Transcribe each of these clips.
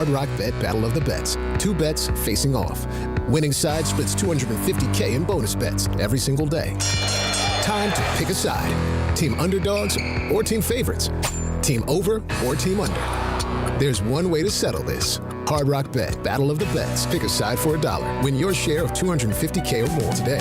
Hard Rock Bet Battle of the Bets. 2 bets facing off. Winning side splits $250K in bonus bets every single day. Time to pick a side. Team underdogs or team favorites. Team over or team under. There's one way to settle this. Hard Rock Bet Battle of the Bets. Pick a side for $1. Win your share of $250K or more today.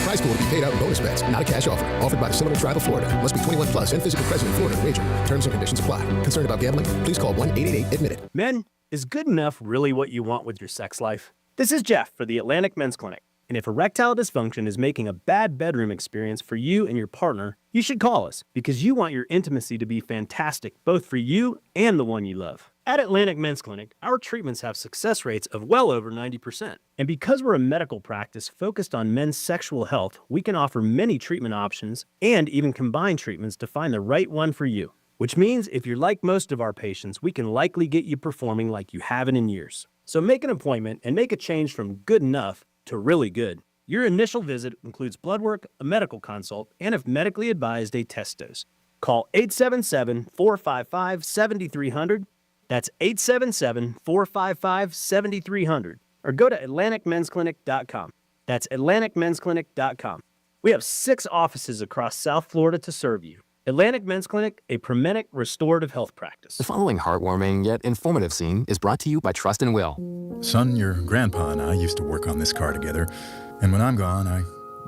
Prize pool will be paid out in bonus bets, not a cash offer. Offered by the Seminole Tribe of Florida. Must be 21 plus and physically present in Florida to wager. Terms and conditions apply. Concerned about gambling? Please call 1-888-ADMIT-IT. Men, is good enough really what you want with your sex life? This is Jeff for the Atlantic Men's Clinic. And if erectile dysfunction is making a bad bedroom experience for you and your partner, you should call us because you want your intimacy to be fantastic, both for you and the one you love. At Atlantic Men's Clinic, our treatments have success rates of well over 90%. And because we're a medical practice focused on men's sexual health, we can offer many treatment options and even combine treatments to find the right one for you. Which means if you're like most of our patients, we can likely get you performing like you haven't in years. So make an appointment and make a change from good enough to really good. Your initial visit includes blood work, a medical consult, and if medically advised, a test dose. Call 877-455-7300. That's 877-455-7300. Or go to AtlanticMen'sClinic.com. That's AtlanticMen'sClinic.com. We have 6 offices across South Florida to serve you. Atlantic Men's Clinic, a Promenic restorative health practice. The following heartwarming yet informative scene is brought to you by Trust and Will. Son, your grandpa and I used to work on this car together, and when I'm gone, I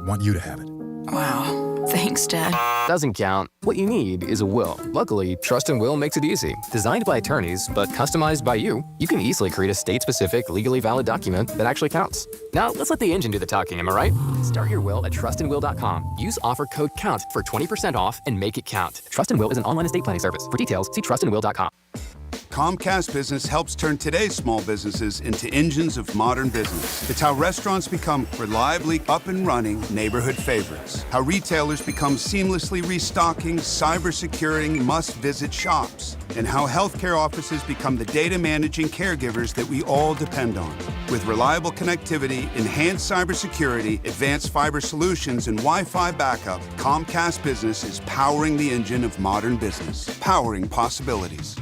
want you to have it. Wow. Thanks, Dad. Doesn't count. What you need is a will. Luckily, Trust and Will makes it easy. Designed by attorneys, but customized by you can easily create a state-specific, legally valid document that actually counts. Now, let's let the engine do the talking, am I right? Start your will at trustandwill.com. Use offer code COUNT for 20% off and make it count. Trust and Will is an online estate planning service. For details, see trustandwill.com. Comcast Business helps turn today's small businesses into engines of modern business. It's how restaurants become reliably up and running neighborhood favorites. How retailers become seamlessly restocking, cyber-securing, must-visit shops. And how healthcare offices become the data managing caregivers that we all depend on. With reliable connectivity, enhanced cybersecurity, advanced fiber solutions, and Wi-Fi backup, Comcast Business is powering the engine of modern business. Powering possibilities.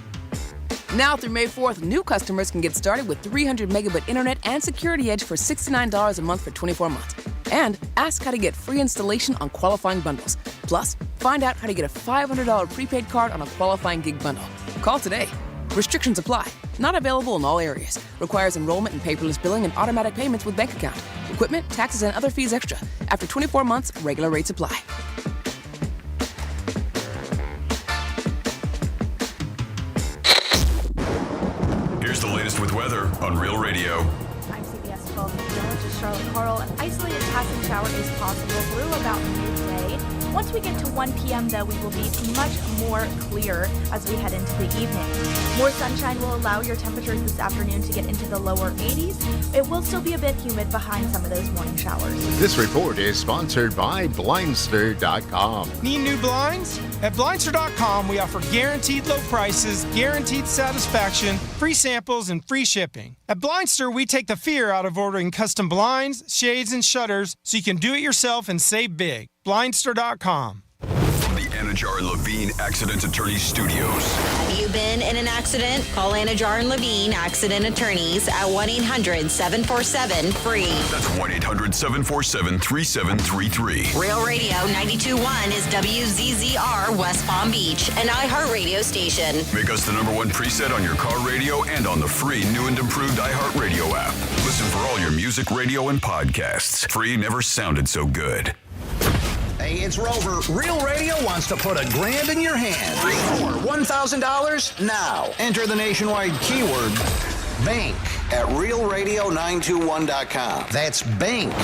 Now through May 4th, new customers can get started with 300 megabit internet and Security Edge for $69 a month for 24 months. And ask how to get free installation on qualifying bundles. Plus, find out how to get a $500 prepaid card on a qualifying gig bundle. Call today. Restrictions apply. Not available in all areas. Requires enrollment in paperless billing and automatic payments with bank account. Equipment, taxes, and other fees extra. After 24 months, regular rates apply. Here's the latest with weather on Real Radio. I'm CBS 12 meteorologist Charlotte Carl. An isolated passing shower is possible through about midday. Once we get to 1 p.m., though, we will be much more clear as we head into the evening. More sunshine will allow your temperatures this afternoon to get into the lower 80s. It will still be a bit humid behind some of those morning showers. This report is sponsored by Blindster.com. Need new blinds? At Blindster.com, we offer guaranteed low prices, guaranteed satisfaction, free samples, and free shipping. At Blindster, we take the fear out of ordering custom blinds, shades, and shutters so you can do it yourself and save big. Blindster.com. From the Anajar and Levine Accident Attorney Studios. Have you been in an accident? Call Anajar and Levine Accident Attorneys at 1-800-747-FREE. That's 1-800-747-3733. Real Radio 92.1 is WZZR West Palm Beach, an iHeartRadio station. Make us the #1 preset on your car radio and on the free new and improved iHeartRadio app. Listen for all your music, radio, and podcasts. Free never sounded so good. Hey, it's Rover. Real Radio wants to put $1,000 in your hand. For $1,000 now. Enter the nationwide keyword BANK at realradio921.com. That's BANK.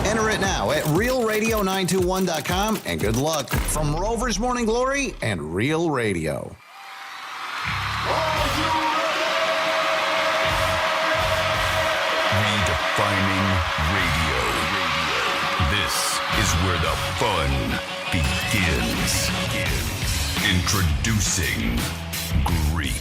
Enter it now at realradio921.com and good luck from Rover's Morning Glory and Real Radio. Redefining radio. This is where the fun begins. Introducing Greek.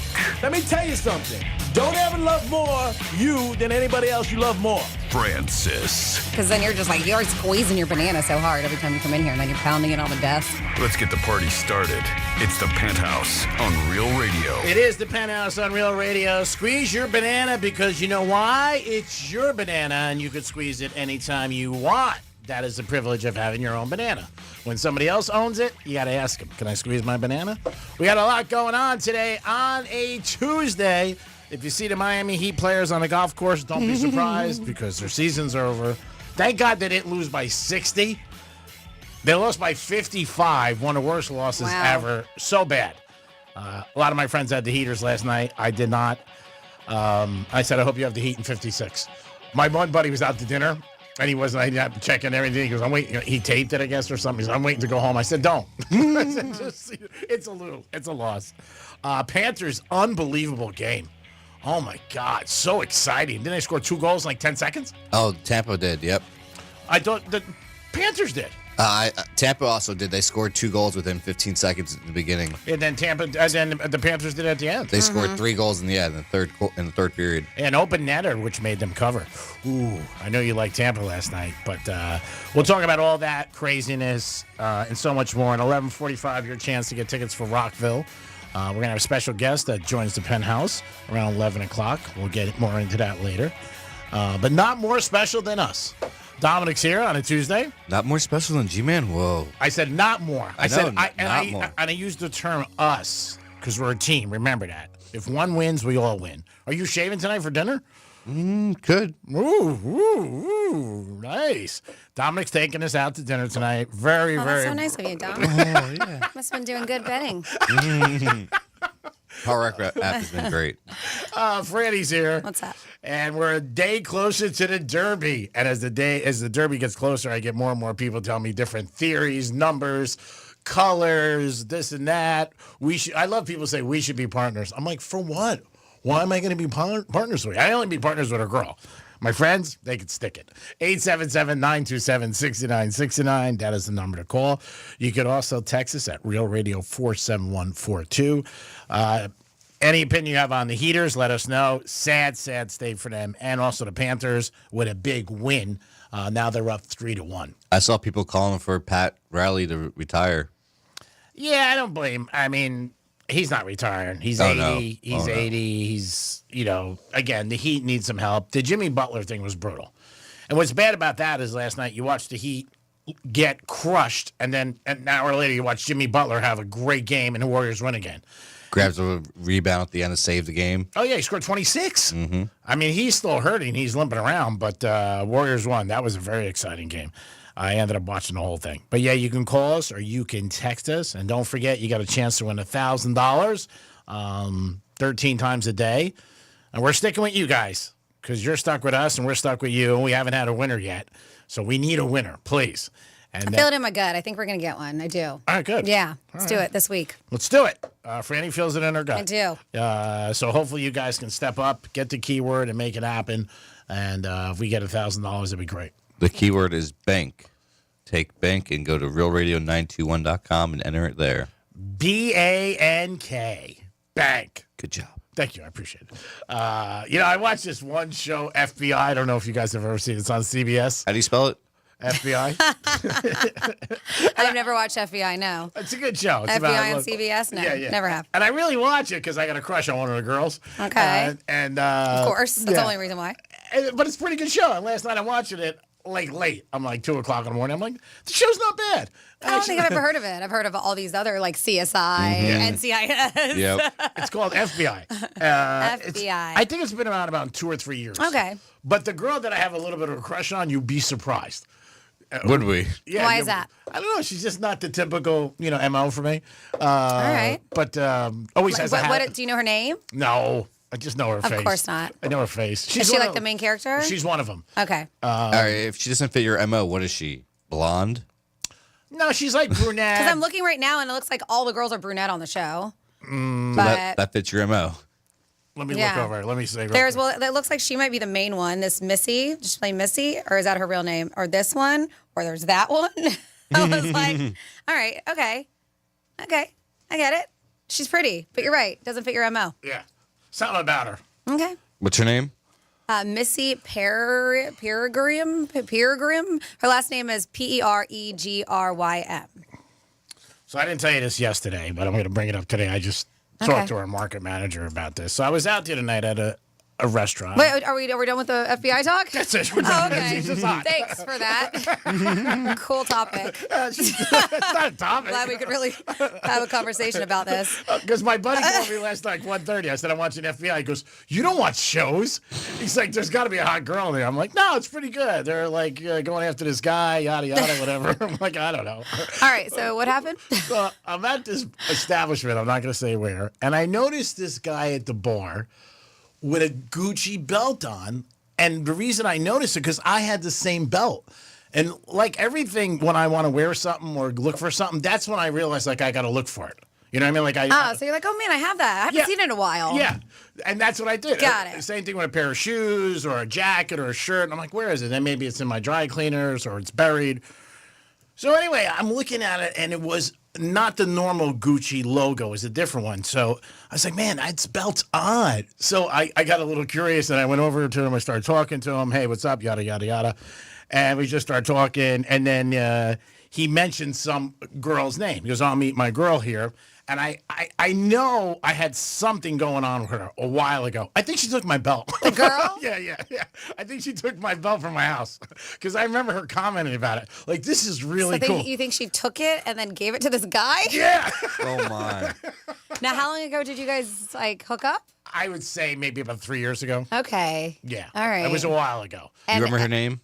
Let me tell you something. Don't ever love more you than anybody else you love more. Francis. Because then you're squeezing your banana so hard every time you come in here, and then you're pounding it on the desk. Let's get the party started. It's the Penthouse on Real Radio. It is the Penthouse on Real Radio. Squeeze your banana because you know why? It's your banana, and you can squeeze it anytime you want. That is the privilege of having your own banana. When somebody else owns it, you got to ask them, can I squeeze my banana? We got a lot going on today on a Tuesday. If you see the Miami Heat players on the golf course, don't be surprised because their season's over. Thank God they didn't lose by 60. They lost by 55, one of the worst losses ever. So bad. A lot of my friends had the Heaters last night. I did not. I said, I hope you have the Heat in 56. My one buddy was out to dinner. And he wasn't, I had to check in everything. He goes, I'm waiting. He taped it, I guess, or something. He said, I'm waiting to go home. I said, don't. I said, it's a loss. Panthers, unbelievable game. Oh, my God. So exciting. Didn't they score 2 goals in like 10 seconds? Oh, Tampa did, yep. I thought the Panthers did. Tampa also did. They scored 2 goals within 15 seconds at the beginning. And then the Panthers did at the end. They scored 3 goals in the end in the third period. And open netter, which made them cover. Ooh, I know you liked Tampa last night, but we'll talk about all that craziness and so much more. At 11:45, your chance to get tickets for Rockville. We're going to have a special guest that joins the Penthouse around 11 o'clock. We'll get more into that later. But not more special than us. Dominic's here on a Tuesday. Not more special than G-Man? Whoa. I said not more. More. I used the term us because we're a team. Remember that. If one wins, we all win. Are you shaving tonight for dinner? Could. Ooh, nice. Dominic's taking us out to dinner tonight. Very, that's very. so nice of you, Dom. Yeah. Must have been doing good betting. Power Rec app has been great. Franny's here. What's up? And we're a day closer to the Derby. And as the Derby gets closer, I get more and more people telling me different theories, numbers, colors, this and that. I love people say we should be partners. I'm like, for what? Why am I going to be partners with you? I only be partners with a girl. My friends, they could stick it. 877-927-6969. That is the number to call. You could also text us at Real Radio 47142. Any opinion you have on the Heaters, let us know. Sad state for them. And also the Panthers with a big win. Now they're up 3-1. I saw people calling for Pat Riley to retire. Yeah, I don't blame. I mean, he's not retiring. He's 80. No. He's 80. He's, again, the Heat needs some help. The Jimmy Butler thing was brutal. And what's bad about that is last night you watched the Heat get crushed, and then an hour later you watch Jimmy Butler have a great game and the Warriors win again. Grabs a rebound at the end to save the game. Oh, yeah, he scored 26. Mm-hmm. I mean, he's still hurting. He's limping around, but Warriors won. That was a very exciting game. I ended up watching the whole thing. But, yeah, you can call us or you can text us. And don't forget, you got a chance to win $1,000 13 times a day. And we're sticking with you guys because you're stuck with us and we're stuck with you. And we haven't had a winner yet. So we need a winner, please. And I feel it in my gut. I think we're going to get one. I do. All right, good. Yeah, let's do it this week. Let's do it. Franny feels it in her gut. I do. So hopefully you guys can step up, get the keyword, and make it happen. And if we get $1,000, it'd be great. The keyword is bank. Take bank and go to realradio921.com and enter it there. BANK. Bank. Good job. Thank you. I appreciate it. I watched this one show, FBI. I don't know if you guys have ever seen it. It's on CBS. How do you spell it? FBI. I've never watched FBI, no. It's a good show. It's FBI on CBS? No, never have. And I really watch it because I got a crush on one of the girls. Okay. Of course. That's the only reason why. But it's a pretty good show. And last night I'm watching it late. I'm like 2 o'clock in the morning. I'm like, the show's not bad. I don't think I've ever heard of it. I've heard of all these other like CSI, NCIS. Yep. It's called FBI. FBI. I think it's been around about 2 or 3 years. Okay. But the girl that I have a little bit of a crush on, you'd be surprised. Would we? Yeah. Why is that? I don't know. She's just not the typical, MO for me. All right. But always has a hat. Do you know her name? No. I just know her face. Of course not. I know her face. Is she like the main character? She's one of them. Okay. All right. If she doesn't fit your MO, what is she? Blonde? No, she's like brunette. Because I'm looking right now and it looks like all the girls are brunette on the show. But that fits your MO. Let me look over. Let me say. That looks like she might be the main one. This Missy, just play Missy, or is that her real name? Or this one, or there's that one. I was like, all right, okay, I get it. She's pretty, but you're right, doesn't fit your MO. Yeah. Something about her. Okay. What's her name? Missy Peregrym. Her last name is Peregrym. So I didn't tell you this yesterday, but I'm going to bring it up today. I just talked to our market manager about this. So I was out there tonight at a restaurant. Wait, are we done with the FBI talk? That's it. We're done. Okay. Thanks for that. Cool topic. It's not a topic. Glad we could really have a conversation about this. Because my buddy called me last night, 1:30. I said, I'm watching FBI. He goes, you don't watch shows? He's like, there's got to be a hot girl in there. I'm like, no, it's pretty good. They're like going after this guy, yada, yada, whatever. I'm like, I don't know. All right, so what happened? So I'm at this establishment. I'm not going to say where. And I noticed this guy at the bar with a Gucci belt on. And the reason I noticed it, because I had the same belt. And like everything, when I want to wear something or look for something, that's when I realize like I got to look for it. You know what I mean? Like so you're like, oh man, I have that. I haven't seen it in a while. Yeah. And that's what I did. Got it. Same thing with a pair of shoes or a jacket or a shirt. And I'm like, where is it? Then maybe it's in my dry cleaners or it's buried. So anyway, I'm looking at it, and it was not the normal Gucci logo. It was a different one. So I was like, man, that belt's odd. So I got a little curious, and I went over to him. I started talking to him. Hey, what's up? Yada, yada, yada. And we just started talking. And then he mentioned some girl's name. He goes, I'll meet my girl here. And I know I had something going on with her a while ago. I think she took my belt. The girl? Yeah. I think she took my belt from my house because I remember her commenting about it. Like, this is really cool. You think she took it and then gave it to this guy? Yeah. Oh, my. Now, how long ago did you guys, like, hook up? I would say maybe about 3 years ago. Okay. Yeah. All right. It was a while ago. You remember her name?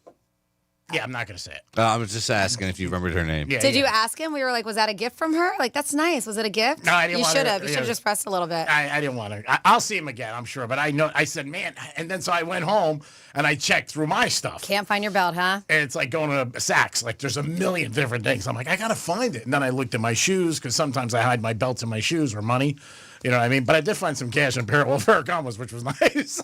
Yeah, I'm not going to say it. I was just asking if you remembered her name. Did you ask him? We were like, was that a gift from her? Like, that's nice. Was it a gift? No, I didn't You want should to- have. You should have yeah. just pressed a little bit. I didn't want to. I'll see him again, I'm sure. But I said, man. And then so I went home and I checked through my stuff. Can't find your belt, huh? And it's like going to Saks. Like, there's a million different things. I'm like, I got to find it. And then I looked at my shoes because sometimes I hide my belts in my shoes or money. You know what I mean? But I did find some cash and pair of Ferragamo's, which was nice.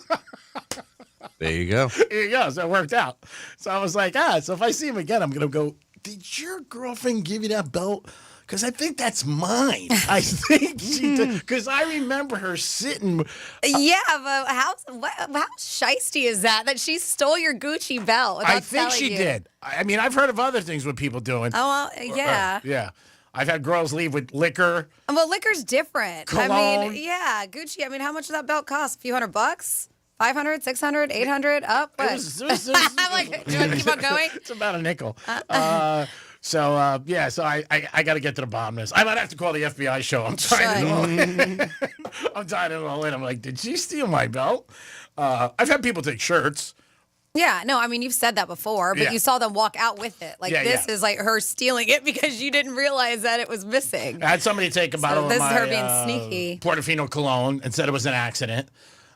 There you go. Here you go. So it worked out. So I was like, so if I see him again, I'm going to go, did your girlfriend give you that belt? Because I think that's mine. I think she did. Because I remember her sitting. Yeah, but how shiesty is that she stole your Gucci belt without I think telling she you? did. I mean, I've heard of other things with people doing. Oh, well, yeah. Yeah. I've had girls leave with liquor. Well, liquor's different. I Cologne. mean, yeah, Gucci. I mean, how much does that belt cost? A few $100? 500, 600, 800, up? What? I'm like, do you want to keep on going? It's about a nickel. So I got to get to the bottom of this. I might have to call the FBI show. I'm tying it all in. I'm tying it all in. I'm like, did she steal my belt? I've had people take shirts. Yeah, no, I mean, you've said that before, but you saw them walk out with it. Like, this is like her stealing it because you didn't realize that it was missing. I had somebody take a bottle of this my is her being sneaky. Portofino cologne and said it was an accident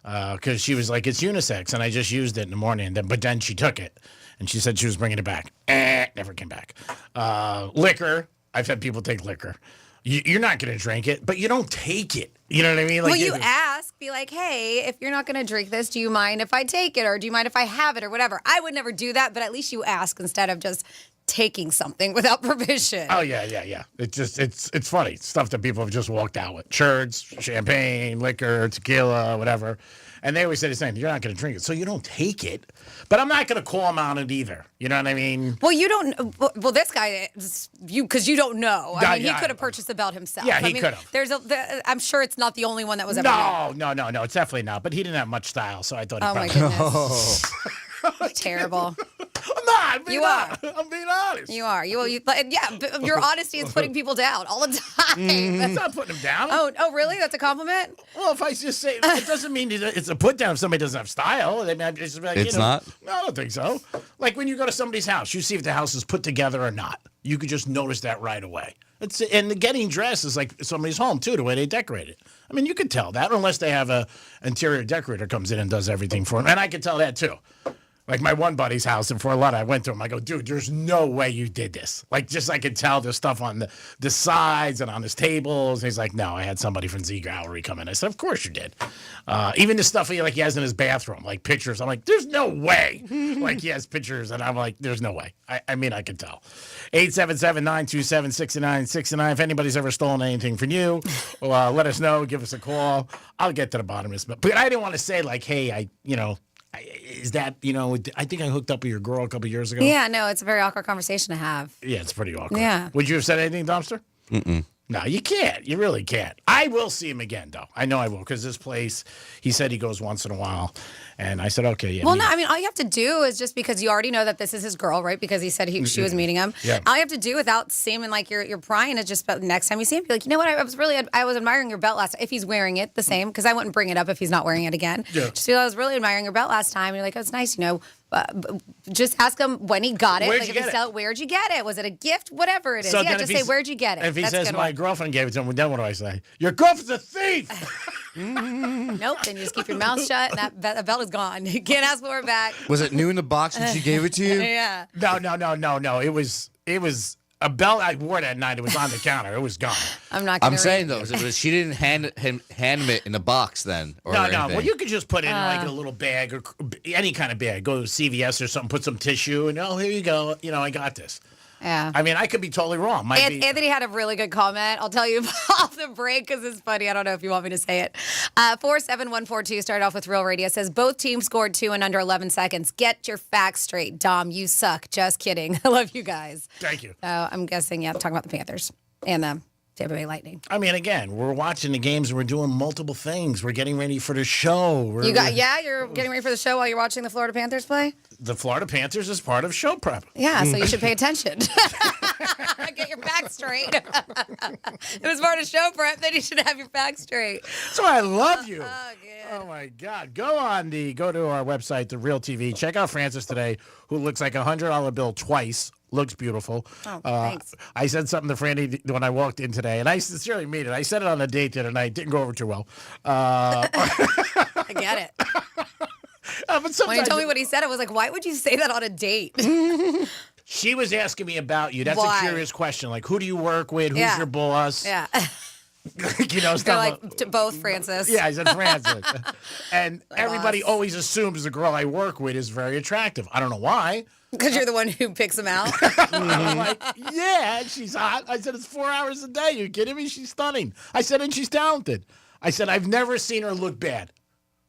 because she was like, it's unisex, and I just used it in the morning. But then she took it, and she said she was bringing it back. Never came back. Liquor. I've had people take liquor. You're not going to drink it, but you don't take it. You know what I mean? Like, well, you ask, be like, hey, if you're not going to drink this, do you mind if I take it? Or do you mind if I have it or whatever? I would never do that, but at least you ask instead of just taking something without permission. Oh, yeah. It's funny. Stuff that people have just walked out with. Shirts, champagne, liquor, tequila, whatever. And they always say the same thing. You're not going to drink it. So you don't take it. But I'm not going to call them on it either. You know what I mean? Well, you don't. Well, this guy, because you don't know. I mean, he could have purchased the belt himself. Yeah, he I mean, could have. I'm sure it's not the only one that was ever made. No. It's definitely not. But he didn't have much style, so I thought he Oh, my probably goodness. Terrible. I'm not. I'm being honest. You are. But your honesty is putting people down all the time. That's not putting them down. Oh, really? That's a compliment? Well, if I just say it doesn't mean it's a put down if somebody doesn't have style. I mean, I just be like, It's not? No, I don't think so. Like when you go to somebody's house, you see if the house is put together or not. You could just notice that right away. And the getting dressed is like somebody's home too, the way they decorate it. I mean, you could tell that unless they have a interior decorator comes in and does everything for them. And I could tell that too. Like my one buddy's house in Fort Lauderdale, I went to him. I go, dude, there's no way you did this. Like, just I could tell there's stuff on the sides and on his tables. And he's like, no, I had somebody from Z Gallery come in. I said, of course you did. Even the stuff he has in his bathroom, like pictures. I'm like, there's no way. Like he has pictures, and I'm like, there's no way. I mean, I could tell. 877-927-6969. If anybody's ever stolen anything from you, let us know. Give us a call. I'll get to the bottom of this. But I didn't want to say like, hey, is that, I think I hooked up with your girl a couple years ago. Yeah, no, it's a very awkward conversation to have. Yeah, it's pretty awkward. Yeah. Would you have said anything, Dumpster? Mm-mm. No, you can't. You really can't. I will see him again, though. I know I will, because this place, he said he goes once in a while. And I said, okay, yeah. Well, no, I mean, all you have to do is just because you already know that this is his girl, right? Because he said she was meeting him. Yeah. All you have to do without seeming like you're prying is just next time you see him, be like, you know what? I was admiring your belt last time. If he's wearing it, the same, because I wouldn't bring it up if he's not wearing it again. Yeah. Just feel I was really admiring your belt last time. And you're like, oh, it's nice, just ask him when he got it. Where'd like you if get he sell it, where'd you get it? Was it a gift? Whatever it is. So Yeah, then just if say, where'd you get it? If he That's a says good my one. girlfriend gave it to him, then what do I say? Your girlfriend's a thief! Nope, then you just keep your mouth shut and that belt is gone. You can't ask for it back. Was it new in the box when she gave it to you? Yeah. No. It was a belt I wore that night. It was on the counter. It was gone. I'm saying though, she didn't hand him it in a box then. Or No. anything. Well, you could just put it in like a little bag or any kind of bag. Go to CVS or something, put some tissue, and here you go. I got this. Yeah. I mean, I could be totally wrong. Anthony had a really good comment. I'll tell you off the break because it's funny. I don't know if you want me to say it. 47142 started off with Real Radio. Says both teams scored 2 in under 11 seconds. Get your facts straight. Dom, you suck. Just kidding. I love you guys. Thank you. I'm guessing, I'm talking about the Panthers and the Tampa Bay Lightning. I mean, again, we're watching the games and we're doing multiple things. We're getting ready for the show. You're getting ready for the show while you're watching the Florida Panthers play? The Florida Panthers is part of show prep. Yeah, so you should pay attention. Get your facts straight. If it's part of show prep, then you should have your facts straight. So I love you. Oh my God. Go to our website, The Real TV. Check out Francis today, who looks like a $100 bill twice. Looks beautiful. Oh, thanks. I said something to Franny when I walked in today, and I sincerely mean it. I said it on a date the other night. Didn't go over too well. I get it. But when he told me what he said, I was like, why would you say that on a date? She was asking me about you. That's Why? a curious question. Like, who do you work with? Who's your boss? Yeah. Stuff They're like both Francis. Yeah, I said Francis. And My everybody boss. always assumes the girl I work with is very attractive. I don't know why. Because you're the one who picks them out. I'm like, yeah, she's hot. I said, it's 4 hours a day. You kidding me? She's stunning. I said, and she's talented. I said, I've never seen her look bad.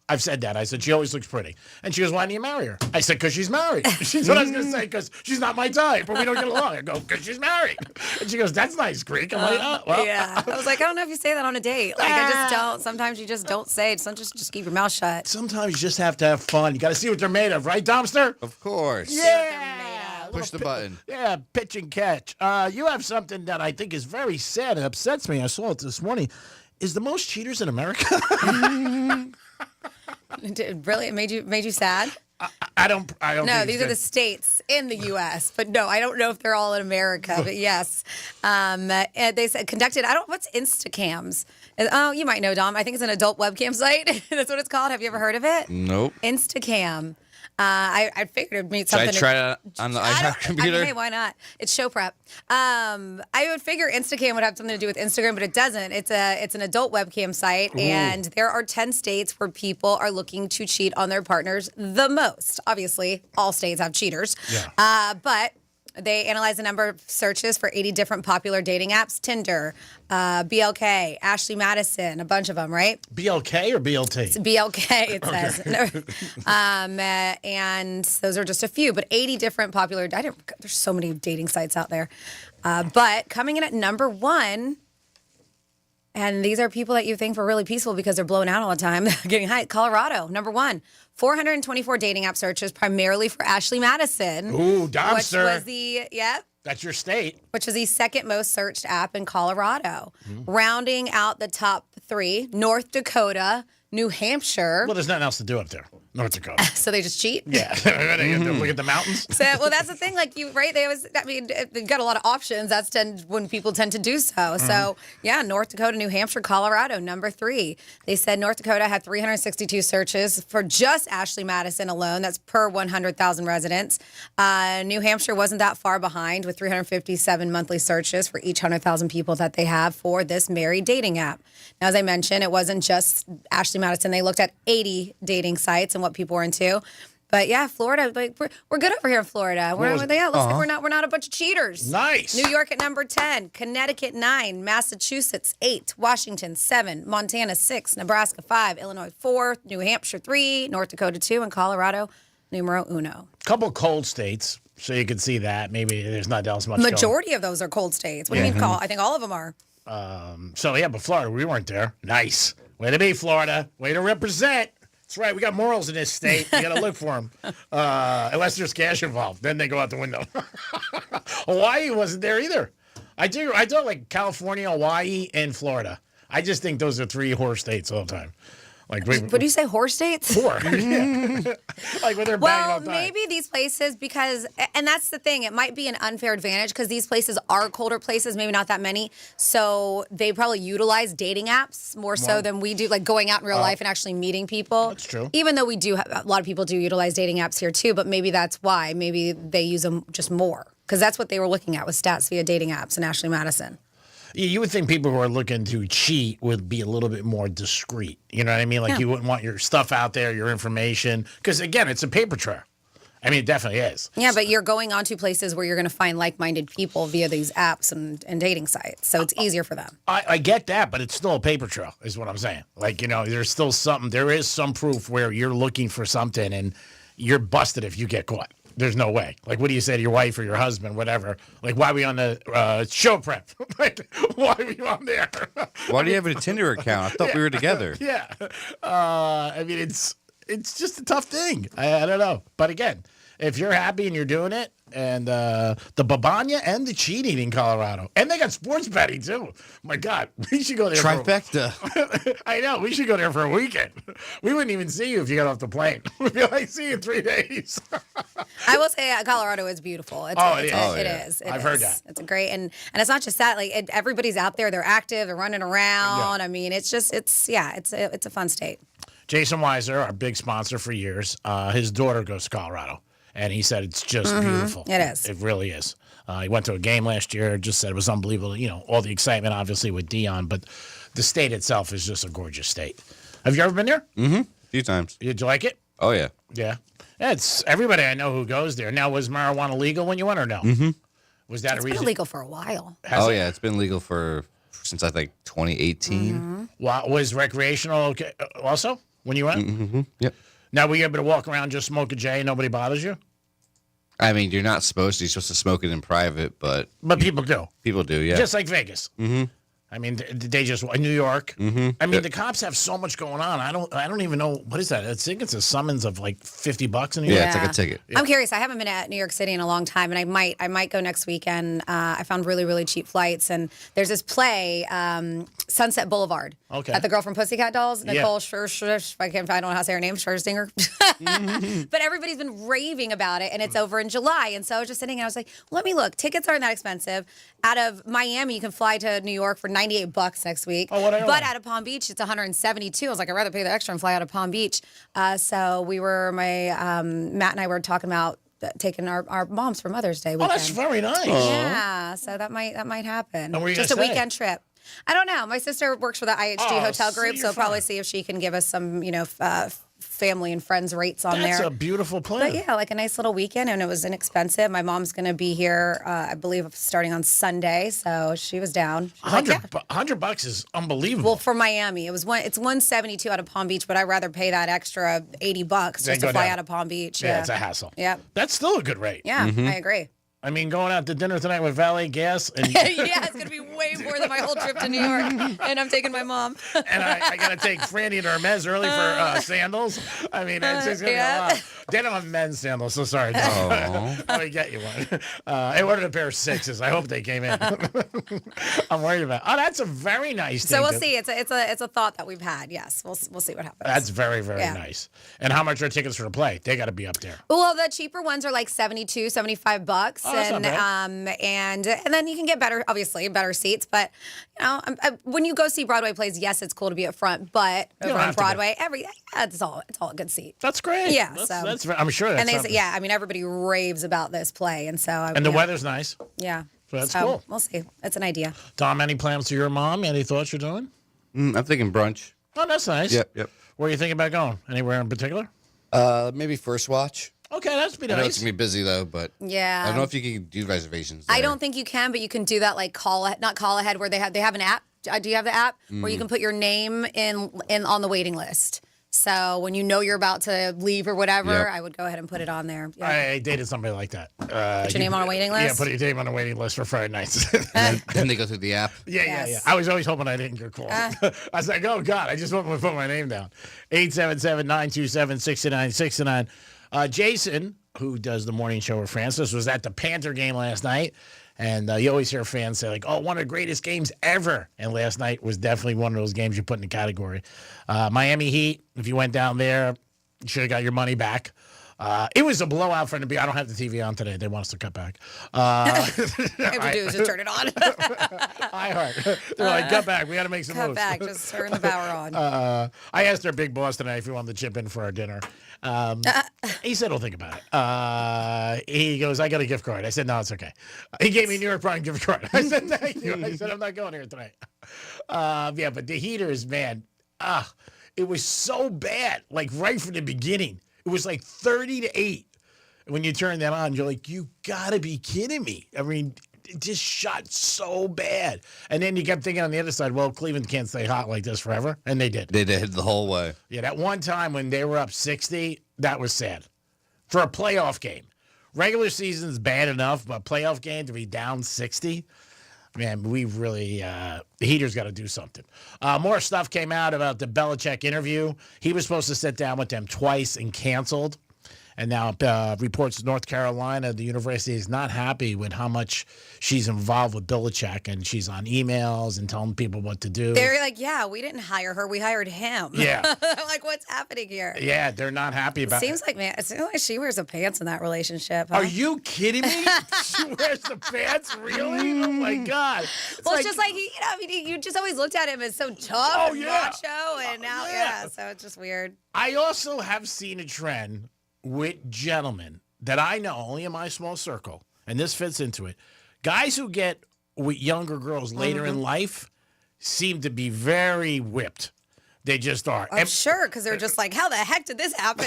I've said that. I said, she always looks pretty. And she goes, why do you marry her? I said, because she's married. She's what I was going to say, because she's not my type, but we don't get along. I go, because she's married. And she goes, that's nice, Greek. I'm like, oh, well. Yeah. I was like, I don't know if you say that on a date. Like, I just don't. Sometimes you just don't say it. Sometimes just keep your mouth shut. Sometimes you just have to have fun. You got to see what they're made of, right, Dumpster? Of course. Yeah. Push the button. Yeah, pitch and catch. You have something that I think is very sad and upsets me. I saw it this morning. Is the most cheaters in America? Really? It made you sad? I don't. No, think these it's are the good. states in the U.S., but no, I don't know if they're all in America. But yes, they said conducted. What's Instacams? Oh, you might know, Dom. I think it's an adult webcam site. That's what it's called. Have you ever heard of it? Nope. Instacam. I figured it'd mean Should I something. try it on the iHeart computer? Hey, why not? It's show prep. I would figure Instacam would have something to do with Instagram, but it doesn't. It's an adult webcam site, and there are 10 states where people are looking to cheat on their partners the most. Obviously, all states have cheaters. Yeah. But they analyzed a number of searches for 80 different popular dating apps: Tinder, BLK, Ashley Madison, a bunch of them, right? BLK or BLT? It's BLK, it says. And those are just a few, but 80 different popular. There's so many dating sites out there. But coming in at number 1, and these are people that you think were really peaceful because they're blown out all the time, getting high. Colorado, number 1. 424 dating app searches, primarily for Ashley Madison. Ooh, Dumpster. Which was the, That's your state. Which was the second most searched app in Colorado. Rounding out the top 3, North Dakota, New Hampshire. Well, there's nothing else to do up there. North Dakota. So they just cheat? Yeah. Look at the mountains. So, well, that's the thing. Like they always. I mean, they've got a lot of options. That's when people tend to do so. So, yeah, North Dakota, New Hampshire, Colorado, number 3. They said North Dakota had 362 searches for just Ashley Madison alone. That's per 100,000 residents. New Hampshire wasn't that far behind with 357 monthly searches for each 100,000 people that they have for this married dating app. Now, as I mentioned, it wasn't just Ashley Madison. They looked at 80 dating sites and what people were into. But yeah, Florida, like we're good over here in Florida. We're not a bunch of cheaters. Nice. New York at number 10, Connecticut 9, Massachusetts 8, Washington 7, Montana 6, Nebraska 5, Illinois 4, New Hampshire 3, North Dakota 2, and Colorado numero uno. Couple cold states, so you can see that. Maybe there's not as much. Majority of those are cold states. What do you mean cold? I think all of them are. So yeah, but Florida, we weren't there. Nice. Way to be, Florida. Way to represent. That's right. We got morals in this state. You got to look for them. Unless there's cash involved. Then they go out the window. Hawaii wasn't there either. I thought like California, Hawaii, and Florida. I just think those are 3 horror states all the time. Like, what do you say, horse states? 4. Yeah. Like when they're banging all the time. Maybe these places and that's the thing, it might be an unfair advantage because these places are colder places, maybe not that many. So they probably utilize dating apps more so than we do, like going out in real life and actually meeting people. That's true. Even though a lot of people do utilize dating apps here too, but maybe that's why. Maybe they use them just more because that's what they were looking at with stats via dating apps and Ashley Madison. You would think people who are looking to cheat would be a little bit more discreet. You know what I mean? Like you wouldn't want your stuff out there, your information. Because, again, it's a paper trail. I mean, it definitely is. Yeah, but you're going onto places where you're going to find like-minded people via these apps and dating sites. So it's easier for them. I get that, but it's still a paper trail is what I'm saying. Like, there's still there is some proof where you're looking for something and you're busted if you get caught. There's no way. Like, what do you say to your wife or your husband, whatever? Like, why are we on the show prep? Like, why are we on there? Why do you have a Tinder account? I thought we were together. Yeah. I mean, it's just a tough thing. I don't know. But again, if you're happy and you're doing it, and the babanya and the cheating in Colorado. And they got sports betting, too. My God, we should go there. Trifecta. I know. We should go there for a weekend. We wouldn't even see you if you got off the plane. We'd be like, see you in 3 days. I will say Colorado is beautiful. It is. I've heard that. It's a great, and it's not just that. Like everybody's out there. They're active. They're running around. Yeah. I mean, it's a fun state. Jason Weiser, our big sponsor for years, his daughter goes to Colorado. And he said it's just beautiful. It is. It really is. He went to a game last year. Just said it was unbelievable. All the excitement, obviously, with Dion. But the state itself is just a gorgeous state. Have you ever been there? Mm-hmm. A few times. Did you like it? Oh, yeah. Yeah. It's everybody I know who goes there. Now, was marijuana legal when you went or no? Mm-hmm. Was that a reason? It's been legal for a while. Yeah. It's been legal since I think 2018. Mm-hmm. Was recreational okay also when you went? Mm-hmm. Yep. Now, were you able to walk around just smoke a J and nobody bothers you? I mean, you're not supposed to. You're supposed to smoke it in private, but people do. People do, yeah. Just like Vegas. Mm-hmm. I mean, they just New York. Mm-hmm. I mean, the cops have so much going on. I don't even know what is that. I think it's a summons of like $50 in New York. Yeah, it's like a ticket. Yeah. I'm curious. I haven't been at New York City in a long time, and I might go next weekend. I found really, really cheap flights, and there's this play, Sunset Boulevard. Okay. At the girl from Pussycat Dolls, Nicole I don't know how to say her name, Scherzinger. But everybody's been raving about it, and it's over in July. And so I was just sitting and I was like, let me look. Tickets aren't that expensive. Out of Miami, you can fly to New York for $98 next week. But out of Palm Beach, it's $172. I was like, I'd rather pay the extra and fly out of Palm Beach. So Matt and I were talking about taking our moms for Mother's Day weekend. Oh, that's very nice. Yeah, so that might happen. And just a weekend trip. I don't know. My sister works for the IHG hotel group, so I'll probably see if she can give us some, family and friends rates on there. That's a beautiful plan. But yeah, like a nice little weekend, and it was inexpensive. My mom's going to be here, I believe, starting on Sunday, so she was down. $100 is unbelievable. Well, for Miami, it's $172 out of Palm Beach, but I'd rather pay that extra $80 just to fly out of Palm Beach. Yeah, it's a hassle. Yeah, that's still a good rate. Yeah, I agree. I mean, going out to dinner tonight with valet gas. And yeah, it's going to be way more than my whole trip to New York. And I'm taking my mom. And I got to take Franny and Hermes early for sandals. I mean, it's just going to be a lot. They don't have men's sandals, so sorry. Let me get you one. I ordered a pair of 6s. I hope they came in. I'm worried about it. Oh, that's a very nice thing. So we'll see. It's a thought that we've had. Yes, we'll see what happens. That's very, very nice. And how much are tickets for the play? They got to be up there. Well, the cheaper ones are like $72, $75. Oh, that's not bad. And then you can get better seats. But you know, when you go see Broadway plays, yes, it's cool to be up front. But over on Broadway, it's all a good seat. That's great. Yeah, I'm sure that's. And they say, I mean, everybody raves about this play, and so. And the weather's nice. Yeah. So that's cool. We'll see. It's an idea. Tom, any plans for your mom? Any thoughts you're doing? I'm thinking brunch. Oh, that's nice. Yep. Where are you thinking about going? Anywhere in particular? Maybe First Watch. Okay, that's be nice. I know it's gonna be busy though, but yeah, I don't know if you can do reservations there. I don't think you can, but you can do that like not call ahead where they have an app. Do you have the app where you can put your name in on the waiting list? So when you know you're about to leave or whatever, I would go ahead and put it on there. Yeah. I dated somebody like that. Put your name on a waiting list? Yeah, put your name on a waiting list for Friday nights. Then they go through the app. Yeah. I was always hoping I didn't get called. I was like, oh, God, I just want to put my name down. 877-927-6969. Jason, who does the morning show with Francis, was at the Panther game last night. And you always hear fans say, like, oh, one of the greatest games ever. And last night was definitely one of those games you put in the category. Miami Heat, if you went down there, you should have got your money back. It was a blowout for the I don't have the TV on today. They want us to cut back. All we do is just turn it on. iHeart. They're like, cut back. We got to make some moves. Cut back. Just turn the power on. I asked our big boss tonight if he wanted to chip in for our dinner. He said, "I'll think about it." He goes, "I got a gift card." I said, "No, it's okay." He gave me a New York Prime gift card. I said, "Thank you." I said, "I'm not going here tonight." Yeah, but the Heaters, man, it was so bad. Like right from the beginning, it was like 30-8. When you turn that on, you're like, "You gotta be kidding me!" I mean, it just shot so bad. And then you kept thinking on the other side, well, Cleveland can't stay hot like this forever. And they did. They did the whole way. Yeah, that one time when they were up 60, that was sad. For a playoff game. Regular season's bad enough, but playoff game to be down 60, man, we really, the Heaters got to do something. More stuff came out about the Belichick interview. He was supposed to sit down with them twice and canceled. And now reports North Carolina, the university is not happy with how much she's involved with Belichick, and she's on emails and telling people what to do. They're like, yeah, we didn't hire her. We hired him. Yeah. Like, what's happening here? Yeah, they're not happy about it. It seems like she wears the pants in that relationship. Huh? Are you kidding me? She wears the pants? Really? Oh, my God. It's just like, you just always looked at him as so tough and macho, and now, so it's just weird. I also have seen a trend with gentlemen that I know only in my small circle, and this fits into it. Guys who get with younger girls later in life seem to be very whipped. They just are. I'm sure, because they're just like, how the heck did this happen?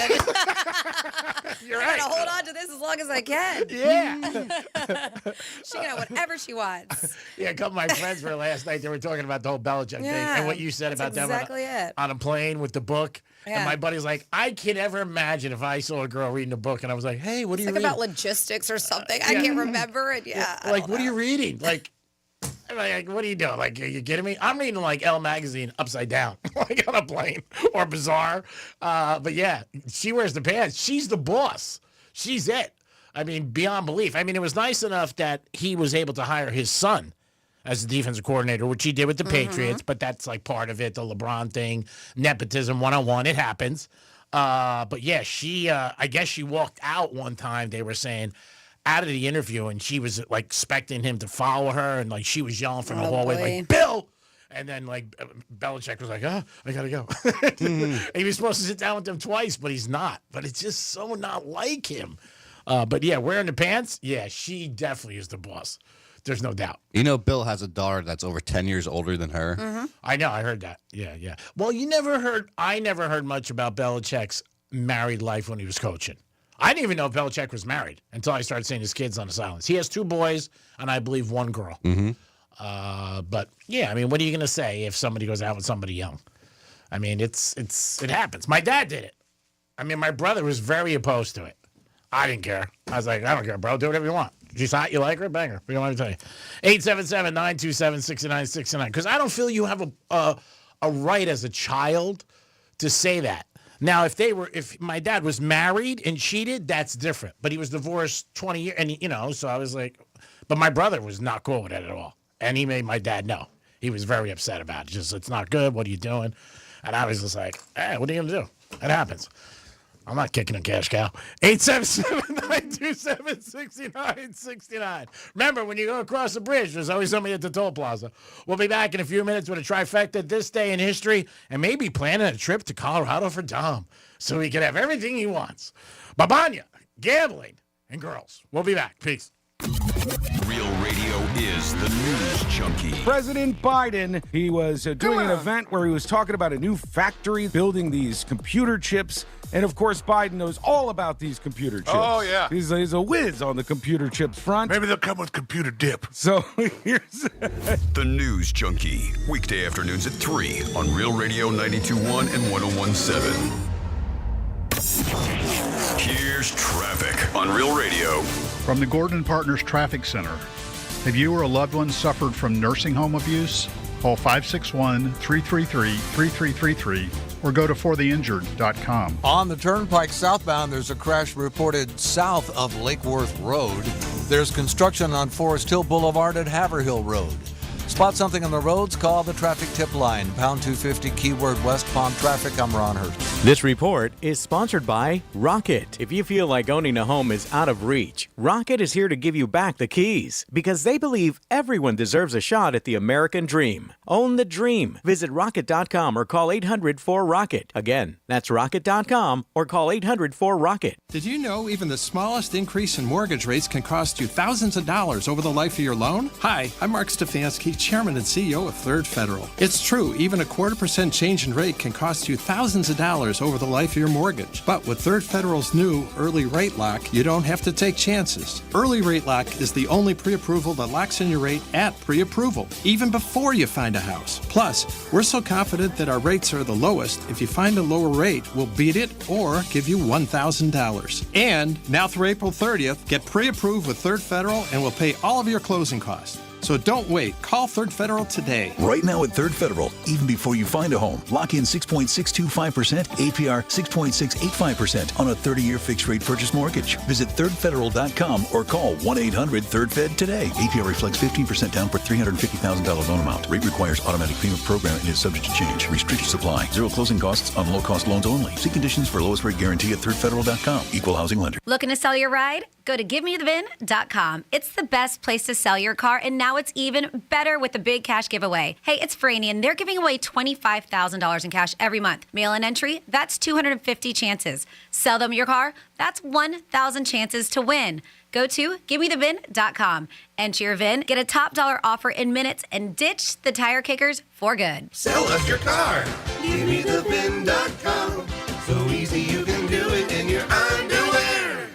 You're right. I'm going to hold on to this as long as I can. Yeah. She can have whatever she wants. Yeah, a couple of my friends were last night. They were talking about the whole Belichick thing and what you said about them on a plane with the book. Yeah. And my buddy's like, I can never imagine if I saw a girl reading a book and I was like, hey, what are you reading? About logistics or something. I can't remember it. Yeah. Like, what are you reading? Like, what are you doing? Like, are you kidding me? I'm reading like Elle magazine upside down, like on a plane, or Bizarre. But yeah, she wears the pants. She's the boss. She's it. I mean, beyond belief. I mean, it was nice enough that he was able to hire his son as the defensive coordinator, which he did with the Patriots, but that's like part of it, the LeBron thing, nepotism 101. It happens. But yeah, she, I guess she walked out one time, they were saying, out of the interview, and she was like expecting him to follow her, and like she was yelling from the hallway, like, Bill! And then like Belichick was like, I gotta go. He was supposed to sit down with them twice, but he's not. But it's just so not like him. But yeah, wearing the pants, yeah, she definitely is the boss. There's no doubt. You know, Bill has a daughter that's over 10 years older than her. Mm-hmm. I know. I heard that. Yeah. Well, I never heard much about Belichick's married life when he was coaching. I didn't even know if Belichick was married until I started seeing his kids on the sidelines. He has 2 boys and I believe 1 girl. Mm-hmm. But yeah, I mean, what are you going to say if somebody goes out with somebody young? I mean, it happens. My dad did it. I mean, my brother was very opposed to it. I didn't care. I was like, I don't care, bro. Do whatever you want. She's hot, you like her, bang her. We don't want to tell you. 877-927-6969. Because I don't feel you have a right as a child to say that. Now, if my dad was married and cheated, that's different. But he was divorced 20 years, and so I was like, but my brother was not cool with it at all. And he made my dad know. He was very upset about it. Just, it's not good. What are you doing? And I was just like, hey, what are you going to do? It happens. I'm not kicking a cash cow. 877-927-6969. Remember, when you go across the bridge, there's always somebody at the toll plaza. We'll be back in a few minutes with a trifecta this day in history and maybe planning a trip to Colorado for Dom so he can have everything he wants. Babanya, gambling, and girls. We'll be back. Peace. Real Radio is the news junkie. President Biden, he was doing an event where he was talking about a new factory building these computer chips. And of course, Biden knows all about these computer chips. Oh, yeah. He's a whiz on the computer chips front. Maybe they'll come with computer dip. So here's The News Junkie. Weekday afternoons at 3 on Real Radio 92.1 and 101.7. Here's traffic on Real Radio. From the Gordon Partners Traffic Center. Have you or a loved one suffered from nursing home abuse? Call 561-333-3333 or go to fortheinjured.com. On the Turnpike southbound, there's a crash reported south of Lake Worth Road. There's construction on Forest Hill Boulevard at Haverhill Road. Spot something on the roads, call the traffic tip line, pound 250, keyword West Palm Traffic. I'm Ron Hurst. This report is sponsored by Rocket. If you feel like owning a home is out of reach, Rocket is here to give you back the keys because they believe everyone deserves a shot at the American dream. Own the dream. Visit Rocket.com or call 800-4ROCKET. Again, that's Rocket.com or call 800-4ROCKET. Did you know even the smallest increase in mortgage rates can cost you thousands of dollars over the life of your loan? Hi, I'm Mark Stefanski, Chairman and CEO of Third Federal. It's true, even a 0.25% change in rate can cost you thousands of dollars over the life of your mortgage. But with Third Federal's new Early Rate Lock, you don't have to take chances. Early Rate Lock is the only pre-approval that locks in your rate at pre-approval, even before you find a house. Plus, we're so confident that our rates are the lowest, if you find a lower rate, we'll beat it or give you $1,000. And now through April 30th, get pre-approved with Third Federal and we'll pay all of your closing costs. So don't wait. Call Third Federal today. Right now at Third Federal, even before you find a home, lock in 6.625%, APR 6.685% on a 30-year fixed-rate purchase mortgage. Visit thirdfederal.com or call 1-800-THIRD-FED today. APR reflects 15% down for $350,000 loan amount. Rate requires automatic payment program and is subject to change. Restrictions apply. Zero closing costs on low-cost loans only. See conditions for lowest rate guarantee at thirdfederal.com. Equal housing lender. Looking to sell your ride? Go to GiveMeTheVin.com. It's the best place to sell your car, and now it's even better with the big cash giveaway. Hey, it's Franny, and they're giving away $25,000 in cash every month. Mail-in entry, that's 250 chances. Sell them your car, that's 1,000 chances to win. Go to GiveMeTheVin.com. Enter your VIN, get a top dollar offer in minutes, and ditch the tire kickers for good. Sell us your car. GiveMeTheVin.com. So easy you can do it in your underwear.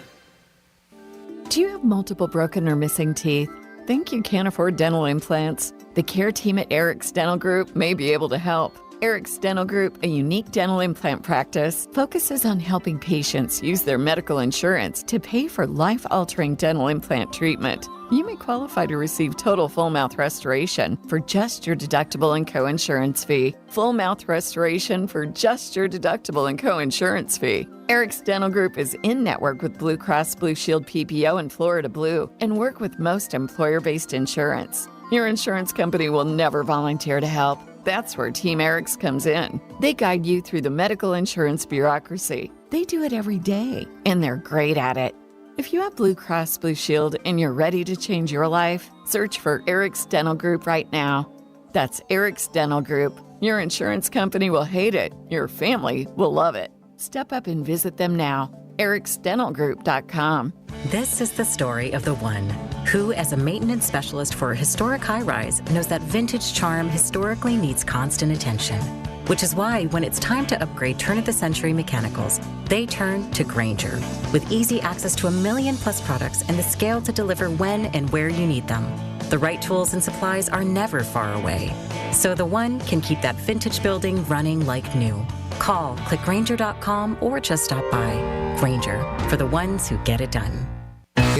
Do you have multiple broken or missing teeth? Think you can't afford dental implants? The care team at Eric's Dental Group may be able to help. Eric's Dental Group, a unique dental implant practice, focuses on helping patients use their medical insurance to pay for life-altering dental implant treatment. You may qualify to receive total full mouth restoration for just your deductible and co-insurance fee. Full mouth restoration for just your deductible and co-insurance fee. Eric's Dental Group is in network with Blue Cross Blue Shield PPO and Florida Blue and work with most employer-based insurance. Your insurance company will never volunteer to help. That's where Team Eric's comes in. They guide you through the medical insurance bureaucracy. They do it every day, and they're great at it. If you have Blue Cross Blue Shield and you're ready to change your life, search for Eric's Dental Group right now. That's Eric's Dental Group. Your insurance company will hate it. Your family will love it. Step up and visit them now. ericsdentalgroup.com. This is the story of the one who, as a maintenance specialist for a historic high-rise, knows that vintage charm historically needs constant attention. Which is why, when it's time to upgrade turn-of-the-century mechanicals, they turn to Grainger. With easy access to 1 million-plus products and the scale to deliver when and where you need them. The right tools and supplies are never far away. So the one can keep that vintage building running like new. Call, click Grainger.com, or just stop by. Grainger, for the ones who get it done.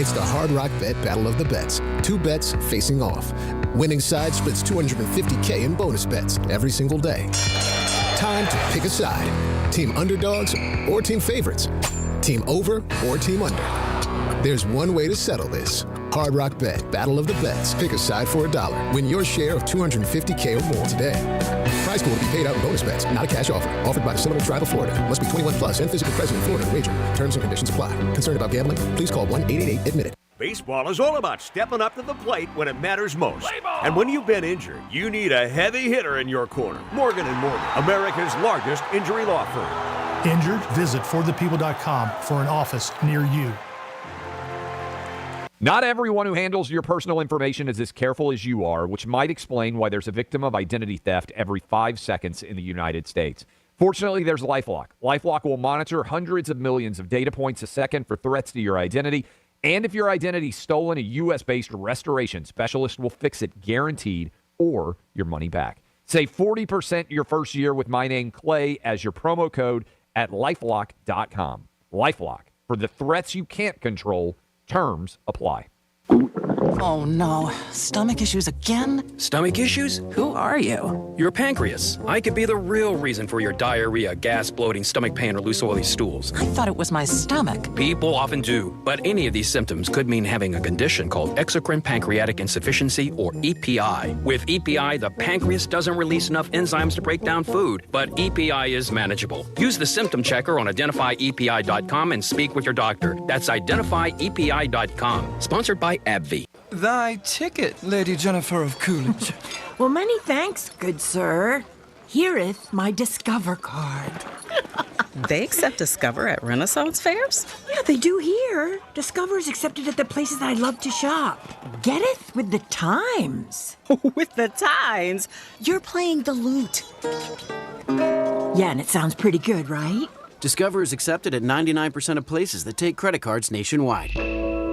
It's the Hard Rock Bet Battle of the Bets. 2 bets facing off. Winning side splits $250K in bonus bets every single day. Time to pick a side. Team underdogs or team favorites. Team over or team under. There's one way to settle this. Hard Rock Bet Battle of the Bets. Pick a side for $1. Win your share of $250K or more today. Prize pool to be paid out in bonus bets. Not a cash offer. Offered by the Seminole Tribe of Florida. Must be 21 plus and physically present in Florida to wager. Terms and conditions apply. Concerned about gambling? Please call 1-888-ADMIT-IT. Baseball is all about stepping up to the plate when it matters most. And when you've been injured, you need a heavy hitter in your corner. Morgan & Morgan, America's largest injury law firm. Injured? Visit forthepeople.com for an office near you. Not everyone who handles your personal information is as careful as you are, which might explain why there's a victim of identity theft every 5 seconds in the United States. Fortunately, there's LifeLock. LifeLock will monitor hundreds of millions of data points a second for threats to your identity. And if your identity's stolen, a U.S.-based restoration specialist will fix it guaranteed or your money back. Save 40% your first year with my name, Clay, as your promo code at LifeLock.com. LifeLock. For the threats you can't control, terms apply. Oh no, stomach issues again? Stomach issues? Who are you? Your pancreas. I could be the real reason for your diarrhea, gas, bloating, stomach pain, or loose oily stools. I thought it was my stomach. People often do, but any of these symptoms could mean having a condition called exocrine pancreatic insufficiency, or EPI. With EPI, the pancreas doesn't release enough enzymes to break down food, but EPI is manageable. Use the symptom checker on identifyepi.com and speak with your doctor. That's identifyepi.com. Sponsored by AbbVie. Thy ticket, Lady Jennifer of Coolidge. Well, many thanks, good sir. Here'th my Discover card. They accept Discover at Renaissance fairs? Yeah, they do here. Discover is accepted at the places I love to shop. Getteth with the times. With the times? You're playing the lute. Yeah, and it sounds pretty good, right? Discover is accepted at 99% of places that take credit cards nationwide.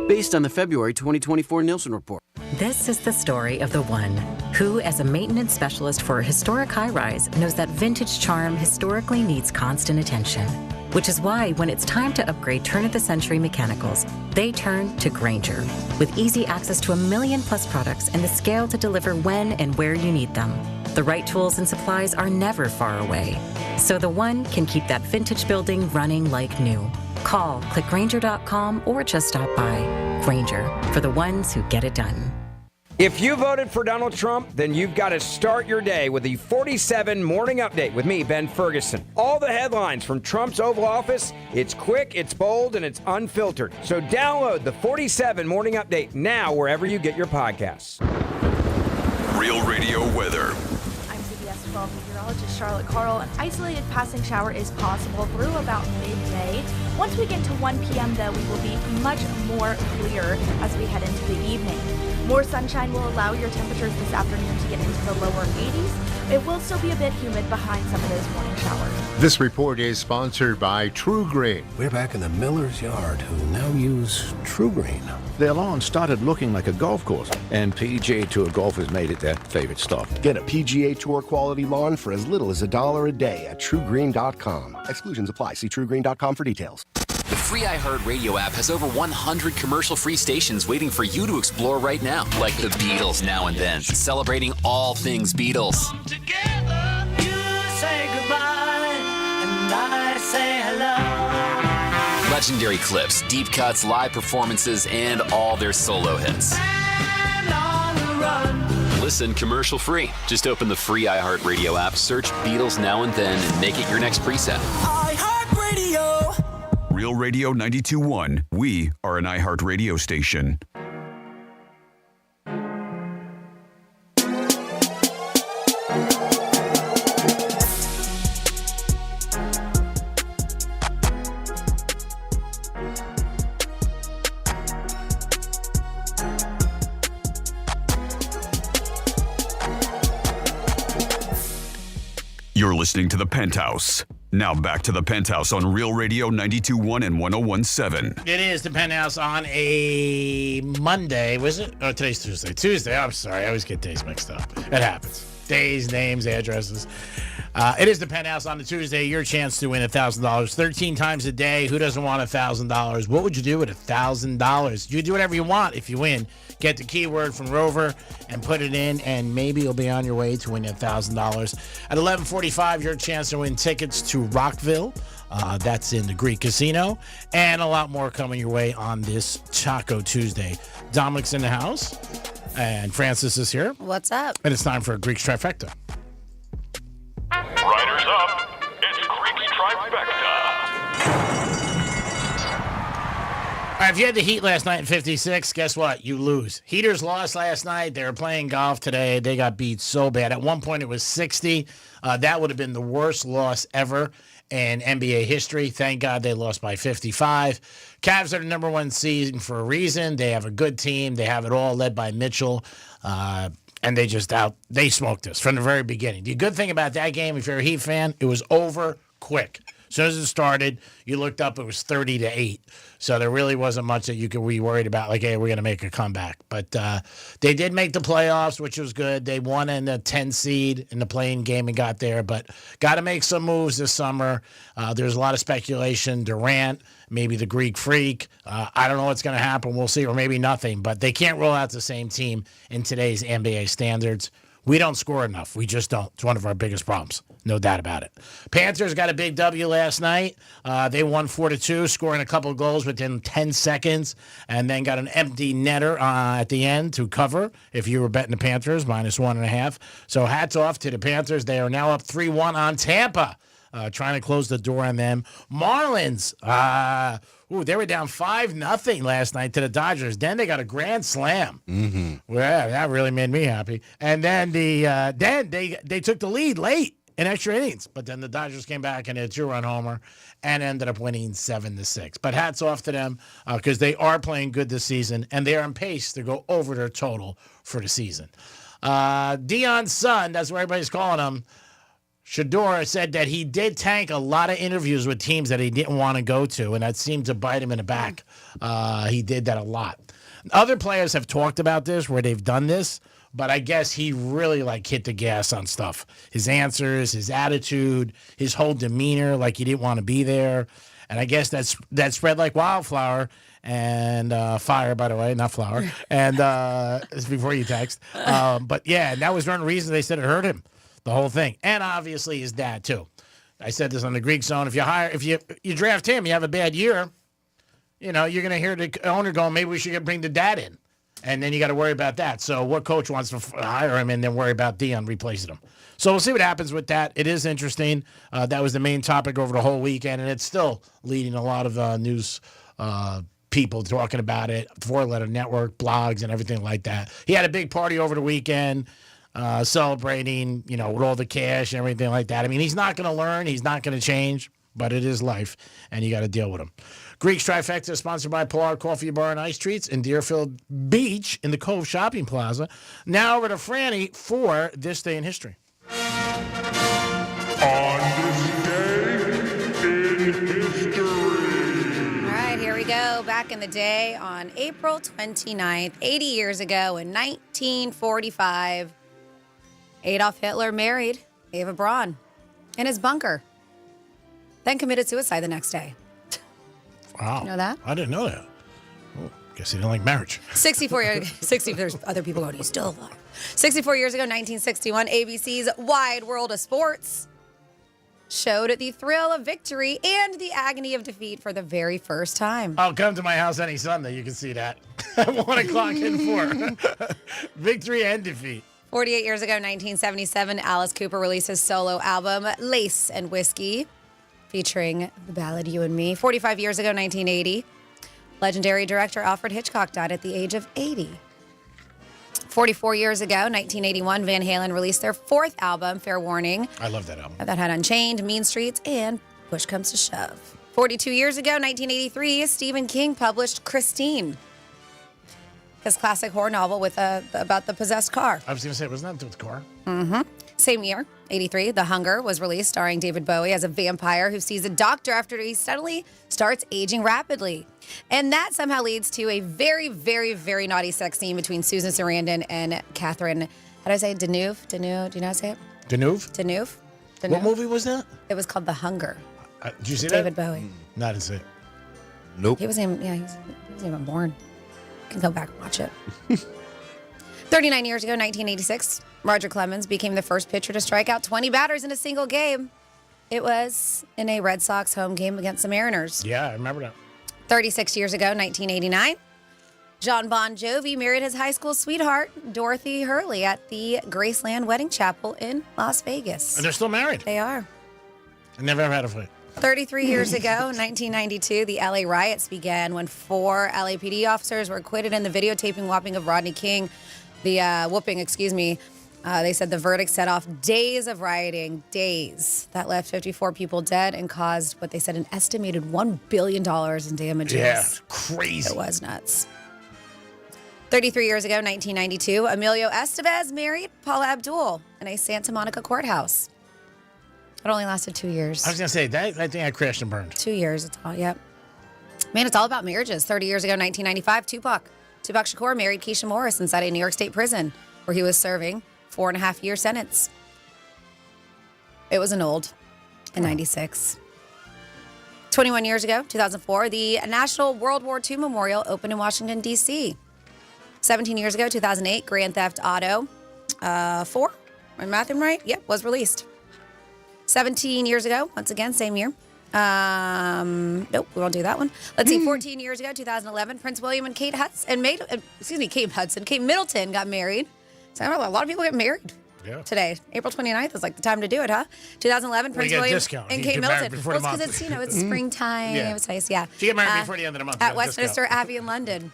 Based on the February 2024 Nielsen report. This is the story of the one who, as a maintenance specialist for a historic high-rise, knows that vintage charm historically needs constant attention. Which is why, when it's time to upgrade turn-of-the-century mechanicals, they turn to Grainger. With easy access to 1 million-plus products and the scale to deliver when and where you need them. The right tools and supplies are never far away. So the one can keep that vintage building running like new. Call, click Grainger.com, or just stop by. Grainger, for the ones who get it done. If you voted for Donald Trump, then you've got to start your day with the 47 Morning Update with me, Ben Ferguson. All the headlines from Trump's Oval Office, it's quick, it's bold, and it's unfiltered. So download the 47 Morning Update now wherever you get your podcasts. Real Radio weather. I'm CBS 12 meteorologist Charlotte Carl. An isolated passing shower is possible through about midday. Once we get to 1 p.m., though, we will be much more clear as we head into the evening. More sunshine will allow your temperatures this afternoon to get into the lower 80s. It will still be a bit humid behind some of those morning showers. This report is sponsored by True Green. We're back in the miller's yard, who now use True Green. Their lawn started looking like a golf course, and PGA Tour golfers made it their favorite stuff. Get a PGA Tour quality lawn for as little as $1 a day at TrueGreen.com. Exclusions apply. See TrueGreen.com for details. The free iHeartRadio app has over 100 commercial-free stations waiting for you to explore right now. Like the Beatles Now and Then, celebrating all things Beatles. Together, you say goodbye, and I say hello. Legendary clips, deep cuts, live performances, and all their solo hits. And on the run. Listen commercial-free. Just open the free iHeartRadio app, search Beatles Now and Then, and make it your next preset. iHeartRadio. Real Radio 92.1. We are an iHeart radio station. You're listening to The Penthouse. Now back to The Penthouse on Real Radio 92.1 and 101.7. It is The Penthouse on a Monday, was it? Oh, today's Tuesday. I'm sorry. I always get days mixed up. It happens. Days, names, addresses. It is the Penthouse on the Tuesday. Your chance to win $1,000. 13 times a day. Who doesn't want $1,000? What would you do with $1,000? You do whatever you want if you win. Get the keyword from Rover and put it in, and maybe you'll be on your way to winning $1,000. At 11:45, your chance to win tickets to Rockville. That's in the Greek Casino. And a lot more coming your way on this Taco Tuesday. Dominic's in the house. And Francis is here. What's up? And it's time for a Greek's Trifecta. Riders up. It's Greek's Trifecta. All right, if you had the Heat last night in 56, guess what? You lose. Heaters lost last night. They were playing golf today. They got beat so bad. At one point, it was 60. That would have been the worst loss ever in NBA history. Thank God they lost by 55. Cavs are the number one seed for a reason. They have a good team. They have it all led by Mitchell. And they smoked us from the very beginning. The good thing about that game, if you're a Heat fan, it was over quick. As soon as it started, you looked up, it was 30-8. So there really wasn't much that you could be worried about, like, hey, we're going to make a comeback. But they did make the playoffs, which was good. They won in the 10 seed in the play-in game and got there. But got to make some moves this summer. There's a lot of speculation. Durant, maybe the Greek Freak. I don't know what's going to happen. We'll see. Or maybe nothing. But they can't roll out the same team in today's NBA standards. We don't score enough. We just don't. It's one of our biggest problems. No doubt about it. Panthers got a big W last night. They won 4-2, scoring a couple of goals within 10 seconds, and then got an empty netter at the end to cover if you were betting the Panthers, -1.5. So hats off to the Panthers. They are now up 3-1 on Tampa, trying to close the door on them. Marlins, they were down 5-0 last night to the Dodgers. Then they got a grand slam. Mm-hmm. Well, that really made me happy. And then they took the lead late in extra innings, but then the Dodgers came back and hit a 2-run homer and ended up winning 7-6. But hats off to them because they are playing good this season and they are on pace to go over their total for the season. Dion's son, that's what everybody's calling him, Shador, said that he did tank a lot of interviews with teams that he didn't want to go to, and that seemed to bite him in the back. He did that a lot. Other players have talked about this where they've done this, but I guess he really hit the gas on stuff. His answers, his attitude, his whole demeanor, like he didn't want to be there. And I guess that spread like wildflower and fire, by the way, not flour. And it's before you text. But yeah, and that was one of the reasons they said it hurt him. The whole thing. And obviously his dad, too. I said this on the Greek Zone. If you draft him, you have a bad year, you're going to hear the owner going, maybe we should bring the dad in. And then you got to worry about that. So what coach wants to hire him and then worry about Dion replacing him? So we'll see what happens with that. It is interesting. That was the main topic over the whole weekend, and it's still leading a lot of news people talking about it, Four-Letter Network, blogs, and everything like that. He had a big party over the weekend. Celebrating, with all the cash and everything like that. I mean, he's not going to learn. He's not going to change, but it is life, and you got to deal with him. Greek's Trifecta is sponsored by Pilar Coffee Bar and Ice Treats in Deerfield Beach in the Cove Shopping Plaza. Now over to Franny for This Day in History. On this day in history. All right, here we go. Back in the day on April 29th, 80 years ago in 1945, Adolf Hitler married Eva Braun in his bunker, then committed suicide the next day. Wow. You know that? I didn't know that. Oh, guess he didn't like marriage. 64 years. There's other people going, he's still alive. 64 years ago, 1961, ABC's Wide World of Sports showed the thrill of victory and the agony of defeat for the very first time. I'll come to my house any Sunday. You can see that. At 1 o'clock and 4. Victory and defeat. 48 years ago, 1977, Alice Cooper released his solo album, Lace and Whiskey, featuring the ballad You and Me. 45 years ago, 1980, legendary director Alfred Hitchcock died at the age of 80. 44 years ago, 1981, Van Halen released their fourth album, Fair Warning. I love that album. That had Unchained, Mean Streets, and Push Comes to Shove. 42 years ago, 1983, Stephen King published Christine, his classic horror novel about the possessed car. I was going to say, wasn't that the car? Mm-hmm. Same year, 83, The Hunger was released, starring David Bowie as a vampire who sees a doctor after he suddenly starts aging rapidly. And that somehow leads to a very, very, very naughty sex scene between Susan Sarandon and Catherine How do I say it? Danube? Do you know how to say it? Danube? Danube? What movie was that? It was called The Hunger. Did you see David that? Bowie. No, I didn't see it. Nope. He wasn't even born. You can go back and watch it. 39 years ago, 1986, Roger Clemens became the first pitcher to strike out 20 batters in a single game. It was in a Red Sox home game against the Mariners. Yeah, I remember that. 36 years ago, 1989, John Bon Jovi married his high school sweetheart, Dorothy Hurley, at the Graceland Wedding Chapel in Las Vegas. And they're still married. They are. I never have had a fight. 33 years ago, 1992, the LA riots began when 4 LAPD officers were acquitted in the videotaping whopping of Rodney King. They said the verdict set off days of rioting, that left 54 people dead and caused what they said an estimated $1 billion in damages. Yeah, crazy. It was nuts. 33 years ago, 1992, Emilio Estevez married Paula Abdul in a Santa Monica courthouse. It only lasted 2 years. I was going to say, I think I crashed and burned. 2 years, it's all, yep. Man, it's all about marriages. 30 years ago, 1995, Tupac Shakur married Keisha Morris inside a New York State prison where he was serving 4.5-year sentence. It was annulled in 96. 21 years ago, 2004, the National World War II Memorial opened in Washington, D.C. 17 years ago, 2008, Grand Theft Auto 4, am I mathing right? Yep, was released. 17 years ago, once again, same year. Nope, we won't do that one. Let's see, 14 years ago, 2011, Prince William and Kate Middleton got married. So a lot of people get married today. April 29th is like the time to do it, huh? 2007, Prince William and Kate Middleton. Well, it's because it's, it's springtime. Yeah. It was nice, yeah. She get married before the end of the month. At Westminster Abbey in London.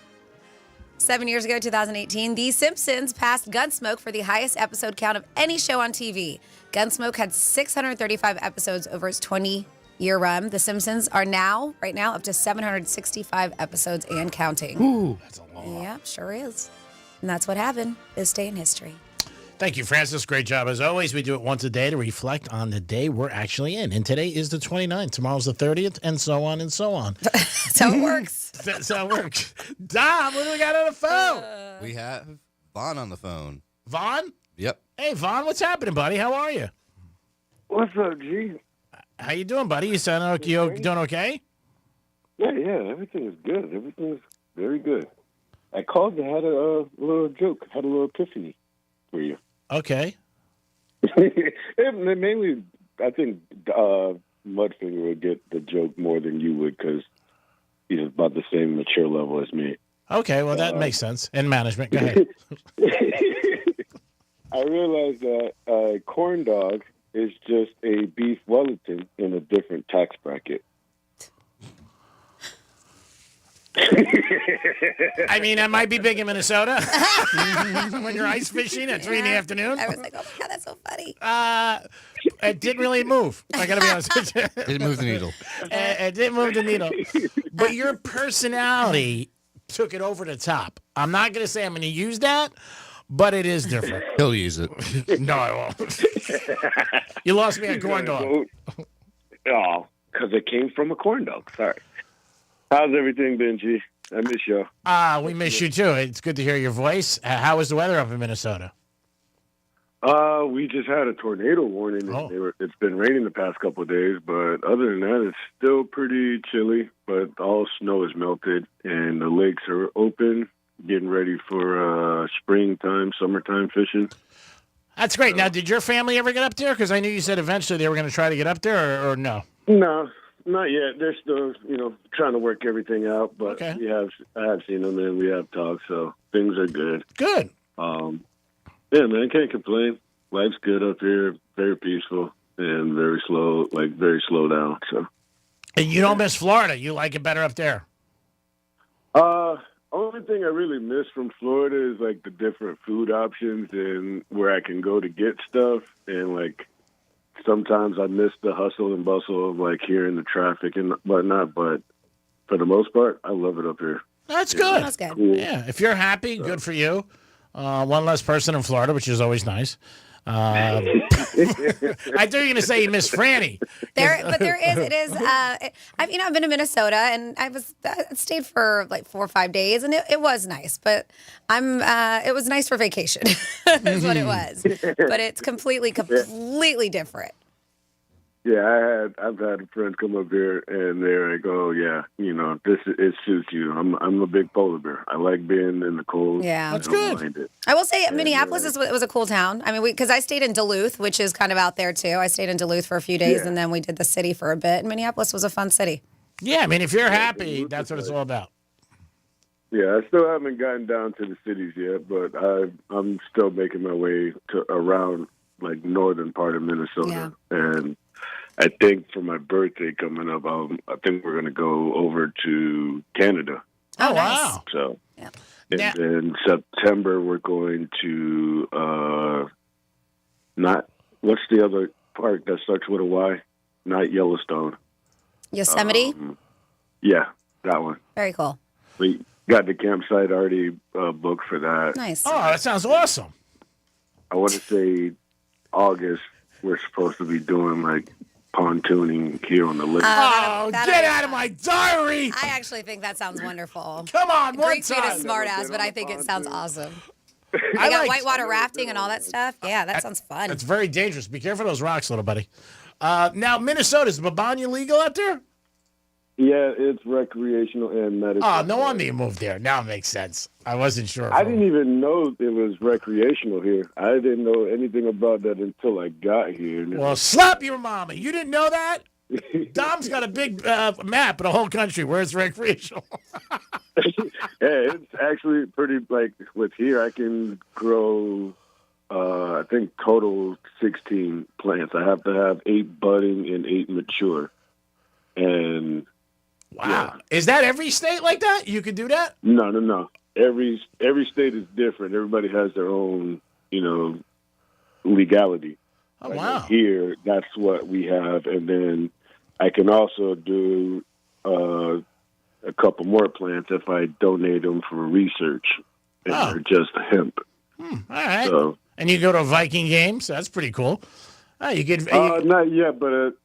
7 years ago, 2018, The Simpsons passed Gunsmoke for the highest episode count of any show on TV. Gunsmoke had 635 episodes over its 20-year run. The Simpsons are right now, up to 765 episodes and counting. Ooh, that's a lot. Yeah, sure is. And that's what happened this day in history. Thank you, Francis. Great job. As always, we do it once a day to reflect on the day we're actually in. And today is the 29th. Tomorrow's the 30th, and so on and so on. That's how it works. That's how it works. Dom, what do we got on the phone? We have Vaughn on the phone. Vaughn? Yep. Hey, Vaughn, what's happening, buddy? How are you? What's up, G? How you doing, buddy? You sound you doing okay? Yeah, everything is good. Everything is very good. I called and had a little joke, had a little epiphany for you. Okay. Mainly, I think Mudfinger would get the joke more than you would because he's about the same mature level as me. Okay, well, that makes sense. In management, go ahead. I realized that corn dog is just a beef Wellington in a different tax bracket. I mean, that might be big in Minnesota when you're ice fishing at 3 in the afternoon. I was like, oh my God, that's so funny. It didn't really move. I got to be honest with you. Didn't move the needle. It didn't move the needle. But your personality took it over the top. I'm not going to say I'm going to use that, but it is different. He'll use it. No, I won't. You lost me at corn dog. Oh, because it came from a corn dog. Sorry. How's everything been, G? I miss you. We miss you too. It's good to hear your voice. How was the weather up in Minnesota? We just had a tornado warning. It's been raining the past couple of days, but other than that, it's still pretty chilly. But all snow is melted, and the lakes are open, getting ready for springtime, summertime fishing. That's great. Now, did your family ever get up there? Because I knew you said eventually they were going to try to get up there, or no? No. Not yet. They're still, trying to work everything out. But I have seen them and we have talked, so things are good. Good. Yeah, man, can't complain. Life's good up here. Very peaceful and very slow down. So. And you don't miss Florida. You like it better up there. Only thing I really miss from Florida is like the different food options and where I can go to get stuff and like. Sometimes I miss the hustle and bustle of like hearing the traffic and whatnot, but for the most part, I love it up here. That's good. That's good. Cool. Yeah, if you're happy, good for you. One less person in Florida, which is always nice. I thought you were going to say you miss Franny. But it is. I've been to Minnesota, and I stayed for like 4 or 5 days, and it was nice. But it was nice for vacation. That's what it was. But it's completely different. Yeah, I've had a friend come up here, and they're like, "Oh yeah, it suits you." I'm a big polar bear. I like being in the cold. Yeah, that's good. I will say Minneapolis was a cool town. I mean, because I stayed in Duluth, which is kind of out there too. I stayed in Duluth for a few days, and then we did the city for a bit. And Minneapolis was a fun city. Yeah, I mean, if you're happy, that's what it's all about. Yeah, I still haven't gotten down to the cities yet, but I'm still making my way to around like northern part of Minnesota, and I think for my birthday coming up, I think we're going to go over to Canada. Oh, wow. So, in September, we're going to, what's the other park that starts with a Y? Not Yellowstone. Yosemite? Yeah, that one. Very cool. We got the campsite already booked for that. Nice. Oh, that sounds awesome. I want to say August, we're supposed to be doing like pontooning here on the lake. Get out of my diary! I actually think that sounds wonderful. Come on, one Great time. Great smart ass, but I think it sounds awesome. I got whitewater rafting and all that stuff. Yeah, that sounds fun. It's very dangerous. Be careful of those rocks, little buddy. Now, Minnesota, is Babanya legal out there? Yeah, it's recreational and medical. Oh, no wonder you moved there. Now it makes sense. I wasn't sure. I didn't even know it was recreational here. I didn't know anything about that until I got here. Well, slap your mama. You didn't know that? Dom's got a big map of the whole country where it's recreational. Yeah, it's actually pretty, like, with here, I can grow, I think, total 16 plants. I have to have 8 budding and 8 mature. And... Wow. Yeah. Is that every state like that? You can do that? No. Every state is different. Everybody has their own, legality. Oh, wow. Here, that's what we have. And then I can also do a couple more plants if I donate them for research. And they're just hemp. All right. So, and you go to a Viking game, so that's pretty cool. You get not yet, but...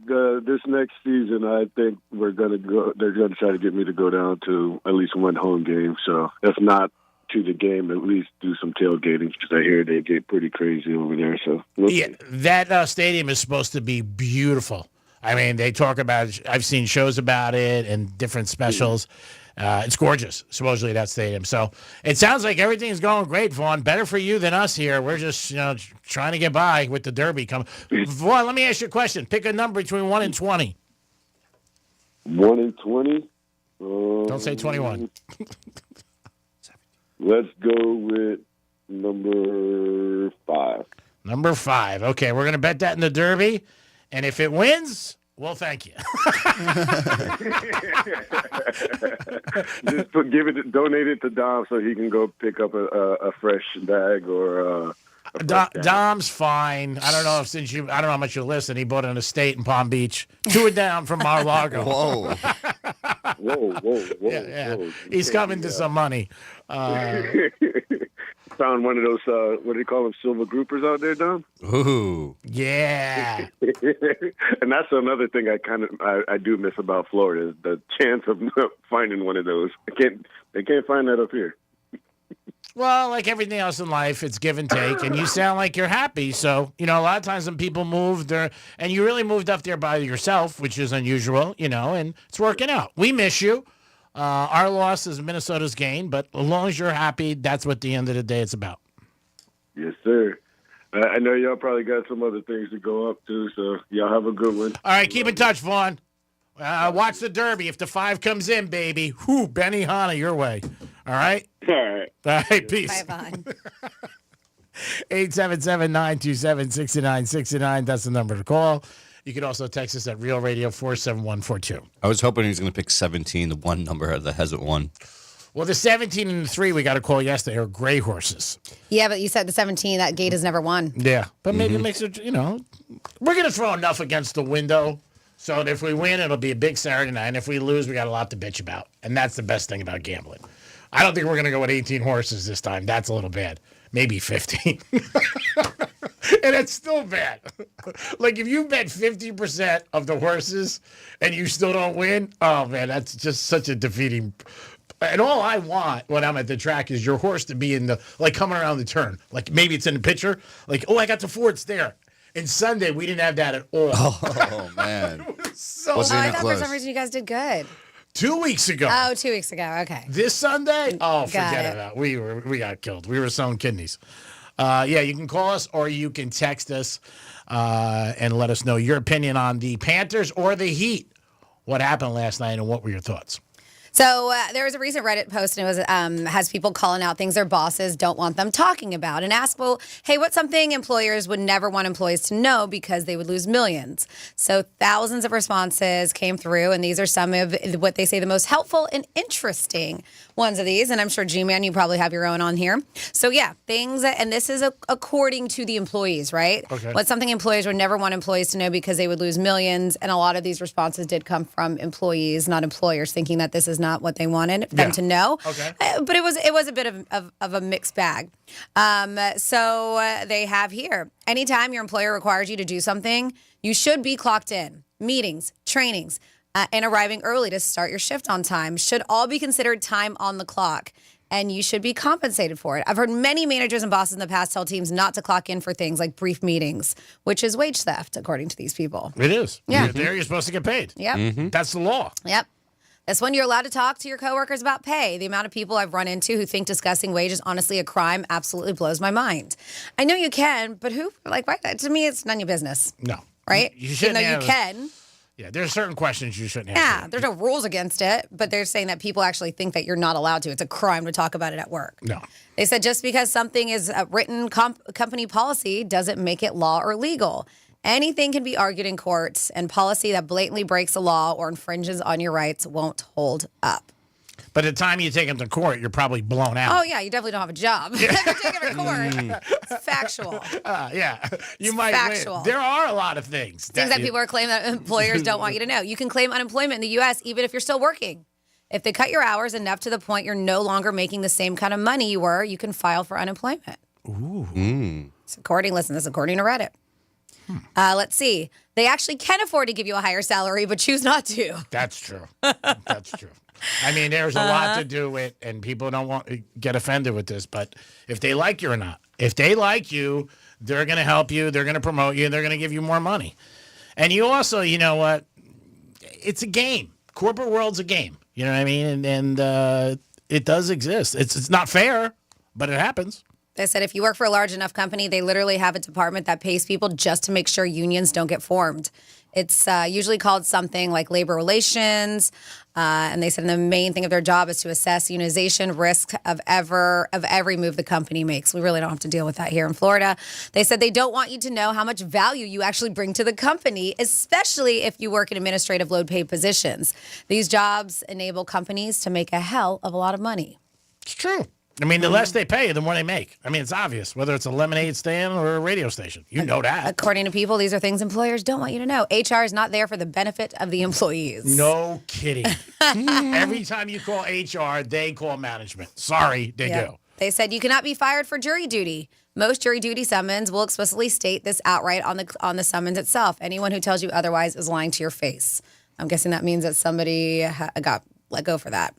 this next season, I think we're gonna go. They're gonna try to get me to go down to at least one home game. So if not to the game, at least do some tailgating because I hear they get pretty crazy over there. So that stadium is supposed to be beautiful. I mean, they talk about it. I've seen shows about it and different specials. It's gorgeous, supposedly, that stadium. So it sounds like everything's going great, Vaughn. Better for you than us here. We're just, trying to get by with the Derby coming. Vaughn, let me ask you a question. Pick a number between 1 and 20. 1 and 20? Don't say 21. Let's go with number 5. Number 5. Okay, we're going to bet that in the Derby. And if it wins... Well, thank you. Just donate it to Dom so he can go pick up a fresh bag or. Dom's fine. I don't know I don't know how much you listen. He bought an estate in Palm Beach, 2 down from Mar-a-Lago. Whoa. Whoa. Yeah. He's coming to some money. Found one of those, what do you call them, silver groupers out there, Dom? Ooh. Yeah. And that's another thing I do miss about Florida is the chance of finding one of those. They can't find that up here. Well, like everything else in life, it's give and take, and you sound like you're happy. So, a lot of times when people move there, and you really moved up there by yourself, which is unusual, and it's working out. We miss you. Our loss is Minnesota's gain, but as long as you're happy, that's what the end of the day it's about. Yes, sir. I know y'all probably got some other things to go up to, so y'all have a good one. All right, keep in touch, Vaughn. Watch the Derby. If the 5 comes in, baby, Benny Hanna your way. All right? All right, peace. Bye, Vaughn. 877-927-6969. That's the number to call. You can also text us at Real Radio 47142. I was hoping he was going to pick 17, the one number that hasn't won. Well, the 17 and the 3 we got a call yesterday are gray horses. Yeah, but you said the 17, that gate has never won. Yeah, but maybe it makes it, we're going to throw enough against the window so that if we win, it'll be a big Saturday night. And if we lose, we got a lot to bitch about. And that's the best thing about gambling. I don't think we're going to go with 18 horses this time. That's a little bad. Maybe 15. And it's still bad. Like, if you bet 50% of the horses and you still don't win, oh, man, that's just such a defeating. And all I want when I'm at the track is your horse to be in the, like, coming around the turn. Like, maybe it's in the picture. Like, oh, I got the 4, it's there. And Sunday, we didn't have that at all. Oh, man. I thought for some reason you guys did good. 2 weeks ago. Oh, 2 weeks ago. Okay. This Sunday? Oh, Got forget it. about it. We got killed. We were selling kidneys. Yeah, you can call us or you can text us and let us know your opinion on the Panthers or the Heat. What happened last night and what were your thoughts? So there was a recent Reddit post, and it was has people calling out things their bosses don't want them talking about, and ask, well, hey, what's something employers would never want employees to know because they would lose millions? So thousands of responses came through, and these are some of what they say the most helpful and interesting ones of these. And I'm sure, G-Man, you probably have your own on here. So yeah, things, and this is according to the employees, right? Okay. What's something employers would never want employees to know because they would lose millions? And a lot of these responses did come from employees, not employers, thinking that this is not what they wanted them to know. Okay. But it was a bit of a mixed bag. So they have here, anytime your employer requires you to do something, you should be clocked in. Meetings, trainings, and arriving early to start your shift on time should all be considered time on the clock. And you should be compensated for it. I've heard many managers and bosses in the past tell teams not to clock in for things like brief meetings, which is wage theft, according to these people. It is. Yeah. You're there, you're supposed to get paid. Yep. That's the law. Yep. That's when you're allowed to talk to your coworkers about pay. The amount of people I've run into who think discussing wage is honestly a crime absolutely blows my mind. I know you can, but who, like, why, to me, it's none of your business. No. Right? You shouldn't Even though you have- can. Yeah, there's certain questions you shouldn't Yeah, have. there's no rules against it, but they're saying that people actually think that you're not allowed to. It's a crime to talk about it at work. No. They said just because something is a written company policy doesn't make it law or legal. Anything can be argued in courts, and policy that blatantly breaks the law or infringes on your rights won't hold up. But the time you take them to court, you're probably blown out. Oh, yeah, you definitely don't have a job. If you're taking a court, it's factual. Yeah, you It's might factual. win. There are a lot of things. Things that people are claiming that employers don't want you to know. You can claim unemployment in the U.S. even if you're still working. If they cut your hours enough to the point you're no longer making the same kind of money you were, you can file for unemployment. Ooh. This is according to Reddit. Let's see. They actually can afford to give you a higher salary, but choose not to. That's true. That's true. I mean, there's a lot to do with, and people don't want to get offended with this, but if they like you or not, if they like you, they're going to help you, they're going to promote you, and they're going to give you more money. And you also, you know what? It's a game. Corporate world's a game. You know what I mean? And it does exist. It's not fair, but it happens. They said if you work for a large enough company, they literally have a department that pays people just to make sure unions don't get formed. It's usually called something like labor relations. And they said the main thing of their job is to assess unionization risk of every move the company makes. We really don't have to deal with that here in Florida. They said they don't want you to know how much value you actually bring to the company, especially if you work in administrative low-paid positions. These jobs enable companies to make a hell of a lot of money. It's true. I mean, the less they pay, the more they make. I mean, it's obvious, whether it's a lemonade stand or a radio station. You know that. According to people, these are things employers don't want you to know. HR is not there for the benefit of the employees. No kidding. Every time you call HR, they call management. Sorry, they do. They said you cannot be fired for jury duty. Most jury duty summons will explicitly state this outright on the summons itself. Anyone who tells you otherwise is lying to your face. I'm guessing that means that somebody got let go for that.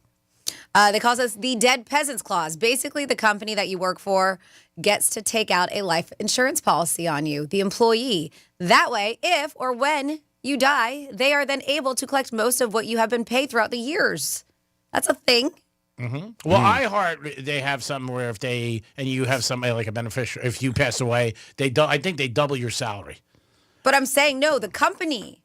They call this the dead peasants clause. Basically, the company that you work for gets to take out a life insurance policy on you, the employee. That way, if or when you die, they are then able to collect most of what you have been paid throughout the years. That's a thing. Mm-hmm. Well, iHeart, they have something where if they, and you have somebody like a beneficiary, if you pass away, I think they double your salary. But I'm saying, no, the company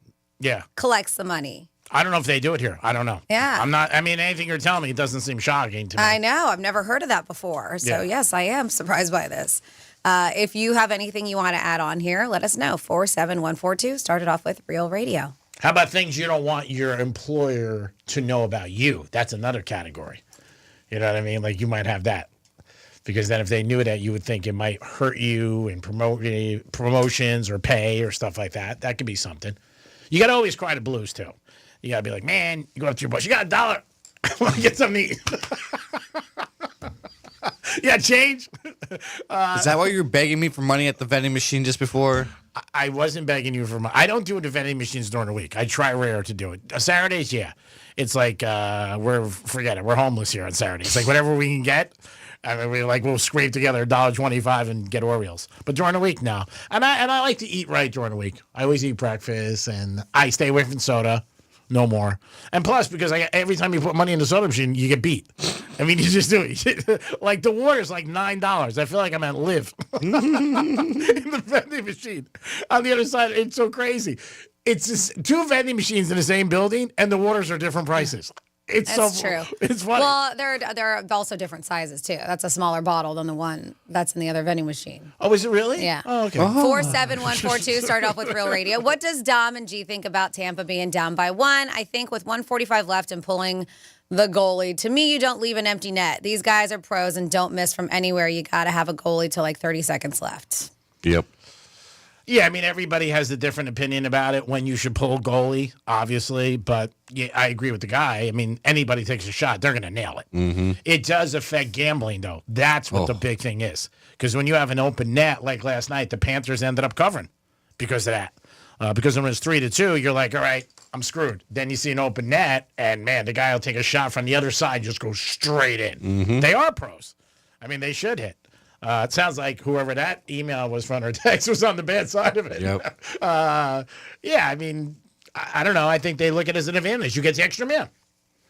collects the money. I don't know if they do it here. I don't know. Yeah. I mean, anything you're telling me, it doesn't seem shocking to me. I know. I've never heard of that before. So, yes, I am surprised by this. If you have anything you want to add on here, let us know. 47142. Start it off with Real Radio. How about things you don't want your employer to know about you? That's another category. You know what I mean? Like, you might have that. Because then if they knew that, you would think it might hurt you in promotions or pay or stuff like that. That could be something. You got to always cry the blues, too. You got to be like, man, you go up to your boss, you got $1. I want to get something to eat. Yeah, change. Is that why you were begging me for money at the vending machine just before? I wasn't begging you for money. I don't do it at vending machines during the week. I try rare to do it. Saturdays, yeah. It's like forget it. We're homeless here on Saturdays. It's like whatever we can get. I mean, we'll scrape together $1.25 and get Orioles. But during the week, no. And I like to eat right during the week. I always eat breakfast, and I stay away from soda. No more. And plus, because every time you put money in the soda machine, you get beat. I mean, you just do it. Like, the water's like $9. I feel like I'm at Live in the vending machine. On the other side, it's so crazy. It's just 2 vending machines in the same building, and the waters are different prices. That's true. It's funny. Well, they're also different sizes, too. That's a smaller bottle than the one that's in the other vending machine. Oh, is it really? Yeah. Oh, okay. 47142, start off with Real Radio. What does Dom and G think about Tampa being down by 1? I think with 1:45 left and pulling the goalie, to me, you don't leave an empty net. These guys are pros and don't miss from anywhere. You got to have a goalie till like 30 seconds left. Yep. Yeah, I mean, everybody has a different opinion about it when you should pull goalie, obviously. But yeah, I agree with the guy. I mean, anybody takes a shot, they're going to nail it. Mm-hmm. It does affect gambling, though. That's what the big thing is. Because when you have an open net, like last night, the Panthers ended up covering because of that. Because when it was 3-2, you're like, all right, I'm screwed. Then you see an open net, and, man, the guy will take a shot from the other side, just go straight in. Mm-hmm. They are pros. I mean, they should hit. It sounds like whoever that email was from or text was on the bad side of it. Yep. Yeah, I mean, I don't know. I think they look at it as an advantage. You get the extra man,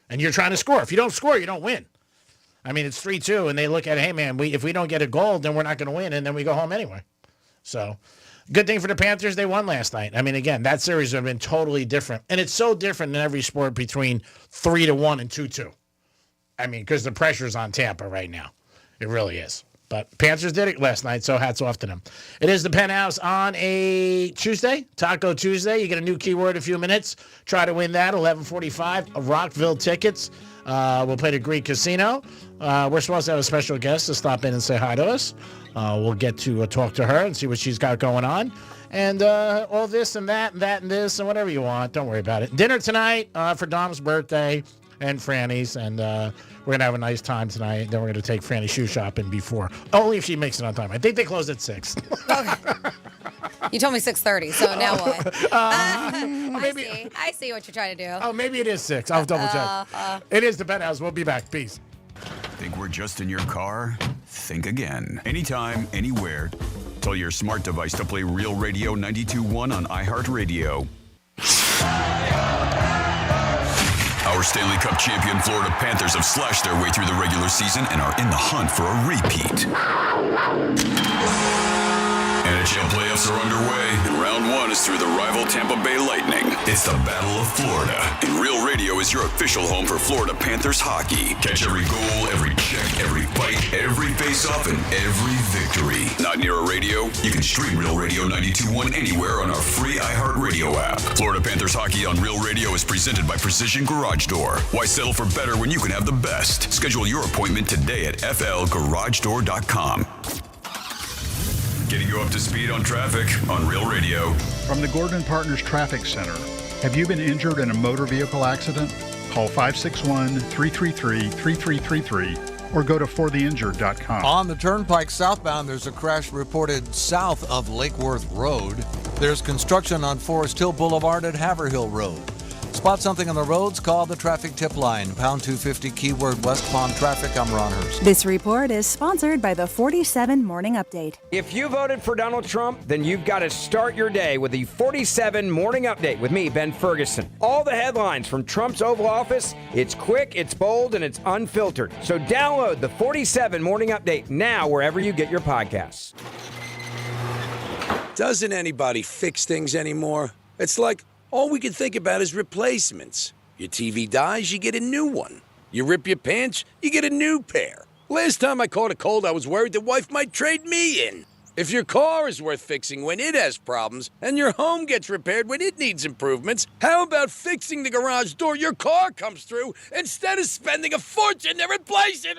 and you're trying to score. If you don't score, you don't win. I mean, it's 3-2, and they look at, hey, man, if we don't get a goal, then we're not going to win, and then we go home anyway. So, good thing for the Panthers, they won last night. I mean, again, that series would have been totally different, and it's so different in every sport between 3-1 and 2-2. I mean, because the pressure's on Tampa right now. It really is. But Panthers did it last night, so hats off to them. It is the Penthouse on a Tuesday, Taco Tuesday. You get a new keyword in a few minutes. Try to win that, 11:45, Rockville tickets. We'll play the Greek Casino. We're supposed to have a special guest to stop in and say hi to us. We'll get to talk to her and see what she's got going on. And all this and that and that and this and whatever you want. Don't worry about it. Dinner tonight for Dom's birthday and Franny's, and we're going to have a nice time tonight. Then we're going to take Franny shoe shopping before. Only if she makes it on time. I think they close at 6. You told me 6:30, so now what? I see what you're trying to do. Oh, maybe it is 6. I'll double check. It is the Penthouse. We'll be back. Peace. Think we're just in your car? Think again. Anytime, anywhere. Tell your smart device to play Real Radio 92.1 on iHeartRadio. Our Stanley Cup champion Florida Panthers have slashed their way through the regular season and are in the hunt for a repeat. NHL playoffs are underway, and round 1 is through the rival Tampa Bay Lightning. It's the Battle of Florida, and Real Radio is your official home for Florida Panthers hockey. Catch every goal, every check, every fight, every face-off, and every victory. Not near a radio? You can stream Real Radio 92.1 anywhere on our free iHeartRadio app. Florida Panthers hockey on Real Radio is presented by Precision Garage Door. Why settle for better when you can have the best? Schedule your appointment today at flgaragedoor.com. Getting you up to speed on traffic on Real Radio. From the Gordon Partners Traffic Center. Have you been injured in a motor vehicle accident? Call 561-333-3333 or go to fortheinjured.com. On the Turnpike southbound, there's a crash reported south of Lake Worth Road. There's construction on Forest Hill Boulevard at Haverhill Road. Spot something on the roads, call the traffic tip line, pound 250, keyword West Palm Traffic. I'm Ron Hurst. This report is sponsored by the 47 Morning Update. If you voted for Donald Trump, then you've got to start your day with the 47 Morning Update with me, Ben Ferguson. All the headlines from Trump's Oval Office, it's quick, it's bold, and it's unfiltered. So download the 47 Morning Update now wherever you get your podcasts. Doesn't anybody fix things anymore? It's like all we can think about is replacements. Your TV dies, you get a new one. You rip your pants, you get a new pair. Last time I caught a cold, I was worried the wife might trade me in. If your car is worth fixing when it has problems, and your home gets repaired when it needs improvements, how about fixing the garage door your car comes through instead of spending a fortune to replace it?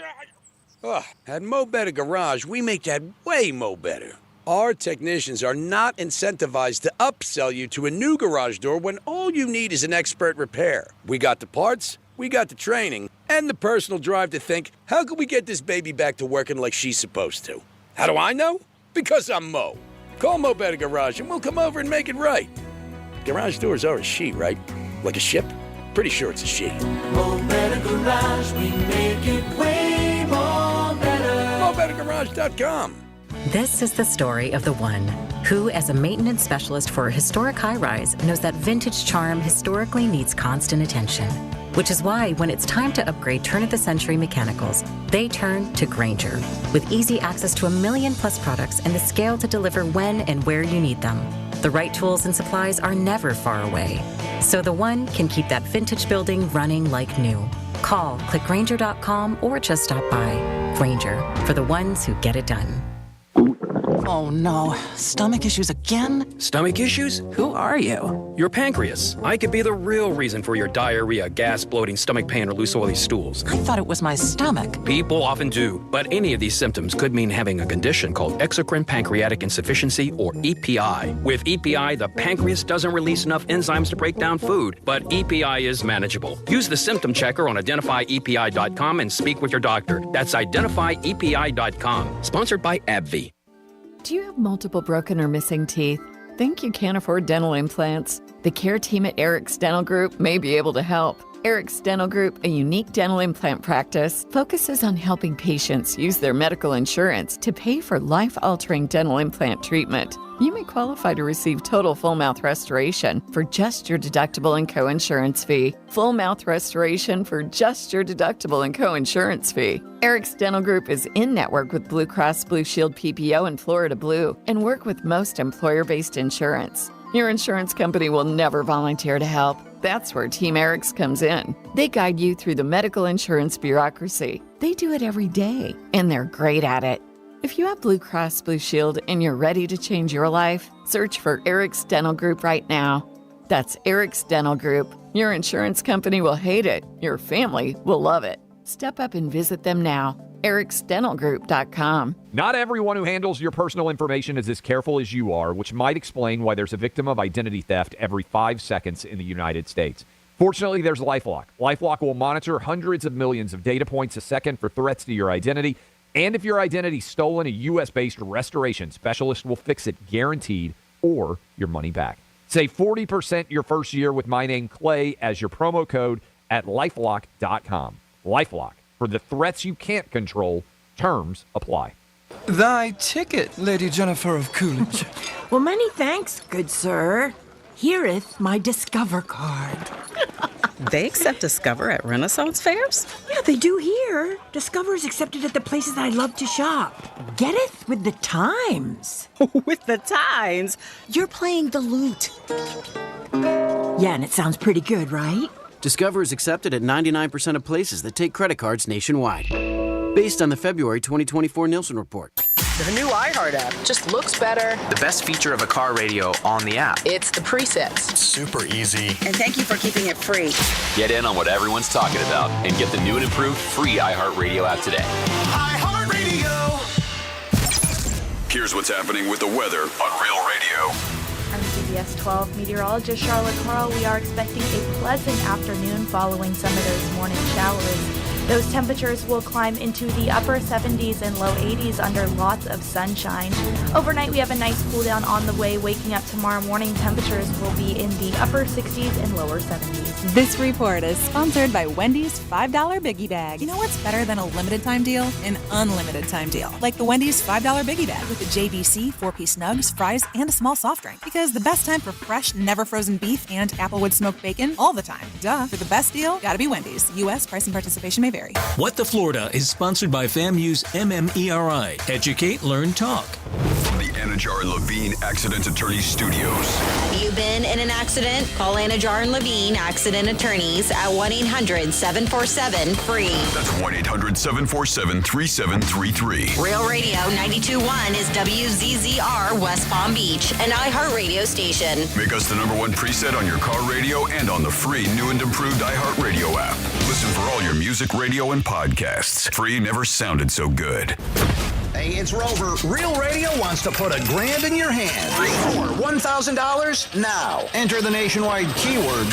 At Mo Better Garage, we make that way mo better. Our technicians are not incentivized to upsell you to a new garage door when all you need is an expert repair. We got the parts, we got the training, and the personal drive to think, how can we get this baby back to working like she's supposed to? How do I know? Because I'm Mo. Call Mo Better Garage and we'll come over and make it right. Garage doors are a she, right? Like a ship? Pretty sure it's a she. Mo Better Garage, we make it way more better. MoBetterGarage.com. This is the story of the one who, as a maintenance specialist for a historic high-rise, knows that vintage charm historically needs constant attention. Which is why, when it's time to upgrade turn-of-the-century mechanicals, they turn to Grainger. With easy access to 1 million+ products and the scale to deliver when and where you need them. The right tools and supplies are never far away. So the one can keep that vintage building running like new. Call, click Grainger.com, or just stop by. Grainger, for the ones who get it done. Oh no, stomach issues again? Stomach issues? Who are you? Your pancreas. I could be the real reason for your diarrhea, gas, bloating, stomach pain, or loose oily stools. I thought it was my stomach. People often do, but any of these symptoms could mean having a condition called exocrine pancreatic insufficiency, or EPI. With EPI, the pancreas doesn't release enough enzymes to break down food, but EPI is manageable. Use the symptom checker on identifyepi.com and speak with your doctor. That's identifyepi.com. Sponsored by AbbVie. Do you have multiple broken or missing teeth? Think you can't afford dental implants? The care team at Eric's Dental Group may be able to help. Eric's Dental Group, a unique dental implant practice, focuses on helping patients use their medical insurance to pay for life-altering dental implant treatment. You may qualify to receive total full mouth restoration for just your deductible and co-insurance fee. Full mouth restoration for just your deductible and co-insurance fee. Eric's Dental Group is in-network with Blue Cross Blue Shield PPO and Florida Blue and work with most employer-based insurance. Your insurance company will never volunteer to help. That's where Team Eric's comes in. They guide you through the medical insurance bureaucracy. They do it every day, and they're great at it. If you have Blue Cross Blue Shield and you're ready to change your life, search for Eric's Dental Group right now. That's Eric's Dental Group. Your insurance company will hate it. Your family will love it. Step up and visit them now. ericsdentalgroup.com. Not everyone who handles your personal information is as careful as you are, which might explain why there's a victim of identity theft every 5 seconds in the United States. Fortunately, there's LifeLock. LifeLock will monitor hundreds of millions of data points a second for threats to your identity. And if your identity's stolen, a U.S.-based restoration specialist will fix it guaranteed or your money back. Save 40% your first year with my name, Clay, as your promo code at LifeLock.com. LifeLock. For the threats you can't control, terms apply. Thy ticket, Lady Jennifer of Coolidge. Well, many thanks, good sir. Here'th my Discover card. They accept Discover at Renaissance fairs? Yeah, they do here. Discover is accepted at the places I love to shop. Getteth with the times. With the times? You're playing the lute. Yeah, and it sounds pretty good, right? Discover is accepted at 99% of places that take credit cards nationwide. Based on the February 2024 Nielsen report. The new iHeart app just looks better. The best feature of a car radio on the app. It's the presets. Super easy. And thank you for keeping it free. Get in on what everyone's talking about and get the new and improved free iHeartRadio app today. iHeartRadio. Here's what's happening with the weather on Real Radio. I'm CBS 12 meteorologist Charlotte Carl. We are expecting a pleasant afternoon following some of those morning showers. Those temperatures will climb into the upper 70s and low 80s under lots of sunshine. Overnight, we have a nice cool down on the way. Waking up tomorrow morning, temperatures will be in the upper 60s and lower 70s. This report is sponsored by Wendy's $5 Biggie Bag. You know what's better than a limited time deal? An unlimited time deal. Like the Wendy's $5 Biggie Bag with the JBC, 4-piece nugs, fries, and a small soft drink. Because the best time for fresh, never frozen beef and Applewood smoked bacon, all the time. Duh. For the best deal, gotta be Wendy's. U.S. price and participation may vary. What the Florida is sponsored by FAMU's MMERI. Educate, learn, talk. From the Anajar and Levine Accident Attorneys Studios. Have you been in an accident? Call Anajar and Levine Accident Attorneys at 1-800-747-FREE. That's 1-800-747-3733. Real Radio 92.1 is WZZR West Palm Beach, an iHeartRadio station. Make us the #1 preset on your car radio and on the free new and improved iHeartRadio app. Listen for all your music, radio, and podcasts. Free never sounded so good. Hey, it's Rover. Real Radio wants to put $1,000 in your hand. For $1,000 now. Enter the nationwide keyword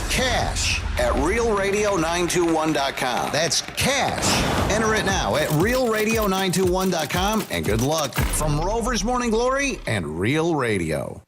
cash at realradio921.com. That's cash. Enter it now at realradio921.com, and good luck from Rover's Morning Glory and Real Radio.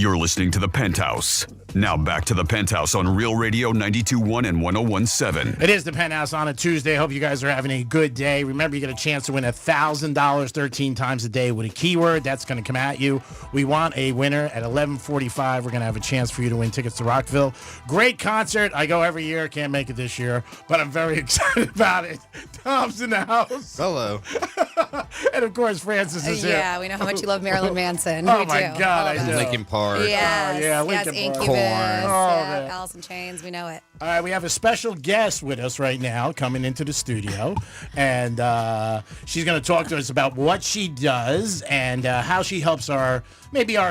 You're listening to The Penthouse. Now back to The Penthouse on Real Radio 92.1 and 101.7. It is The Penthouse on a Tuesday. Hope you guys are having a good day. Remember, you get a chance to win $1,000 13 times a day with a keyword. That's going to come at you. We want a winner at 11:45. We're going to have a chance for you to win tickets to Rockville. Great concert. I go every year. Can't make it this year, but I'm very excited about it. Tom's in the house. Hello. And, of course, Francis is here. Yeah, we know how much you love Marilyn Manson. Oh, we my do. God, I do. Linkin Park. Yes, Oh, yeah, Linkin yes, Park. Incubus. Korn. Yeah, Alice in Chains. We know it. All right, we have a special guest with us right now coming into the studio, and she's going to talk to us about what she does and how she helps our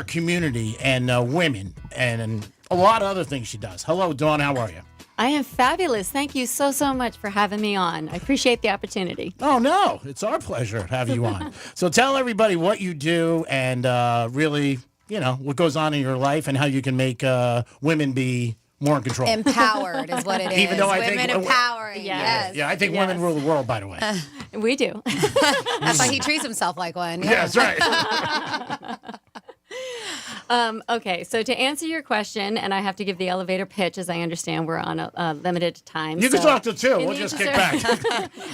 community and women and a lot of other things she does. Hello, Dawn. How are you? I am fabulous. Thank you so much for having me on. I appreciate the opportunity. Oh, no. It's our pleasure to have you on. So tell everybody what you do and really, what goes on in your life and how you can make women be more in control. Empowered is what it is. Even though I women think empowering. Yes. Yeah, I think women rule the world, by the way. We do. That's why he treats himself like one. Yeah, that's right. Okay, so to answer your question, and I have to give the elevator pitch, as I understand we're on a limited time. You can talk to two. We'll just kick back.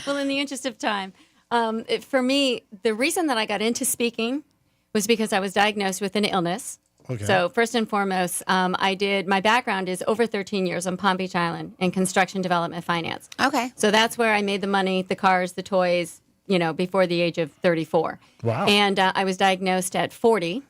Well, in the interest of time, for me, the reason that I got into speaking was because I was diagnosed with an illness. Okay. So first and foremost, my background is over 13 years on Palm Beach Island in construction development finance. Okay. So that's where I made the money, the cars, the toys, before the age of 34. Wow. And I was diagnosed at 40.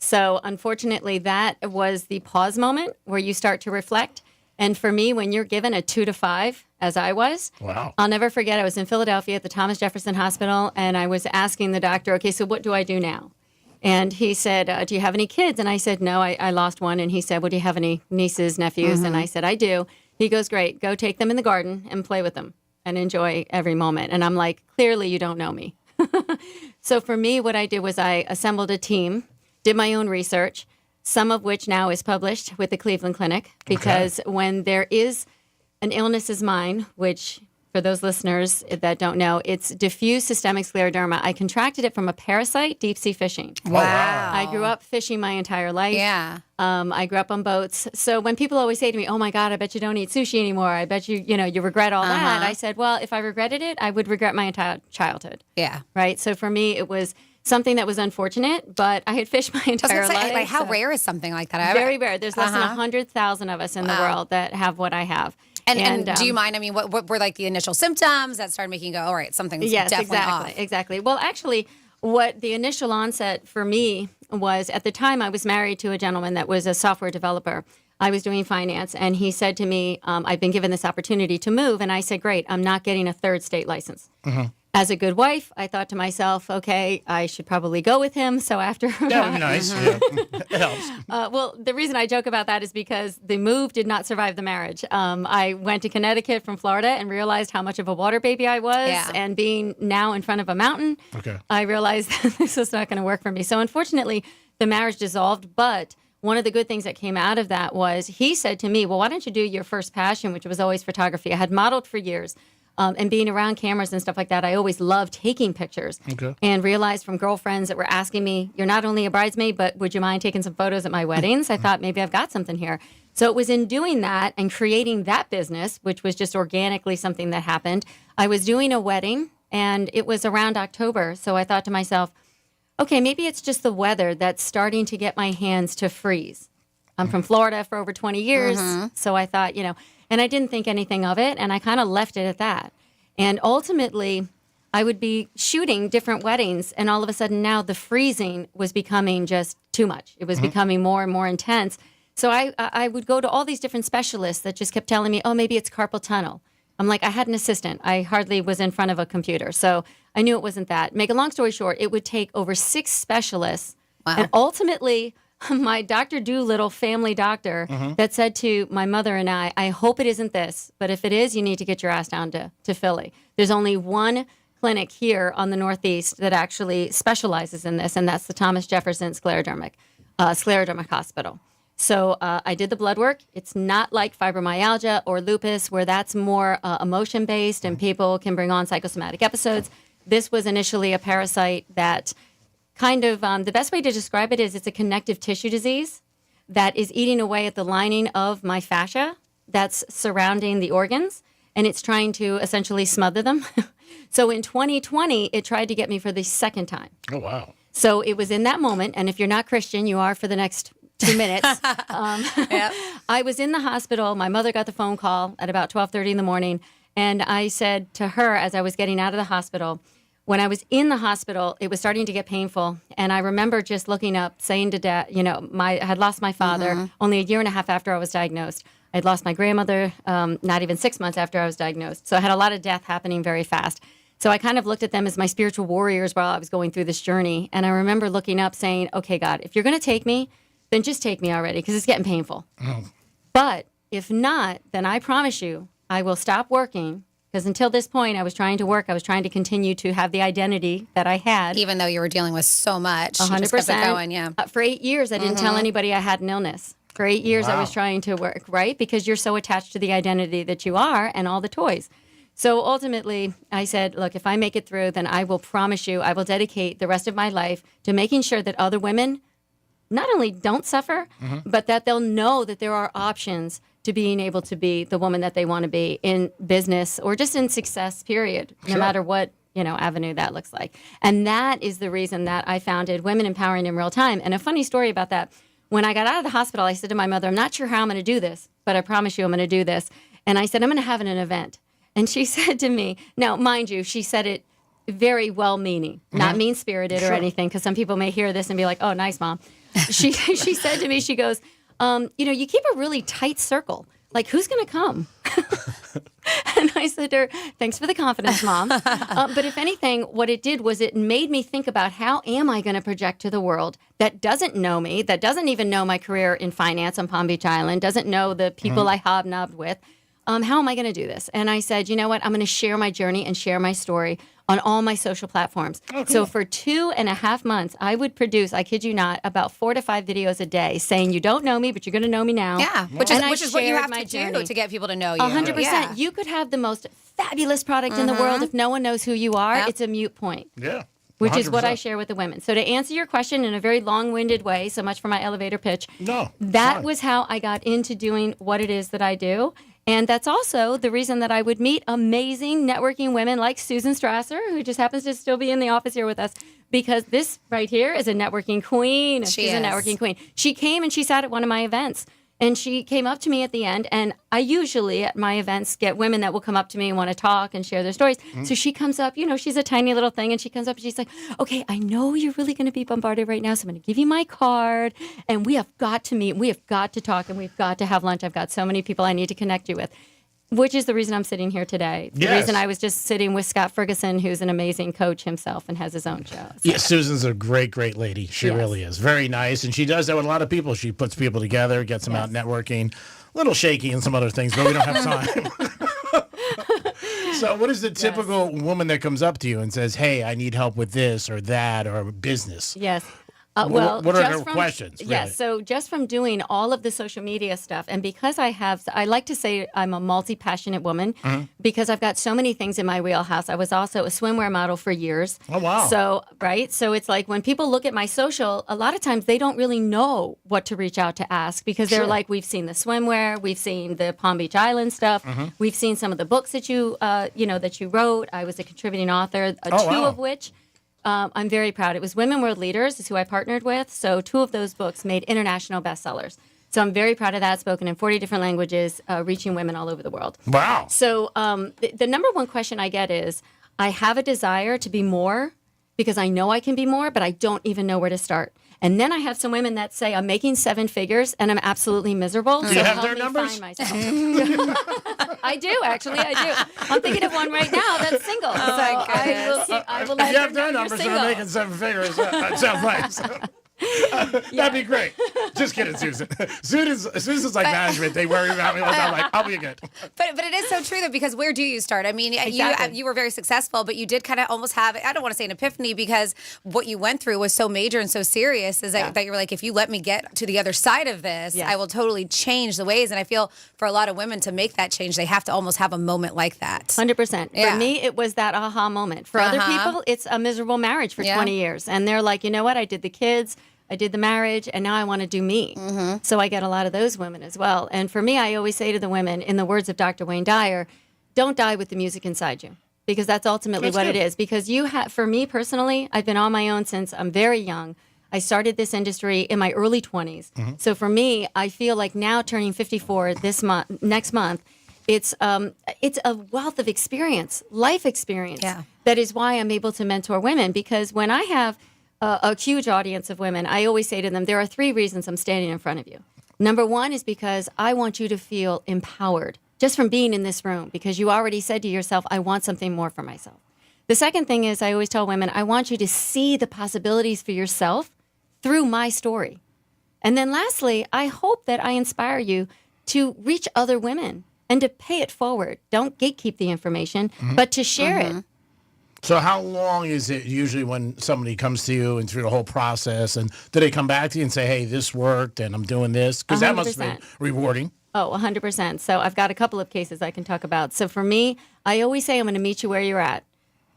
So unfortunately, that was the pause moment where you start to reflect. And for me, when you're given a 2 to 5, as I was, wow. I'll never forget, I was in Philadelphia at the Thomas Jefferson Hospital, and I was asking the doctor, okay, so what do I do now? And he said, do you have any kids? And I said, no, I lost one. And he said, well, do you have any nieces, nephews? And I said, I do. He goes, great, go take them in the garden and play with them and enjoy every moment. And I'm like, clearly you don't know me. So for me, what I did was I assembled a team, did my own research, some of which now is published with the Cleveland Clinic, because when there is an illness as mine, which for those listeners that don't know, it's diffuse systemic scleroderma. I contracted it from a parasite, deep sea fishing. Wow. I grew up fishing my entire life. Yeah. I grew up on boats. So when people always say to me, oh my God, I bet you don't eat sushi anymore. I bet you regret all that. I said, well, if I regretted it, I would regret my entire childhood. Yeah. Right. So for me, it was something that was unfortunate, but I had fished my entire life. Like, how rare is something like that? Very rare. There's less than 100,000 of us in the world that have what I have. And do you mind? I mean, what were like the initial symptoms that started making you go, all right, something's definitely off? Exactly. Well, actually, what the initial onset for me was, at the time I was married to a gentleman that was a software developer. I was doing finance, and he said to me, I've been given this opportunity to move. And I said, great, I'm not getting a third state license. Mm-hmm. As a good wife, I thought to myself, okay, I should probably go with him. So after that would be nice. Yeah. It helps. Well, the reason I joke about that is because the move did not survive the marriage. I went to Connecticut from Florida and realized how much of a water baby I was. Yeah. And being now in front of a mountain, I realized that this was not going to work for me. So unfortunately, the marriage dissolved. But one of the good things that came out of that was he said to me, well, why don't you do your first passion, which was always photography. I had modeled for years. And being around cameras and stuff like that, I always loved taking pictures. And realized from girlfriends that were asking me, you're not only a bridesmaid, but would you mind taking some photos at my weddings? I thought maybe I've got something here. So it was in doing that and creating that business, which was just organically something that happened. I was doing a wedding, and it was around October. So I thought to myself, okay, maybe it's just the weather that's starting to get my hands to freeze. I'm from Florida for over 20 years. So I thought, and I didn't think anything of it, and I kind of left it at that. And ultimately, I would be shooting different weddings, and all of a sudden now the freezing was becoming just too much. It was becoming more and more intense. So I would go to all these different specialists that just kept telling me, oh, maybe it's carpal tunnel. I'm like, I had an assistant. I hardly was in front of a computer. So I knew it wasn't that. Make a long story short, it would take over 6 specialists. Wow. And ultimately, my Dr. Doolittle family doctor that said to my mother and I hope it isn't this, but if it is, you need to get your ass down to Philly. There's only one clinic here on the Northeast that actually specializes in this, and that's the Thomas Jefferson Sclerodermic Hospital. So I did the blood work. It's not like fibromyalgia or lupus, where that's more emotion-based and people can bring on psychosomatic episodes. This was initially a parasite that kind of, the best way to describe it is it's a connective tissue disease that is eating away at the lining of my fascia that's surrounding the organs, and it's trying to essentially smother them. So in 2020, it tried to get me for the second time. Oh, wow. So it was in that moment, and if you're not Christian, you are for the next 2 minutes. Yep. I was in the hospital. My mother got the phone call at about 12:30 in the morning, and I said to her as I was getting out of the hospital, when I was in the hospital, it was starting to get painful, and I remember just looking up, saying to Dad, I had lost my father only a year and a half after I was diagnosed. I'd lost my grandmother not even 6 months after I was diagnosed. So I had a lot of death happening very fast. So I kind of looked at them as my spiritual warriors while I was going through this journey. And I remember looking up saying, okay, God, if you're going to take me, then just take me already, because it's getting painful. Oh. But if not, then I promise you I will stop working, because until this point I was trying to work. I was trying to continue to have the identity that I had. Even though you were dealing with so much. 100%. You just kept it going, yeah. For 8 years, I didn't tell anybody I had an illness. For 8 years, I was trying to work, right? Because you're so attached to the identity that you are and all the toys. So ultimately, I said, look, if I make it through, then I will promise you I will dedicate the rest of my life to making sure that other women not only don't suffer, but that they'll know that there are options to being able to be the woman that they want to be in business or just in success, period, no matter what avenue that looks like. And that is the reason that I founded Women Empowering in Real Time. And a funny story about that, when I got out of the hospital, I said to my mother, I'm not sure how I'm going to do this, but I promise you I'm going to do this. And I said, I'm going to have an event. And she said to me, now, mind you, she said it very well-meaning, not mean-spirited or anything, because some people may hear this and be like, oh, nice, Mom. She said to me, she goes, you keep a really tight circle. Like, who's going to come? And I said to her, thanks for the confidence, Mom. But if anything, what it did was it made me think about how am I going to project to the world that doesn't know me, that doesn't even know my career in finance on Palm Beach Island, doesn't know the people I hobnobbed with. How am I going to do this? And I said, you know what? I'm going to share my journey and share my story on all my social platforms. Oh, cool. So for 2.5 months, I would produce, I kid you not, about 4 to 5 videos a day saying, you don't know me, but you're going to know me now. Yeah, which is what you have to do to get people to know you. 100%. Yeah. You could have the most fabulous product in the world. If no one knows who you are, it's a moot point. Yeah. Which is what I share with the women. So to answer your question in a very long-winded way, so much for my elevator pitch, that was how I got into doing what it is that I do. And that's also the reason that I would meet amazing networking women like Susan Strasser, who just happens to still be in the office here with us, because this right here is a networking queen. She's a networking queen. She came and she sat at one of my events. And she came up to me at the end, and I usually at my events get women that will come up to me and want to talk and share their stories. So she comes up, she's a tiny little thing, and she comes up and she's like, okay, I know you're really going to be bombarded right now, so I'm going to give you my card, and we have got to meet, we have got to talk, and we've got to have lunch. I've got so many people I need to connect you with. Which is the reason I'm sitting here today. The reason I was just sitting with Scott Ferguson, who's an amazing coach himself and has his own show. So. Yeah, Susan's a great, great lady. She really is. Very nice. And she does that with a lot of people. She puts people together, gets them out networking. A little shaky and some other things, but we don't have time. So what is the typical woman that comes up to you and says, hey, I need help with this or that or business? Yes. What are her questions? Really? Yes, so just from doing all of the social media stuff, and because I like to say I'm a multi-passionate woman, because I've got so many things in my wheelhouse. I was also a swimwear model for years. Oh, wow. So it's like when people look at my social, a lot of times they don't really know what to reach out to ask, because they're like, we've seen the swimwear, we've seen the Palm Beach Island stuff, we've seen some of the books that you wrote. I was a contributing author, two of which I'm very proud. It was Women World Leaders is who I partnered with. So 2 of those books made international bestsellers. So I'm very proud of that, spoken in 40 different languages, reaching women all over the world. Wow. So the number one question I get is, I have a desire to be more because I know I can be more, but I don't even know where to start. And then I have some women that say, I'm making 7 figures and I'm absolutely miserable. Do you have their numbers? I do, actually. I do. I'm thinking of one right now that's single. Oh, my goodness. I will If let you her have their know numbers you're and are single. making 7 figures, that sounds nice. That'd be great. Just kidding, Susan. Susan's like management. They worry about me all the time. Like, I'll be good. But it is so true, though, because where do you start? I mean, you were very successful, but you did kind of almost have, I don't want to say an epiphany, because what you went through was so major and so serious is that you were like, if you let me get to the other side of this, I will totally change the ways. And I feel for a lot of women to make that change, they have to almost have a moment like that. 100%. Yeah. For me, it was that aha moment. For other people, it's a miserable marriage for 20 years. And they're like, you know what? I did the kids. I did the marriage, and now I want to do me. So I get a lot of those women as well. And for me, I always say to the women, in the words of Dr. Wayne Dyer, don't die with the music inside you, because that's ultimately what it is. Because for me personally, I've been on my own since I'm very young. I started this industry in my early 20s. So for me, I feel like now turning 54 next month, it's a wealth of experience, life experience. That is why I'm able to mentor women, because when I have a huge audience of women, I always say to them, there are 3 reasons I'm standing in front of you. Number 1 is because I want you to feel empowered just from being in this room, because you already said to yourself, I want something more for myself. The second thing is, I always tell women, I want you to see the possibilities for yourself through my story. And then lastly, I hope that I inspire you to reach other women and to pay it forward. Don't gatekeep the information, but to share it. So how long is it usually when somebody comes to you and through the whole process, and do they come back to you and say, hey, this worked and I'm doing this? Because that must be rewarding. Oh, 100%. So I've got a couple of cases I can talk about. So for me, I always say I'm going to meet you where you're at.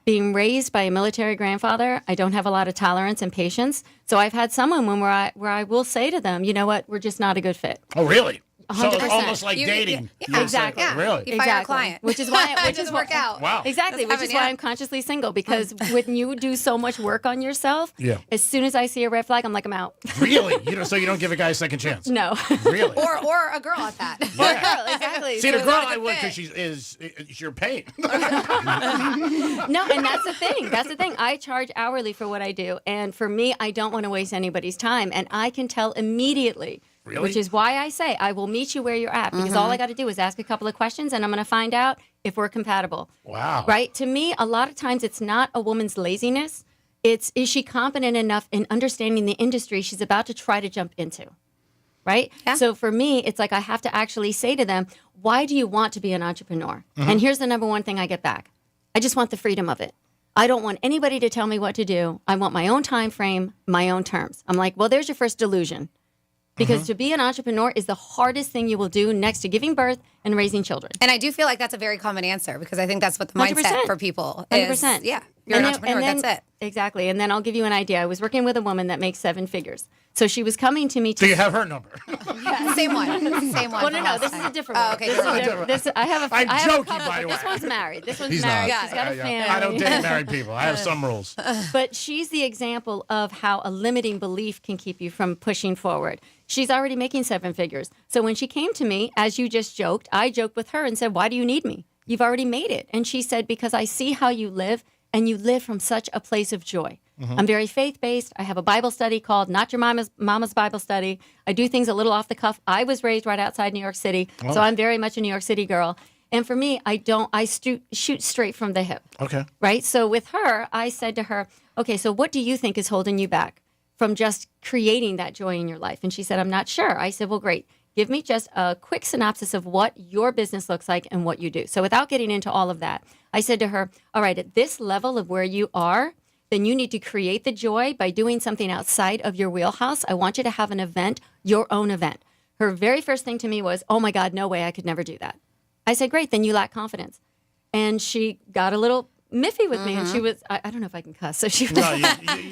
Being raised by a military grandfather, I don't have a lot of tolerance and patience. So I've had some women where I will say to them, you know what, we're just not a good fit. Oh, really? 100%. So it's almost like dating. Exactly. Really? You fire a client. Which is why it doesn't work out. Wow. Exactly. Which is why I'm consciously single, because when you do so much work on yourself, as soon as I see a red flag, I'm like, I'm out. Really? So you don't give a guy a second chance? No. Really? Or a girl at that. Or a girl, exactly. See, the girl I would, because is your pay. No, and that's the thing. That's the thing. I charge hourly for what I do. And for me, I don't want to waste anybody's time. And I can tell immediately. Really? Which is why I say I will meet you where you're at, because all I got to do is ask a couple of questions and I'm going to find out if we're compatible. Wow. Right? To me, a lot of times it's not a woman's laziness. Is she competent enough in understanding the industry she's about to try to jump into? Right? Yeah. So for me, it's like I have to actually say to them, why do you want to be an entrepreneur? And here's the number 1 thing I get back. I just want the freedom of it. I don't want anybody to tell me what to do. I want my own time frame, my own terms. I'm like, well, there's your first delusion. Because to be an entrepreneur is the hardest thing you will do next to giving birth and raising children. And I do feel like that's a very common answer, because I think that's what the mindset 100%. for people is. 100%. Yeah, you're an entrepreneur, that's it. Exactly. And then I'll give you an idea. I was working with a woman that makes 7 figures. So she was coming to me to... Do you have her number? Yeah, same one. Same one. Well, no. This is a different one. Oh, okay. I have a... I'm joking, by the way. This one's married. This one's He's married. not. She's got a family. I don't date married people. I have some rules. But she's the example of how a limiting belief can keep you from pushing forward. She's already making 7 figures. So when she came to me, as you just joked, I joked with her and said, why do you need me? You've already made it. And she said, because I see how you live, and you live from such a place of joy. I'm very faith-based. I have a Bible study called Not Your Mama's Bible Study. I do things a little off the cuff. I was raised right outside New York City, so I'm very much a New York City girl. And for me, I shoot straight from the hip. Okay. Right? So with her, I said to her, okay, so what do you think is holding you back from just creating that joy in your life? And she said, I'm not sure. I said, well, great. Give me just a quick synopsis of what your business looks like and what you do. So without getting into all of that, I said to her, all right, at this level of where you are, then you need to create the joy by doing something outside of your wheelhouse. I want you to have an event, your own event. Her very first thing to me was, oh my God, no way, I could never do that. I said, great, then you lack confidence. And she got a little miffy with me, and she was, I don't know if I can cuss, so she was. No, you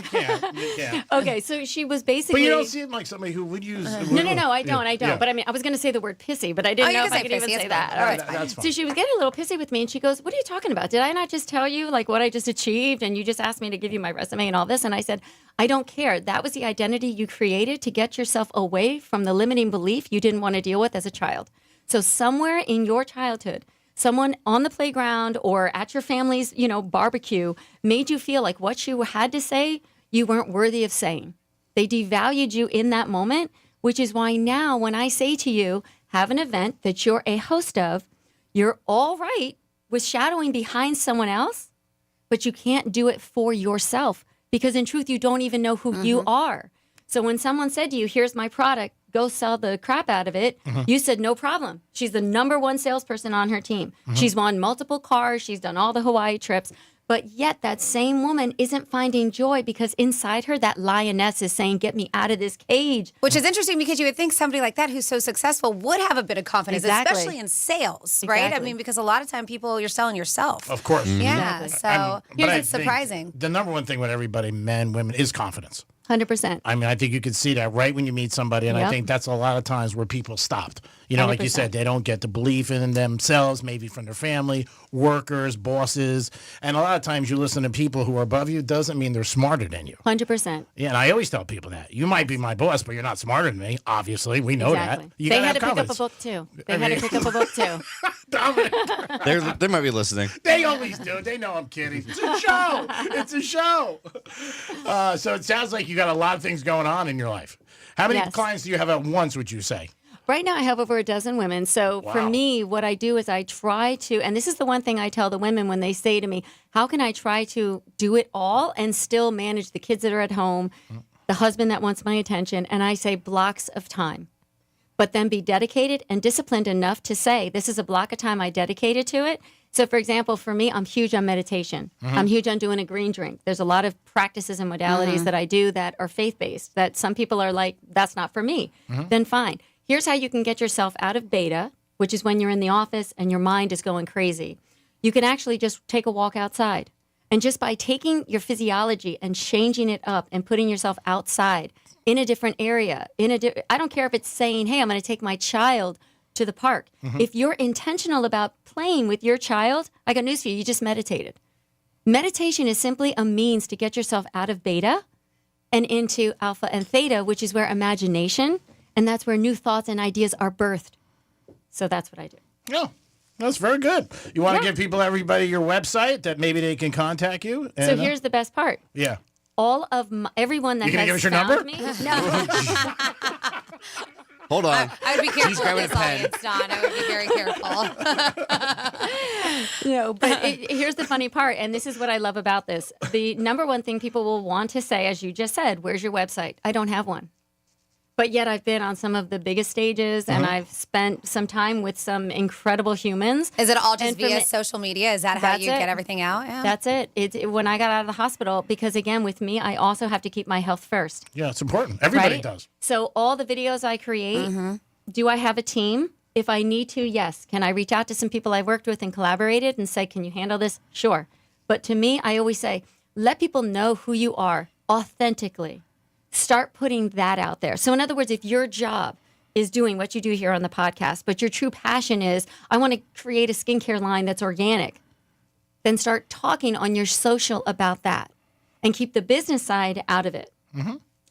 can't. You can't. Okay, so she was basically. But you don't seem like somebody who would use. No, I don't. Yeah. But I mean, I was going to say the word pissy, but I didn't know if I could even say that. All right. That's fine. So she was getting a little pissy with me, and she goes, what are you talking about? Did I not just tell you like what I just achieved, and you just asked me to give you my resume and all this? And I said, I don't care. That was the identity you created to get yourself away from the limiting belief you didn't want to deal with as a child. So somewhere in your childhood, someone on the playground or at your family's, barbecue made you feel like what you had to say, you weren't worthy of saying. They devalued you in that moment, which is why now when I say to you, have an event that you're a host of, you're all right with shadowing behind someone else, but you can't do it for yourself because in truth, you don't even know who you are. So when someone said to you, here's my product, go sell the crap out of it, you said, no problem. She's the number one salesperson on her team. She's won multiple cars. She's done all the Hawaii trips. But yet that same woman isn't finding joy because inside her, that lioness is saying, get me out of this cage. Which is interesting because you would think somebody like that who's so successful would have a bit of confidence, especially in sales, right? I mean, because a lot of time you're selling yourself. Of course. Yeah, so it's surprising. The number one thing with everybody, men, women, is confidence. 100%. I mean, I think you can see that right when you meet somebody, and I think that's a lot of times where people stopped. Like you said, they don't get the belief in themselves, maybe from their family, workers, bosses. And a lot of times you listen to people who are above you, doesn't mean they're smarter than you. 100%. Yeah, and I always tell people that. You might be my boss, but you're not smarter than me, obviously. We know that. They had to pick up a book, too. Dominic. They might be listening. They always do. They know I'm kidding. It's a show. It's a show. So it sounds like you got a lot of things going on in your life. How many clients do you have at once, would you say? Right now, I have over a dozen women. So for me, what I do is I try to, and this is the one thing I tell the women when they say to me, how can I try to do it all and still manage the kids that are at home, the husband that wants my attention, and I say blocks of time. But then be dedicated and disciplined enough to say, this is a block of time I dedicated to it. So, for example, for me, I'm huge on meditation. I'm huge on doing a green drink. There's a lot of practices and modalities that I do that are faith-based, that some people are like, that's not for me. Then fine. Here's how you can get yourself out of beta, which is when you're in the office and your mind is going crazy. You can actually just take a walk outside. And just by taking your physiology and changing it up and putting yourself outside in a different area, I don't care if it's saying, hey, I'm going to take my child to the park. If you're intentional about playing with your child, I got news for you, you just meditated. Meditation is simply a means to get yourself out of beta and into alpha and theta, which is where imagination, and that's where new thoughts and ideas are birthed. So that's what I do. Yeah, that's very good. You want to give everybody your website that maybe they can contact you? So here's the best part. Yeah. All of everyone that has give us your found number? No. Hold on. I would be careful with grabbing this a pen. audience, Don. I would be very careful. No, but here's the funny part, and this is what I love about this. The number one thing people will want to say, as you just said, where's your website? I don't have one. But yet I've been on some of the biggest stages, and I've spent some time with some incredible humans. Is it all just via social media? Is that how you get everything out? Yeah. That's it. When I got out of the hospital, because again, with me, I also have to keep my health first. Yeah, it's important. Everybody does. So all the videos I create, do I have a team? If I need to, yes. Can I reach out to some people I've worked with and collaborated and say, can you handle this? Sure. But to me, I always say, let people know who you are authentically. Start putting that out there. So in other words, if your job is doing what you do here on the podcast, but your true passion is, I want to create a skincare line that's organic, then start talking on your social about that and keep the business side out of it.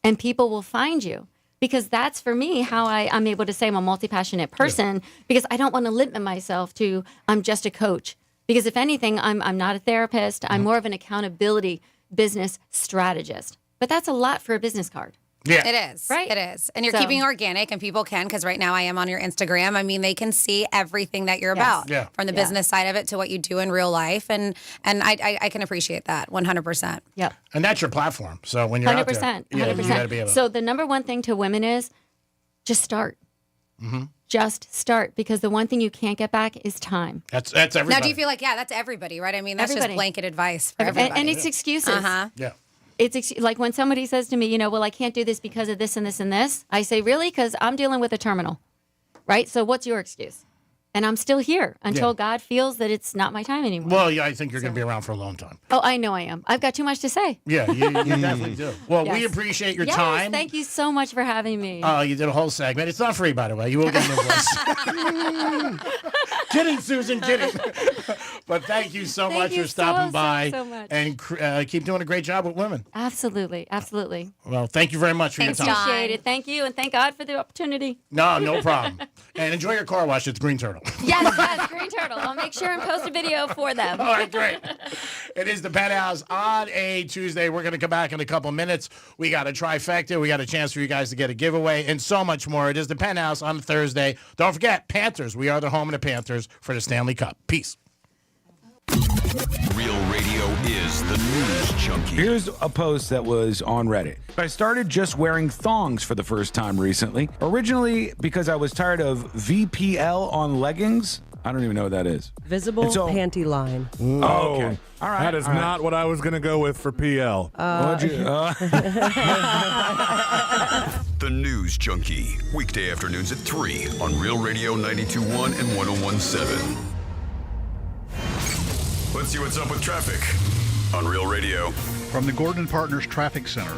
And people will find you. Because that's, for me, how I'm able to say I'm a multi-passionate person, because I don't want to limit myself to, I'm just a coach. Because if anything, I'm not a therapist. I'm more of an accountability business strategist. But that's a lot for a business card. Yeah. It is. Right. It is. And you're keeping organic, and people can, because right now I am on your Instagram. I mean, they can see everything that you're about, from the business side of it to what you do in real life. And I can appreciate that 100%. Yep. And that's your platform. So when you're 100%, out there, 100%. you got to be able to. So the number one thing to women is just start. Just start, because the one thing you can't get back is time. That's everybody. Now, do you feel like, that's everybody, right? I mean, that's just blanket advice for everybody. And it's excuses. Yeah. It's like when somebody says to me, well, I can't do this because of this and this and this. I say, really? Because I'm dealing with a terminal, right? So what's your excuse? And I'm still here until God feels that it's not my time anymore. Well, yeah, I think you're going to be around for a long time. Oh, I know I am. I've got too much to say. Yeah, you definitely do. Well, we appreciate your time. Thank you so much for having me. You did a whole segment. It's not free, by the way. You will get an invoice. Kidding, Susan, kidding. But thank you so much for stopping by. So much. And keep doing a great job with women. Absolutely. Absolutely. Well, thank you very much for your time. Appreciate it. Thank you. And thank God for the opportunity. No problem. And enjoy your car wash. It's Green Turtle. Yes, Green Turtle. I'll make sure and post a video for them. All right, great. It is the Penthouse on a Tuesday. We're going to come back in a couple minutes. We got a trifecta. We got a chance for you guys to get a giveaway and so much more. It is the Penthouse on Thursday. Don't forget, Panthers. We are the home of the Panthers for the Stanley Cup. Peace. Real Radio is the news junkie. Here's a post that was on Reddit. I started just wearing thongs for the first time recently. Originally because I was tired of VPL on leggings. I don't even know what that is. Visible panty line. Oh, okay. All right. That is not what I was going to go with for PL. The News Junkie. Weekday afternoons at 3 on Real Radio 92.1 and 101.7. Let's see what's up with traffic on Real Radio. From the Gordon Partners Traffic Center.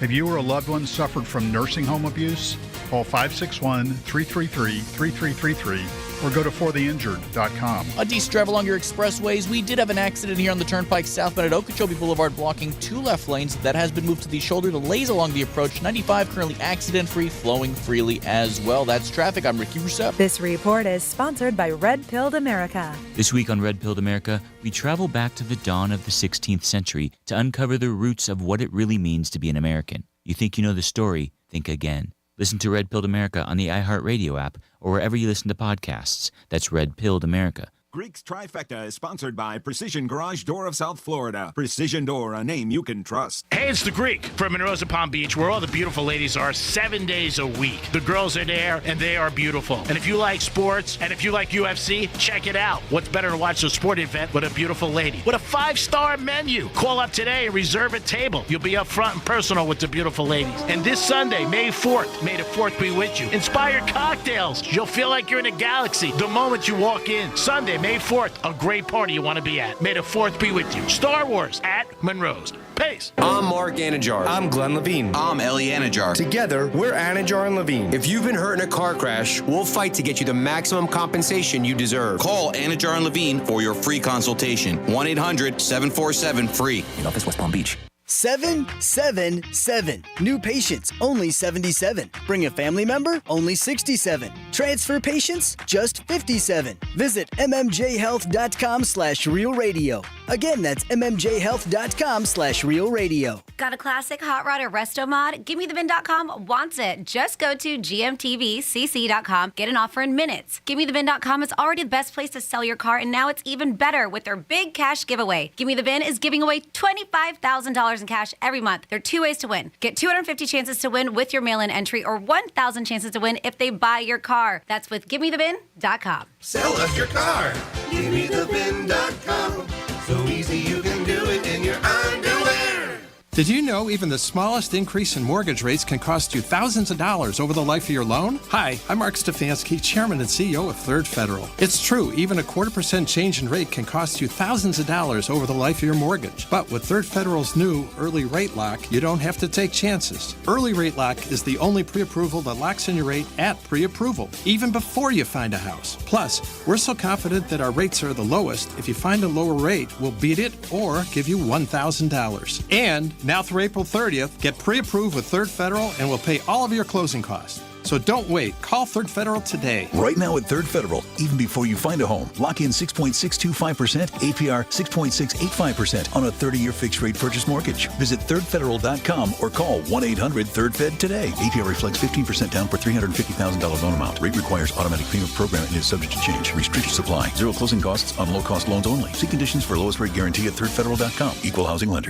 Have you or a loved one suffered from nursing home abuse? Call 561-333-3333 or go to fortheinjured.com. A decent drive along your expressways. We did have an accident here on the Turnpike southbound at Okeechobee Boulevard blocking 2 left lanes. That has been moved to the shoulder delays along the approach. 95 currently accident-free, flowing freely as well. That's traffic. I'm Ricky Rousseau. This report is sponsored by Red Pilled America. This week on Red Pilled America, we travel back to the dawn of the 16th century to uncover the roots of what it really means to be an American. You think you know the story? Think again. Listen to Red Pilled America on the iHeartRadio app or wherever you listen to podcasts. That's Red Pilled America. Greek's Trifecta is sponsored by Precision Garage Door of South Florida. Precision Door, a name you can trust. Hey, it's the Greek from Monroe Palm Beach, where all the beautiful ladies are 7 days a week. The girls are there, and they are beautiful. And if you like sports, and if you like UFC, check it out. What's better to watch a sport event with a beautiful lady? With a 5-star menu. Call up today and reserve a table. You'll be up front and personal with the beautiful ladies. And this Sunday, May 4th, May the 4th be with you. Inspired cocktails. You'll feel like you're in a galaxy the moment you walk in. Sunday, May 4th, a great party you want to be at. May the 4th be with you. Star Wars at Monroe's. Peace. I'm Mark Anajar. I'm Glenn Levine. I'm Ellie Anajar. Together, we're Anajar and Levine. If you've been hurt in a car crash, we'll fight to get you the maximum compensation you deserve. Call Anajar and Levine for your free consultation. 1-800-747-FREE. In office, West Palm Beach. 777. New patients, only 77. Bring a family member, only 67. Transfer patients, just 57. Visit mmjhealth.com/realradio. Again, that's mmjhealth.com/realradio. Got a classic hot rod or resto mod? GimmeTheBin.com wants it. Just go to gmtvcc.com. Get an offer in minutes. GimmeTheBin.com is already the best place to sell your car, and now it's even better with their big cash giveaway. Gimme the Bin is giving away $25,000 in cash every month. There are 2 ways to win. Get 250 chances to win with your mail-in entry or 1,000 chances to win if they buy your car. That's with GimmeTheBin.com. Sell us your car. GimmeTheBin.com. So easy you can do it in your underwear. Did you know even the smallest increase in mortgage rates can cost you thousands of dollars over the life of your loan? Hi, I'm Mark Stefanski, Chairman and CEO of Third Federal. It's true, even a 0.25% change in rate can cost you thousands of dollars over the life of your mortgage. But with Third Federal's new Early Rate Lock, you don't have to take chances. Early Rate Lock is the only pre-approval that locks in your rate at pre-approval, even before you find a house. Plus, we're so confident that our rates are the lowest, if you find a lower rate, we'll beat it or give you $1,000. And now through April 30th, get pre-approved with Third Federal and we'll pay all of your closing costs. So don't wait. Call Third Federal today. Right now at Third Federal, even before you find a home, lock in 6.625%, APR 6.685% on a 30-year fixed-rate purchase mortgage. Visit thirdfederal.com or call 1-800-THIRD-FED today. APR reflects 15% down for $350,000 loan amount. Rate requires automatic payment program and is subject to change. Restrictions apply. Zero closing costs on low-cost loans only. See conditions for lowest rate guarantee at thirdfederal.com. Equal housing lender.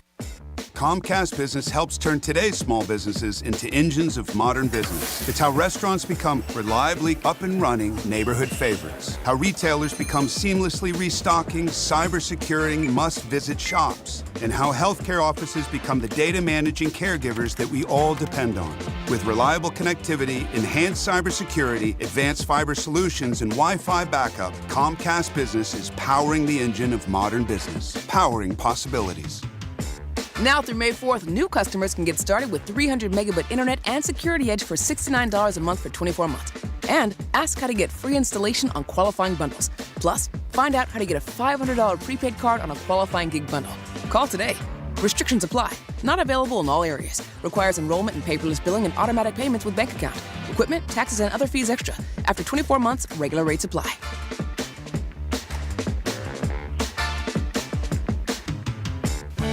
Comcast Business helps turn today's small businesses into engines of modern business. It's how restaurants become reliably up and running neighborhood favorites. How retailers become seamlessly restocking, cyber-securing must-visit shops. And how healthcare offices become the data managing caregivers that we all depend on. With reliable connectivity, enhanced cybersecurity, advanced fiber solutions, and Wi-Fi backup, Comcast Business is powering the engine of modern business. Powering possibilities. Now through May 4th, new customers can get started with 300 megabit internet and security edge for $69 a month for 24 months. And ask how to get free installation on qualifying bundles. Plus, find out how to get a $500 prepaid card on a qualifying gig bundle. Call today. Restrictions apply. Not available in all areas. Requires enrollment in paperless billing and automatic payments with bank account. Equipment, taxes, and other fees extra. After 24 months, regular rates apply.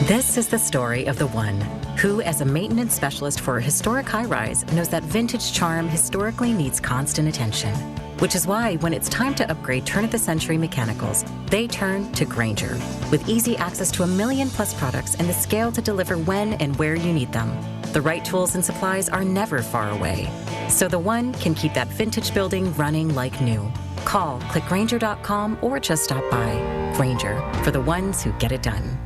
This is the story of the one who, as a maintenance specialist for a historic high-rise, knows that vintage charm historically needs constant attention. Which is why, when it's time to upgrade turn-of-the-century mechanicals, they turn to Grainger. With easy access to 1 million-plus products and the scale to deliver when and where you need them. The right tools and supplies are never far away. So the one can keep that vintage building running like new. Call, click Grainger.com, or just stop by. Grainger, for the ones who get it done.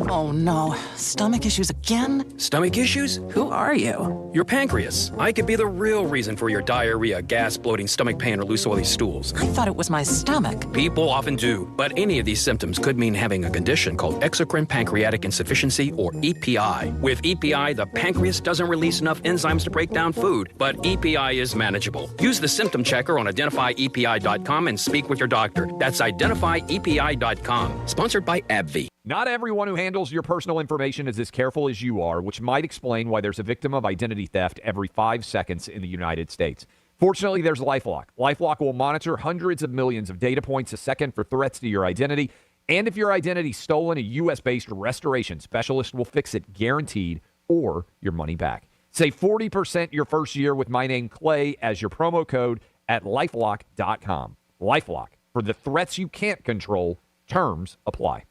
Oh no, stomach issues again? Stomach issues? Who are you? Your pancreas. I could be the real reason for your diarrhea, gas, bloating, stomach pain, or loose oily stools. I thought it was my stomach. People often do, but any of these symptoms could mean having a condition called exocrine pancreatic insufficiency, or EPI. With EPI, the pancreas doesn't release enough enzymes to break down food, but EPI is manageable. Use the symptom checker on identifyepi.com and speak with your doctor. That's identifyepi.com. Sponsored by AbbVie. Not everyone who handles your personal information is as careful as you are, which might explain why there's a victim of identity theft every 5 seconds in the United States. Fortunately, there's LifeLock. LifeLock will monitor hundreds of millions of data points a second for threats to your identity. And if your identity's stolen, a U.S.-based restoration specialist will fix it guaranteed, or your money back. Save 40% your first year with my name, Clay, as your promo code at LifeLock.com. LifeLock. For the threats you can't control, terms apply.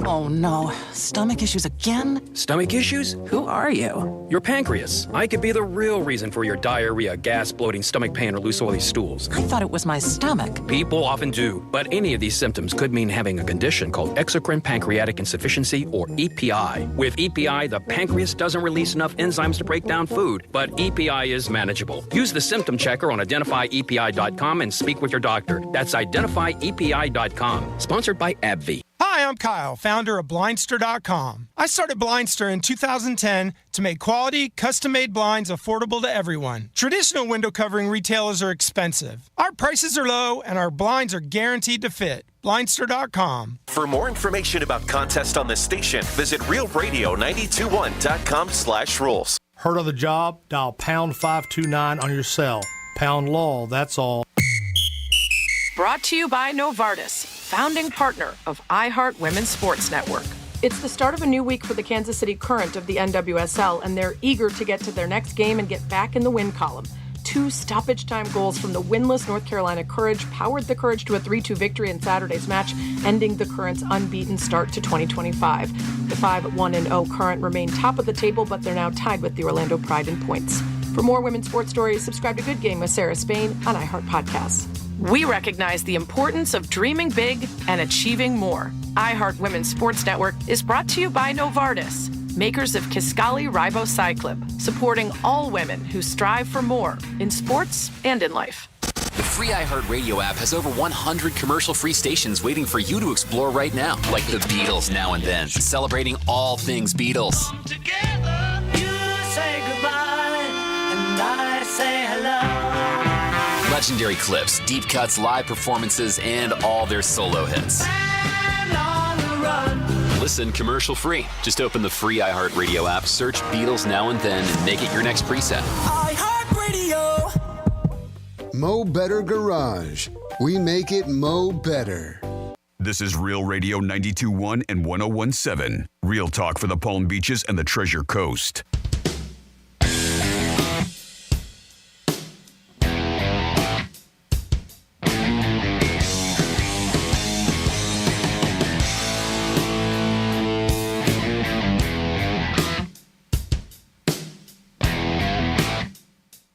Oh no, stomach issues again? Stomach issues? Who are you? Your pancreas. I could be the real reason for your diarrhea, gas, bloating, stomach pain, or loose oily stools. I thought it was my stomach. People often do, but any of these symptoms could mean having a condition called exocrine pancreatic insufficiency, or EPI. With EPI, the pancreas doesn't release enough enzymes to break down food, but EPI is manageable. Use the symptom checker on identifyepi.com and speak with your doctor. That's identifyepi.com. Sponsored by AbbVie. Hi, I'm Kyle, founder of Blindster.com. I started Blindster in 2010 to make quality, custom-made blinds affordable to everyone. Traditional window covering retailers are expensive. Our prices are low, and our blinds are guaranteed to fit. Blindster.com. For more information about contests on this station, visit realradio921.com/rules. Heard of the job? Dial pound 529 on your cell. Pound law, that's all. Brought to you by Novartis, founding partner of iHeart Women's Sports Network. It's the start of a new week for the Kansas City Current of the NWSL, and they're eager to get to their next game and get back in the win column. 2 stoppage-time goals from the winless North Carolina Courage powered the Courage to a 3-2 victory in Saturday's match, ending the Current's unbeaten start to 2025. The 5-1-0 Current remain top of the table, but they're now tied with the Orlando Pride in points. For more women's sports stories, subscribe to Good Game with Sarah Spain on iHeart Podcasts. We recognize the importance of dreaming big and achieving more. iHeart Women's Sports Network is brought to you by Novartis, makers of Kisqali Ribociclib, supporting all women who strive for more in sports and in life. The free iHeartRadio app has over 100 commercial-free stations waiting for you to explore right now, like the Beatles Now and Then, celebrating all things Beatles. Together, you say goodbye, and I say hello. Legendary clips, deep cuts, live performances, and all their solo hits. Listen commercial-free. Just open the free iHeartRadio app, search Beatles Now and Then, and make it your next preset. iHeartRadio. Mo Better Garage. We make it Mo Better. This is Real Radio 92.1 and 101.7. Real talk for the Palm Beaches and the Treasure Coast.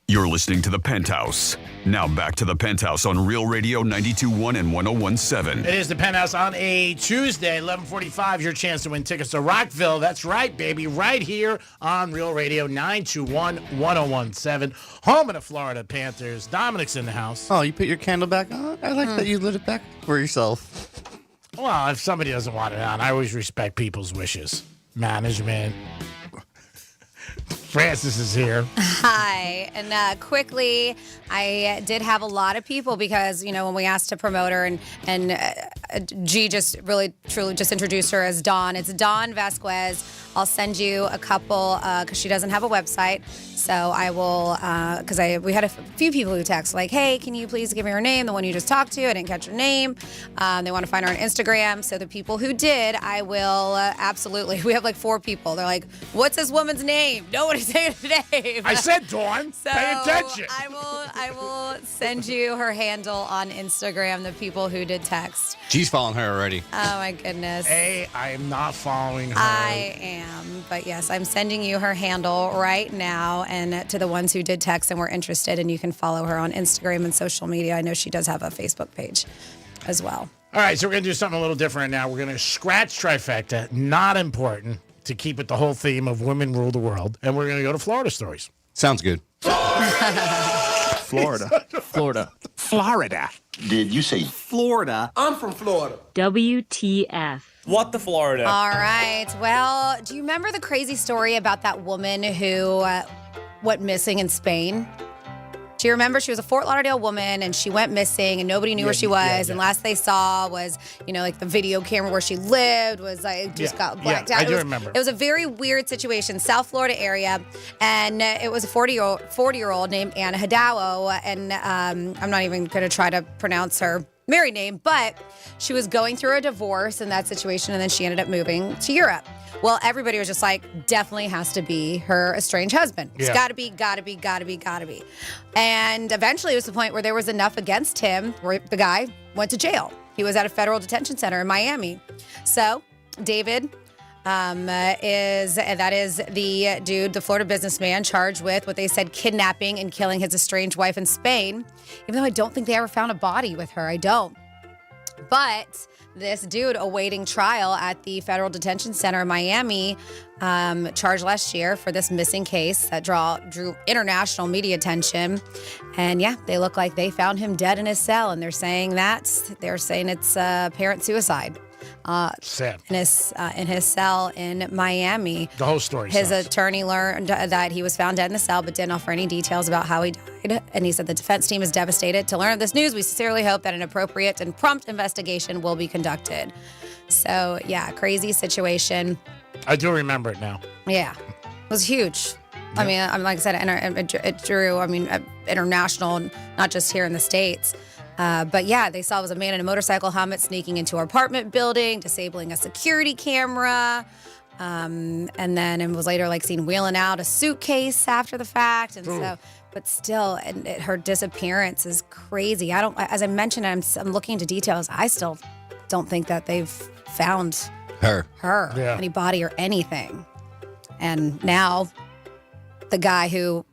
You're listening to The Penthouse. Now back to The Penthouse on Real Radio 92.1 and 101.7. It is The Penthouse on a Tuesday, 11:45. Your chance to win tickets to Rockville. That's right, baby. Right here on Real Radio 921 101.7. Home of the Florida Panthers. Dominic's in the house. Oh, you put your candle back on? I like that you lit it back for yourself. Well, if somebody doesn't want it on, I always respect people's wishes. Management. Francis is here. Hi. And quickly, I did have a lot of people because, when we asked to promote her and G just really, truly just introduced her as Dawn. It's Dawn Vasquez. I'll send you a couple because she doesn't have a website. So I will, because we had a few people who text like, hey, can you please give me her name, the one you just talked to? I didn't catch her name. They want to find her on Instagram. So the people who did, I will absolutely. We have like 4 people. They're like, what's this woman's name? Nobody's saying her name. I said Dawn. So pay attention. I will send you her handle on Instagram, the people who did text. She's following her already. Oh, my goodness. I am not following her. I am. But yes, I'm sending you her handle right now. And to the ones who did text and were interested, and you can follow her on Instagram and social media. I know she does have a Facebook page as well. All right, so we're going to do something a little different now. We're going to scratch trifecta, not important, to keep it the whole theme of women rule the world. And we're going to go to Florida stories. Sounds good. Florida. Florida. Did you say Florida? I'm from Florida. WTF. What the Florida? All right. Well, do you remember the crazy story about that woman who went missing in Spain? Do you remember? She was a Fort Lauderdale woman, and she went missing, and nobody knew where she was. And last they saw was, like the video camera where she lived was like just got blacked out. I do remember. It was a very weird situation, South Florida area, and it was a 40-year-old named Anna Hidalgo, and I'm not even going to try to pronounce her married name, but she was going through a divorce in that situation, and then she ended up moving to Europe. Well, everybody was just like, definitely has to be her estranged husband. It's gotta be. And eventually it was the point where there was enough against him where the guy went to jail. He was at a federal detention center in Miami. So David is the dude, the Florida businessman charged with what they said kidnapping and killing his estranged wife in Spain. Even though I don't think they ever found a body with her. I don't. But this dude awaiting trial at the federal detention center in Miami, charged last year for this missing case that drew international media attention. And yeah, they look like they found him dead in his cell, and they're saying it's apparent suicide. Sad. In his cell in Miami. The whole story. His attorney learned that he was found dead in the cell, but didn't offer any details about how he died. And he said the defense team is devastated to learn of this news. We sincerely hope that an appropriate and prompt investigation will be conducted. So yeah, crazy situation. I do remember it now. Yeah, it was huge. Yeah. I mean, like I said, it drew, international, not just here in the States. But yeah, they saw it was a man in a motorcycle helmet sneaking into our apartment building, disabling a security camera. And then it was later seen wheeling out a suitcase after the fact. And so, but still, her disappearance is crazy. As I mentioned, I'm looking into details. I still don't think that they've found any body or anything. And now the guy who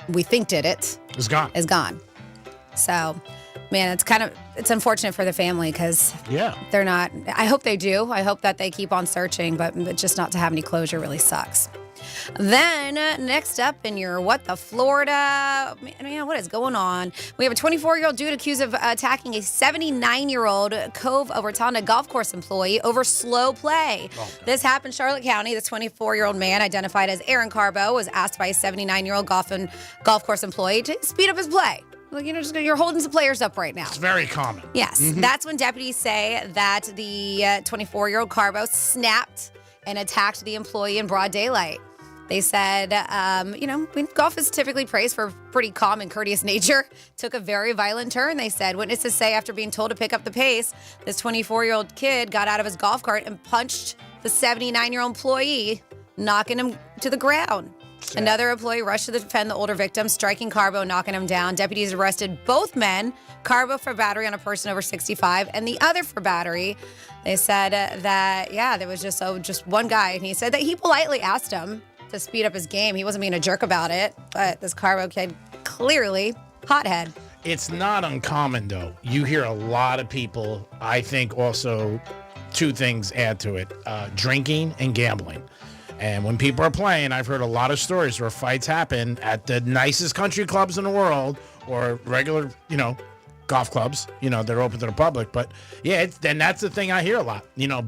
we think did it is gone. So, man, it's unfortunate for the family because they're not, I hope they do. I hope that they keep on searching, but just not to have any closure really sucks. Then next up in your What the Florida, man, what is going on? We have a 24-year-old dude accused of attacking a 79-year-old Cove of Rotunda golf course employee over slow play. This happened in Charlotte County. This 24-year-old man, identified as Aaron Carbo, was asked by a 79-year-old golf course employee to speed up his play. You're holding some players up right now. It's very common. Yes. Mm-hmm. That's when deputies say that the 24-year-old Carbo snapped and attacked the employee in broad daylight. They said, golf is typically praised for pretty calm and courteous nature. Took a very violent turn, they said. Witnesses say after being told to pick up the pace, this 24-year-old kid got out of his golf cart and punched the 79-year-old employee, knocking him to the ground. Sad. Another employee rushed to defend the older victim, striking Carbo, knocking him down. Deputies arrested both men, Carbo for battery on a person over 65 and the other for battery. They said that, there was just one guy, and he said that he politely asked him to speed up his game. He wasn't being a jerk about it, but this Carbo kid, clearly hothead. It's not uncommon, though. You hear a lot of people, I think also two things add to it, drinking and gambling. And when people are playing, I've heard a lot of stories where fights happen at the nicest country clubs in the world or regular, golf clubs, they're open to the public. But yeah, then that's the thing I hear a lot,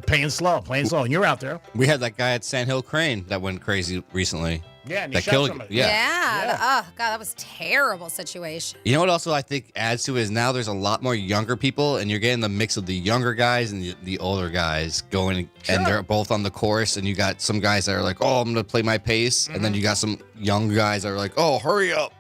playing slow. And you're out there. We had that guy at Sand Hill Crane that went crazy recently. Yeah, and he that shot killed. somebody. Yeah. Oh, God, that was a terrible situation. You know what also I think adds to it is now there's a lot more younger people, and you're getting the mix of the younger guys and the older guys going, and they're both on the course, and you got some guys that are like, oh, I'm going to play my pace, and then you got some young guys that are like, oh, hurry up.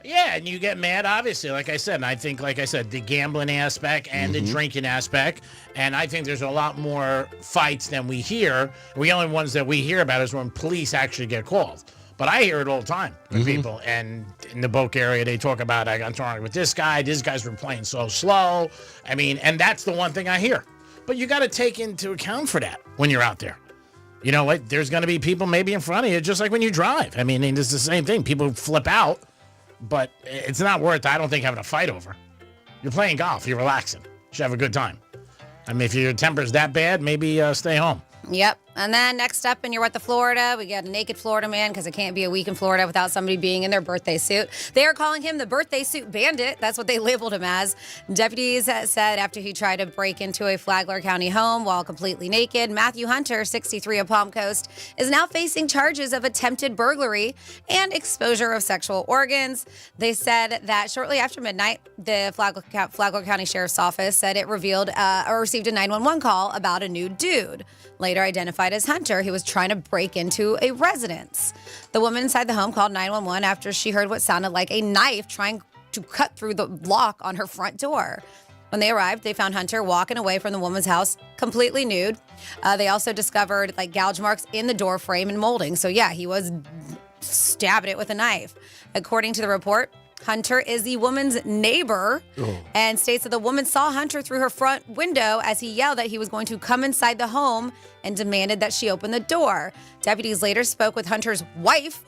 Yeah, and you get mad, obviously, like I said. And I think, like I said, the gambling aspect and the drinking aspect. And I think there's a lot more fights than we hear. The only ones that we hear about is when police actually get called. But I hear it all the time with people. And in the Boca area, they talk about, I got talking with this guy. These guys were playing so slow. I mean, and that's the one thing I hear. But you got to take into account for that when you're out there. You know what? There's going to be people maybe in front of you, just like when you drive. I mean, it's the same thing. People flip out. But it's not worth, I don't think, having a fight over. You're playing golf. You're relaxing. You should have a good time. I mean, if your temper's that bad, maybe stay home. Yep. And then next up, and you're at the Florida, we got a naked Florida man because it can't be a week in Florida without somebody being in their birthday suit. They are calling him the birthday suit bandit. That's what they labeled him as. Deputies said after he tried to break into a Flagler County home while completely naked, Matthew Hunter, 63 of Palm Coast, is now facing charges of attempted burglary and exposure of sexual organs. They said that shortly after midnight, the Flagler County Sheriff's Office said it revealed or received a 911 call about a nude dude, later identified as Hunter, who was trying to break into a residence. The woman inside the home called 911 after she heard what sounded like a knife trying to cut through the lock on her front door. When they arrived, they found Hunter walking away from the woman's house completely nude. They also discovered like gouge marks in the door frame and molding. So yeah, he was stabbing it with a knife. According to the report, Hunter is the woman's neighbor and states that the woman saw Hunter through her front window as he yelled that he was going to come inside the home and demanded that she open the door. Deputies later spoke with Hunter's wife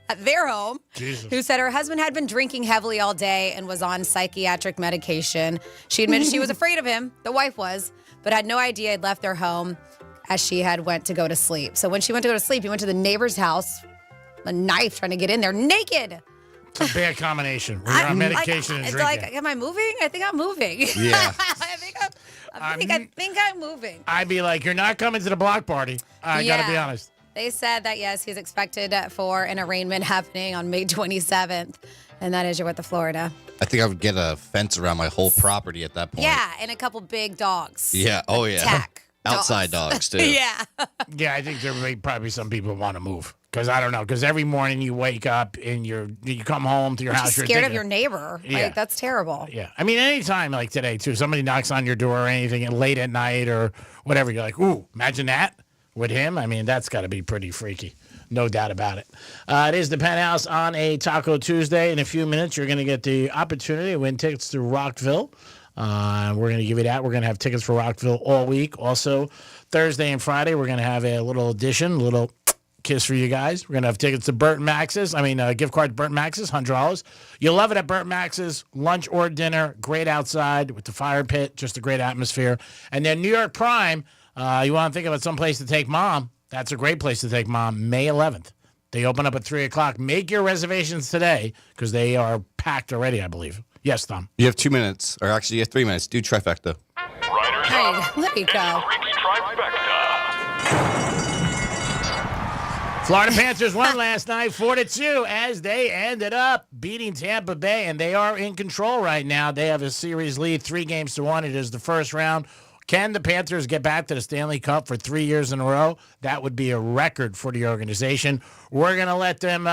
at their home, who said her husband had been drinking heavily all day and was on psychiatric medication. She admitted she was afraid of him, the wife was, but had no idea he'd left their home as she had went to go to sleep. So when she went to go to sleep, he went to the neighbor's house, a knife trying to get in there naked. It's a bad combination. When you're on medication and it's drinking. like, am I moving? I think I'm moving. Yeah. I think I'm moving. I'd be like, you're not coming to the block party. I got to be honest. They said that, yes, he's expected for an arraignment happening on May 27th. And that is you're with the Florida. I think I would get a fence around my whole property at that point. Yeah, and a couple big dogs. Yeah. Oh, yeah. Tack. Outside dogs, too. Yeah. Yeah, I think there may probably some people who want to move. Because I don't know. Because every morning you wake up and you come home to your house. You're scared of your neighbor. Yeah. Like, that's terrible. Yeah. I mean, anytime like today, too, somebody knocks on your door or anything late at night or whatever, you're like, ooh, imagine that with him. I mean, that's got to be pretty freaky. No doubt about it. It is the Penthouse on a Taco Tuesday. In a few minutes, you're going to get the opportunity to win tickets to Rockville. We're going to give you that. We're going to have tickets for Rockville all week. Also, Thursday and Friday, we're going to have a little addition, a little kiss for you guys. We're going to have tickets to Burt and Max's. Gift card to Burt and Max's, $100. You'll love it at Burt and Max's. Lunch or dinner, great outside with the fire pit, just a great atmosphere. And then New York Prime, you want to think about some place to take mom. That's a great place to take mom, May 11th. They open up at 3 o'clock. Make your reservations today because they are packed already, I believe. Yes, Tom. You have 2 minutes, or actually you have 3 minutes. Do trifecta. Hey, let me go. Florida Panthers won last night 4-2 as they ended up beating Tampa Bay, and they are in control right now. They have a series lead, 3-1. It is the first round. Can the Panthers get back to the Stanley Cup for 3 years in a row? That would be a record for the organization. We're going to let them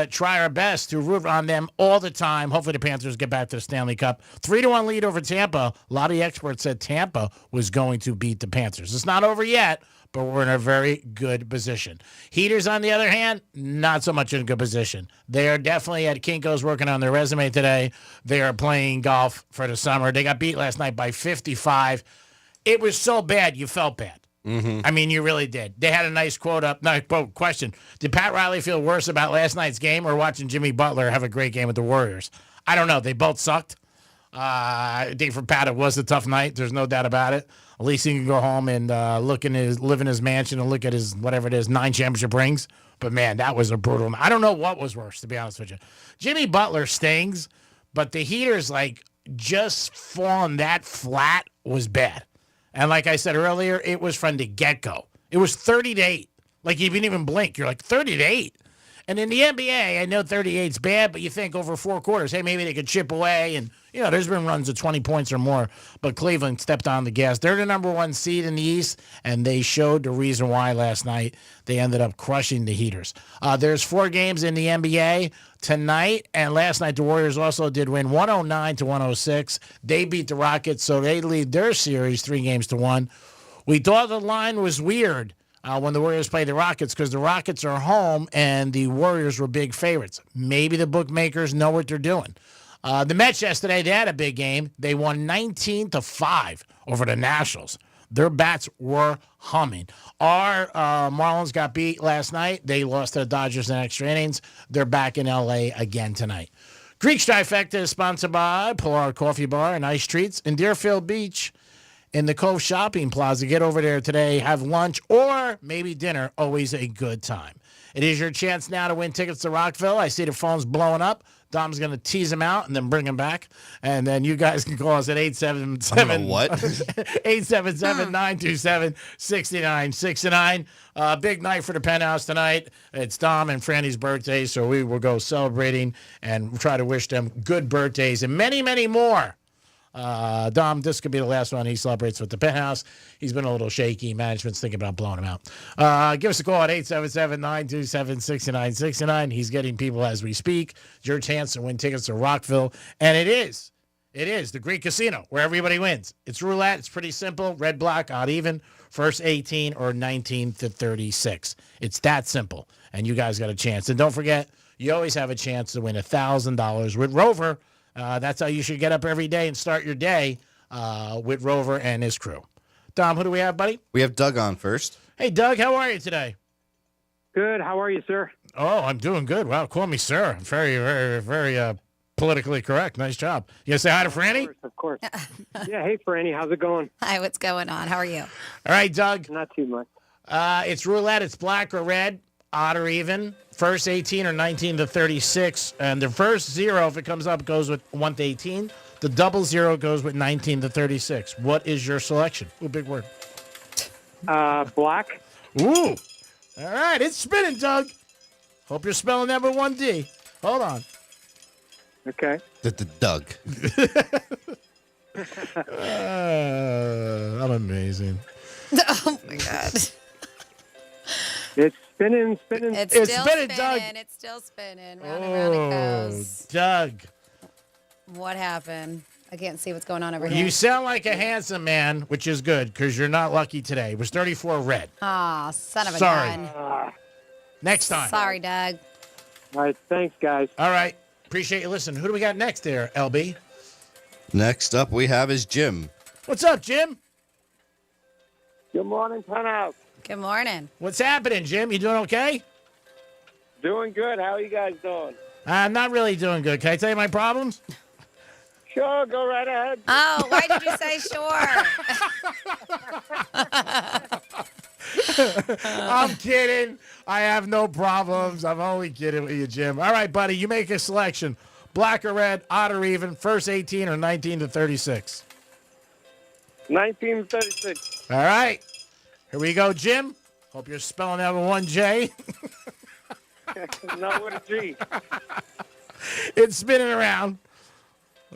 try our best to root on them all the time. Hopefully the Panthers get back to the Stanley Cup. 3-1 lead over Tampa. A lot of the experts said Tampa was going to beat the Panthers. It's not over yet, but we're in a very good position. Heaters, on the other hand, not so much in a good position. They are definitely at Kinko's working on their resume today. They are playing golf for the summer. They got beat last night by 55. It was so bad, you felt bad. Mm-hmm. I mean, you really did. They had a nice question. Did Pat Riley feel worse about last night's game or watching Jimmy Butler have a great game with the Warriors? I don't know. They both sucked. I think for Pat, it was a tough night. There's no doubt about it. At least he can go home and live in his mansion and look at his, whatever it is, 9 championship rings. But, man, that was a brutal. I don't know what was worse, to be honest with you. Jimmy Butler stings, but the Heaters, just falling that flat was bad. And like I said earlier, it was from the get-go. It was 30-8. You didn't even blink. You're like, 30-8. And in the NBA, I know 38's bad, but you think over 4 quarters, hey, maybe they could chip away. And, there's been runs of 20 points or more. But Cleveland stepped on the gas. They're the number 1 seed in the East, and they showed the reason why last night. They ended up crushing the Heaters. There's 4 games in the NBA tonight, and last night the Warriors also did win 109-106. They beat the Rockets, so they lead their series 3-1. We thought the line was weird when the Warriors played the Rockets because the Rockets are home and the Warriors were big favorites. Maybe the bookmakers know what they're doing. The Mets yesterday, they had a big game. They won 19-5 over the Nationals. Their bats were humming. Our Marlins got beat last night. They lost to the Dodgers in extra innings. They're back in L.A. again tonight. Greek's Trifecta is sponsored by Polar Coffee Bar and Ice Treats in Deerfield Beach in the Cove Shopping Plaza. Get over there today, have lunch, or maybe dinner. Always a good time. It is your chance now to win tickets to Rockville. I see the phone's blowing up. Dom's going to tease them out and then bring them back. And then you guys can call us at 877 what? 877-927-6969. Big night for the Penthouse tonight. It's Dom and Franny's birthday, so we will go celebrating and try to wish them good birthdays and many, many more. Dom, this could be the last one he celebrates with the Penthouse. He's been a little shaky. Management's thinking about blowing him out. Give us a call at 877-927-6969. He's getting people as we speak. It's your chance to win tickets to Rockville. And it is the Greek Casino where everybody wins. It's roulette. It's pretty simple. Red, black, odd, even. First 18 or 19 to 36. It's that simple. And you guys got a chance. And don't forget, you always have a chance to win $1,000 with Rover. That's how you should get up every day and start your day with Rover and his crew. Dom, who do we have, buddy? We have Doug on first. Hey, Doug, how are you today? Good. How are you, sir? Oh, I'm doing good. Wow, call me sir. I'm very, very, very politically correct. Nice job. You gonna say hi to Franny? Of course. Yeah, hey, Franny. How's it going? Hi, what's going on? How are you? All right, Doug. Not too much. It's roulette. It's black or red, odd or even. First 18 or 19 to 36. And the first 0, if it comes up, goes with 1 to 18. The double 0 goes with 19 to 36. What is your selection? Ooh, big word. Black. Ooh. All right, it's spinning, Doug. Hope you're spelling that with 1 D. Hold on. Okay. Doug. I'm amazing. Oh, my God. It's spinning. It's still spinning, Doug. It's still spinning. Round and round it goes. Doug. What happened? I can't see what's going on over here. You sound like a handsome man, which is good because you're not lucky today. It was 34 red. Aw, son of a Sorry. gun. Next time. Sorry, Doug. All right. Thanks, guys. All right. Appreciate you listening. Who do we got next there, LB? Next up we have is Jim. What's up, Jim? Good morning, Penthouse. Good morning. What's happening, Jim? You doing okay? Doing good. How are you guys doing? I'm not really doing good. Can I tell you my problems? Sure, go right ahead. Oh, why did you say sure? I'm kidding. I have no problems. I'm only kidding with you, Jim. All right, buddy, you make a selection. Black or red, odd or even, first 18 or 19 to 36. 19 to 36. All right. Here we go, Jim. Hope you're spelling that with 1 J. Not with a G. It's spinning around.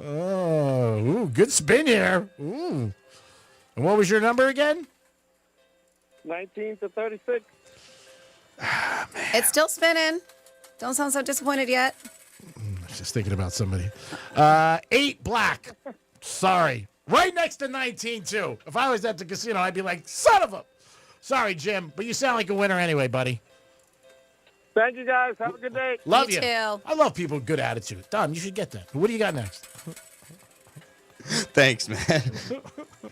Oh, ooh, good spin here. Ooh. And what was your number again? 19 to 36. Ah, man. It's still spinning. Don't sound so disappointed yet. I was just thinking about somebody. 8 black. Sorry. Right next to 19, too. If I was at the casino, I'd be like, son of a. Sorry, Jim, but you sound like a winner anyway, buddy. Thank you, guys. Have a good day. Love you. Too. I love people with good attitude. Dom, you should get that. What do you got next? Thanks, man.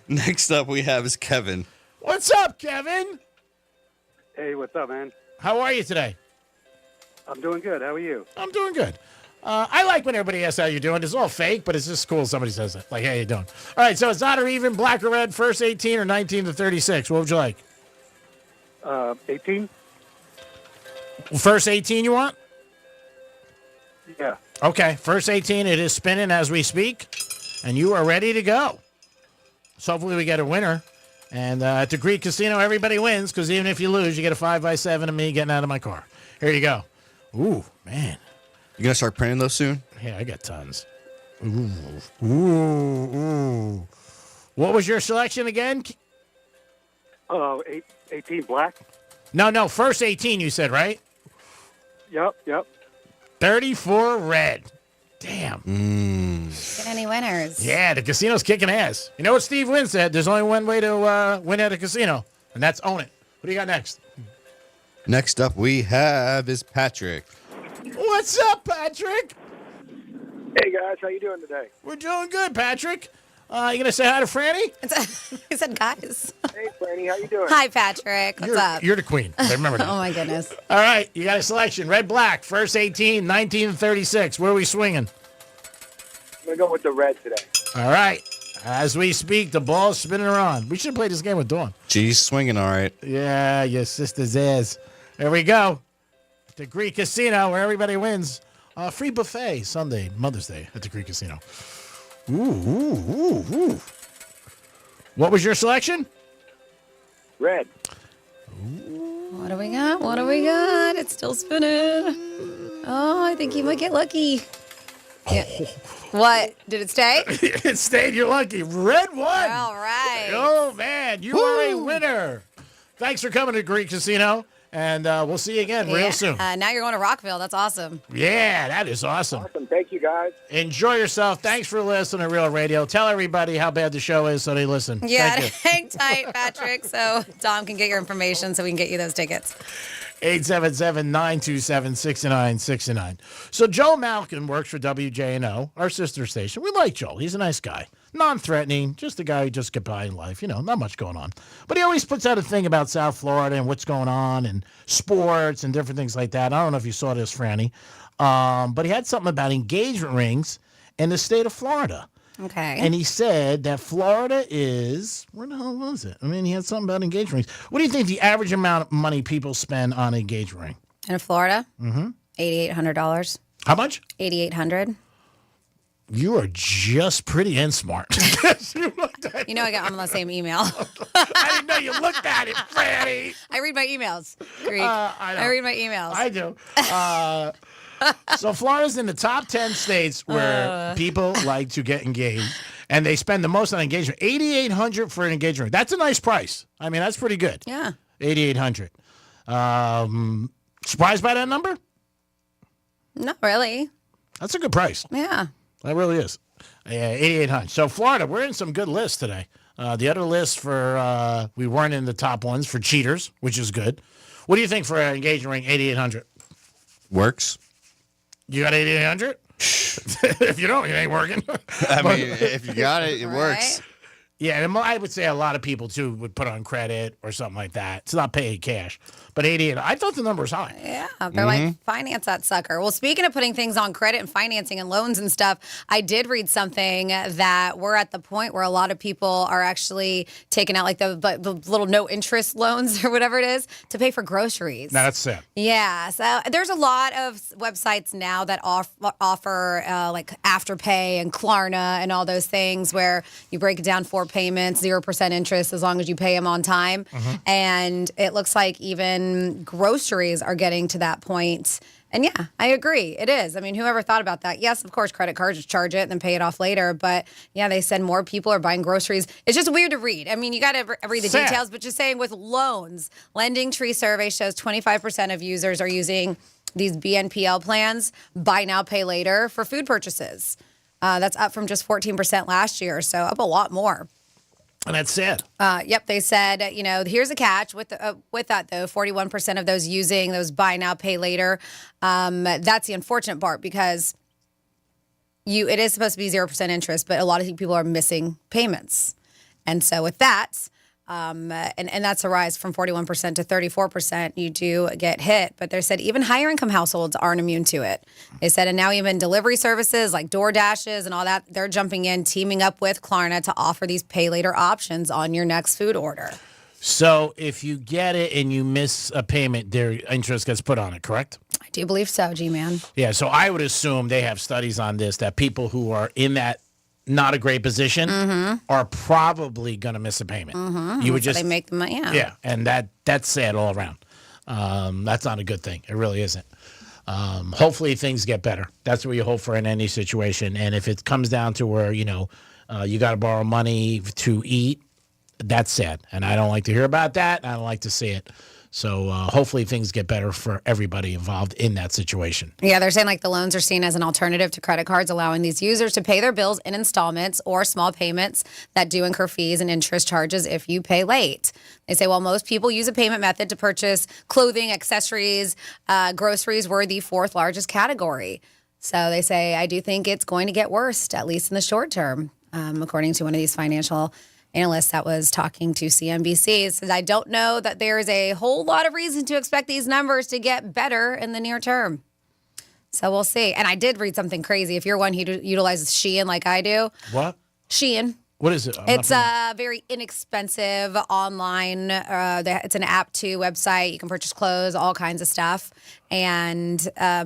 Next up we have is Kevin. What's up, Kevin? Hey, what's up, man? How are you today? I'm doing good. How are you? I'm doing good. I like when everybody asks how you're doing. It's all fake, but it's just cool somebody says it. Like, how you doing? All right, so it's odd or even, black or red, first 18 or 19 to 36. What would you like? 18? First 18 you want? Yeah. Okay, first 18, it is spinning as we speak, and you are ready to go. So hopefully we get a winner. And at the Greek Casino, everybody wins, because even if you lose, you get a 5x7 of me getting out of my car. Here you go. Ooh, man. You gonna start printing those soon? Yeah, I got tons. Ooh. What was your selection again? 18 black. No, first 18 you said, right? Yep. 34 red. Damn. Get any winners? Yeah, the casino's kicking ass. You know what Steve Wynn said? There's only one way to win at a casino, and that's own it. What do you got next? Next up we have is Patrick. What's up, Patrick? Hey guys, how you doing today? We're doing good, Patrick. You gonna say hi to Franny? He said, guys. Hey Franny, how you doing? Hi, Patrick. What's up? You're the queen. I remember that. Oh, my goodness. All right, you got a selection. Red, black, first 18, 19, and 36. Where are we swinging? I'm going to go with the red today. All right. As we speak, the ball's spinning around. We should play this game with Dawn. She's swinging all right. Yeah, your sister's is. There we go. The Greek Casino, where everybody wins. Free buffet Sunday, Mother's Day at the Greek Casino. Ooh. What was your selection? Red. What do we got? It's still spinning. Oh, I think you might get lucky. Yeah. What? Did it stay? It stayed. You're lucky. Red won. All right. Oh, man. You are a winner. Thanks for coming to Greek Casino. And we'll see you again real soon. Now you're going to Rockville. That's awesome. Yeah, that is awesome. Awesome. Thank you, guys. Enjoy yourself. Thanks for listening to Real Radio. Tell everybody how bad the show is so they listen. Yeah, Thank you. hang tight, Patrick, so Dom can get your information so we can get you those tickets. 877-927-6969. So Joel Malkin works for WJNO, our sister station. We like Joel. He's a nice guy. Non-threatening, just a guy who just get by in life. You know, not much going on. But he always puts out a thing about South Florida and what's going on and sports and different things like that. I don't know if you saw this, Franny. But he had something about engagement rings in the state of Florida. Okay. And he said that Florida is, where the hell was it? I mean, he had something about engagement rings. What do you think the average amount of money people spend on an engagement ring? In Florida? Mm-hmm. $8,800. How much? $8,800. You are just pretty and smart. You know I got on the same email. I didn't know you looked at it, Franny. I read my emails, Greek. I read my emails. I do. So Florida's in the top 10 states where people like to get engaged, and they spend the most on engagement. $8,800 for an engagement ring. That's a nice price. I mean, that's pretty good. Yeah. $8,800. Surprised by that number? Not really. That's a good price. Yeah. That really is. Yeah, $8,800. So Florida, we're in some good lists today. The other list for we weren't in the top ones for cheaters, which is good. What do you think for an engagement ring? $8,800. Works. You got $8,800? If you don't, it ain't working. I mean, if you got it, it works. Yeah, and I would say a lot of people, too, would put on credit or something like that. It's not paid cash. But $8,800, I thought the number was high. Yeah, they're like, finance that sucker. Well, speaking of putting things on credit and financing and loans and stuff, I did read something that we're at the point where a lot of people are actually taking out like the little no interest loans or whatever it is to pay for groceries. No, that's sad. Yeah, so there's a lot of websites now that offer like Afterpay and Klarna and all those things where you break it down 4 payments, 0% interest as long as you pay them on time. And it looks like even groceries are getting to that point. And yeah, I agree. It is. I mean, whoever thought about that? Yes, of course, credit cards just charge it and then pay it off later. But yeah, they said more people are buying groceries. It's just weird to read. I mean, you got to read the details, but just saying with loans, Lending Tree survey shows 25% of users are using these BNPL plans, buy now, pay later, for food purchases. That's up from just 14% last year, so up a lot more. And that's sad. Yep, they said, here's a catch with that, though. 41% of those using those buy now, pay later. That's the unfortunate part because it is supposed to be 0% interest, but a lot of people are missing payments. And so with that, and that's a rise from 41% to 34%, you do get hit. But they said even higher income households aren't immune to it. They said, and now even delivery services like DoorDashes and all that, they're jumping in, teaming up with Klarna to offer these pay later options on your next food order. So if you get it and you miss a payment, their interest gets put on it, correct? I do believe so, G-Man. Yeah, so I would assume they have studies on this, that people who are in that not a great position are probably going to miss a payment. You would just they make the money. Yeah, and that's sad all around. That's not a good thing. It really isn't. Hopefully things get better. That's what you hope for in any situation. And if it comes down to where, you got to borrow money to eat, that's sad. And I don't like to hear about that. I don't like to see it. So hopefully things get better for everybody involved in that situation. Yeah, they're saying like the loans are seen as an alternative to credit cards, allowing these users to pay their bills in installments or small payments that do incur fees and interest charges if you pay late. They say, well, most people use a payment method to purchase clothing, accessories, groceries were the fourth largest category. So they say, I do think it's going to get worse, at least in the short term, according to one of these financial analyst that was talking to CNBC. Says, I don't know that there is a whole lot of reason to expect these numbers to get better in the near term. So we'll see. And I did read something crazy. If you're one who utilizes Shein like I do. What? Shein. What is it? It's a very inexpensive online, it's an app to website. You can purchase clothes, all kinds of stuff. And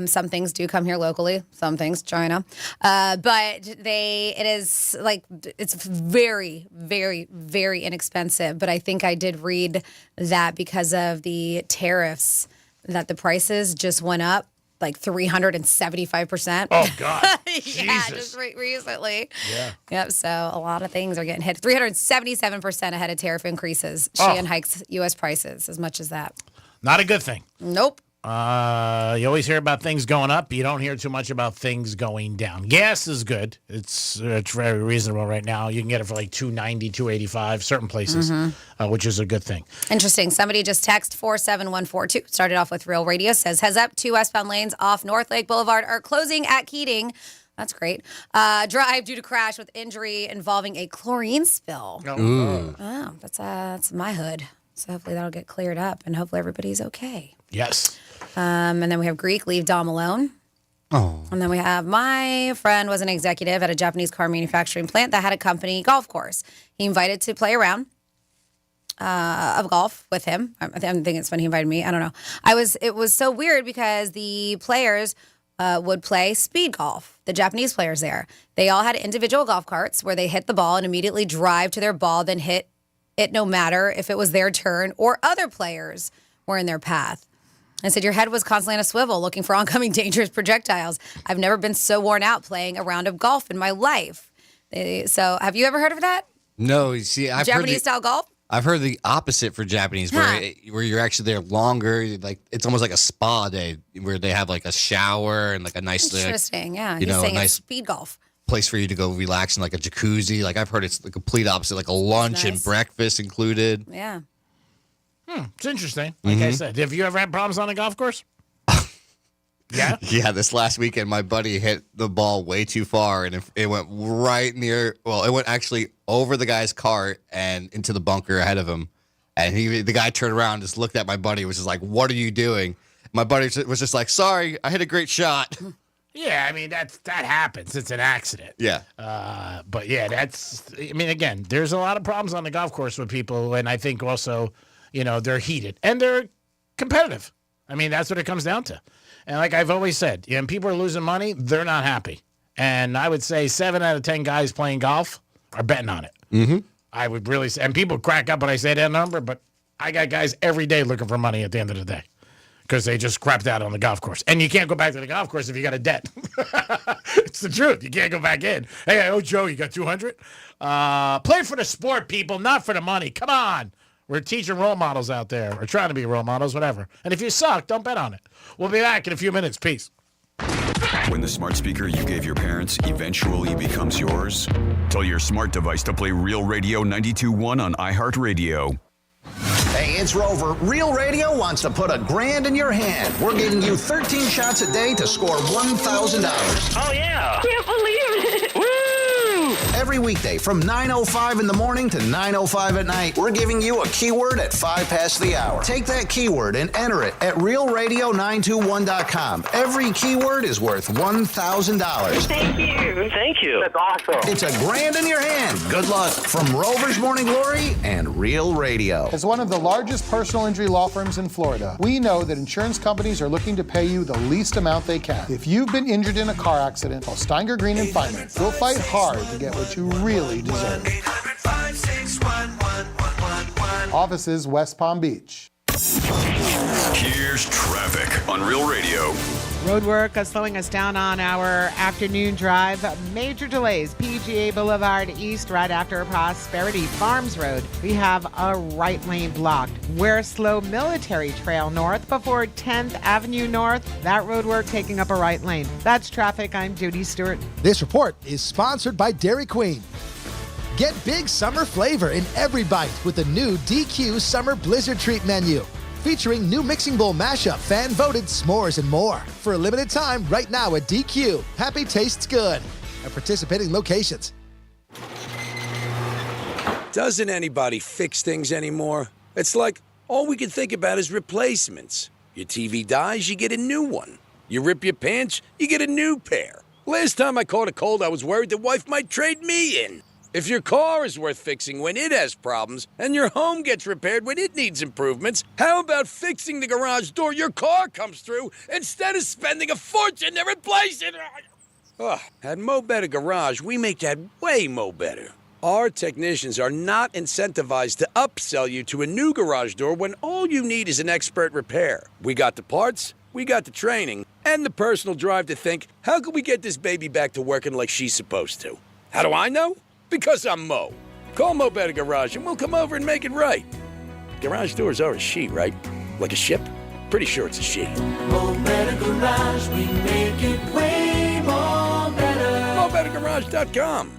some things do come here locally, some things China. But it's very, very, very inexpensive. But I think I did read that because of the tariffs, that the prices just went up like 375%. Oh, God. Yeah, just recently. Yeah. Yep, so a lot of things are getting hit. 377% ahead of tariff increases. Shein hikes U.S. prices as much as that. Not a good thing. Nope. You always hear about things going up. You don't hear too much about things going down. Gas is good. It's very reasonable right now. You can get it for like $2.90, $2.85, certain places, which is a good thing. Interesting. Somebody just text 47142. Started off with Real Radio. Says, heads up, 2 westbound lanes off North Lake Boulevard are closing at Keating. That's great. Drive due to crash with injury involving a chlorine spill. Oh, that's my hood. So hopefully that'll get cleared up and hopefully everybody's okay. Yes. And then we have Greek, leave Dom alone. Oh. And then we have my friend was an executive at a Japanese car manufacturing plant that had a company golf course. He invited to play a round of golf with him. I think it's funny he invited me. I don't know. It was so weird because the players would play speed golf. The Japanese players there. They all had individual golf carts where they hit the ball and immediately drive to their ball, then hit it no matter if it was their turn or other players were in their path. I said, your head was constantly on a swivel looking for oncoming dangerous projectiles. I've never been so worn out playing a round of golf in my life. So have you ever heard of that? No, you see, Japanese-style golf? I've heard the opposite for Japanese, where you're actually there longer. Like it's almost like a spa day where they have like a shower and like a nice, interesting, yeah. He's saying it's speed golf. Place for you to go relax in like a jacuzzi. Like I've heard it's the complete opposite, like a lunch and breakfast included. Yeah. It's interesting. Like I said, have you ever had problems on a golf course? Yeah? Yeah, this last weekend, my buddy hit the ball way too far, and it went right near, it went actually over the guy's cart and into the bunker ahead of him. And the guy turned around and just looked at my buddy, was just like, what are you doing? My buddy was just like, sorry, I hit a great shot. Yeah, I mean, that happens. It's an accident. Yeah. But yeah, again, there's a lot of problems on the golf course with people, and I think also, they're heated and they're competitive. I mean, that's what it comes down to. And like I've always said, when people are losing money, they're not happy. And I would say 7 out of 10 guys playing golf are betting on it. Mm-hmm. I would really say, and people crack up when I say that number, but I got guys every day looking for money at the end of the day because they just crapped out on the golf course. And you can't go back to the golf course if you got a debt. It's the truth. You can't go back in. Hey, Joe, you got 200? Play for the sport, people, not for the money. Come on. We're teaching role models out there. We're trying to be role models, whatever. And if you suck, don't bet on it. We'll be back in a few minutes. Peace. When the smart speaker you gave your parents eventually becomes yours, tell your smart device to play Real Radio 92.1 on iHeartRadio. Hey, it's Rover. Real Radio wants to put $1,000 in your hand. We're giving you 13 shots a day to score $1,000. Oh, yeah. Can't believe it. Woo! Every weekday from 9:05 in the morning to 9:05 at night, we're giving you a keyword at 5 past the hour. Take that keyword and enter it at realradio921.com. Every keyword is worth $1,000. Thank you. Thank you. That's awesome. It's $1,000 in your hand. Good luck from Rover's Morning Glory and Real Radio. As one of the largest personal injury law firms in Florida, we know that insurance companies are looking to pay you the least amount they can. If you've been injured in a car accident, call Steinger Green and Finance. We'll fight hard to get what you really deserve. 800-561-1111. Offices West Palm Beach. Here's traffic on Real Radio. Road work slowing us down on our afternoon drive. Major delays. PGA Boulevard East right after Prosperity Farms Road. We have a right lane blocked. We're slow Military Trail North before 10th Avenue North. That road work taking up a right lane. That's traffic. I'm Judy Stewart. This report is sponsored by Dairy Queen. Get big summer flavor in every bite with the new DQ Summer Blizzard Treat menu. Featuring new mixing bowl mashup, fan-voted s'mores, and more. For a limited time, right now at DQ. Happy tastes good. At participating locations. Doesn't anybody fix things anymore? It's like all we can think about is replacements. Your TV dies, you get a new one. You rip your pants, you get a new pair. Last time I caught a cold, I was worried the wife might trade me in. If your car is worth fixing when it has problems, and your home gets repaired when it needs improvements, how about fixing the garage door your car comes through instead of spending a fortune to replace it? At Mo Better Garage, we make that way mo better. Our technicians are not incentivized to upsell you to a new garage door when all you need is an expert repair. We got the parts, we got the training, and the personal drive to think, how can we get this baby back to working like she's supposed to? How do I know? Because I'm Mo. Call Mo Better Garage and we'll come over and make it right. Garage doors are a she, right? Like a ship? Pretty sure it's a she. Mo Better Garage, we make it way more better. MoBetterGarage.com.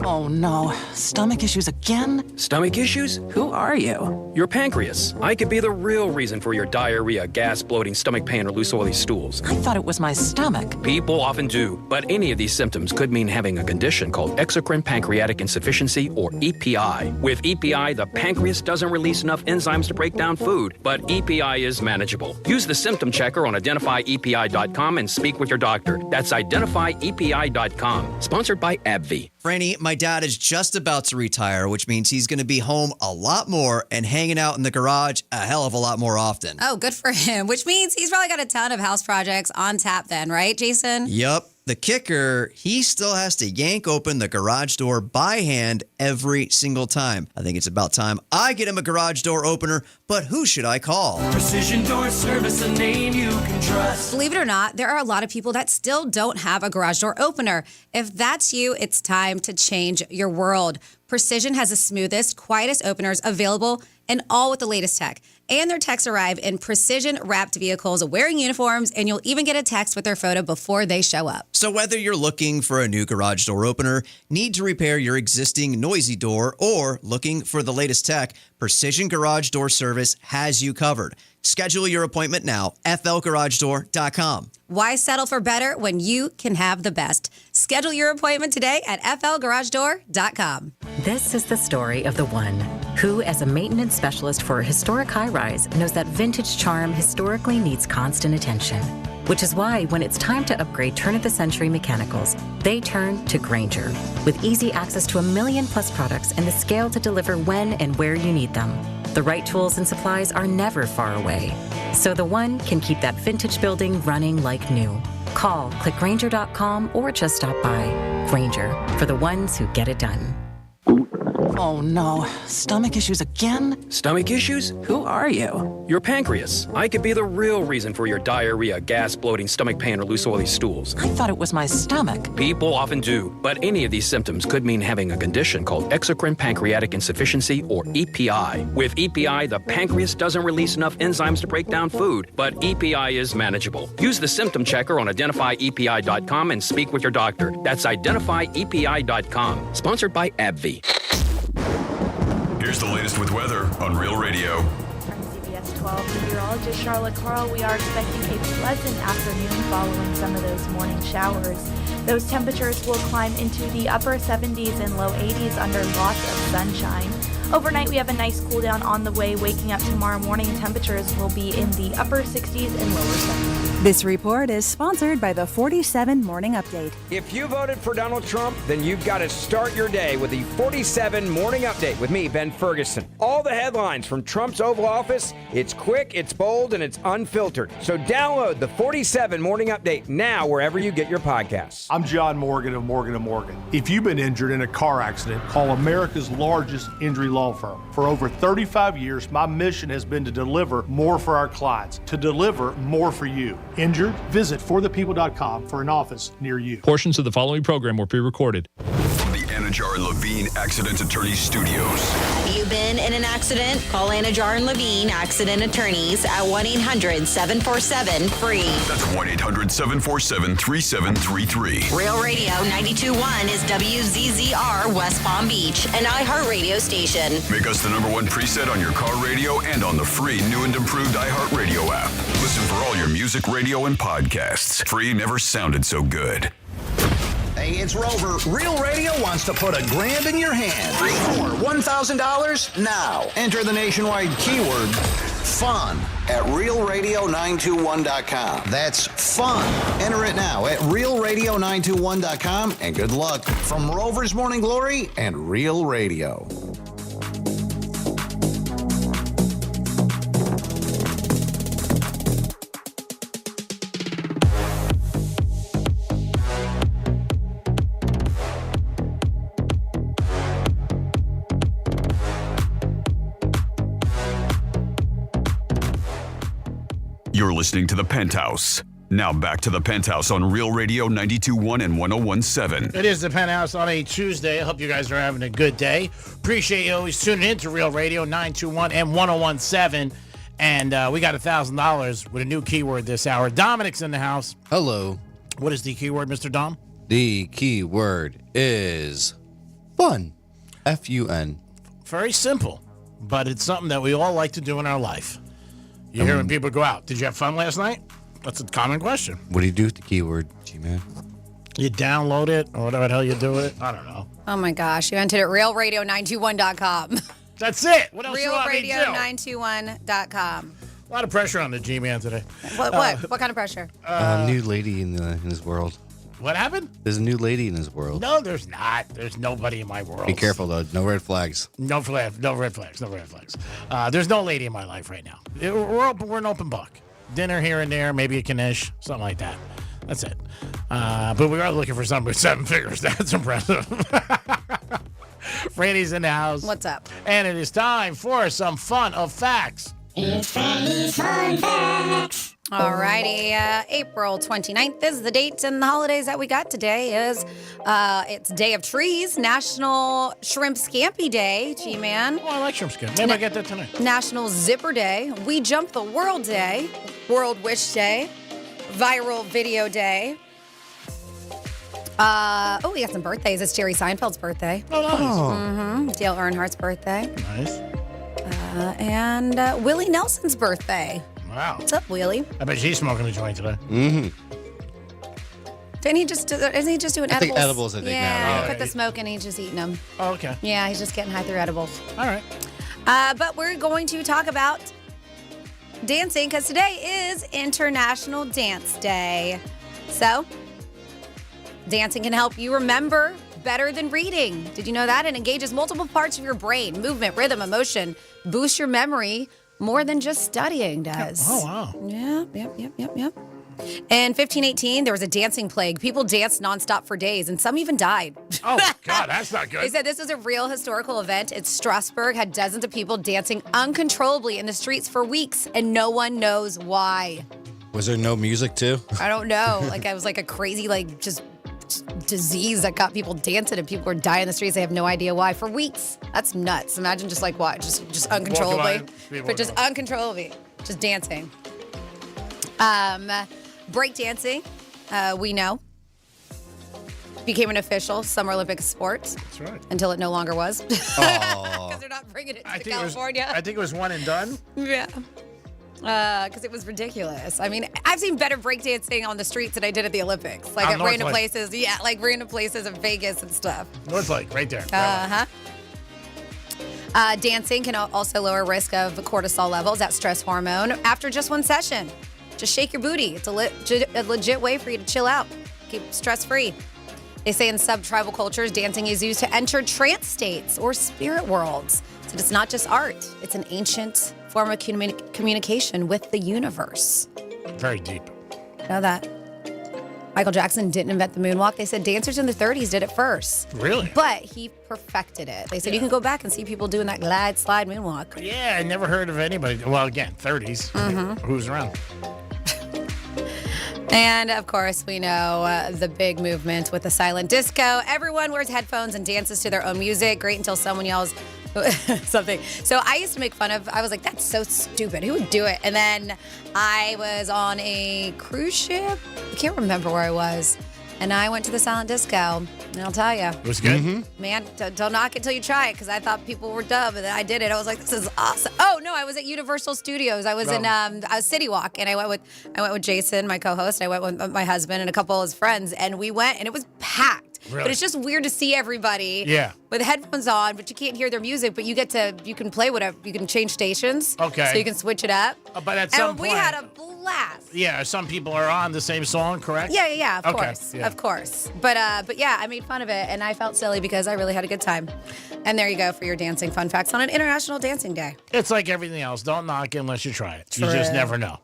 Oh no, stomach issues again? Stomach issues? Who are you? Your pancreas. I could be the real reason for your diarrhea, gas, bloating, stomach pain, or loose oily stools. I thought it was my stomach. People often do, but any of these symptoms could mean having a condition called exocrine pancreatic insufficiency, or EPI. With EPI, the pancreas doesn't release enough enzymes to break down food, but EPI is manageable. Use the symptom checker on identifyepi.com and speak with your doctor. That's identifyepi.com. Sponsored by AbbVie. Franny, my dad is just about to retire, which means he's going to be home a lot more and hanging out in the garage a hell of a lot more often. Oh, good for him, which means he's probably got a ton of house projects on tap then, right, Jason? Yep. The kicker, he still has to yank open the garage door by hand every single time. I think it's about time I get him a garage door opener, but who should I call? Precision Door Service, a name you can trust. Believe it or not, there are a lot of people that still don't have a garage door opener. If that's you, it's time to change your world. Precision has the smoothest, quietest openers available, and all with the latest tech. And their techs arrive in precision-wrapped vehicles wearing uniforms, and you'll even get a text with their photo before they show up. So whether you're looking for a new garage door opener, need to repair your existing noisy door, or looking for the latest tech, Precision Garage Door Service has you covered. Schedule your appointment now, flgaragedoor.com. Why settle for better when you can have the best? Schedule your appointment today at flgaragedoor.com. This is the story of the one who, as a maintenance specialist for a historic high-rise, knows that vintage charm historically needs constant attention. Which is why, when it's time to upgrade turn-of-the-century mechanicals, they turn to Grainger. With easy access to 1 million+ products and the scale to deliver when and where you need them. The right tools and supplies are never far away. So the one can keep that vintage building running like new. Call, click Grainger.com, or just stop by. Grainger, for the ones who get it done. Oh no, stomach issues again? Stomach issues? Who are you? Your pancreas. I could be the real reason for your diarrhea, gas, bloating, stomach pain, or loose oily stools. I thought it was my stomach. People often do, but any of these symptoms could mean having a condition called exocrine pancreatic insufficiency, or EPI. With EPI, the pancreas doesn't release enough enzymes to break down food, but EPI is manageable. Use the symptom checker on identifyepi.com and speak with your doctor. That's identifyepi.com. Sponsored by AbbVie. Here's the latest with weather on Real Radio. From CBS 12 meteorologist Charlotte Carl, we are expecting a pleasant afternoon following some of those morning showers. Those temperatures will climb into the upper 70s and low 80s under lots of sunshine. Overnight, we have a nice cool down on the way. Waking up tomorrow morning, temperatures will be in the upper 60s and lower 70s. This report is sponsored by the 47 Morning Update. If you voted for Donald Trump, then you've got to start your day with the 47 Morning Update with me, Ben Ferguson. All the headlines from Trump's Oval Office, it's quick, it's bold, and it's unfiltered. So download the 47 Morning Update now wherever you get your podcasts. I'm John Morgan of Morgan & Morgan. If you've been injured in a car accident, call America's largest injury law firm. For over 35 years, my mission has been to deliver more for our clients, to deliver more for you. Injured? Visit forthepeople.com for an office near you. Portions of the following program were pre-recorded. From the Anajar and Levine Accident Attorney Studios. You've been in an accident? Call Anajar and Levine Accident Attorneys at 1-800-747-FREE. That's 1-800-747-3733. Real Radio 92.1 is WZZR West Palm Beach, an iHeartRadio station. Make us the #1 preset on your car radio and on the free new and improved iHeartRadio app. Listen for all your music, radio, and podcasts. Free never sounded so good. Hey, it's Rover. Real Radio wants to put $1,000 in your hand. For $1,000 now. Enter the nationwide keyword FUN at realradio921.com. That's FUN. Enter it now at realradio921.com, and good luck from Rover's Morning Glory and Real Radio. You're listening to The Penthouse. Now back to The Penthouse on Real Radio 92.1 and 101.7. It is The Penthouse on a Tuesday. I hope you guys are having a good day. Appreciate you always tuning in to Real Radio 921 and 101.7. And we got $1,000 with a new keyword this hour. Dominic's in the house. Hello. What is the keyword, Mr. Dom? The keyword is fun. F-U-N. Very simple, but it's something that we all like to do in our life. You hear when people go out, did you have fun last night? That's a common question. What do you do with the keyword, G-Man? You download it, or whatever the hell you do with it. I don't know. Oh, my gosh. You entered at realradio921.com. That's it. What else you want me to do? Realradio921.com. A lot of pressure on the G-Man today. What kind of pressure? New lady in his world. What happened? There's a new lady in his world. No, there's not. There's nobody in my world. Be careful, though. No red flags. No red flags. There's no lady in my life right now. We're an open book. Dinner here and there, maybe a knish, something like that. That's it. But we are looking for somebody with 7 figures. That's impressive. Franny's in the house. What's up? And it is time for some fun of facts. It's Franny's Fun Facts. Alrighty, April 29th is the date, and the holidays that we got today is, it's Day of Trees, National Shrimp Scampi Day, G-Man. Oh, I like shrimp scampi. Maybe I get that tonight. National Zipper Day, We Jump the World Day, World Wish Day, Viral Video Day. We got some birthdays. It's Jerry Seinfeld's birthday. Oh, nice. Mm-hmm. Dale Earnhart's birthday. Nice. And Willie Nelson's birthday. Wow. What's up, Wheelie? I bet she's smoking a joint today. Mm-hmm. Isn't he just doing edibles? I think edibles, now. Yeah, Right. quit the smoking and he's just eating them. Oh, okay. Yeah, he's just getting high through edibles. All right. But we're going to talk about dancing because today is International Dance Day. So, dancing can help you remember better than reading. Did you know that? It engages multiple parts of your brain, movement, rhythm, emotion, boosts your memory more than just studying does. Oh, wow. Yeah, yep. In 1518, there was a dancing plague. People danced nonstop for days, and some even died. Oh, God, that's not good. They said this was a real historical event. Strasbourg had dozens of people dancing uncontrollably in the streets for weeks, and no one knows why. Was there no music, too? I don't know. I was like a crazy, just disease that got people dancing, and people were dying in the streets. They have no idea why for weeks. That's nuts. Imagine just what? Just uncontrollably. But just uncontrollably. Just dancing. Breakdancing, we know, became an official Summer Olympic sport. That's right. Until it no longer was. Because they're not bringing it to California. I think it was one and done. Yeah. Because it was ridiculous. I mean, I've seen better breakdancing on the streets than I did at the Olympics. At random places. Yeah, random places in Vegas and stuff. North Lake, right there. Uh-huh. Dancing can also lower risk of cortisol levels, that stress hormone, after just one session. Just shake your booty. It's a legit way for you to chill out, keep stress-free. They say in sub-tribal cultures, dancing is used to enter trance states or spirit worlds. So it's not just art. It's an ancient form of communication with the universe. Very deep. Know that. Michael Jackson didn't invent the moonwalk. They said dancers in the 30s did it first. Really? But he perfected it. They said you can go back and see people doing that glide, slide, moonwalk. Yeah, I never heard of anybody. Well, again, 30s. Mm-hmm. Who's around? And of course, we know the big movement with the silent disco. Everyone wears headphones and dances to their own music. Great until someone yells something. So I used to make fun of, I was like, that's so stupid. Who would do it? And then I was on a cruise ship. I can't remember where I was. And I went to the silent disco. And I'll tell you. It was good? Man, don't knock it till you try it, because I thought people were dumb, and then I did it. I was like, this is awesome. Oh, no, I was at Universal Studios. I was in City Walk, and I went with Jason, my co-host. I went with my husband and a couple of his friends, and we went, and it was packed. Really? But it's just weird to see everybody with headphones on, but you can't hear their music, but you can play whatever. You can change stations. Okay. So you can switch it up. But at some and point. we had a blast. Yeah, some people are on the same song, correct? Yeah, of Okay, course. yeah. Of course. But yeah, I made fun of it, and I felt silly because I really had a good time. And there you go for your dancing fun facts on an International Dancing Day. It's like everything else. Don't knock it unless you try it. True. You just never know.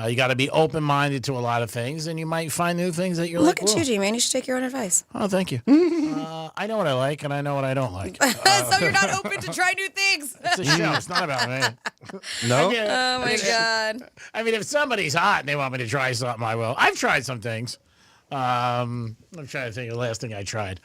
You got to be open-minded to a lot of things, and you might find new things that you're Look like, at whoa. you, G-Man. You should take your own advice. Oh, thank you. I know what I like, and I know what I don't like. So you're not open to try new things. It's a show. It's not about me. No? Oh, my God. I mean, if somebody's hot and they want me to try something, I will. I've tried some things. I'm trying to think of the last thing I tried.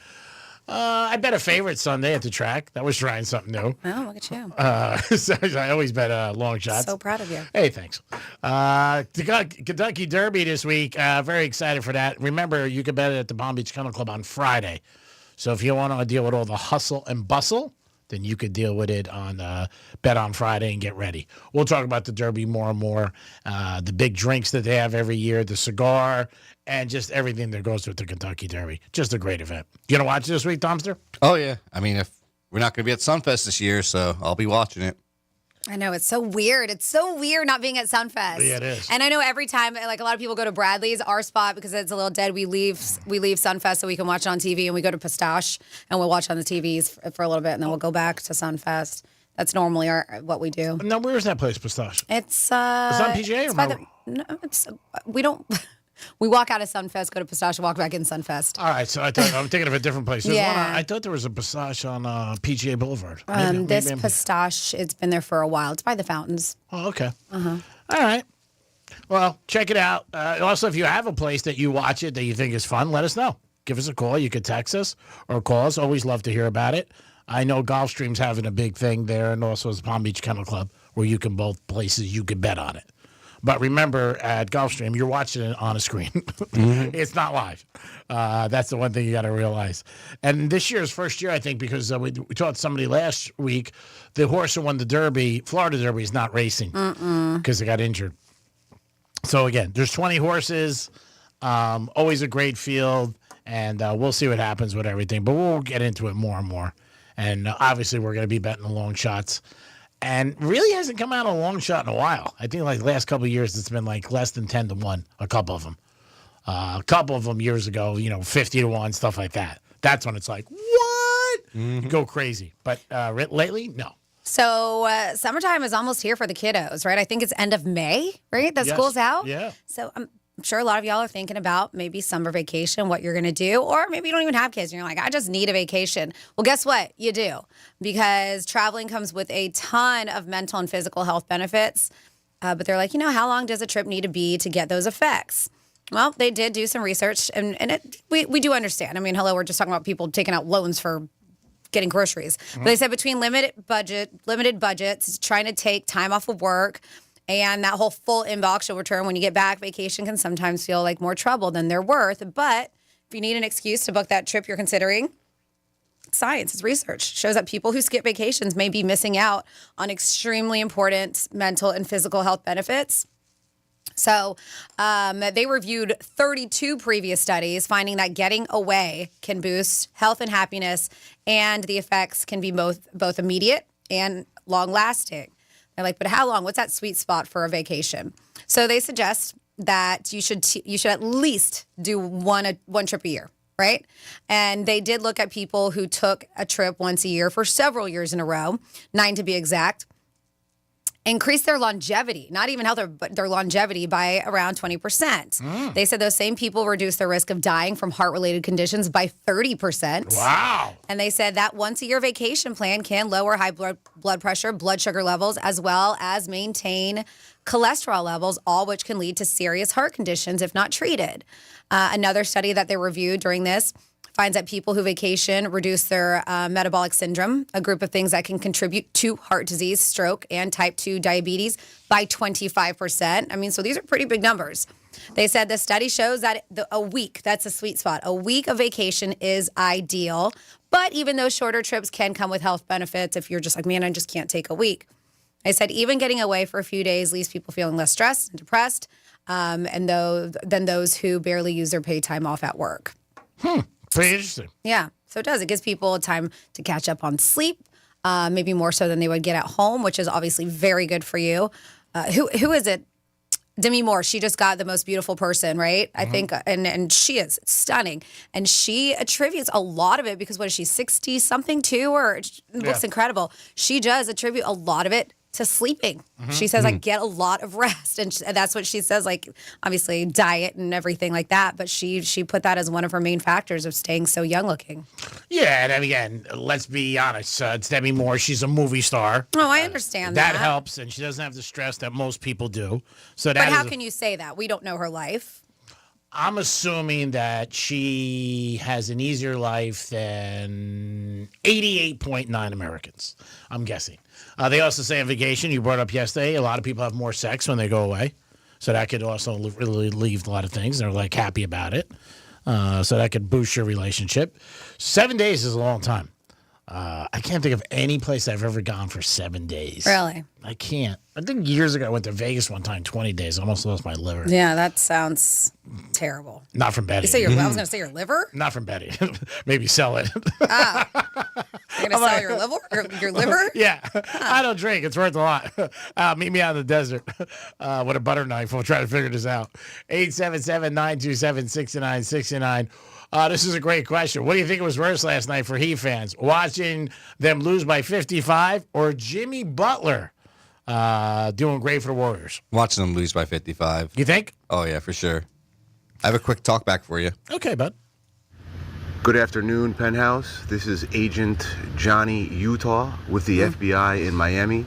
I bet a favorite Sunday at the track. That was trying something new. Oh, look at you. So I always bet long shots. So proud of you. Hey, thanks. Kentucky Derby this week. Very excited for that. Remember, you can bet it at the Palm Beach Kennel Club on Friday. So if you want to deal with all the hustle and bustle, then you could deal with it on Bet on Friday and get ready. We'll talk about the Derby more and more, the big drinks that they have every year, the cigar, and just everything that goes with the Kentucky Derby. Just a great event. You going to watch it this week, Tomster? Oh, yeah. I mean, if we're not going to be at Sunfest this year, so I'll be watching it. I know, it's so weird. It's so weird not being at Sunfest. Yeah, it is. And I know every time, like a lot of people go to Bradley's, our spot, because it's a little dead, we leave Sunfest so we can watch it on TV, and we go to Pistache, and we'll watch on the TVs for a little bit, and then we'll go back to Sunfest. That's normally what we do. Now, where's that place, Pistache? It's on PGA we don't. We walk out of Sunfest, go to Pistache, walk back in Sunfest. All right, so I'm thinking of a different place. There's Yeah. one I thought there was a Pistache on PGA Boulevard. This Pistache, it's been there for a while. It's by the fountains. Oh, okay. Uh-huh. All right. Well, check it out. Also, if you have a place that you watch it that you think is fun, let us know. Give us a call. You could text us or call us. Always love to hear about it. I know Gulfstream's having a big thing there, and also it's Palm Beach Kennel Club, where you can both places you could bet on it. But remember, at Gulfstream, you're watching it on a screen. It's not live. That's the one thing you got to realize. And this year's first year, I think, because we talked to somebody last week, the horse who won the Derby, Florida Derby, is not racing because they got injured. So, again, there's 20 horses, always a great field, and we'll see what happens with everything. But we'll get into it more and more. And obviously, we're going to be betting the long shots. And really hasn't come out a long shot in a while. I think like the last couple of years, it's been like less than 10-1, a couple of them. A couple of them years ago, 50-1, stuff like that. That's when it's like, what? You go crazy. But lately, no. So summertime is almost here for the kiddos, right? I think it's end of May, right? That school's out. Yeah. So I'm sure a lot of y'all are thinking about maybe summer vacation, what you're going to do, or maybe you don't even have kids and you're like, I just need a vacation. Well, guess what? You do, because traveling comes with a ton of mental and physical health benefits. But they're like, how long does a trip need to be to get those effects? Well, they did do some research, and we do understand. I mean, hello, we're just talking about people taking out loans for getting groceries. But they said between limited budgets, trying to take time off of work, and that whole full inbox you'll return when you get back, vacation can sometimes feel like more trouble than they're worth. But if you need an excuse to book that trip you're considering, science, research shows that people who skip vacations may be missing out on extremely important mental and physical health benefits. So they reviewed 32 previous studies, finding that getting away can boost health and happiness, and the effects can be both immediate and long-lasting. They're like, but how long? What's that sweet spot for a vacation? So they suggest that you should at least do one trip a year, right? And they did look at people who took a trip once a year for several years in a row, 9 to be exact. Increase their longevity, not even health, but their longevity by around 20%. They said those same people reduce their risk of dying from heart-related conditions by 30%. Wow. And they said that once-a-year vacation plan can lower high blood pressure, blood sugar levels, as well as maintain cholesterol levels, all which can lead to serious heart conditions if not treated. Another study that they reviewed during this finds that people who vacation reduce their metabolic syndrome, a group of things that can contribute to heart disease, stroke, and type 2 diabetes by 25%. I mean, so these are pretty big numbers. They said the study shows that a week, that's a sweet spot, a week of vacation is ideal. But even those shorter trips can come with health benefits if you're just like, man, I just can't take a week. They said even getting away for a few days leaves people feeling less stressed and depressed than those who barely use their paid time off at work. Pretty interesting. Yeah, so it does. It gives people time to catch up on sleep, maybe more so than they would get at home, which is obviously very good for you. Who is it? Demi Moore. She just got the most beautiful person, right? I think, and she is stunning. And she attributes a lot of it because what is she, 60-something too? Or it looks incredible. She does attribute a lot of it to sleeping. She says, I get a lot of rest. And that's what she says, like, obviously diet and everything like that. But she put that as one of her main factors of staying so young looking. Yeah, and again, let's be honest. It's Demi Moore. She's a movie star. Oh, I understand that. That helps, and she doesn't have the stress that most people do. So but how can you say that? We don't know her life. I'm assuming that she has an easier life than 88.9 Americans. I'm guessing. They also say on vacation, you brought up yesterday, a lot of people have more sex when they go away. So that could also really leave a lot of things. They're like happy about it. So that could boost your relationship. 7 days is a long time. I can't think of any place I've ever gone for 7 days. Really? I can't. I think years ago I went to Vegas one time, 20 days. I almost lost my liver. Yeah, that sounds terrible. Not from Betty. You say I was going to say your liver? Not from Betty. Maybe sell it. You're going to sell your liver? Your liver? Yeah. I don't drink. It's worth a lot. Meet me out in the desert with a butter knife. We'll try to figure this out. 877-927-6969. This is a great question. What do you think was worse last night for Heat fans? Watching them lose by 55 or Jimmy Butler doing great for the Warriors? Watching them lose by 55. You think? Oh, yeah, for sure. I have a quick talk back for you. Okay, bud. Good afternoon, Penthouse. This is Agent Johnny Utah with the FBI in Miami.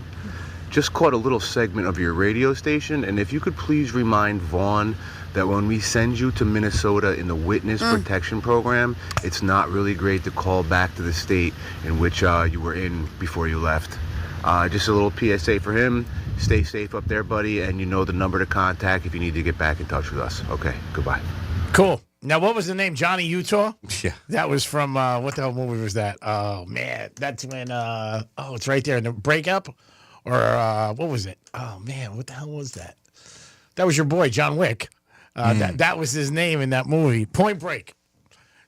Just caught a little segment of your radio station, and if you could please remind Vaughn that when we send you to Minnesota in the witness protection program, it's not really great to call back to the state in which you were in before you left. Just a little PSA for him. Stay safe up there, buddy, and you know the number to contact if you need to get back in touch with us. Okay, goodbye. Cool. Now, what was the name? Johnny Utah? Yeah. That was from, what the hell movie was that? Oh, man. That's when, it's right there in the Breakup. Or, what was it? Oh, man, what the hell was that? That was your boy, John Wick. That was his name in that movie. Point Break.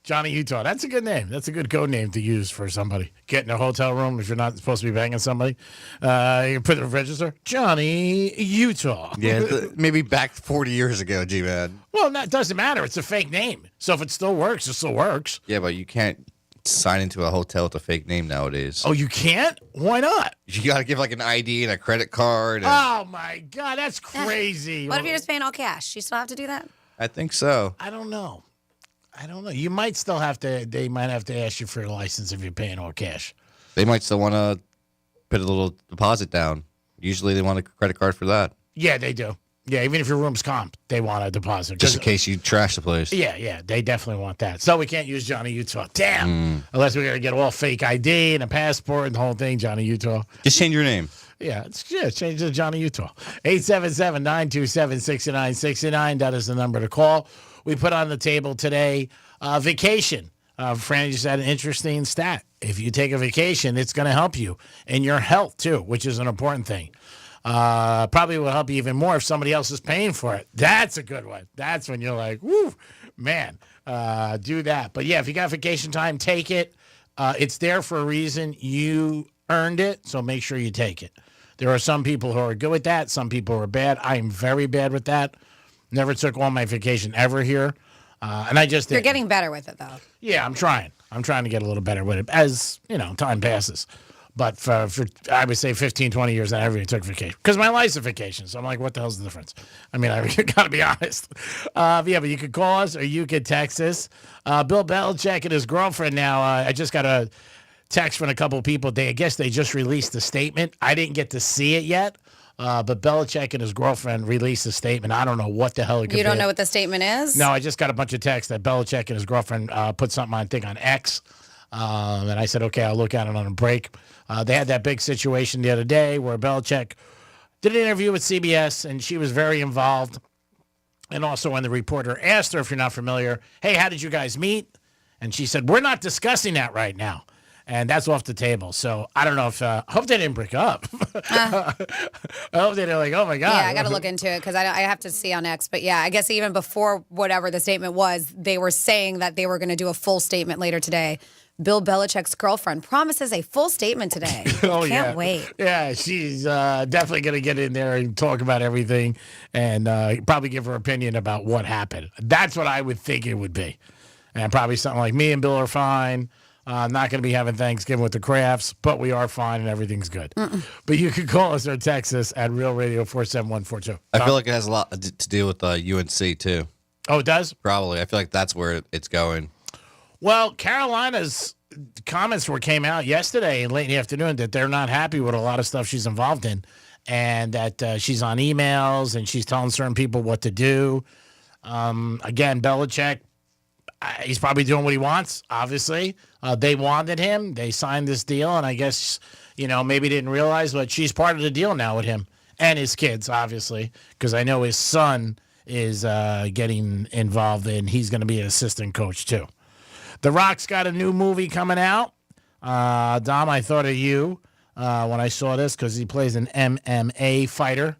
Johnny Utah. That's a good name. That's a good code name to use for somebody. Get in a hotel room if you're not supposed to be banging somebody. You put in the register. Johnny Utah. Yeah, maybe back 40 years ago, G-Man. Well, that doesn't matter. It's a fake name. So if it still works, it still works. Yeah, but you can't sign into a hotel with a fake name nowadays. Oh, you can't? Why not? You got to give like an ID and a credit card. Oh, my God. That's crazy. What if you're just paying all cash? You still have to do that? I think so. I don't know. You might still have to, they might have to ask you for a license if you're paying all cash. They might still want to put a little deposit down. Usually they want a credit card for that. Yeah, they do. Yeah, even if your room's comp, they want a deposit. Just in case you trash the place. Yeah, they definitely want that. So we can't use Johnny Utah. Damn. Unless we're going to get all fake ID and a passport and the whole thing, Johnny Utah. Just change your name. Yeah, change to Johnny Utah. 877-927-6969. That is the number to call. We put on the table today vacation. Franny just had an interesting stat. If you take a vacation, it's going to help you in your health, too, which is an important thing. Probably will help you even more if somebody else is paying for it. That's a good one. That's when you're like, woo, man, do that. But, yeah, if you got vacation time, take it. It's there for a reason. You earned it, so make sure you take it. There are some people who are good with that. Some people are bad. I am very bad with that. Never took all my vacation ever here. And I just did. You're getting better with it, though. Yeah, I'm trying. I'm trying to get a little better with it as, time passes. But for I would say 15, 20 years, I never even took vacation. Because my life's a vacation. So I'm like, what the hell's the difference? I mean, I got to be honest. But you could call us or you could text us. Bill Belichick and his girlfriend now, I just got a text from a couple of people. I guess they just released the statement. I didn't get to see it yet. But Belichick and his girlfriend released a statement. I don't know what the hell it could be. You don't know what the statement is? No, I just got a bunch of texts that Belichick and his girlfriend put something, I think, on X. And I said, okay, I'll look at it on a break. They had that big situation the other day where Belichick did an interview with CBS, and she was very involved. And also when the reporter asked her, if you're not familiar, hey, how did you guys meet? And she said, we're not discussing that right now. And that's off the table. So I don't know if, I hope they didn't break up. I hope they're like, oh my God. Yeah, I got to look into it because I have to see on X. But yeah, I guess even before whatever the statement was, they were saying that they were going to do a full statement later today. Bill Belichick's girlfriend promises a full statement today. Can't wait. Yeah, she's definitely going to get in there and talk about everything and probably give her opinion about what happened. That's what I would think it would be. And probably something like, me and Bill are fine. Not going to be having Thanksgiving with the Crafts, but we are fine and everything's good. But you can call us or text us at Real Radio 47142. I feel like it has a lot to do with UNC, too. Oh, it does? Probably. I feel like that's where it's going. Well, Carolina's comments came out yesterday and late in the afternoon that they're not happy with a lot of stuff she's involved in, and that she's on emails and she's telling certain people what to do. Again, Belichick, he's probably doing what he wants, obviously. They wanted him. They signed this deal, and I guess, maybe didn't realize, but she's part of the deal now with him and his kids, obviously, because I know his son is getting involved, and he's going to be an assistant coach, too. The Rock's got a new movie coming out. Dom, I thought of you when I saw this because he plays an MMA fighter,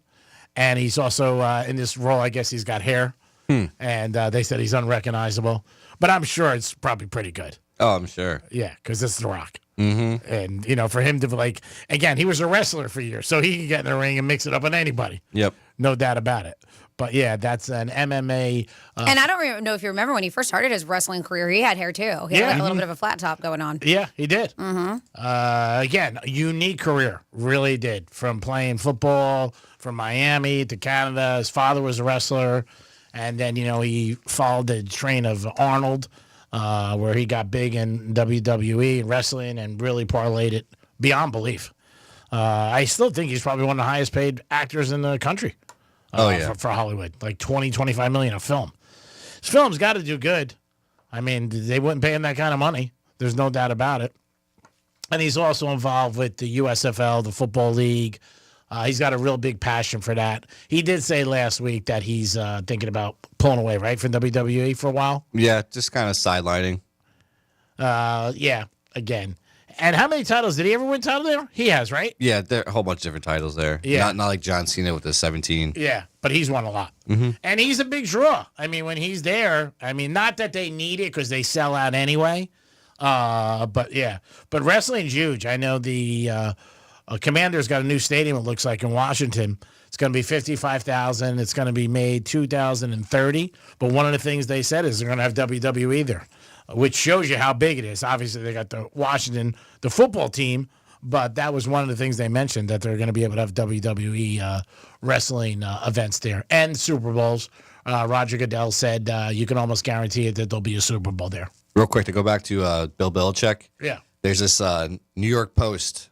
and he's also in this role, I guess he's got hair, and they said he's unrecognizable. But I'm sure it's probably pretty good. Oh, I'm sure. Yeah, because it's The Rock. Mm-hmm. And, for him to, again, he was a wrestler for years, so he can get in the ring and mix it up with anybody. Yep. No doubt about it. But, yeah, that's an MMA. And I don't know if you remember when he first started his wrestling career, he had hair, too. He had a little bit of a flat top going on. Yeah, he did. Again, a unique career. Really did. From playing football from Miami to Canada. His father was a wrestler. And then, he followed the train of Arnold, where he got big in WWE and wrestling and really parlayed it beyond belief. I still think he's probably one of the highest paid actors in the country. For Hollywood, like $20-25 million a film. His film's got to do good. I mean, they wouldn't pay him that kind of money. There's no doubt about it. And he's also involved with the USFL, the Football League. He's got a real big passion for that. He did say last week that he's thinking about pulling away, right, from WWE for a while? Yeah, just kind of sidelining. Yeah, again. And how many titles? Did he ever win title there? He has, right? Yeah, there are a whole bunch of different titles there. Yeah. Not like John Cena with the 17. Yeah, but he's won a lot. Mm-hmm. And he's a big draw. I mean, when he's there, not that they need it because they sell out anyway. But yeah. But wrestling's huge. I know the Commanders got a new stadium, it looks like, in Washington. It's going to be $55,000. It's going to be made 2030. But one of the things they said is they're going to have WWE there, which shows you how big it is. Obviously, they got the Washington, the football team, but that was one of the things they mentioned, that they're going to be able to have WWE wrestling events there and Super Bowls. Roger Goodell said you can almost guarantee it that there'll be a Super Bowl there. Real quick, to go back to Bill Belichick. Yeah. There's this New York Post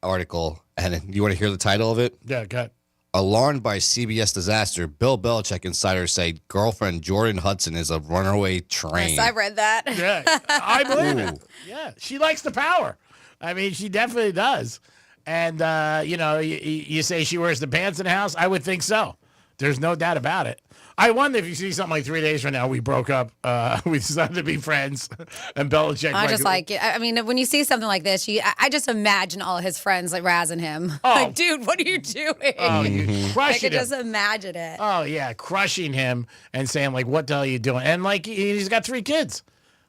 article, and you want to hear the title of it? Yeah, go ahead. Alarmed by CBS disaster, Bill Belichick insiders say girlfriend Jordan Hudson is a runaway train. Yes, I read that. Yeah, I believe it. Yeah, she likes the power. I mean, she definitely does. And, you say she wears the pants in the house? I would think so. There's no doubt about it. I wonder if you see something like 3 days from now, we broke up, we decided to be friends, and Belichick. When you see something like this, I just imagine all his friends razzing him. Oh. Like, dude, what are you doing? Oh, you're crushing I could him. just imagine it. Oh, yeah, crushing him and saying, what the hell are you doing? And, he's got 3 kids.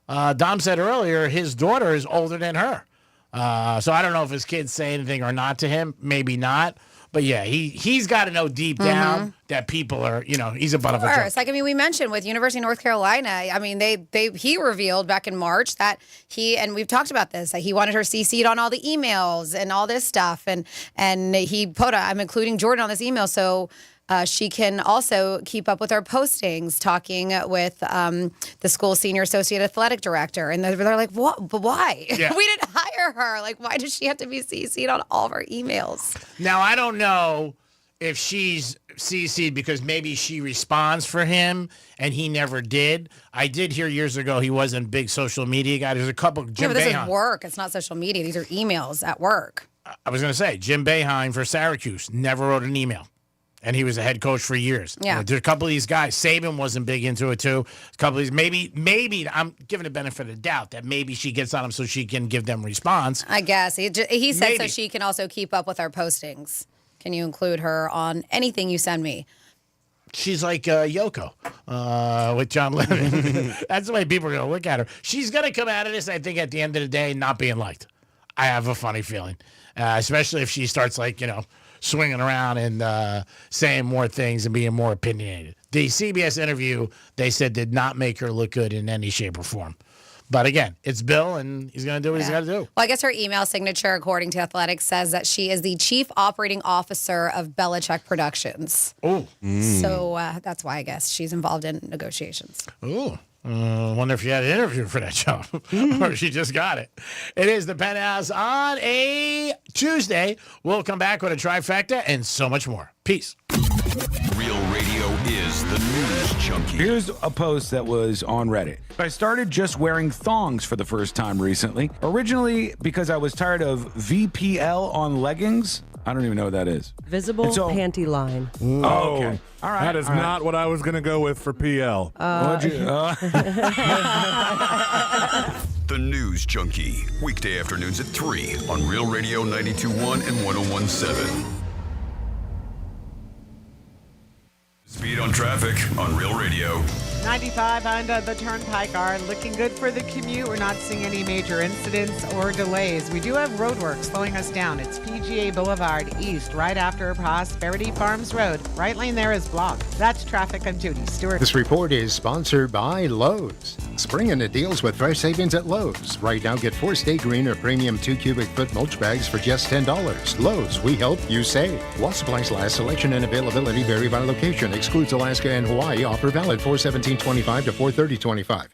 Dom said earlier his daughter is older than her. So I don't know if his kids say anything or not to him. Maybe not. But, yeah, he's got to know deep down that people are, he's a butt of a joke. We mentioned with University of North Carolina, he revealed back in March that and we've talked about this, that he wanted her CC'd on all the emails and all this stuff. And he put, I'm including Jordan on this email so she can also keep up with our postings, talking with the school senior associate athletic director. And they're like, what? But why? Yeah. We didn't hire her. Why does she have to be CC'd on all of our emails? Now, I don't know if she's CC'd because maybe she responds for him and he never did. I did hear years ago he wasn't a big social media guy. There's a couple. Jim but this Boeheim. is work. It's not social media. These are emails at work. I was going to say, Jim Boeheim for Syracuse never wrote an email. And he was a head coach for years. Yeah. There's a couple of these guys. Saban wasn't big into it, too. A couple of these, maybe I'm giving the benefit of the doubt that maybe she gets on him so she can give them response. I guess. He said Maybe. so she can also keep up with our postings. Can you include her on anything you send me? She's like Yoko with John Lennon. That's the way people are going to look at her. She's going to come out of this, I think, at the end of the day, not being liked. I have a funny feeling, especially if she starts, swinging around and saying more things and being more opinionated. The CBS interview, they said, did not make her look good in any shape or form. But again, it's Bill, and he's going to do what he's got to do. Well, I guess her email signature, according to Athletics, says that she is the chief operating officer of Belichick Productions. Oh. So that's why I guess she's involved in negotiations. Oh. Wonder if she had an interview for that job or she just got it. It is the Penthouse on a Tuesday. We'll come back with a trifecta and so much more. Peace. Real Radio is the news junkie. Here's a post that was on Reddit. I started just wearing thongs for the first time recently. Originally because I was tired of VPL on leggings. I don't even know what that is. Visible panty line. Oh, okay. All right. That is not what I was going to go with for PL. The News Junkie. Weekday afternoons at 3 on Real Radio 92.1 and 101.7. Speed on traffic on Real Radio. 95 and the Turnpike are looking good for the commute. We're not seeing any major incidents or delays. We do have roadwork slowing us down. It's PGA Boulevard East, right after Prosperity Farms Road. Right lane there is blocked. That's traffic on duty. Stuart. This report is sponsored by Lowe's. Spring into deals with fresh savings at Lowe's. Right now, get 4 Stay Green or premium 2 cubic foot mulch bags for just $10. Lowe's, we help you save. While supplies last, selection and availability vary by location. Excludes Alaska and Hawaii. Offer valid 4/17/25 to 4/30/25.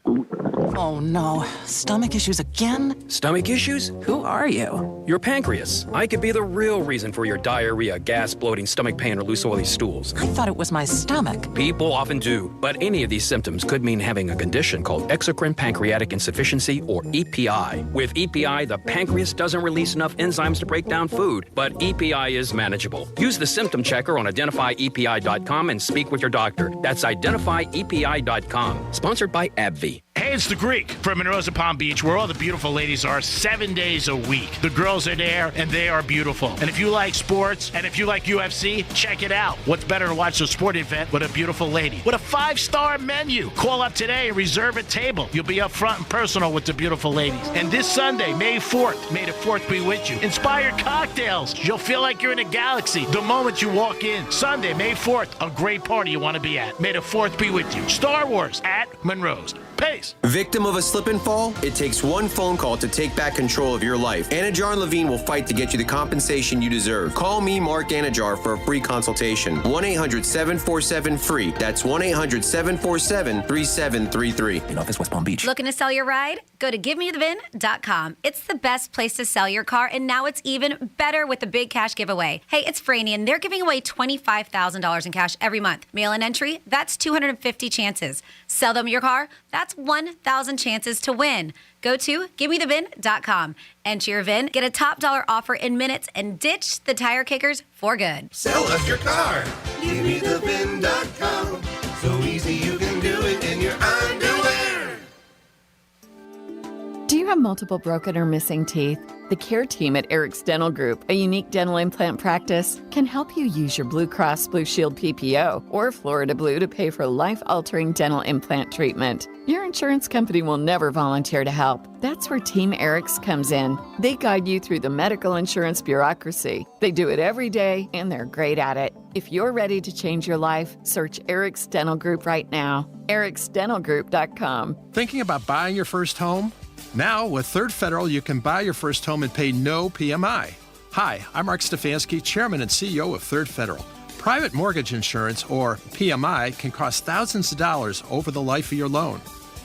Oh no, stomach issues again? Stomach issues? Who are you? Your pancreas. I could be the real reason for your diarrhea, gas, bloating, stomach pain, or loose oily stools. I thought it was my stomach. People often do, but any of these symptoms could mean having a condition called exocrine pancreatic insufficiency, or EPI. With EPI, the pancreas doesn't release enough enzymes to break down food, but EPI is manageable. Use the symptom checker on identifyepi.com and speak with your doctor. That's identifyepi.com. Sponsored by AbbVie. Hey, it's the Greek from Monroe Palm Beach, where all the beautiful ladies are 7 days a week. The girls are there, and they are beautiful. And if you like sports, and if you like UFC, check it out. What's better to watch a sporting event with a beautiful lady? With a 5-star menu. Call up today and reserve a table. You'll be up front and personal with the beautiful ladies. And this Sunday, May 4th, May the 4th be with you. Inspired cocktails. You'll feel like you're in a galaxy the moment you walk in. Sunday, May 4th, a great party you want to be at. May the 4th be with you. Star Wars at Monroe's. Pace. Victim of a slip and fall? It takes one phone call to take back control of your life. Anajar and Levine will fight to get you the compensation you deserve. Call me, Mark Anajar, for a free consultation. 1-800-747-FREE. That's 1-800-747-3733. In office, West Palm Beach. Looking to sell your ride? Go to GiveMeTheVin.com. It's the best place to sell your car, and now it's even better with the big cash giveaway. Hey, it's Franny, and they're giving away $25,000 in cash every month. Mail-in entry? That's 250 chances. Sell them your car? That's 1,000 chances to win. Go to GiveMeTheVin.com. Enter your VIN, get a top dollar offer in minutes, and ditch the tire kickers for good. Sell us your car. GiveMeTheVin.com. So easy you can do it in your underwear. Do you have multiple broken or missing teeth? The care team at Eric's Dental Group, a unique dental implant practice, can help you use your Blue Cross Blue Shield PPO or Florida Blue to pay for life-altering dental implant treatment. Your insurance company will never volunteer to help. That's where Team Eric's comes in. They guide you through the medical insurance bureaucracy. They do it every day, and they're great at it. If you're ready to change your life, search Eric's Dental Group right now. ericsdentalgroup.com. Thinking about buying your first home? Now, with Third Federal, you can buy your first home and pay no PMI. Hi, I'm Mark Stefanski, Chairman and CEO of Third Federal. Private mortgage insurance, or PMI, can cost thousands of dollars over the life of your loan.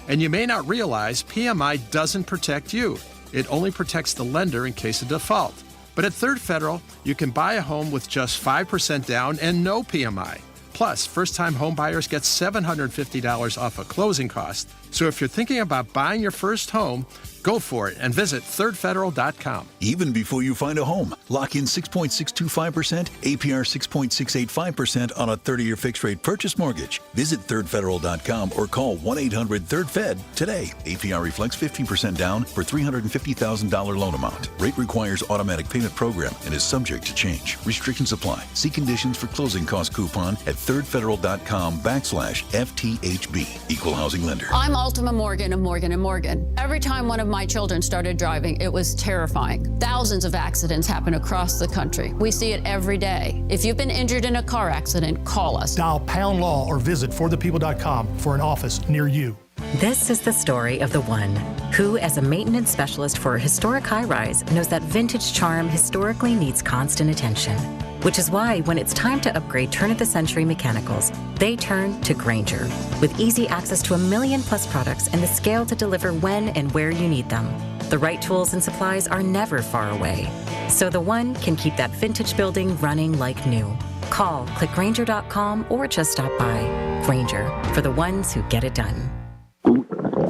And you may not realize PMI doesn't protect you. It only protects the lender in case of default. But at Third Federal, you can buy a home with just 5% down and no PMI. Plus, first-time home buyers get $750 off a closing cost. So if you're thinking about buying your first home, go for it and visit thirdfederal.com. Even before you find a home, lock in 6.625%, APR 6.685% on a 30-year fixed-rate purchase mortgage. Visit thirdfederal.com or call 1-800-3rd-FED today. APR reflects 15% down for $350,000 loan amount. Rate requires automatic payment program and is subject to change. Restrictions apply. See conditions for closing cost coupon at thirdfederal.com/FTHB. Equal housing lender. I'm Ultima Morgan of Morgan & Morgan. Every time one of my children started driving, it was terrifying. Thousands of accidents happen across the country. We see it every day. If you've been injured in a car accident, call us. Dial pound law or visit forthepeople.com for an office near you. This is the story of the one who, as a maintenance specialist for a historic high-rise, knows that vintage charm historically needs constant attention. Which is why when it's time to upgrade turn-of-the-century mechanicals, they turn to Grainger. With easy access to 1 million-plus products and the scale to deliver when and where you need them. The right tools and supplies are never far away. So the one can keep that vintage building running like new. Call, click Grainger.com, or just stop by. Grainger, for the ones who get it done.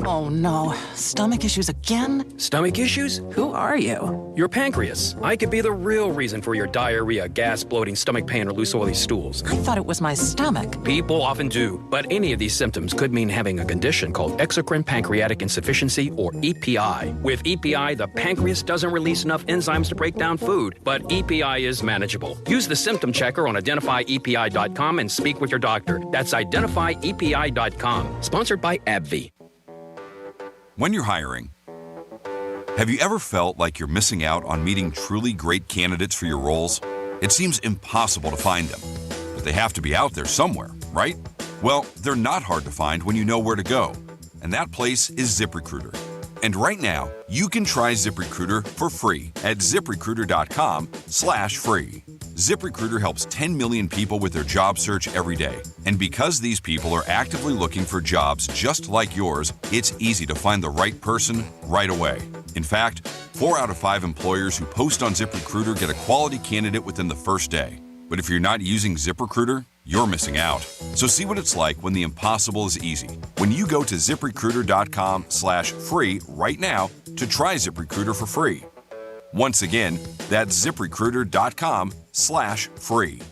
Oh no, stomach issues again? Stomach issues? Who are you? Your pancreas. I could be the real reason for your diarrhea, gas, bloating, stomach pain, or loose oily stools. I thought it was my stomach. People often do, but any of these symptoms could mean having a condition called exocrine pancreatic insufficiency, or EPI. With EPI, the pancreas doesn't release enough enzymes to break down food, but EPI is manageable. Use the symptom checker on identifyepi.com and speak with your doctor. That's identifyepi.com. Sponsored by AbbVie. When you're hiring, have you ever felt like you're missing out on meeting truly great candidates for your roles? It seems impossible to find them, but they have to be out there somewhere, right? Well, they're not hard to find when you know where to go, and that place is ZipRecruiter. And right now, you can try ZipRecruiter for free at ZipRecruiter.com/free. ZipRecruiter helps 10 million people with their job search every day. And because these people are actively looking for jobs just like yours, it's easy to find the right person right away. In fact, 4 out of 5 employers who post on ZipRecruiter get a quality candidate within the first day. But if you're not using ZipRecruiter, you're missing out. So see what it's like when the impossible is easy. When you go to ZipRecruiter.com/free right now to try ZipRecruiter for free. Once again, that's ZipRecruiter.com/free.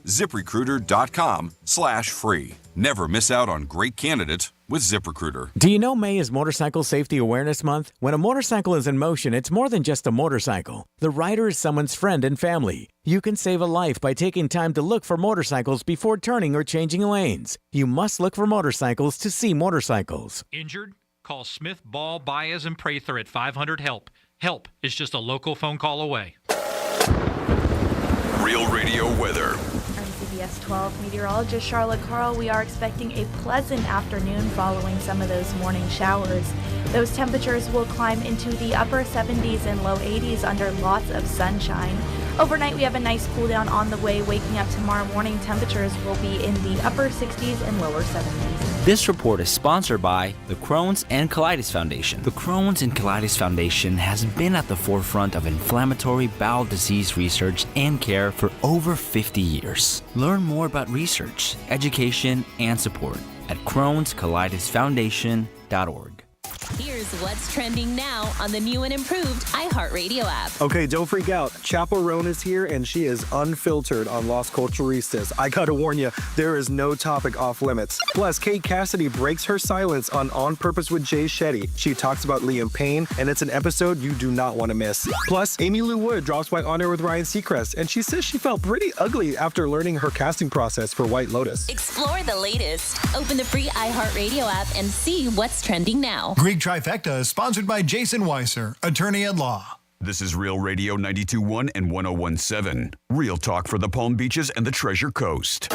ZipRecruiter.com/free. Never miss out on great candidates with ZipRecruiter. Do you know May is Motorcycle Safety Awareness Month? When a motorcycle is in motion, it's more than just a motorcycle. The rider is someone's friend and family. You can save a life by taking time to look for motorcycles before turning or changing lanes. You must look for motorcycles to see motorcycles. Injured? Call Smith, Ball, Baez, and Prather at 500-HELP. Help is just a local phone call away. Real Radio weather. I'm CBS 12 meteorologist Charlotte Carl. We are expecting a pleasant afternoon following some of those morning showers. Those temperatures will climb into the upper 70s and low 80s under lots of sunshine. Overnight, we have a nice cool down on the way. Waking up tomorrow morning, temperatures will be in the upper 60s and lower 70s. This report is sponsored by the Crohn's and Colitis Foundation. The Crohn's and Colitis Foundation has been at the forefront of inflammatory bowel disease research and care for over 50 years. Learn more about research, education, and support at Crohn'sColitisFoundation.org. Here's what's trending now on the new and improved iHeartRadio app. Okay, don't freak out. Chaperone is here, and she is unfiltered on Las Culturistas. I gotta warn you, there is no topic off limits. Plus, Kate Cassidy breaks her silence on Purpose with Jay Shetty. She talks about Liam Payne, and it's an episode you do not want to miss. Plus, Amy Lou Wood drops by On Air with Ryan Seacrest, and she says she felt pretty ugly after learning her casting process for White Lotus. Explore the latest. Open the free iHeartRadio app and see what's trending now. Greek Trifecta is sponsored by Jason Weiser, attorney at law. This is Real Radio 92.1 and 101.7. Real talk for the Palm Beaches and the Treasure Coast.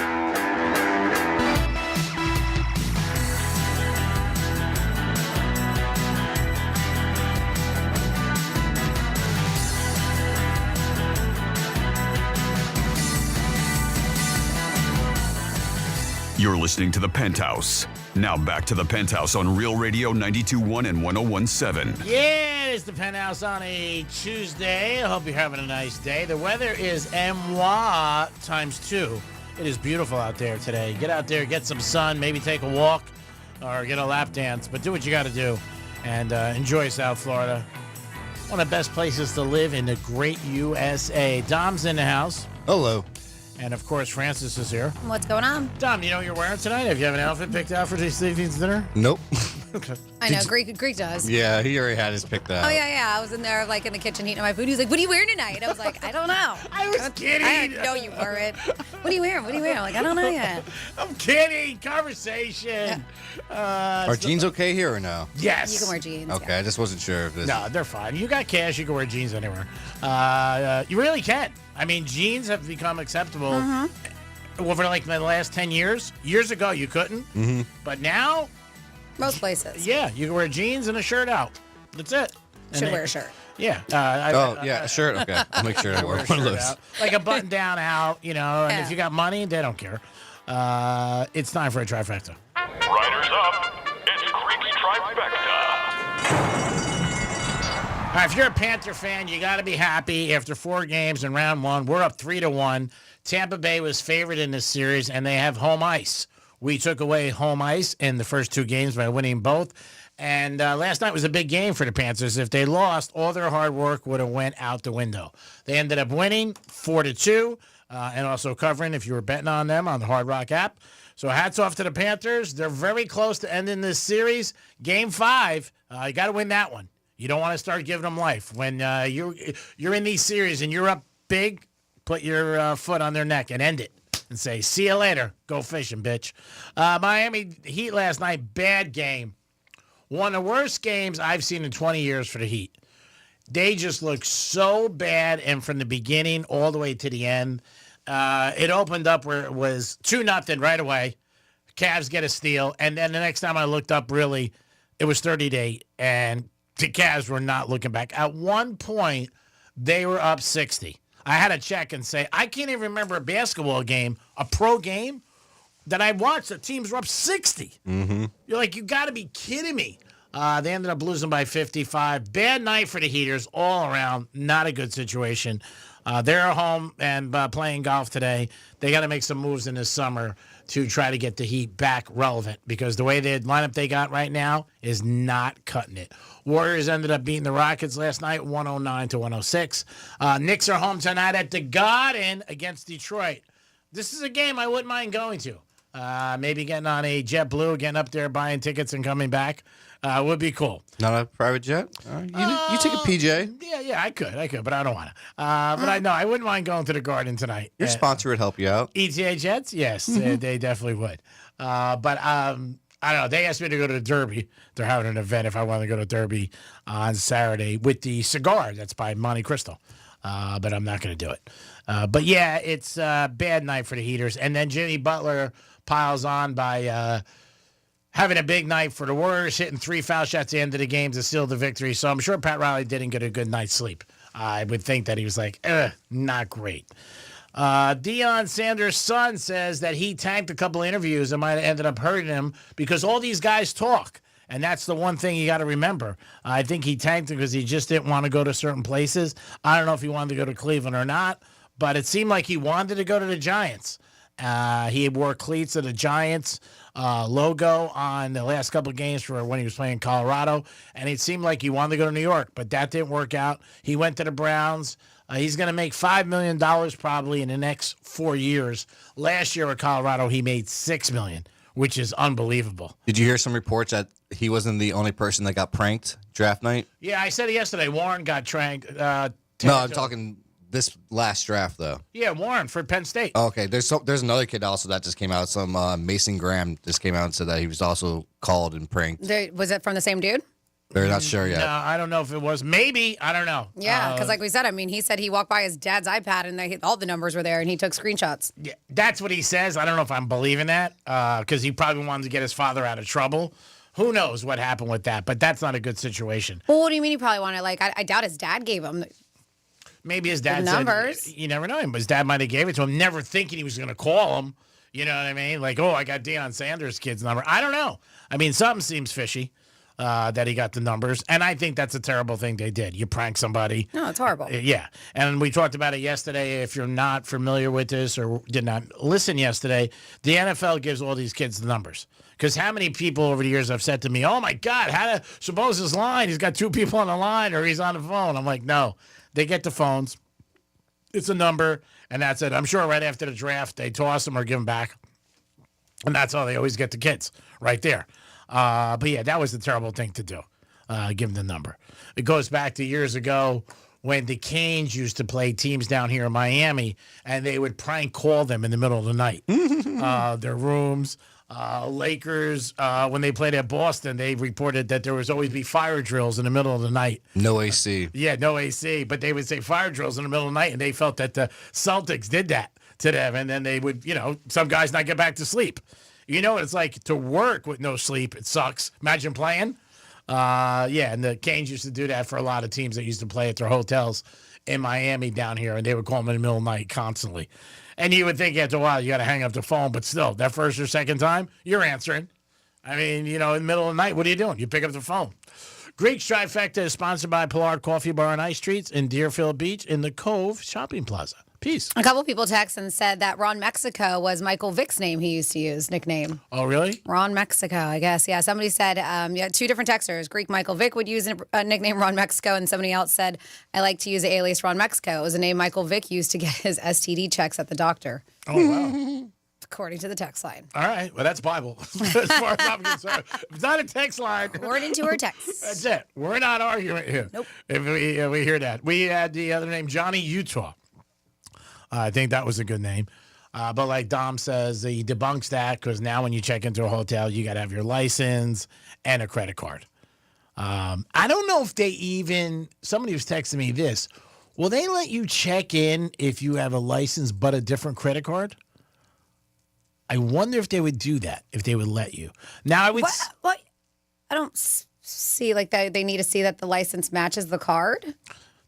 You're listening to The Penthouse Now back to the Penthouse on Real Radio 92.1 and 101.7. Yeah, it's the Penthouse on a Tuesday. I hope you're having a nice day. The weather is moi times 2. It is beautiful out there today. Get out there, get some sun, maybe take a walk or get a lap dance, but do what you got to do and enjoy South Florida. One of the best places to live in the great USA. Dom's in the house. Hello. And, of course, Francis is here. What's going on? Dom, you know what you're wearing tonight? Have you have an outfit picked out for this evening's dinner? Nope. I know, Greek does. Yeah, he already had his picked out. Oh, yeah. I was in there, like, in the kitchen heating up my food. He was like, what are you wearing tonight? And I was like, I don't know. I was kidding. No, you weren't. What are you wearing? I'm like, I don't know yet. I'm kidding. Conversation. Are jeans okay here or no? Yes. You can wear jeans. Okay, yeah. I just wasn't sure if this... No, they're fine. You got cash, you can wear jeans anywhere. You really can. I mean, jeans have become acceptable over, like, the last 10 years. Years ago, you couldn't. Mm-hmm. But now... Most places. Yeah, you can wear jeans and a shirt out. That's it. Should wear a shirt. Yeah. a shirt? Okay. I'll make sure I wear one of those. Out. Like a button-down out, and if you got money, they don't care. It's time for a trifecta. Riders up. It's Creek's Trifecta. All right, if you're a Panther fan, you got to be happy. After 4 games in round 1, we're up 3-1. Tampa Bay was favored in this series, and they have home ice. We took away home ice in the first 2 games by winning both. And last night was a big game for the Panthers. If they lost, all their hard work would have went out the window. They ended up winning 4-2 and also covering if you were betting on them on the Hard Rock app. So hats off to the Panthers. They're very close to ending this series. Game 5, you got to win that one. You don't want to start giving them life. When you're in these series and you're up big, put your foot on their neck and end it. And say, see you later. Go fishing, bitch. Miami Heat last night, bad game. One of the worst games I've seen in 20 years for the Heat. They just look so bad, and from the beginning all the way to the end, it opened up where it was 2-0 right away. Cavs get a steal, and then the next time I looked up, really, it was 30-8, and the Cavs were not looking back. At one point, they were up 60. I had to check and say, I can't even remember a basketball game, a pro game, that I watched. The teams were up 60. Mm-hmm. You're like, you got to be kidding me. They ended up losing by 55. Bad night for the Heaters all around. Not a good situation. They're at home and playing golf today. They got to make some moves in this summer to try to get the Heat back relevant because the way the lineup they got right now is not cutting it. Warriors ended up beating the Rockets last night, 109-106. Knicks are home tonight at the Garden against Detroit. This is a game I wouldn't mind going to. Maybe getting on a JetBlue, getting up there, buying tickets, and coming back would be cool. Not a private jet? You take a PJ. Yeah, I could, but I don't want to. But I wouldn't mind going to the Garden tonight. Your sponsor would help you out. ETA Jets? Yes, they definitely would. But I don't know. They asked me to go to the Derby. They're having an event if I want to go to Derby on Saturday with the cigar that's by Monte Cristo. But I'm not going to do it. But, yeah, it's a bad night for the Heaters. And then Jimmy Butler piles on by having a big night for the Warriors, hitting 3 foul shots at the end of the game to seal the victory. So I'm sure Pat Riley didn't get a good night's sleep. I would think that he was like, not great. Deion Sanders' son says that he tanked a couple of interviews that might have ended up hurting him because all these guys talk. And that's the one thing you got to remember. I think he tanked because he just didn't want to go to certain places. I don't know if he wanted to go to Cleveland or not, but it seemed like he wanted to go to the Giants. He wore cleats of the Giants logo on the last couple of games for when he was playing Colorado, and it seemed like he wanted to go to New York, but that didn't work out. He went to the Browns. He's going to make $5 million probably in the next 4 years. Last year at Colorado, he made $6 million, which is unbelievable. Did you hear some reports that he wasn't the only person that got pranked draft night? Yeah, I said it yesterday. Warren got pranked. No, I'm talking this last draft, though. Yeah, Warren for Penn State. Okay, there's another kid also that just came out. Some Mason Graham just came out and said that he was also called and pranked. Was it from the same dude? They're not sure yet. No, I don't know if it was. Maybe. I don't know. Yeah, because like we said, I mean, he said he walked by his dad's iPad and all the numbers were there and he took screenshots. Yeah, that's what he says. I don't know if I'm believing that because he probably wanted to get his father out of trouble. Who knows what happened with that, but that's not a good situation. Well, what do you mean he probably wanted? Like, I doubt his dad gave him. Maybe his dad the numbers. Said, you never know him, but his dad might have gave it to him, never thinking he was going to call him. You know what I mean? Like, oh, I got Deion Sanders' kid's number. I don't know. I mean, something seems fishy that he got the numbers. And I think that's a terrible thing they did. You prank somebody. No, it's horrible. Yeah. And we talked about it yesterday. If you're not familiar with this or did not listen yesterday, the NFL gives all these kids the numbers. Because how many people over the years have said to me, oh, my God, suppose his line, he's got 2 people on the line or he's on the phone. I'm like, no. They get the phones. It's a number, and that's it. I'm sure right after the draft, they toss them or give them back. And that's how they always get the kids, right there. But, yeah, that was a terrible thing to do, give them the number. It goes back to years ago when the Canes used to play teams down here in Miami, and they would prank call them in the middle of the night. Their rooms. Lakers, when they played at Boston, they reported that there was always be fire drills in the middle of the night. No AC. Yeah, no AC. But they would say fire drills in the middle of the night, and they felt that the Celtics did that to them. And then they would, some guys not get back to sleep. You know what it's like to work with no sleep. It sucks. Imagine playing. Yeah, and the Canes used to do that for a lot of teams that used to play at their hotels in Miami down here, and they would call them in the middle of the night constantly. And you would think after a while you got to hang up the phone, but still, that first or second time, you're answering. I mean, in the middle of the night, what are you doing? You pick up the phone. Greek's Trifecta is sponsored by Pollard Coffee Bar and Ice Treats in Deerfield Beach in the Cove Shopping Plaza. Peace. A couple people texted and said that Ron Mexico was Michael Vick's name he used to use, nickname. Oh, really? Ron Mexico, I guess. Yeah, somebody said, 2 different texters. Greek Michael Vick would use a nickname Ron Mexico, and somebody else said, I like to use the alias Ron Mexico. It was a name Michael Vick used to get his STD checks at the doctor. Oh, wow. According to the text line. All right. Well, that's Bible. As far as I'm concerned. If it's not a text line. According to her text. That's it. We're not arguing here. Nope. If we hear that. We had the other name, Johnny Utah. I think that was a good name. But like Dom says, he debunks that because now when you check into a hotel, you got to have your license and a credit card. I don't know if they somebody was texting me this. Will they let you check in if you have a license but a different credit card? I wonder if they would do that, if they would let you. Now, I would... What? I don't see, they need to see that the license matches the card.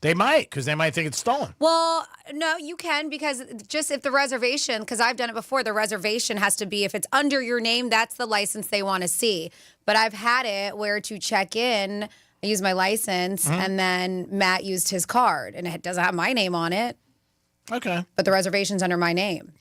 They might, because they might think it's stolen. Well, no, you can, because just if the reservation, because I've done it before, the reservation has to be, if it's under your name, that's the license they want to see. But I've had it where to check in, I used my license, and then Matt used his card, and it doesn't have my name on it. Okay. But the reservation's under my name.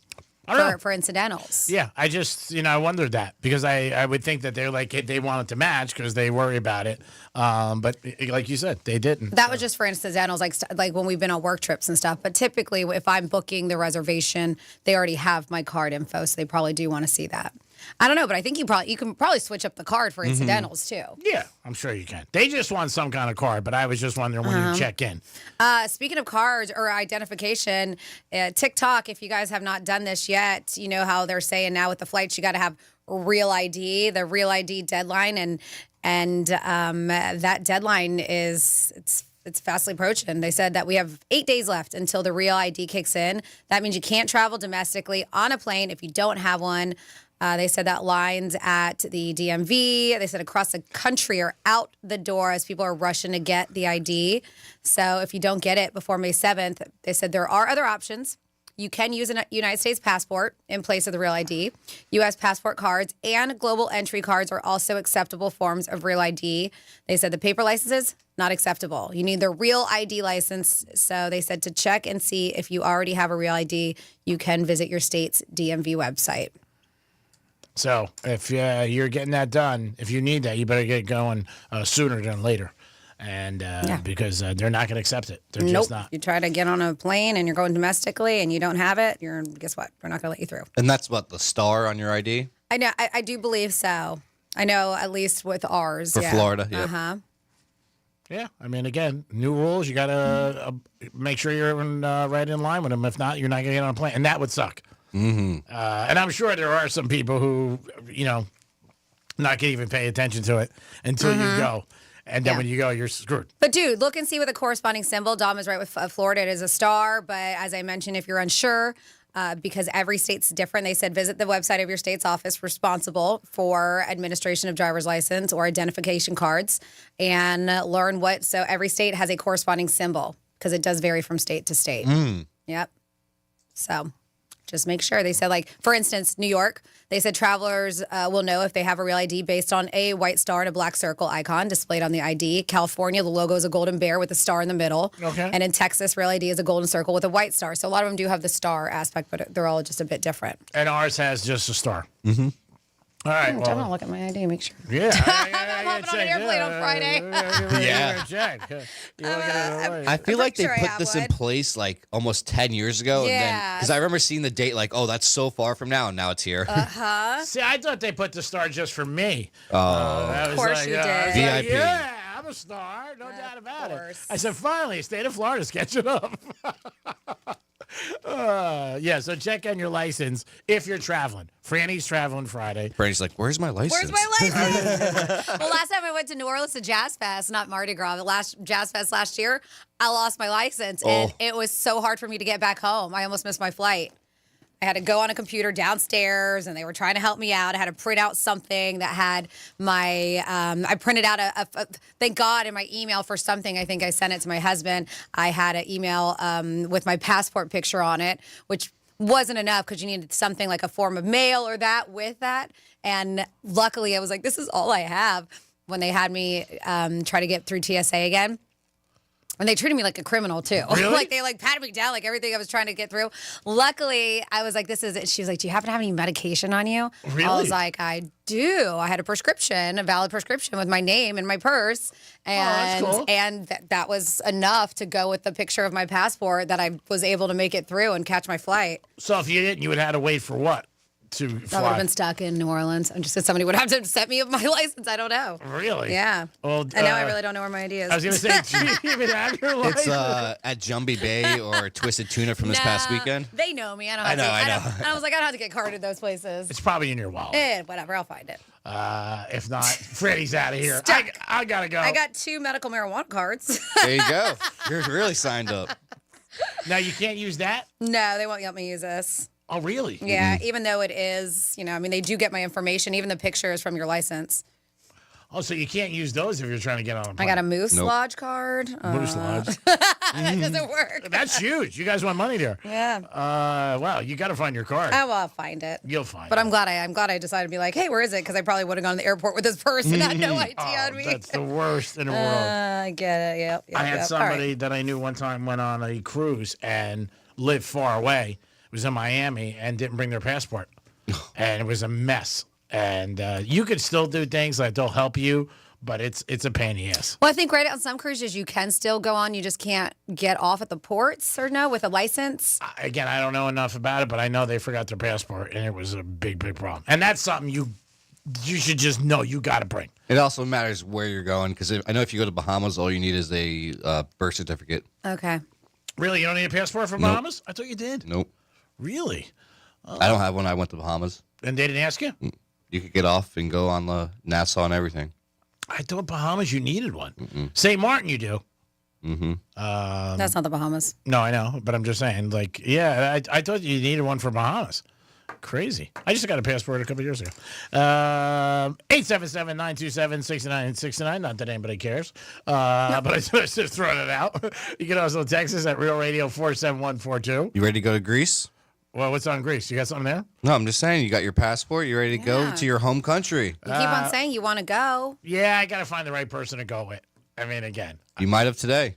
For incidentals. Yeah, I just, I wondered that because I would think that they're like, they want it to match because they worry about it. But like you said, they didn't. That was just for incidentals, like when we've been on work trips and stuff. But typically, if I'm booking the reservation, they already have my card info, so they probably do want to see that. I don't know, but I think you can probably switch up the card for incidentals too. Yeah, I'm sure you can. They just want some kind of card, but I was just wondering when you check in. Speaking of cards or identification, TikTok, if you guys have not done this yet, you know how they're saying now with the flights, you got to have real ID, the real ID deadline, and that deadline it's fastly approaching. They said that we have 8 days left until the real ID kicks in. That means you can't travel domestically on a plane if you don't have one. They said that lines at the DMV, they said across the country are out the door as people are rushing to get the ID. So if you don't get it before May 7th, they said there are other options. You can use a United States passport in place of the real ID. U.S. passport cards and global entry cards are also acceptable forms of real ID. They said the paper licenses, not acceptable. You need the real ID license. So they said to check and see if you already have a real ID, you can visit your state's DMV website. So if you're getting that done, if you need that, you better get going sooner than later. And because they're not going to accept it. They're just not. You try to get on a plane and you're going domestically and you don't have it, guess what? They're not going to let you through. And that's what, the star on your ID? I know. I do believe so. I know, at least with ours. For Florida, yeah. Uh-huh. Yeah. I mean, again, new rules. You got to make sure you're right in line with them. If not, you're not going to get on a plane. And that would suck. Mm-hmm. And I'm sure there are some people who, not going to even pay attention to it until you go. And then when you go, you're screwed. But, dude, look and see with a corresponding symbol. Dom is right with Florida. It is a star. But as I mentioned, if you're unsure, because every state's different, they said visit the website of your state's office responsible for administration of driver's license or identification cards and learn so every state has a corresponding symbol because it does vary from state to state. Yep. So Just make sure. They said, like, for instance, New York, they said travelers will know if they have a real ID based on a white star and a black circle icon displayed on the ID. California, the logo is a golden bear with a star in the middle. Okay. And in Texas, real ID is a golden circle with a white star. So a lot of them do have the star aspect, but they're all just a bit different. And ours has just a star. Mm-hmm. All right. I'm trying to look at my ID, make sure. Yeah. I'm hopping on an airplane on Friday. Yeah. I feel like they sure I put have this in one. place like almost 10 years ago. Yeah. Because I remember seeing the date like, oh, that's so far from now, and now it's here. Uh-huh. See, I thought they put the star just for me. Oh. Of course you did. I was VIP. like, yeah, I'm a star. No doubt about it. I said, finally, state of Florida's catching up. Yeah, so check on your license if you're traveling. Franny's traveling Friday. Franny's like, where's my license? Where's my license? Well, last time I went to New Orleans to Jazz Fest, not Mardi Gras, but last Jazz Fest last year, I lost my license, and it was so hard for me to get back home. I almost missed my flight. I had to go on a computer downstairs, and they were trying to help me out. I had to print out something that had my, I printed out thank God, in my email for something. I think I sent it to my husband. I had an email with my passport picture on it, which wasn't enough because you needed something like a form of mail or that with that. And luckily, I was like, this is all I have when they had me try to get through TSA again. And they treated me like a criminal, too. Really? Like, they, patted me down, like, everything I was trying to get through. Luckily, I was like, this is it. She was like, do you happen to have any medication on you? Really? I was like, I do. I had a prescription, a valid prescription with my name in my purse. And, that's cool. And that was enough to go with the picture of my passport that I was able to make it through and catch my flight. So if you didn't, you would have had to wait for what? To I would fly? have been stuck in New Orleans. And just said somebody would have to set me up my license. I don't know. Really? Yeah. Well, and now I really don't know where my ID is. I was going to say, do you even have your license? It's at Jumbie Bay or Twisted Tuna from this past weekend. They know me. I don't I have know, to. I know. And I was like, I don't have to get carded those places. It's probably in your wallet. Whatever. I'll find it. If not, Freddie's out of here. I got to go. I got 2 medical marijuana cards. There you go. You're really signed up. Now, you can't use that? No, they won't let me use this. Oh, really? Yeah, even though it is, they do get my information, even the pictures from your license. Oh, so you can't use those if you're trying to get on a I plane. got a Moose Lodge card. Moose Lodge. That doesn't work. That's huge. You guys want money there. Yeah. Well, you got to find your card. Oh, well, I'll find it. You'll find it. But I'm glad I decided to be like, hey, where is it? Because I probably would have gone to the airport with this purse and had no ID on me. That's the worst in the world. I get it. Yep. I had somebody All right. that I knew one time went on a cruise and lived far away. Was in Miami and didn't bring their passport. And it was a mess. And you could still do things like they'll help you, but it's a pain in the ass. Well, I think right on some cruises you can still go on. You just can't get off at the ports or no with a license. Again, I don't know enough about it, but I know they forgot their passport and it was a big, big problem. And that's something you should just know you got to bring. It also matters where you're going because I know if you go to Bahamas, all you need is a birth certificate. Okay. Really? You don't need a passport for Bahamas? I thought you did. Nope. Really? I don't have one. I went to Bahamas. And they didn't ask you? You could get off and go on the Nassau and everything. I thought Bahamas you needed one. St. Martin you do. Mm-hmm. That's not the Bahamas. No, I know, but I'm just saying, I thought you needed one for Bahamas. Crazy. I just got a passport a couple years ago. 877-927-6969. Not that anybody cares. But I just throwing it out. You can also text us at Real Radio 47142. You ready to go to Greece? Well, what's on Greece? You got something there? No, I'm just saying, you got your passport. You ready to go to your home country? You keep on saying you want to go. Yeah, I got to find the right person to go with. I mean, again. You might have today.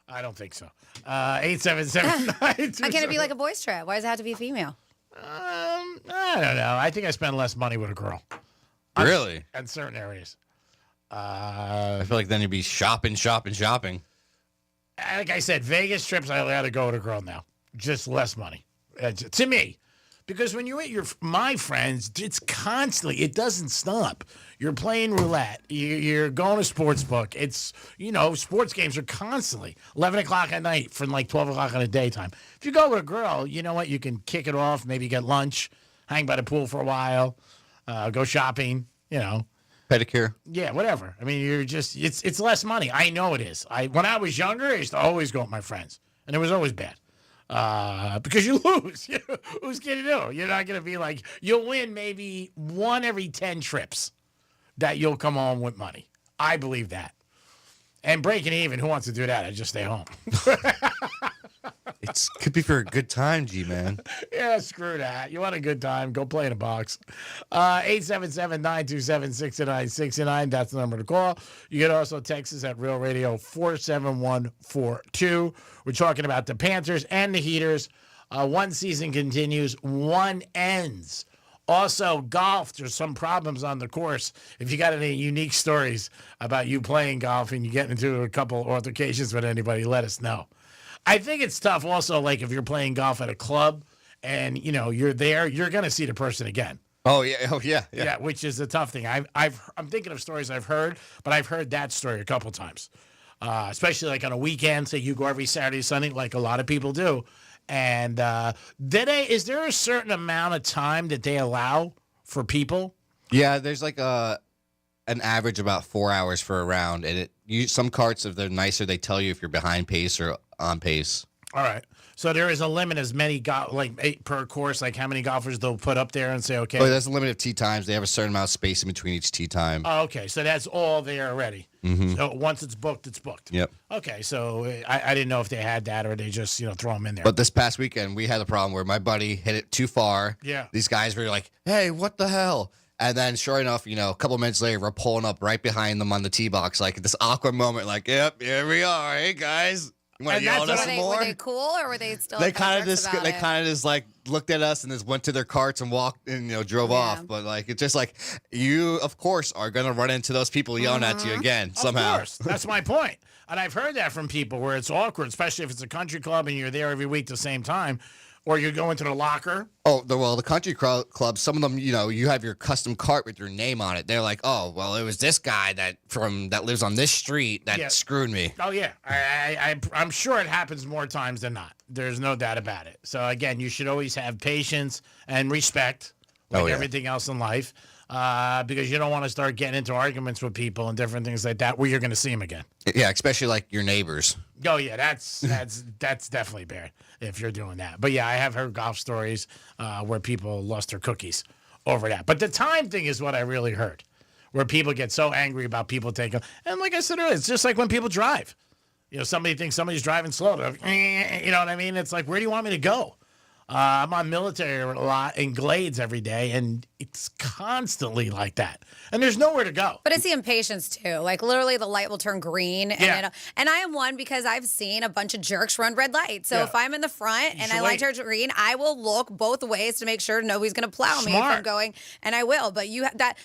I don't think so. 877-927. Why can't it be like a boys' trip? Why does it have to be a female? I don't know. I think I spend less money with a girl. Really? In certain areas. I feel like then you'd be shopping. Like I said, Vegas trips, I got to go with a girl now. Just less money. To me. Because when you're with my friends, it's constantly, it doesn't stop. You're playing roulette. You're going to sports book. It's, sports games are constantly 11 o'clock at night from like 12 o'clock in the daytime. If you go with a girl, you know what? You can kick it off, maybe get lunch, hang by the pool for a while, go shopping, Pedicure. Yeah, whatever. I mean, it's less money. I know it is. When I was younger, I used to always go with my friends, and it was always bad. Because you lose. Who's going to do? You're not going to be like, you'll win maybe 1 every 10 trips that you'll come home with money. I believe that. And breaking even, who wants to do that? I just stay home. It could be for a good time, G-Man. Yeah, screw that. You want a good time, go play in a box. 877-927-6969. That's the number to call. You can also text us at Real Radio 47142. We're talking about the Panthers and the Heaters. One season continues, one ends. Also, golf, there's some problems on the course. If you got any unique stories about you playing golf and you get into a couple altercations with anybody, let us know. I think it's tough also, like if you're playing golf at a club and, you're there, you're going to see the person again. Oh, yeah. Yeah, which is a tough thing. I'm thinking of stories I've heard, but I've heard that story a couple times, especially like on a weekend. Say you go every Saturday, Sunday, like a lot of people do. And is there a certain amount of time that they allow for people? Yeah, there's like an average about 4 hours for a round, and some carts, if they're nicer, they tell you if you're behind pace or on pace. All right. So there is a limit as many like 8 per course, like how many golfers they'll put up there and say, okay. Oh, there's a limit of tee times. They have a certain amount of space in between each tee time. Oh, okay. So that's all there already. Mm-hmm. So once it's booked, it's booked. Yep. Okay. So I didn't know if they had that or they just, throw them in there. But this past weekend, we had a problem where my buddy hit it too far. Yeah. These guys were like, hey, what the hell? And then, sure enough, a couple minutes later, we're pulling up right behind them on the tee box, like this awkward moment, like, yep, here we are. Hey, guys. You want to yell at us more? Were they cool or were they still? They kind of just like looked at us and just went to their carts and walked and drove off. But like it's just like you, of course, are gonna run into those people yelling at you again somehow. Of course. That's my point. And I've heard that from people where it's awkward, especially if it's a country club and you're there every week at the same time. Or you're going to the locker. Oh, the country clubs, some of them, you have your custom cart with your name on it. They're like, oh, well, it was this guy that lives on this street that screwed me. Oh, yeah. I'm sure it happens more times than not. There's no doubt about it. So, again, you should always have patience and respect, like everything else in life, because you don't want to start getting into arguments with people and different things like that where you're going to see them again. Yeah, especially like your neighbors. Oh, yeah, that's definitely bad if you're doing that. But, yeah, I have heard golf stories where people lost their cookies over that. But the time thing is what I really heard, where people get so angry about people taking. And like I said earlier, it's just like when people drive. Somebody thinks somebody's driving slow. You know what I mean? It's like, where do you want me to go? I'm on military a lot in Glades every day, and it's constantly like that. And there's nowhere to go. But it's the impatience, too. Like, literally, the light will turn green. And I am one because I've seen a bunch of jerks run red lights. So if I'm in the front and I light turns green, I will look both ways to make sure nobody's going to plow me if I'm going, and I will. But you have that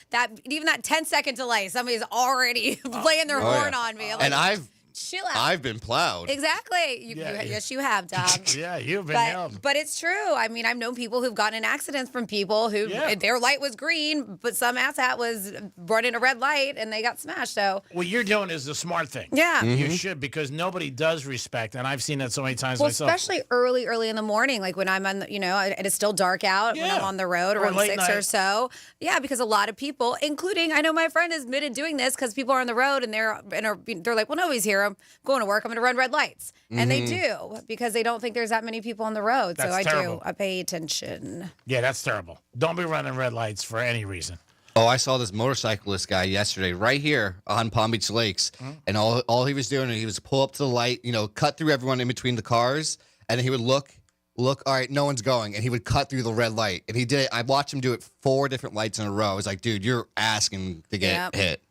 even that 10-second delay, somebody's already playing their horn on me. Like, chill out. I've been plowed. Exactly. Yes, you have, Dom. Yeah, you've been nailed. But it's true. I mean, I've known people who've gotten in accidents from people who their light was green, but some asshat was running a red light and they got smashed. So what you're doing is the smart thing. Yeah. Mm-hmm. You should, because nobody does respect, and I've seen that so many times myself. Especially early in the morning, like when I'm on, it is still dark out when I'm on the road around 6 or so. Yeah, because a lot of people, including, I know my friend has admitted doing this because people are on the road and they're like, well, nobody's here. I'm going to work. I'm going to run red lights. And they do because they don't think there's that many people on the road. That's so terrible. I pay attention. Yeah, that's terrible. Don't be running red lights for any reason. Oh, I saw this motorcyclist guy yesterday right here on Palm Beach Lakes. And all he was doing, he was pull up to the light, cut through everyone in between the cars. And then he would look, all right, no one's going. And he would cut through the red light. And he did it. I watched him do it 4 different lights in a row. I was like, dude, you're asking to get hit.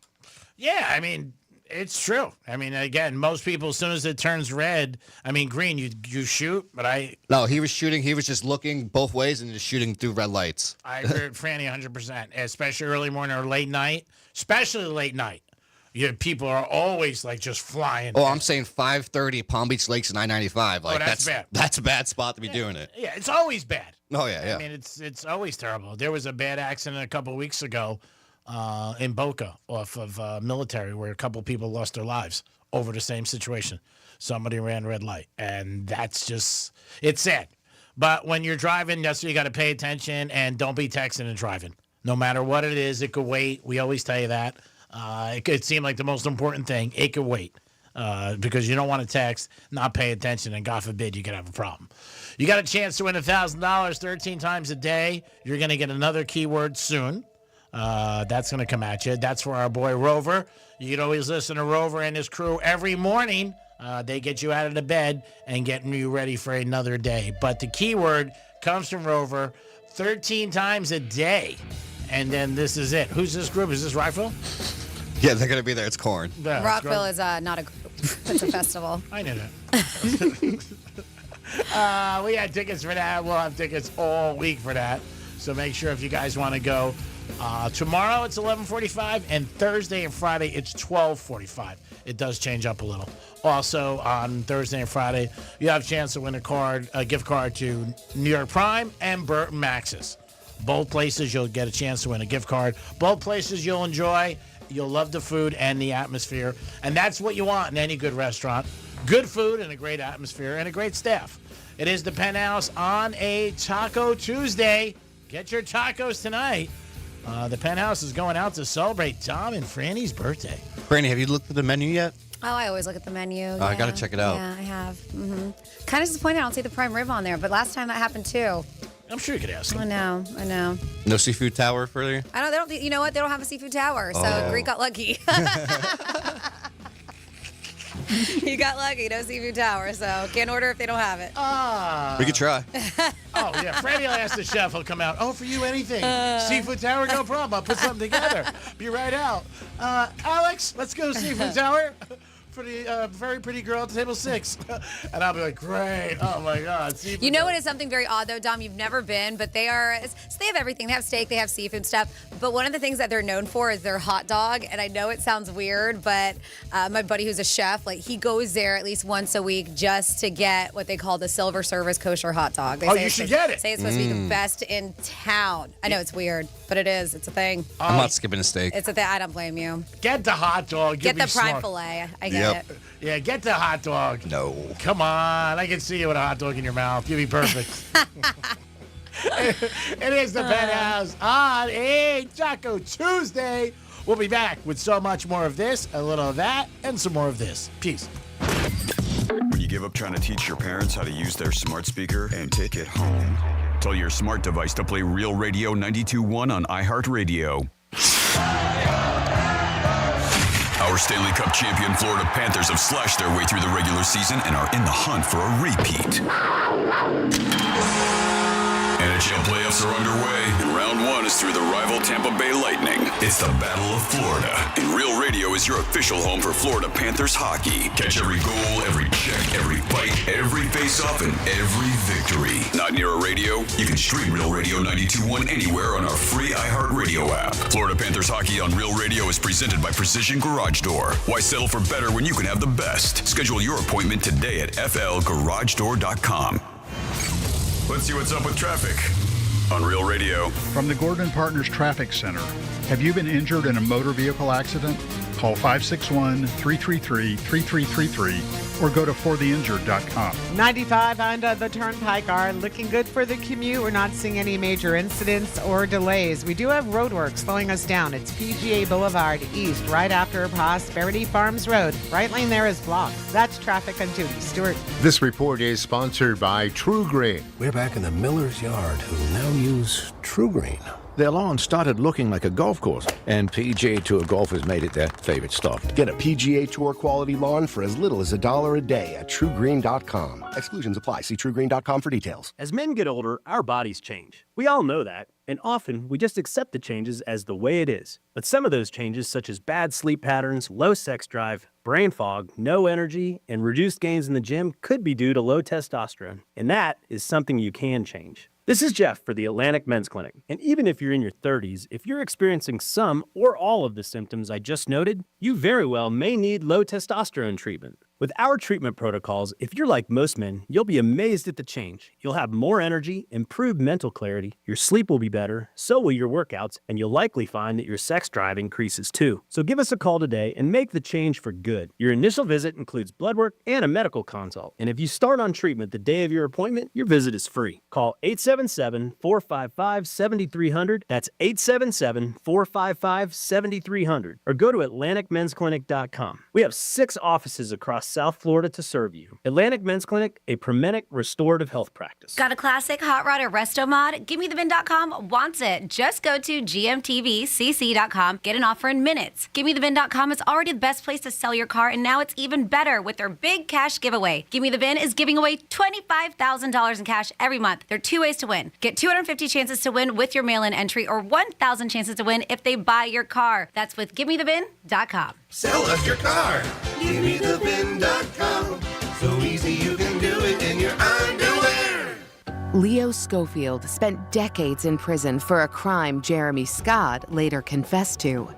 Yeah, I mean, it's true. I mean, again, most people, as soon as it turns green, you shoot, but No, he was shooting. He was just looking both ways and just shooting through red lights. I agree with Franny 100%, especially early morning or late night, especially late night. People are always like just flying. Oh, I'm saying 5:30 Palm Beach Lakes and I-95. Like that's bad. That's a bad spot to be doing it. Yeah, it's always bad. Oh yeah. I mean, it's always terrible. There was a bad accident a couple of weeks ago in Boca off of military where a couple of people lost their lives over the same situation. Somebody ran red light, and it's sad. But when you're driving, that's where you got to pay attention and don't be texting and driving. No matter what it is, it could wait. We always tell you that. It could seem like the most important thing. It could wait because you don't want to text, not pay attention, and God forbid you could have a problem. You got a chance to win $1,000 13 times a day. You're going to get another keyword soon. That's going to come at you. That's for our boy Rover. You can always listen to Rover and his crew every morning They get you out of the bed and getting you ready for another day. But the keyword comes from Rover 13 times a day. And then this is it. Who's this group? Is this Rockville? Yeah, they're going to be there. It's corn. Yeah, Rockville is not a group. It's a festival. I know that. We had tickets for that. We'll have tickets all week for that. So make sure if you guys want to go. Tomorrow it's 11:45, and Thursday and Friday it's 12:45. It does change up a little. Also on Thursday and Friday, you have a chance to win a gift card to New York Prime and Burton Max's. Both places you'll get a chance to win a gift card. Both places you'll enjoy. You'll love the food and the atmosphere, and that's what you want in any good restaurant. Good food and a great atmosphere and a great staff. It is the Penthouse on a Taco Tuesday. Get your tacos tonight. The Penthouse is going out to celebrate Tom and Franny's birthday. Franny, have you looked at the menu yet? Oh, I always look at the menu. Oh, I got to check it out. Yeah, I have. Kind of disappointed I don't see the prime rib on there, but last time that happened too. I'm sure you could ask them. I know. No seafood tower for you? They don't. You know what? They don't have a seafood tower, so Greek got lucky. You got lucky. No seafood tower, so can't order if they don't have it. We could try. Oh, yeah. Franny will ask the chef. He'll come out. Oh, for you, anything. Seafood tower, no problem. I'll put something together. Be right out. Alex, let's go seafood tower. For the very pretty girl at table 6. And I'll be like, great. Oh, my God. You know what is something very odd, though, Dom? You've never been, but they have everything. They have steak, they have seafood stuff. But one of the things that they're known for is their hot dog. And I know it sounds weird, but my buddy who's a chef, he goes there at least once a week just to get what they call the silver service kosher hot dog. You should get it. Say it's supposed to be the best in town. I know it's weird, but it is. It's a thing. I'm not skipping a steak. It's a thing. I don't blame you. Get the hot dog. Get the prime filet. I get it. Yeah, get the hot dog. No. Come on. I can see you with a hot dog in your mouth. You'll be perfect. It is the Penthouse on a Taco Tuesday. We'll be back with so much more of this, a little of that, and some more of this. Peace. When you give up trying to teach your parents how to use their smart speaker and take it home, tell your smart device to play Real Radio 92.1 on iHeartRadio. Our Stanley Cup champion Florida Panthers have slashed their way through the regular season and are in the hunt for a repeat. NHL playoffs are underway, and round 1 is through the rival Tampa Bay Lightning. It's the Battle of Florida, and Real Radio is your official home for Florida Panthers hockey. Catch every goal, every check, every fight, every face-off, and every victory. Not near a radio? You can stream Real Radio 92.1 anywhere on our free iHeartRadio app. Florida Panthers hockey on Real Radio is presented by Precision Garage Door. Why settle for better when you can have the best? Schedule your appointment today at flgaragedoor.com. Let's see what's up with traffic on Real Radio. From the Gordon Partners Traffic Center. Have you been injured in a motor vehicle accident? Call 561-333-3333 or go to fortheinjured.com. 95 under the Turnpike are looking good for the commute. We're not seeing any major incidents or delays. We do have roadwork slowing us down. It's PGA Boulevard East, right after Prosperity Farms Road. Right lane there is blocked. That's traffic on duty. Stuart. This report is sponsored by True Green. We're back in the miller's yard who now use True Green. Their lawn started looking like a golf course, and PGA Tour golfers made it their favorite stop. Get a PGA Tour quality lawn for as little as $1 a day at TrueGreen.com. Exclusions apply. See TrueGreen.com for details. As men get older, our bodies change. We all know that, and often we just accept the changes as the way it is. But some of those changes, such as bad sleep patterns, low sex drive, brain fog, no energy, and reduced gains in the gym, could be due to low testosterone. And that is something you can change. This is Jeff for the Atlantic Men's Clinic. And even if you're in your 30s, if you're experiencing some or all of the symptoms I just noted, you very well may need low testosterone treatment. With our treatment protocols, if you're like most men, you'll be amazed at the change. You'll have more energy, improved mental clarity, your sleep will be better, so will your workouts, and you'll likely find that your sex drive increases too. So give us a call today and make the change for good. Your initial visit includes blood work and a medical consult. And if you start on treatment the day of your appointment, your visit is free. Call 877-455-7300. That's 877-455-7300. Or go to AtlanticMen'sClinic.com. We have 6 offices across across South Florida to serve you. Atlantic Men's Clinic, a Promenic restorative health practice. Got a classic hot rod or resto mod? GimmeTheVin.com wants it. Just go to gmtvcc.com. Get an offer in minutes. GimmeTheVin.com is already the best place to sell your car, and now it's even better with their big cash giveaway. Gimme the VIN is giving away $25,000 in cash every month. There are 2 ways to win. Get 250 chances to win with your mail-in entry or 1,000 chances to win if they buy your car. That's with GimmeTheVin.com. Sell us your car. GimmeTheVin.com. So easy you can do it in your underwear. Leo Schofield spent decades in prison for a crime Jeremy Scott later confessed to.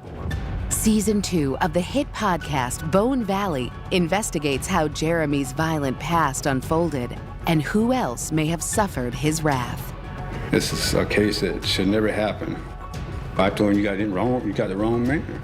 Season 2 of the hit podcast Bone Valley investigates how Jeremy's violent past unfolded and who else may have suffered his wrath. This is a case that should never happen. I told him you got the wrong man.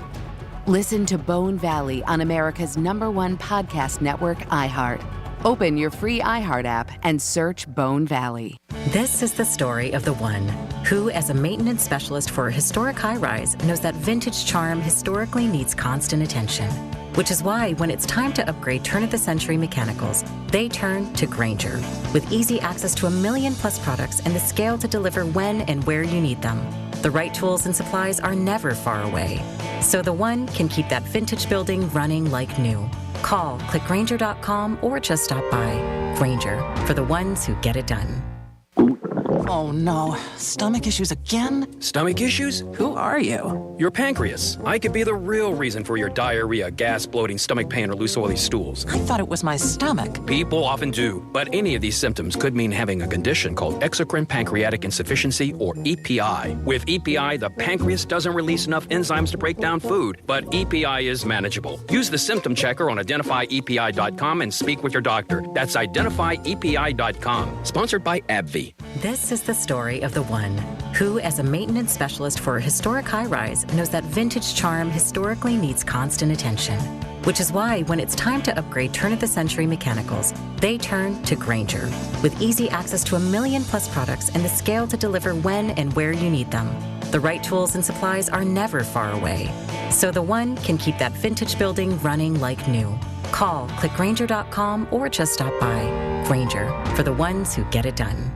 Listen to Bone Valley on America's #1 podcast network, iHeart. Open your free iHeart app and search Bone Valley. This is the story of the one who, as a maintenance specialist for a historic high-rise, knows that vintage charm historically needs constant attention. Which is why, when it's time to upgrade turn-of-the-century mechanicals, they turn to Grainger. With easy access to 1 million-plus products and the scale to deliver when and where you need them. The right tools and supplies are never far away. So the one can keep that vintage building running like new. Call, click Grainger.com, or just stop by. Grainger, for the ones who get it done. Oh no, stomach issues again? Stomach issues? Who are you? Your pancreas. I could be the real reason for your diarrhea, gas, bloating, stomach pain, or loose oily stools. I thought it was my stomach. People often do, but any of these symptoms could mean having a condition called exocrine pancreatic insufficiency, or EPI. With EPI, the pancreas doesn't release enough enzymes to break down food, but EPI is manageable. Use the symptom checker on identifyepi.com and speak with your doctor. That's identifyepi.com. Sponsored by AbbVie. This is the story of the one who, as a maintenance specialist for a historic high-rise, knows that vintage charm historically needs constant attention. Which is why, when it's time to upgrade turn-of-the-century mechanicals, they turn to Grainger. With easy access to 1 million-plus products and the scale to deliver when and where you need them. The right tools and supplies are never far away. So the one can keep that vintage building running like new. Call, click Grainger.com, or just stop by. Grainger, for the ones who get it done.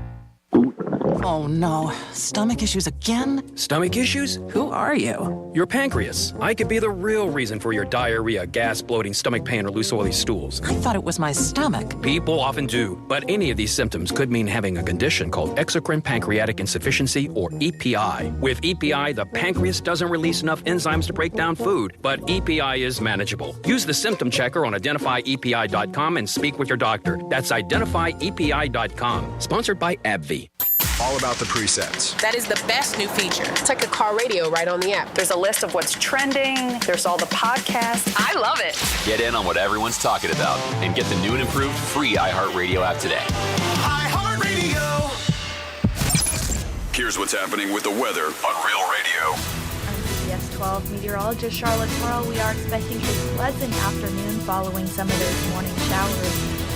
Oh no, stomach issues again? Stomach issues? Who are you? Your pancreas. I could be the real reason for your diarrhea, gas, bloating, stomach pain, or loose oily stools. I thought it was my stomach. People often do, but any of these symptoms could mean having a condition called exocrine pancreatic insufficiency, or EPI. With EPI, the pancreas doesn't release enough enzymes to break down food, but EPI is manageable. Use the symptom checker on identifyepi.com and speak with your doctor. That's identifyepi.com. Sponsored by AbbVie. All about the presets. That is the best new feature. It's like a car radio right on the app. There's a list of what's trending. There's all the podcasts. I love it. Get in on what everyone's talking about and get the new and improved free iHeartRadio app today. iHeartRadio. Here's what's happening with the weather on Real Radio. I'm CBS 12 meteorologist Charlotte Carl. We are expecting a pleasant afternoon following some of those morning showers.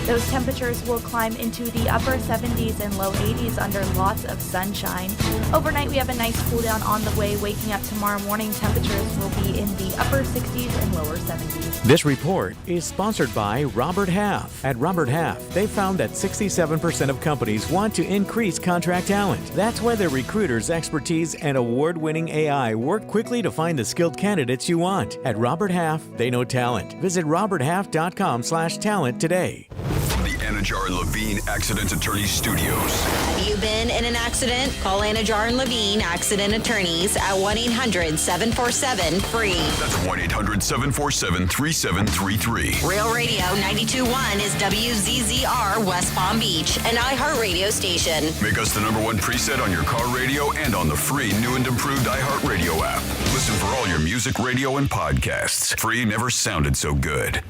Those temperatures will climb into the upper 70s and low 80s under lots of sunshine. Overnight, we have a nice cool down on the way. Waking up tomorrow morning, temperatures will be in the upper 60s and lower 70s. This report is sponsored by Robert Half. At Robert Half, they found that 67% of companies want to increase contract talent. That's why their recruiters' expertise and award-winning AI work quickly to find the skilled candidates you want. At Robert Half, they know talent. Visit roberthalf.com/talent today. From the Anajar and Levine Accident Attorneys Studios. Have you been in an accident? Call Anajar and Levine Accident Attorneys at 1-800-747-FREE. That's 1-800-747-3733. Real Radio 92.1 is WZZR West Palm Beach, an iHeartRadio station. Make us the #1 preset on your car radio and on the free new and improved iHeartRadio app. Listen for all your music, radio, and podcasts. Free never sounded so good.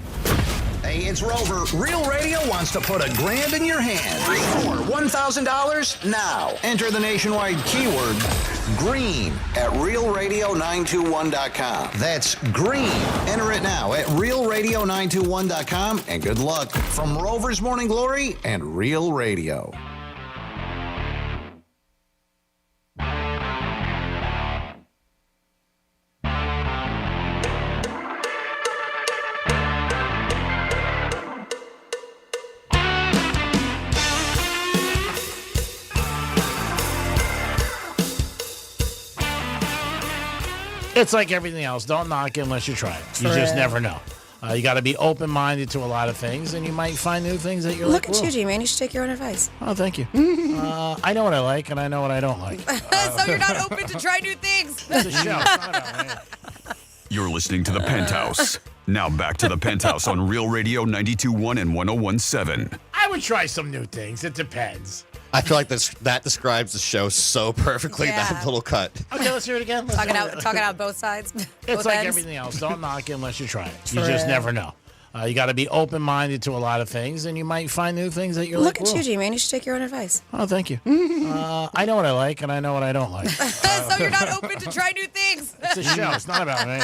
Hey, it's Rover. Real Radio wants to put $1,000 in your hand. For $1,000 now. Enter the nationwide keyword GREEN at realradio921.com. That's GREEN. Enter it now at realradio921.com, and good luck from Rover's Morning Glory and Real Radio. It's like everything else. Don't knock it unless you try it. You just never know. You got to be open-minded to a lot of things, and you might find new things that you're Look like, at you, G-Man. You should take your own advice. Oh, thank you. I know what I like, and I know what I don't like. So you're not open to try new things. It's a show. It's not about me. You're listening to The Penthouse. Now back to The Penthouse on Real Radio 92.1 and 101.7. I would try some new things. It depends. I feel like that describes the show so perfectly, that little cut. Okay, let's hear it again. Talking out both sides. It's both like ends. everything else. Don't knock it unless you try it. You just never know. You got to be open-minded to a lot of things, and you might find new things that you're Look like, at you, G-Man. You should take your own advice. Oh, thank you. I know what I like, and I know what I don't like. So you're not open to try new things. It's a show. It's not about me.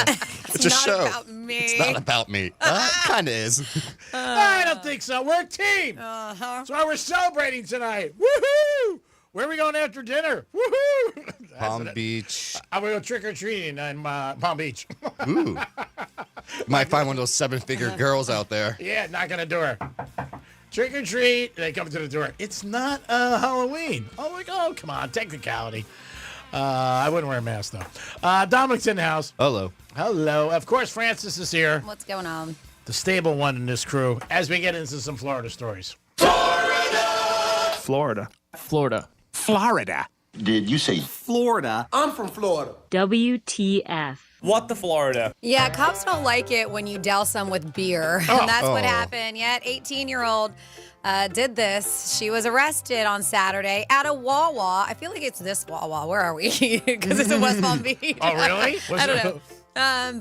It's a show. About me. It's not about me. Kind of is. I don't think so. We're a team. That's why we're celebrating tonight. Woohoo! Where are we going after dinner? Woohoo! Palm Beach. I'm going to go trick-or-treating in Palm Beach. Ooh. Might find one of those 7-figure girls out there. Yeah, knock on the door. Trick or treat. They come to the door. It's not Halloween. Oh, my God. Come on. Technicality. I wouldn't wear a mask, though. Dominic's in the house. Hello. Hello. Of course, Francis is here. What's going on? The stable one in this crew as we get into some Florida stories. Florida. Florida. Did you say Florida. I'm from Florida. WTF. What the Florida? Yeah, cops don't like it when you douse them with beer. And that's what happened. Yet, 18-year-old did this. She was arrested on Saturday at a Wawa. I feel like it's this Wawa. Where are we? Because it's in West Palm Beach. Oh, really? I don't know.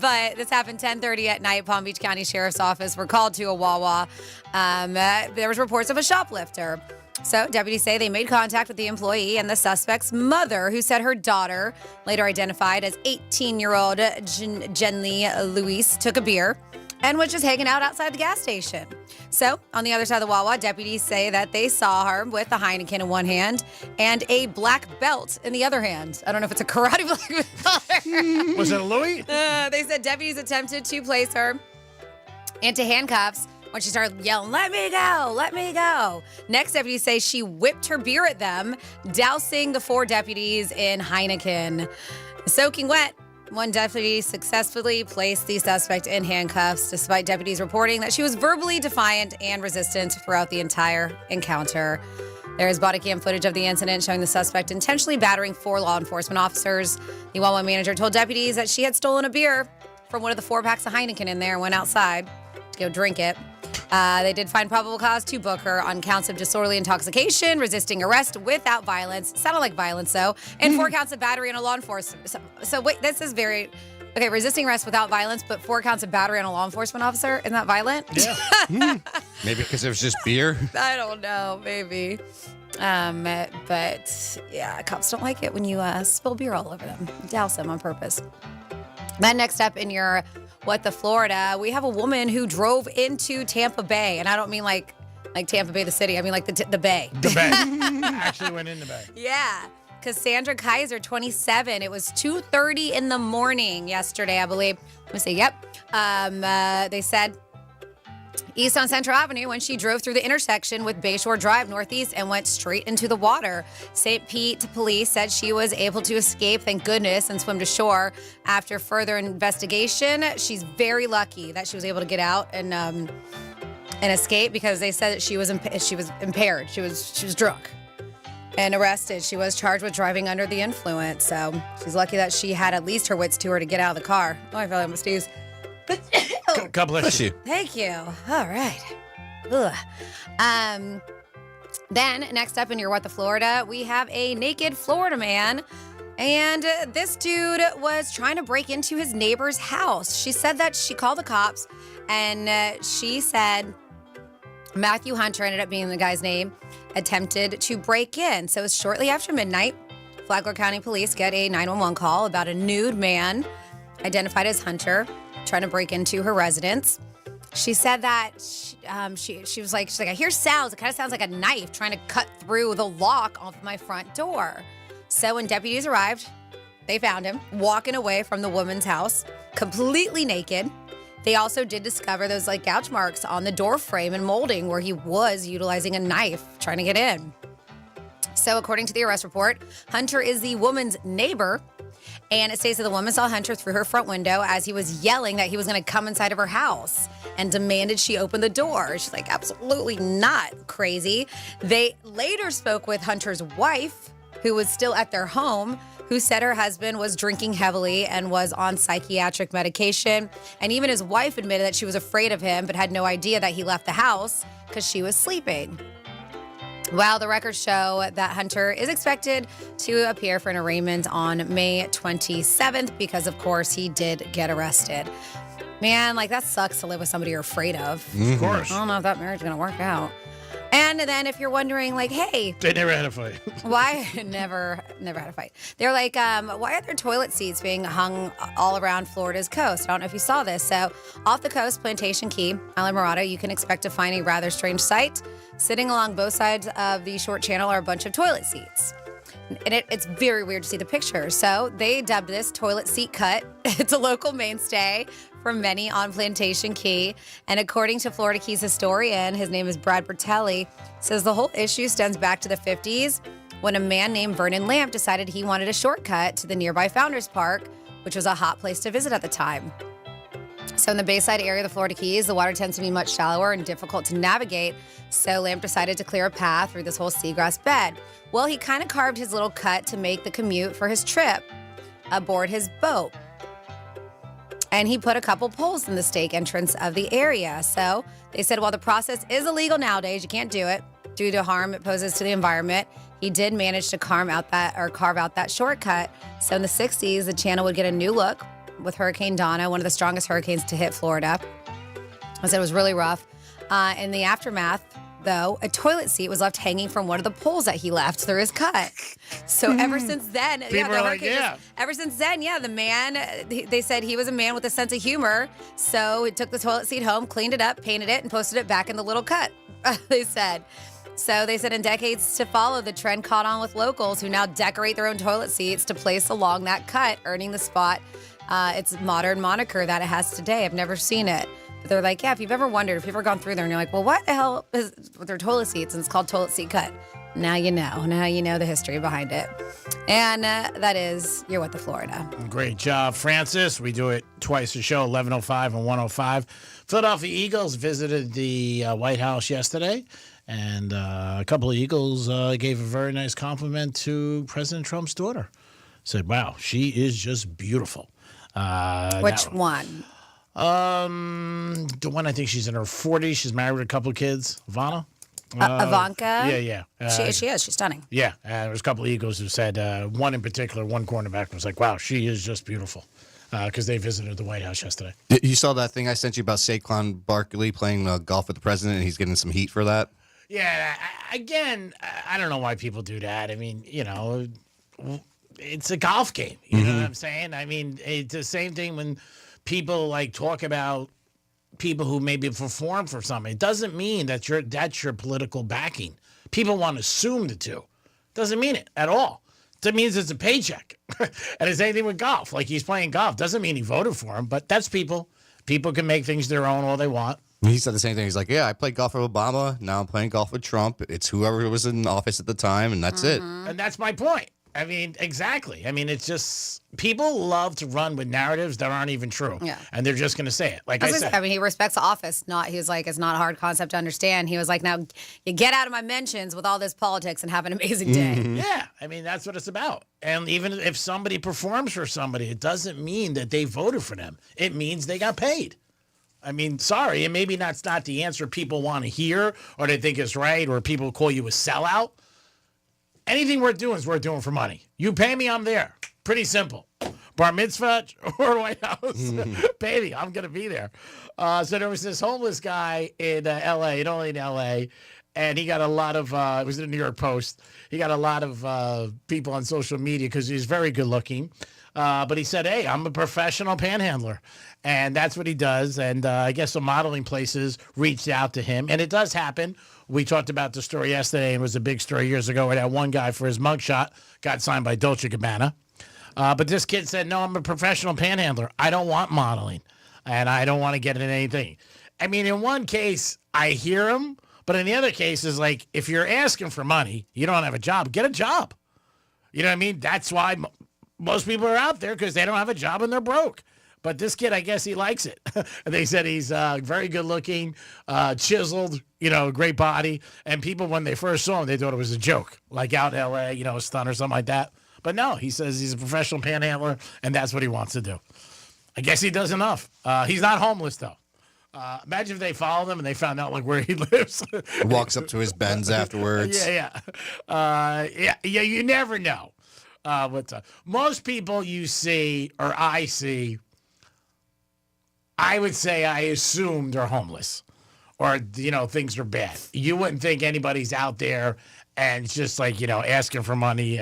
But this happened 10:30 at night. Palm Beach County Sheriff's Office were called to a Wawa. There was reports of a shoplifter. So deputies say they made contact with the employee and the suspect's mother, who said her daughter, later identified as 18-year-old Jenny Louise, took a beer and was just hanging out outside the gas station. So on the other side of the Wawa, deputies say that they saw her with a Heineken in one hand and a black belt in the other hand. I don't know if it's a karate black belt. Was it a Louis? They said deputies attempted to place her into handcuffs when she started yelling, "Let me go, let me go." Next, deputies say she whipped her beer at them, dousing the 4 deputies in Heineken. Soaking wet, one deputy successfully placed the suspect in handcuffs, despite deputies reporting that she was verbally defiant and resistant throughout the entire encounter. There is body cam footage of the incident showing the suspect intentionally battering 4 law enforcement officers. The Wawa manager told deputies that she had stolen a beer from one of the 4 packs of Heineken in there and went outside to go drink it. They did find probable cause to book her on counts of disorderly intoxication, resisting arrest without violence, sounded like violence though, and 4 counts of battery on a law enforcement. So wait, this is very, okay, resisting arrest without violence, but 4 counts of battery on a law enforcement officer, isn't that violent? Yeah. Maybe because it was just beer. I don't know, maybe. But yeah, cops don't like it when you spill beer all over them, douse them on purpose. Then next up in your What the Florida, we have a woman who drove into Tampa Bay. And I don't mean like Tampa Bay, the city. I mean like the bay. The bay. Actually went in the bay. Yeah. Cassandra Kaiser, 27. It was 2:30 in the morning yesterday, I believe. Let me say, yep. They said east on Central Avenue when she drove through the intersection with Bayshore Drive northeast and went straight into the water. St. Pete police said she was able to escape, thank goodness, and swim to shore. After further investigation, she's very lucky that she was able to get out and escape, because they said that she was impaired. She was drunk and arrested. She was charged with driving under the influence. So she's lucky that she had at least her wits to her to get out of the car. Oh, I feel like I'm a sneeze. God bless you. Thank you. All right. Ugh. Then next up in your What the Florida, we have a naked Florida man. And this dude was trying to break into his neighbor's house. She said that she called the cops and she said Matthew Hunter, ended up being the guy's name, attempted to break in. So it was shortly after midnight. Flagler County Police get a 911 call about a nude man identified as Hunter trying to break into her residence. She said that she was like, I hear sounds. It kind of sounds like a knife trying to cut through the lock of my front door. So when deputies arrived, they found him walking away from the woman's house, completely naked. They also did discover those gouge marks on the door frame and molding where he was utilizing a knife trying to get in. So according to the arrest report, Hunter is the woman's neighbor, And it states that the woman saw Hunter through her front window as he was yelling that he was going to come inside of her house and demanded she open the door. She's like, absolutely not, crazy. They later spoke with Hunter's wife, who was still at their home, who said her husband was drinking heavily and was on psychiatric medication. And even his wife admitted that she was afraid of him, but had no idea that he left the house because she was sleeping. Well, the records show that Hunter is expected to appear for an arraignment on May 27th because, of course, he did get arrested. Man, like, that sucks to live with somebody you're afraid of. Of course. I don't know if that marriage is going to work out. And then if you're wondering, like, hey. They never had a fight. Why? Never had a fight. They're like, why are there toilet seats being hung all around Florida's coast? I don't know if you saw this. So off the coast, Plantation Key, Island Mirada, you can expect to find a rather strange sight. Sitting along both sides of the short channel are a bunch of toilet seats. And it's very weird to see the picture. So they dubbed this toilet seat cut. It's a local mainstay for many on Plantation Key. And according to Florida Keys historian, his name is Brad Bertelli, says the whole issue stems back to the 50s when a man named Vernon Lamp decided he wanted a shortcut to the nearby Founders Park, which was a hot place to visit at the time. So in the Bayside area of the Florida Keys, the water tends to be much shallower and difficult to navigate. So Lamp decided to clear a path through this whole seagrass bed. Well, he kind of carved his little cut to make the commute for his trip aboard his boat. And he put a couple poles in the stake entrance of the area. So they said, while the process is illegal nowadays, you can't do it due to harm it poses to the environment. He did manage to carve out that shortcut. So in the 60s, the channel would get a new look with Hurricane Donna, one of the strongest hurricanes to hit Florida. I said it was really rough. In the aftermath, though, a toilet seat was left hanging from one of the poles that he left through his cut. So ever since then, ever since then, the man, they said he was a man with a sense of humor. So he took the toilet seat home, cleaned it up, painted it, and posted it back in the little cut, they said. So they said in decades to follow, the trend caught on with locals who now decorate their own toilet seats to place along that cut, earning the spot its modern moniker that it has today. I've never seen it. But they're like, if you've ever wondered, if you've ever gone through there and you're like, well, what the hell is with their toilet seats? And it's called toilet seat cut. Now you know. Now you know the history behind it. And that is You're What the Florida. Great job, Francis. We do it twice a show, 11:05 and 1:05. Philadelphia Eagles visited the White House yesterday. And a couple of Eagles gave a very nice compliment to President Trump's daughter. Said, wow, she is just beautiful. Which one? The one, I think she's in her 40s. She's married with a couple of kids. Ivanka? Yeah. She is. She's stunning. Yeah. There was a couple of Eagles who said, one in particular, one cornerback was like, wow, she is just beautiful. Because they visited the White House yesterday. You saw that thing I sent you about Saquon Barkley playing golf with the president, and he's getting some heat for that? Yeah. Again, I don't know why people do that. I mean, it's a golf game. You know what I'm saying? I mean, it's the same thing when people like talk about people who maybe perform for something. It doesn't mean that that's your political backing. People want to assume the two. Doesn't mean it at all. That means it's a paycheck. And it's anything with golf. Like he's playing golf. Doesn't mean he voted for him, but that's people. People can make things their own all they want. He said the same thing. He's like, I played golf with Obama. Now I'm playing golf with Trump. It's whoever was in office at the time, and that's it. And that's my point. I mean, exactly. I mean, it's just people love to run with narratives that aren't even true. Yeah. And they're just going to say it. Like I said. I mean, he respects the office. He's like, it's not a hard concept to understand. He was like, now you get out of my mentions with all this politics and have an amazing day. Yeah. I mean, that's what it's about. And even if somebody performs for somebody, it doesn't mean that they voted for them. It means they got paid. I mean, sorry, and maybe that's not the answer people want to hear or they think is right or people call you a sellout. Anything we're doing is we're doing for money. You pay me, I'm there. Pretty simple. Bar mitzvah or White House. Baby, I'm going to be there. So there was this homeless guy in L.A., only in L.A., and he got a lot of, it was in the New York Post, he got a lot of people on social media because he's very good looking. But he said, hey, I'm a professional panhandler. And that's what he does. And I guess some modeling places reached out to him. And it does happen. We talked about the story yesterday, and it was a big story years ago where that one guy for his mugshot got signed by Dolce & Gabbana. But this kid said, no, I'm a professional panhandler. I don't want modeling, and I don't want to get in anything. I mean, in one case, I hear him. But in the other case, is like, if you're asking for money, you don't have a job, get a job. You know what I mean? That's why most people are out there because they don't have a job and they're broke. But this kid, I guess he likes it. They said he's very good looking, chiseled, great body. And people, when they first saw him, they thought it was a joke, like out in L.A., a stunt or something like that. But no, he says he's a professional panhandler, and that's what he wants to do. I guess he does enough. He's not homeless, though. Imagine if they followed him and they found out where he lives. He walks up to his Benz afterwards. Yeah. You never know. What's up? Most people you see, or I see, I would say I assume they're homeless or, things are bad. You wouldn't think anybody's out there and it's just asking for money.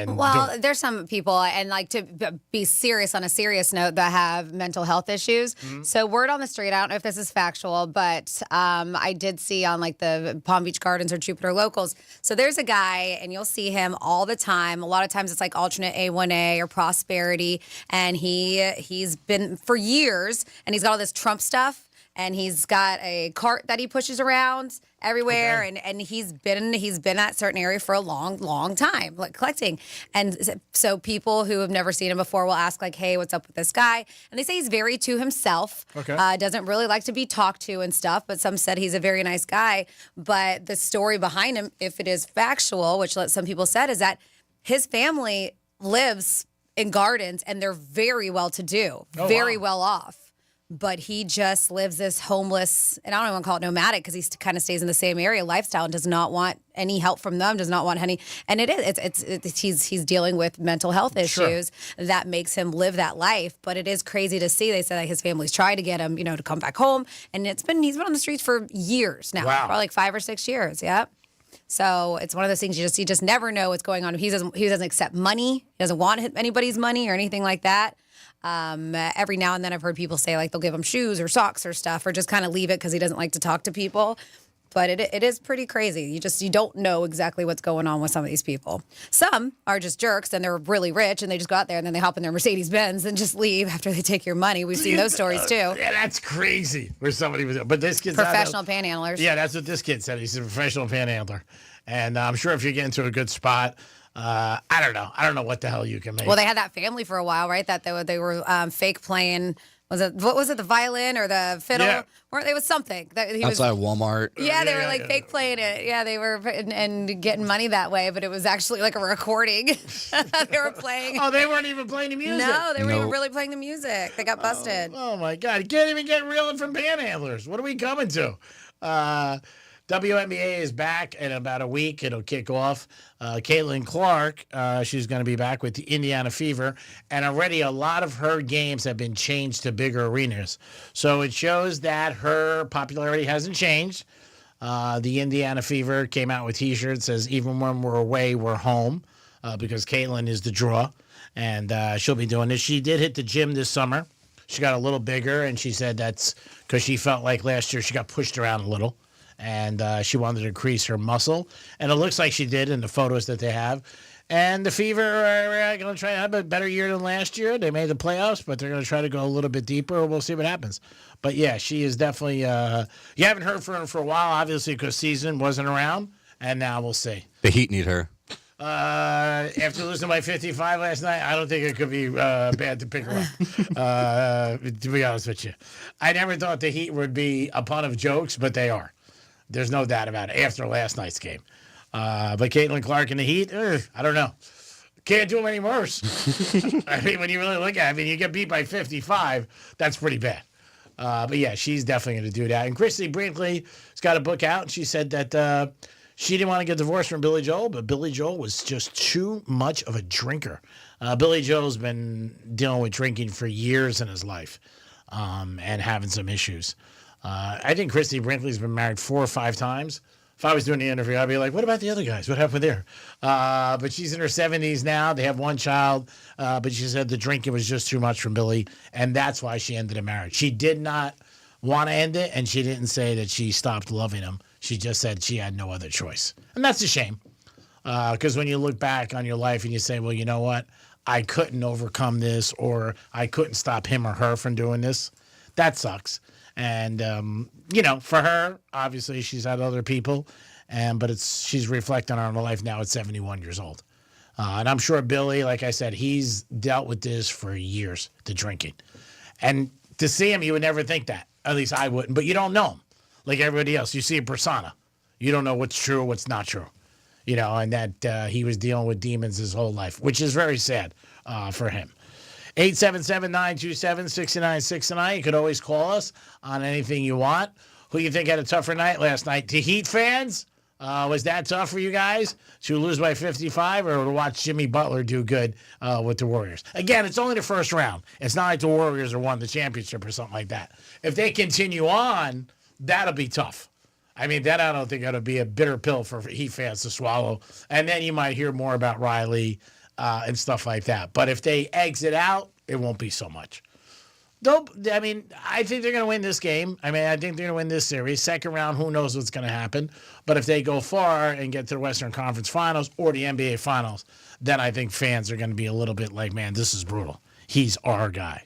There's some people, and to be serious on a serious note, that have mental health issues. Mm-hmm. So word on the street, I don't know if this is factual, but I did see on the Palm Beach Gardens or Jupiter Locals. So there's a guy, and you'll see him all the time. A lot of times it's alternate A1A or Prosperity, and he's been for years, and he's got all this Trump stuff. And he's got a cart that he pushes around everywhere, okay. and he's been at certain area for a long time, collecting. And so people who have never seen him before will ask, hey, what's up with this guy? And they say he's very to himself. Okay. Doesn't really like to be talked to and stuff. But some said he's a very nice guy. But the story behind him, if it is factual, which some people said, is that his family lives in Gardens, and they're very well to do, very well off. But he just lives this homeless, and I don't even want to call it nomadic because he kind of stays in the same area lifestyle and does not want any help from them, does not want any. And he's dealing with mental health issues that makes him live that life. But it is crazy to see. They said that his family's tried to get him, to come back home, and he's been on the streets for years now, probably 5 or 6 years. Yeah. So it's one of those things you just never know what's going on. He doesn't accept money. He doesn't want anybody's money or anything like that. Every now and then I've heard people say they'll give him shoes or socks or stuff, or just kind of leave it because he doesn't like to talk to people. But it is pretty crazy. You don't know exactly what's going on with some of these people. Some are just jerks and they're really rich and they just go out there and then they hop in their Mercedes Benz and just leave after they take your money. We've seen those stories too. Yeah, that's crazy. Where somebody was, but this kid's professional panhandlers. Yeah, that's what this kid said. He's a professional panhandler, and I'm sure if you get into a good spot. I don't know what the hell you can make. Well, they had that family for a while, right? That they were fake playing. What was it? The violin or the fiddle? Yeah. It was something that he outside Walmart. Yeah, they were fake playing it. Yeah, they were and getting money that way, but it was actually a recording. They were playing. Oh, they weren't even playing the music. No, they weren't even really playing the music. They got busted. Oh my God! You can't even get reeling from panhandlers. What are we coming to? WNBA is back in about a week. It'll kick off. Caitlin Clark, she's going to be back with the Indiana Fever. And already a lot of her games have been changed to bigger arenas. So it shows that her popularity hasn't changed. The Indiana Fever came out with T-shirts that says, even when we're away, we're home, because Caitlin is the draw. And she'll be doing this. She did hit the gym this summer. She got a little bigger, and she said that's because she felt like last year she got pushed around a little. And she wanted to increase her muscle. And it looks like she did in the photos that they have. And the Fever are going to try to have a better year than last year. They made the playoffs, but they're going to try to go a little bit deeper. We'll see what happens. But, yeah, she is definitely you haven't heard from her for a while, obviously, because season wasn't around. And now we'll see. The Heat need her. After losing by 55 last night, I don't think it could be bad to pick her up, to be honest with you. I never thought the Heat would be a pun of jokes, but they are. There's no doubt about it after last night's game. But Caitlin Clark in the Heat, I don't know. Can't do them any worse. I mean, when you really look at it, you get beat by 55, that's pretty bad. But, yeah, she's definitely going to do that. And Christy Brinkley has got a book out, and she said that she didn't want to get divorced from Billy Joel, but Billy Joel was just too much of a drinker. Billy Joel's been dealing with drinking for years in his life and having some issues. I think Christy Brinkley's been married 4 or 5 times. If I was doing the interview, I'd be like, what about the other guys? What happened there? But she's in her 70s now. They have one child. But she said the drinking was just too much from Billy, and that's why she ended the marriage. She did not want to end it, and she didn't say that she stopped loving him. She just said she had no other choice. And that's a shame. Because when you look back on your life and you say, well, you know what? I couldn't overcome this, or I couldn't stop him or her from doing this. That sucks. And, for her, obviously she's had other people, but she's reflecting on her life now at 71 years old. And I'm sure Billy, like I said, he's dealt with this for years, the drinking. And to see him, you would never think that. At least I wouldn't. But you don't know him like everybody else. You see a persona. You don't know what's true, what's not true. And that he was dealing with demons his whole life, which is very sad for him. 877-927-6969. You could always call us on anything you want. Who you think had a tougher night last night? To Heat fans, was that tough for you guys to lose by 55 or to watch Jimmy Butler do good with the Warriors? Again, it's only the first round. It's not like the Warriors are won the championship or something like that. If they continue on, that'll be tough. I mean, that I don't think that'll be a bitter pill for Heat fans to swallow. And then you might hear more about Riley and stuff like that. But if they exit out, it won't be so much. I think they're going to win this game. I think they're going to win this series. Second round, who knows what's going to happen. But if they go far and get to the Western Conference Finals or the NBA Finals, then I think fans are going to be a little bit like, man, this is brutal. He's our guy.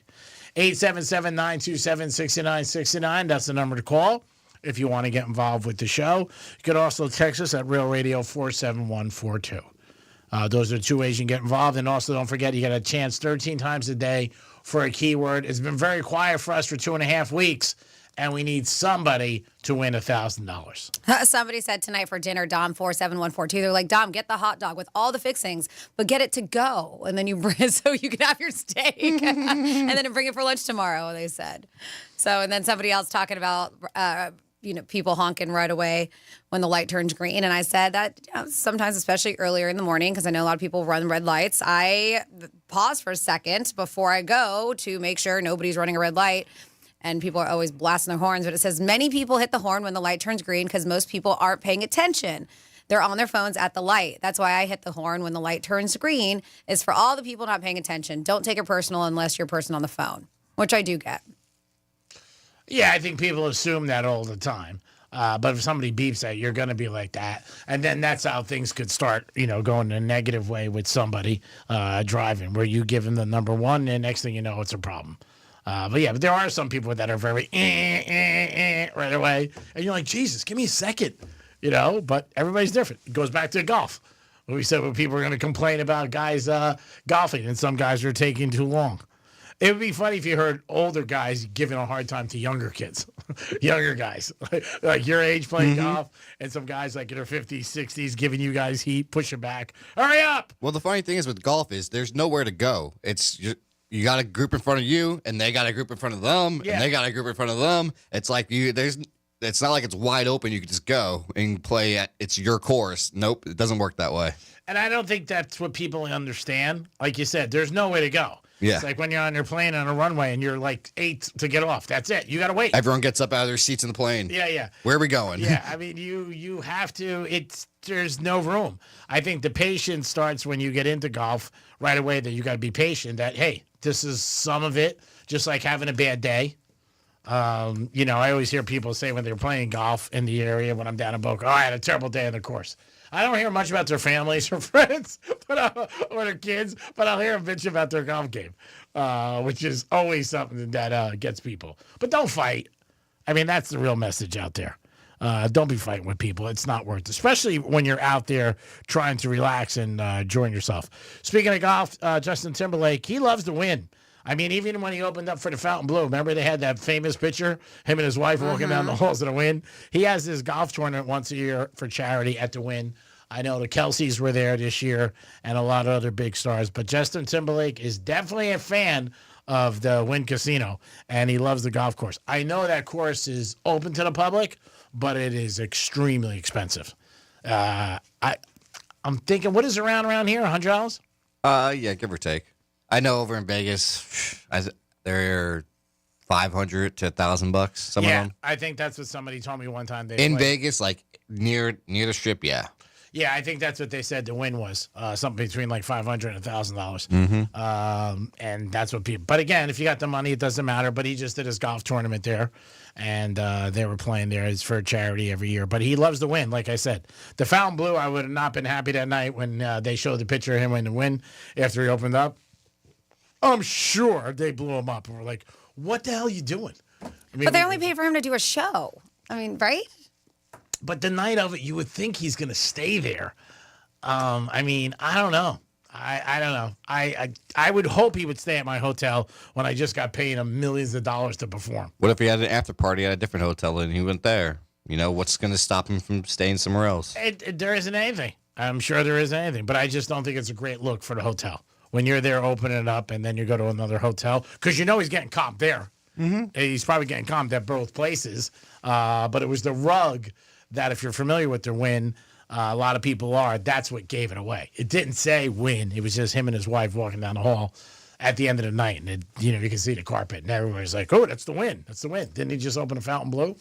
877-927-6969. That's the number to call if you want to get involved with the show. You could also text us at Real Radio 47142. Those are the 2 ways you can get involved. And also, don't forget, you get a chance 13 times a day for a keyword. It's been very quiet for us for 2.5 weeks, and we need somebody to win $1,000. Somebody said tonight for dinner, Dom 47142. They're like, Dom, get the hot dog with all the fixings, but get it to go, and then you bring it so you can have your steak, and then bring it for lunch tomorrow. They said. So, and then somebody else talking about. People honking right away when the light turns green. And I said that sometimes, especially earlier in the morning, because I know a lot of people run red lights, I pause for a second before I go to make sure nobody's running a red light. And people are always blasting their horns. But it says many people hit the horn when the light turns green because most people aren't paying attention. They're on their phones at the light. That's why I hit the horn when the light turns green, is for all the people not paying attention. Don't take it personal unless you're a person on the phone, which I do get. Yeah, I think people assume that all the time. But if somebody beeps at you, you're going to be like that. And then that's how things could start, going in a negative way with somebody driving, where you give them the number one, and next thing you know, it's a problem. But there are some people that are very right away. And you're like, Jesus, give me a second, But everybody's different. It goes back to golf. We said when people are going to complain about guys golfing, and some guys are taking too long. It would be funny if you heard older guys giving a hard time to younger kids, younger guys, like your age playing golf, and some guys like in their 50s, 60s giving you guys heat, pushing back. Hurry up! Well, the funny thing is with golf is there's nowhere to go. It's you got a group in front of you, and they got a group in front of them, and they got a group in front of them. It's like it's not like it's wide open. You can just go and play it's your course. Nope, it doesn't work that way. And I don't think that's what people understand. Like you said, there's no way to go. Yeah. It's like when you're on your plane on a runway and you're like 8 to get off. That's it. You got to wait. Everyone gets up out of their seats in the plane. Yeah. Where are we going? Yeah, you have to. There's no room. I think the patience starts when you get into golf right away. That you got to be patient. That hey, this is some of it. Just like having a bad day. I always hear people say when they're playing golf in the area when I'm down in Boca, I had a terrible day on the course. I don't hear much about their families or friends or their kids, but I'll hear them bitch about their golf game, which is always something that gets people. But don't fight. That's the real message out there. Don't be fighting with people. It's not worth it, especially when you're out there trying to relax and enjoying yourself. Speaking of golf, Justin Timberlake, he loves to win. Even when he opened up for the Fountain Blue, remember they had that famous picture, him and his wife walking down the halls of the Wynn? He has this golf tournament once a year for charity at the Wynn. I know the Kelseys were there this year and a lot of other big stars, but Justin Timberlake is definitely a fan of the Wynn Casino, and he loves the golf course. I know that course is open to the public, but it is extremely expensive. I'm thinking, what is around here, $100? Yeah, give or take. I know over in Vegas, they're $500 to $1,000. Some of them. I think that's what somebody told me one time. Vegas, like near the strip, yeah. Yeah, I think that's what they said the win was. Something between like $500 and $1,000. And that's what people. But again, if you got the money, it doesn't matter. But he just did his golf tournament there, and they were playing there. It's for charity every year. But he loves to win, like I said. The Fountain Blue, I would have not been happy that night when they showed the picture of him winning the win after he opened up. I'm sure they blew him up and were like, what the hell are you doing? But they only paid for him to do a show. Right? But the night of it, you would think he's going to stay there. I don't know. I don't know. I would hope he would stay at my hotel when I just got paid him millions of dollars to perform. What if he had an after party at a different hotel and he went there? You know, what's going to stop him from staying somewhere else? There isn't anything. I'm sure there isn't anything, but I just don't think it's a great look for the hotel. When you're there opening it up and then you go to another hotel, because you know he's getting comped there. Mm-hmm. He's probably getting comped at both places. But it was the rug that, if you're familiar with the Wynn, a lot of people are, that's what gave it away. It didn't say Wynn. It was just him and his wife walking down the hall at the end of the night. And, you can see the carpet. And everybody's like, oh, that's the Wynn. That's the Wynn. Didn't he just open a Fountain Blue?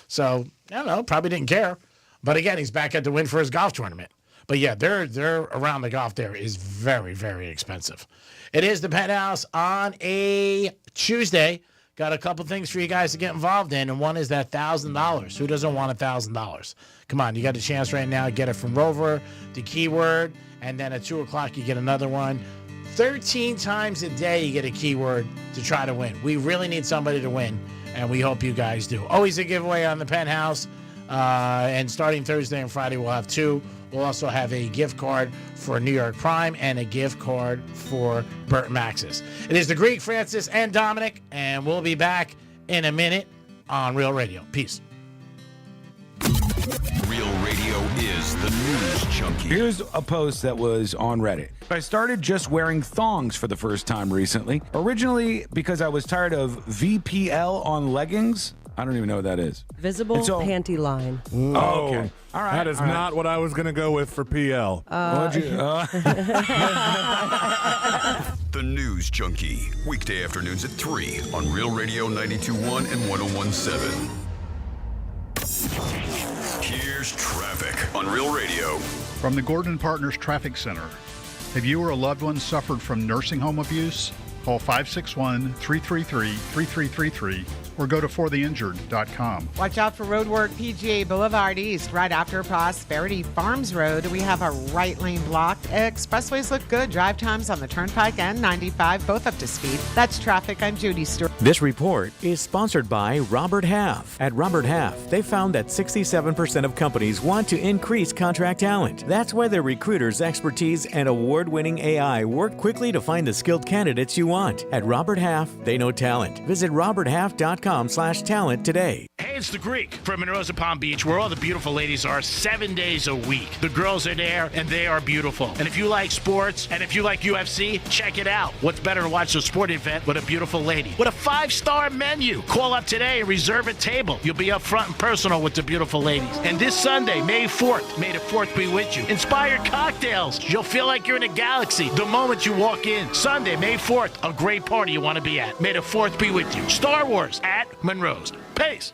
So, I don't know. Probably didn't care. But, again, he's back at the Wynn for his golf tournament. But, yeah, they're around the golf there is very, very expensive. It is the Penthouse on a Tuesday. Got a couple things for you guys to get involved in, and one is that $1,000. Who doesn't want $1,000? Come on, you got a chance right now. Get it from Rover, the keyword, and then at 2 o'clock you get another one. 13 times a day you get a keyword to try to win. We really need somebody to win, and we hope you guys do. Always a giveaway on the Penthouse, and starting Thursday and Friday we'll have 2. We'll also have a gift card for New York Prime and a gift card for Burt Maxis. It is the Greek, Francis, and Dominic, and we'll be back in a minute on Real Radio. Peace. Real Radio is the news junkie. Here's a post that was on Reddit. I started just wearing thongs for the first time recently. Originally because I was tired of VPL on leggings. I don't even know what that is. Visible panty line. Oh, okay. All right. That is not what I was going to go with for PL. The News Junkie. Weekday afternoons at 3 on Real Radio 92.1 and 101.7. Here's traffic on Real Radio. From the Gordon Partners Traffic Center. Have you or a loved one suffered from nursing home abuse? Call 561-333-3333 or go to fortheinjured.com. Watch out for road work PGA Boulevard East right after Prosperity Farms Road. We have a right lane blocked. Expressways look good. Drive times on the Turnpike and 95, both up to speed. That's traffic. I'm Judy Stewart. This report is sponsored by Robert Half. At Robert Half, they found that 67% of companies want to increase contract talent. That's why their recruiters' expertise and award-winning AI work quickly to find the skilled candidates you want. At Robert Half, they know talent. Visit roberthalf.com/talent today. Hey, it's the Greek from Monroe Palm Beach, where all the beautiful ladies are 7 days a week. The girls are there, and they are beautiful. And if you like sports, and if you like UFC, check it out. What's better to watch a sporting event with a beautiful lady? With a 5-star menu. Call up today and reserve a table. You'll be up front and personal with the beautiful ladies. And this Sunday, May 4th, May the 4th be with you. Inspired cocktails. You'll feel like you're in a galaxy the moment you walk in. Sunday, May 4th, a great party you want to be at. May the 4th be with you. Star Wars at Monroe's. Pace.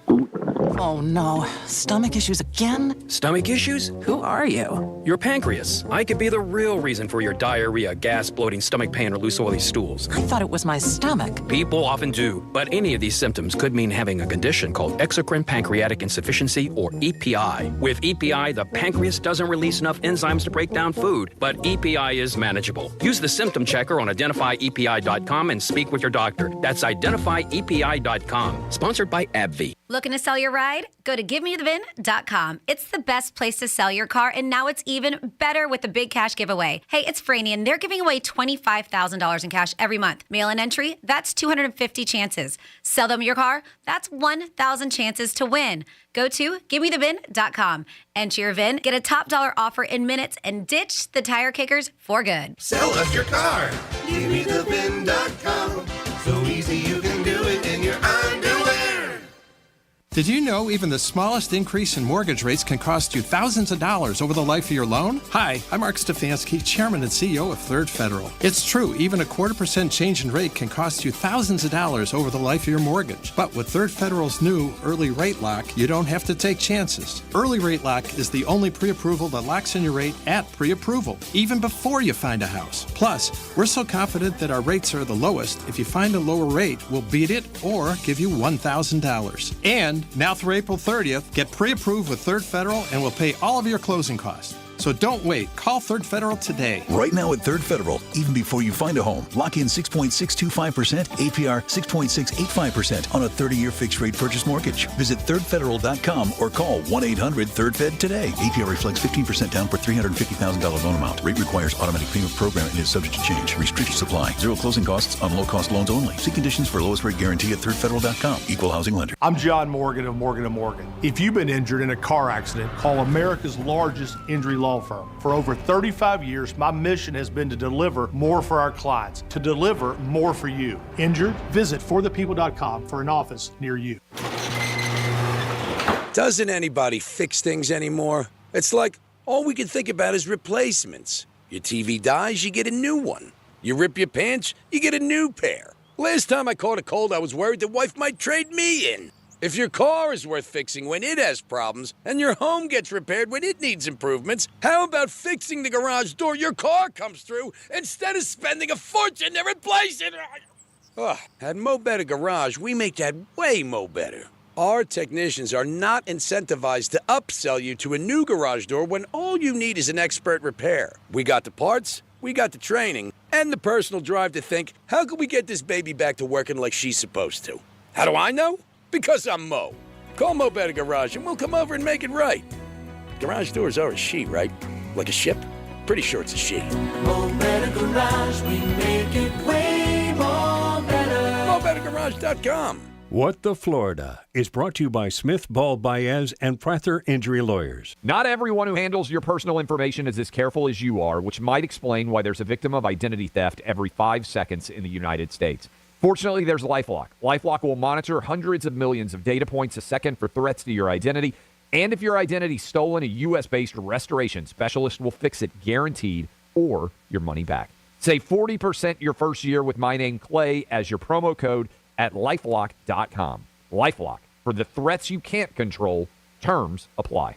Oh no, stomach issues again? Stomach issues? Who are you? Your pancreas. I could be the real reason for your diarrhea, gas, bloating, stomach pain, or loose oily stools. I thought it was my stomach. People often do, but any of these symptoms could mean having a condition called exocrine pancreatic insufficiency, or EPI. With EPI, the pancreas doesn't release enough enzymes to break down food, but EPI is manageable. Use the symptom checker on identifyepi.com and speak with your doctor. That's identifyepi.com. Sponsored by AbbVie. Looking to sell your ride? Go to GiveMeTheVin.com. It's the best place to sell your car, and now it's even better with the big cash giveaway. Hey, it's Franny, and they're giving away $25,000 in cash every month. Mail-in entry, that's 250 chances. Sell them your car, that's 1,000 chances to win. Go to GiveMeTheVin.com. Enter your VIN, get a top dollar offer in minutes, and ditch the tire kickers for good. Sell us your car. GiveMeTheVin.com. So easy you can do it in your underwear. Did you know even the smallest increase in mortgage rates can cost you thousands of dollars over the life of your loan? Hi, I'm Mark Stefanski, Chairman and CEO of Third Federal. It's true, even a 0.25% change in rate can cost you thousands of dollars over the life of your mortgage. But with Third Federal's new Early Rate Lock, you don't have to take chances. Early Rate Lock is the only pre-approval that locks in your rate at pre-approval, even before you find a house. Plus, we're so confident that our rates are the lowest, if you find a lower rate, we'll beat it or give you $1,000. And now through April 30th, get pre-approved with Third Federal and we'll pay all of your closing costs. So don't wait. Call Third Federal today. Right now at Third Federal, even before you find a home, lock in 6.625%, APR 6.685% on a 30-year fixed-rate purchase mortgage. Visit thirdfederal.com or call 1-800-3RD-FED today. APR reflects 15% down per $350,000 loan amount. Rate requires automatic payment program and is subject to change. Restrictions apply. Zero closing costs on low-cost loans only. See conditions for lowest rate guarantee at thirdfederal.com. Equal housing lender. I'm John Morgan of Morgan & Morgan. If you've been injured in a car accident, call America's largest injury law firm. For over 35 years, my mission has been to deliver more for our clients, to deliver more for you. Injured? Visit forthepeople.com for an office near you. Doesn't anybody fix things anymore? It's like all we can think about is replacements. Your TV dies, you get a new one. You rip your pants, you get a new pair. Last time I caught a cold, I was worried the wife might trade me in. If your car is worth fixing when it has problems, and your home gets repaired when it needs improvements, how about fixing the garage door your car comes through instead of spending a fortune to replace it? At Mo Better Garage, we make that way mo better. Our technicians are not incentivized to upsell you to a new garage door when all you need is an expert repair. We got the parts, we got the training, and the personal drive to think, how can we get this baby back to working like she's supposed to? How do I know? Because I'm Mo. Call Mo Better Garage and we'll come over and make it right. Garage doors are a she, right? Like a ship? Pretty sure it's a she. Mo Better Garage, we make it way more better. MoBetterGarage.com. What the Florida is brought to you by Smith, Ball, Baez, and Prather Injury Lawyers. Not everyone who handles your personal information is as careful as you are, which might explain why there's a victim of identity theft every 5 seconds in the United States. Fortunately, there's LifeLock. LifeLock will monitor hundreds of millions of data points a second for threats to your identity. And if your identity's stolen, a U.S.-based restoration specialist will fix it guaranteed or your money back. Save 40% your first year with my name, Clay, as your promo code at LifeLock.com. LifeLock. For the threats you can't control, terms apply.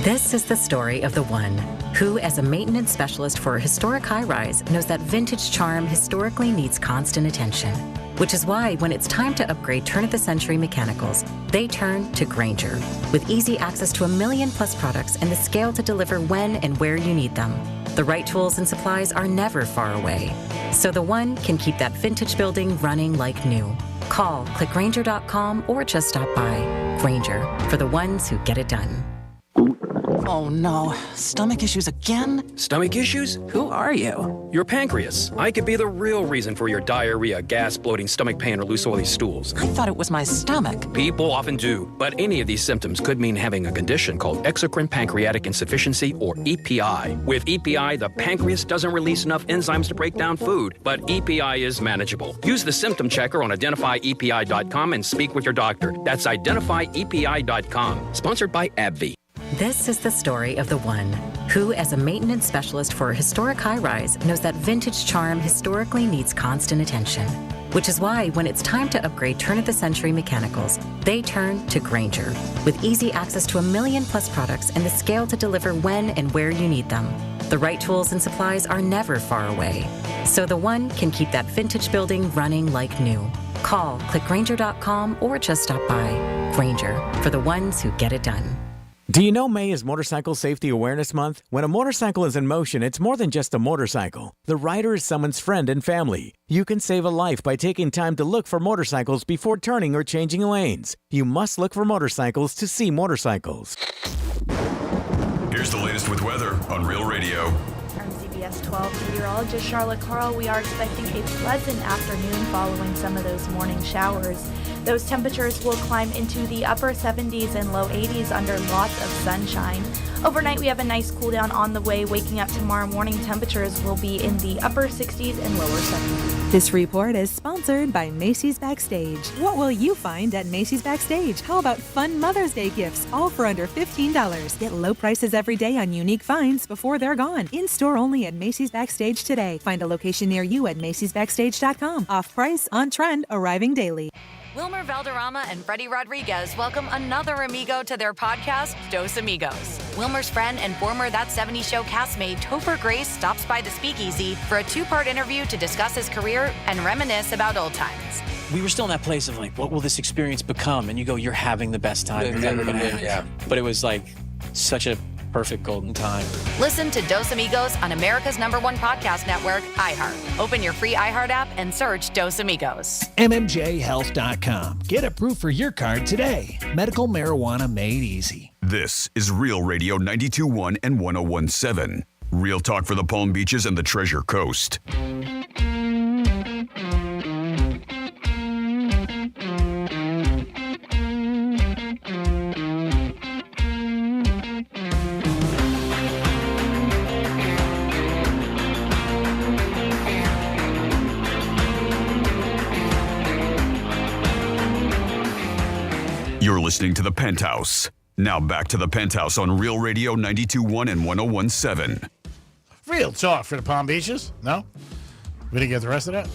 This is the story of the one who, as a maintenance specialist for a historic high-rise, knows that vintage charm historically needs constant attention. Which is why, when it's time to upgrade turn-of-the-century mechanicals, they turn to Grainger. With easy access to 1 million-plus products and the scale to deliver when and where you need them. The right tools and supplies are never far away. So the one can keep that vintage building running like new. Call, click Grainger.com, or just stop by. Grainger, for the ones who get it done. Oh no, stomach issues again? Stomach issues? Who are you? Your pancreas. I could be the real reason for your diarrhea, gas, bloating, stomach pain, or loose oily stools. I thought it was my stomach. People often do, but any of these symptoms could mean having a condition called exocrine pancreatic insufficiency, or EPI. With EPI, the pancreas doesn't release enough enzymes to break down food, but EPI is manageable. Use the symptom checker on identifyepi.com and speak with your doctor. That's identifyepi.com. Sponsored by AbbVie. This is the story of the one who, as a maintenance specialist for a historic high-rise, knows that vintage charm historically needs constant attention. Which is why, when it's time to upgrade turn-of-the-century mechanicals, they turn to Grainger. With easy access to 1 million-plus products and the scale to deliver when and where you need them. The right tools and supplies are never far away. So the one can keep that vintage building running like new. Call, click Grainger.com, or just stop by. Grainger, for the ones who get it done. Do you know May is Motorcycle Safety Awareness Month? When a motorcycle is in motion, it's more than just a motorcycle. The rider is someone's friend and family. You can save a life by taking time to look for motorcycles before turning or changing lanes. You must look for motorcycles to see motorcycles. Here's the latest with weather on Real Radio. From CBS 12 meteorologist Charlotte Carl, we are expecting a pleasant afternoon following some of those morning showers. Those temperatures will climb into the upper 70s and low 80s under lots of sunshine. Overnight, we have a nice cool down on the way. Waking up tomorrow morning, temperatures will be in the upper 60s and lower 70s. This report is sponsored by Macy's Backstage. What will you find at Macy's Backstage? How about fun Mother's Day gifts, all for under $15? Get low prices every day on unique finds before they're gone. In-store only at Macy's Backstage today. Find a location near you at Macy'sBackstage.com. Off price, on trend, arriving daily. Wilmer Valderrama and Freddie Rodriguez welcome another amigo to their podcast, Dos Amigos. Wilmer's friend and former That 70s Show castmate Topher Grace stops by the Speakeasy for a 2-part interview to discuss his career and reminisce about old times. We were still in that place of like, what will this experience become? And you go, you're having the best time you're ever going to have. Yeah. But it was like such a perfect golden time. Listen to Dos Amigos on America's #1 podcast network, iHeart. Open your free iHeart app and search Dos Amigos. MMJHealth.com. Get approved for your card today. Medical marijuana made easy. This is Real Radio 92.1 and 101.7. Real talk for the Palm Beaches and the Treasure Coast. You're listening to The Penthouse. Now back to The Penthouse on Real Radio 92.1 and 101.7. Real talk for the Palm Beaches? No? We didn't get the rest of that?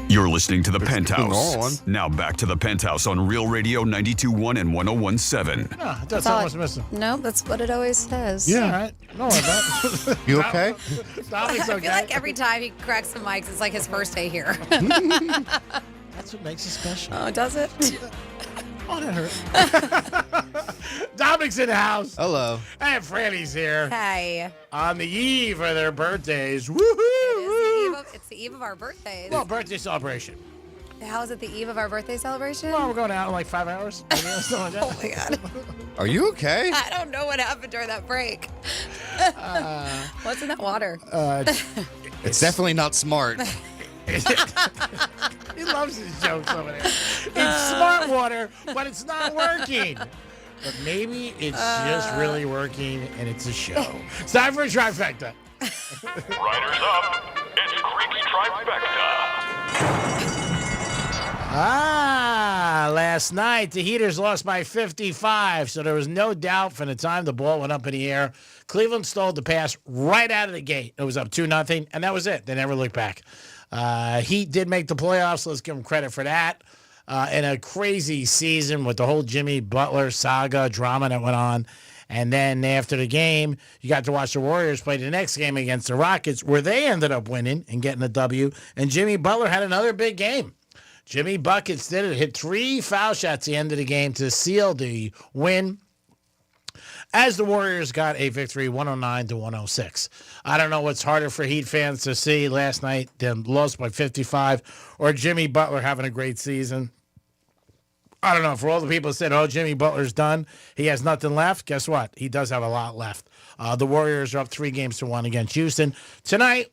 You're listening to The Penthouse. Now back to The Penthouse on Real Radio 92.1 and 101.7. No, I thought someone was missing. No, that's what it always says. Yeah. All right. Don't worry about it. You okay? Dominic's I okay. feel like every time he cracks the mics, it's like his first day here. That's what makes it special. Oh, does it? Oh, that hurt. Dominic's in the house. Hello. And Franny's here. Hey. On the eve of their birthdays. Woohoo! It's the eve of our birthdays. Well, birthday celebration. How is it the eve of our birthday celebration? Well, we're going out in like 5 hours. Oh, my God. Are you okay? I don't know what happened during that break. What's in that water? It's definitely not smart. He loves his jokes over there. It's smart water, but it's not working. But maybe it's just really working, and it's a show. It's time for a trifecta. Riders up. It's Creek's Trifecta. Last night, the Heaters lost by 55, so there was no doubt from the time the ball went up in the air. Cleveland stole the pass right out of the gate. It was up 2-0, and that was it. They never looked back. Heat did make the playoffs. Let's give them credit for that. In a crazy season with the whole Jimmy Butler saga drama that went on. And then after the game, you got to watch the Warriors play the next game against the Rockets, where they ended up winning and getting a W. And Jimmy Butler had another big game. Jimmy Buckets did it, hit 3 foul shots at the end of the game to seal the win, as the Warriors got a victory 109-106. I don't know what's harder for Heat fans to see last night, them lost by 55, or Jimmy Butler having a great season. I don't know. For all the people that said, oh, Jimmy Butler's done, he has nothing left, guess what? He does have a lot left. The Warriors are up 3-1 against Houston. Tonight,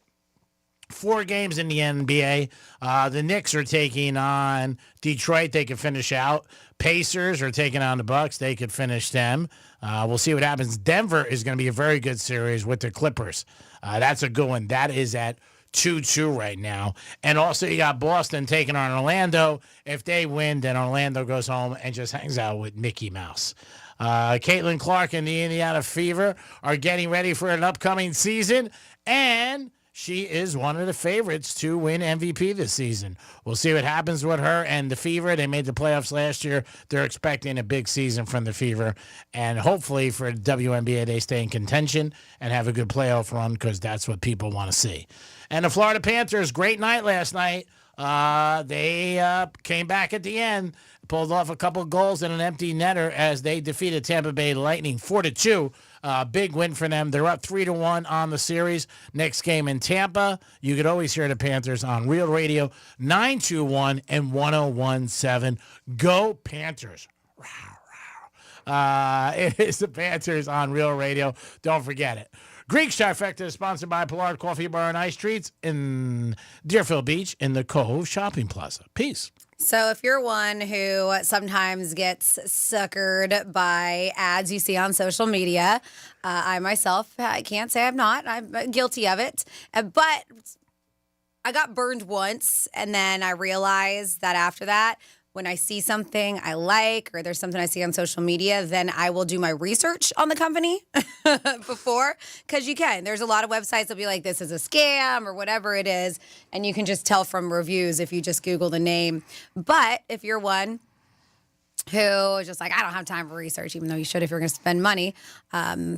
4 games in the NBA. The Knicks are taking on Detroit. They can finish out. Pacers are taking on the Bucks. They could finish them. We'll see what happens. Denver is going to be a very good series with the Clippers. That's a good one. That is at 2-2 right now. And also you got Boston taking on Orlando. If they win, then Orlando goes home and just hangs out with Mickey Mouse. Caitlin Clark and the Indiana Fever are getting ready for an upcoming season, and she is one of the favorites to win MVP this season. We'll see what happens with her and the Fever. They made the playoffs last year. They're expecting a big season from the Fever. And hopefully for the WNBA, they stay in contention and have a good playoff run, because that's what people want to see. And the Florida Panthers, great night last night. They came back at the end, pulled off a couple goals and an empty netter as they defeated Tampa Bay Lightning 4-2. Big win for them. They're up 3-1 on the series. Next game in Tampa. You could always hear the Panthers on Real Radio 921 and 101.7. Go Panthers. It is the Panthers on Real Radio. Don't forget it. Greek's Trifecta is sponsored by Pollard Coffee Bar and Ice Treats in Deerfield Beach in the Cove Shopping Plaza. Peace. So if you're one who sometimes gets suckered by ads you see on social media, I myself, I can't say I'm not. I'm guilty of it. But I got burned once, and then I realized that after that, when I see something I like or there's something I see on social media, then I will do my research on the company before. Because you can. There's a lot of websites that'll be like, this is a scam or whatever it is. And you can just tell from reviews if you just Google the name. But if you're one who is just like, I don't have time for research, even though you should if you're going to spend money.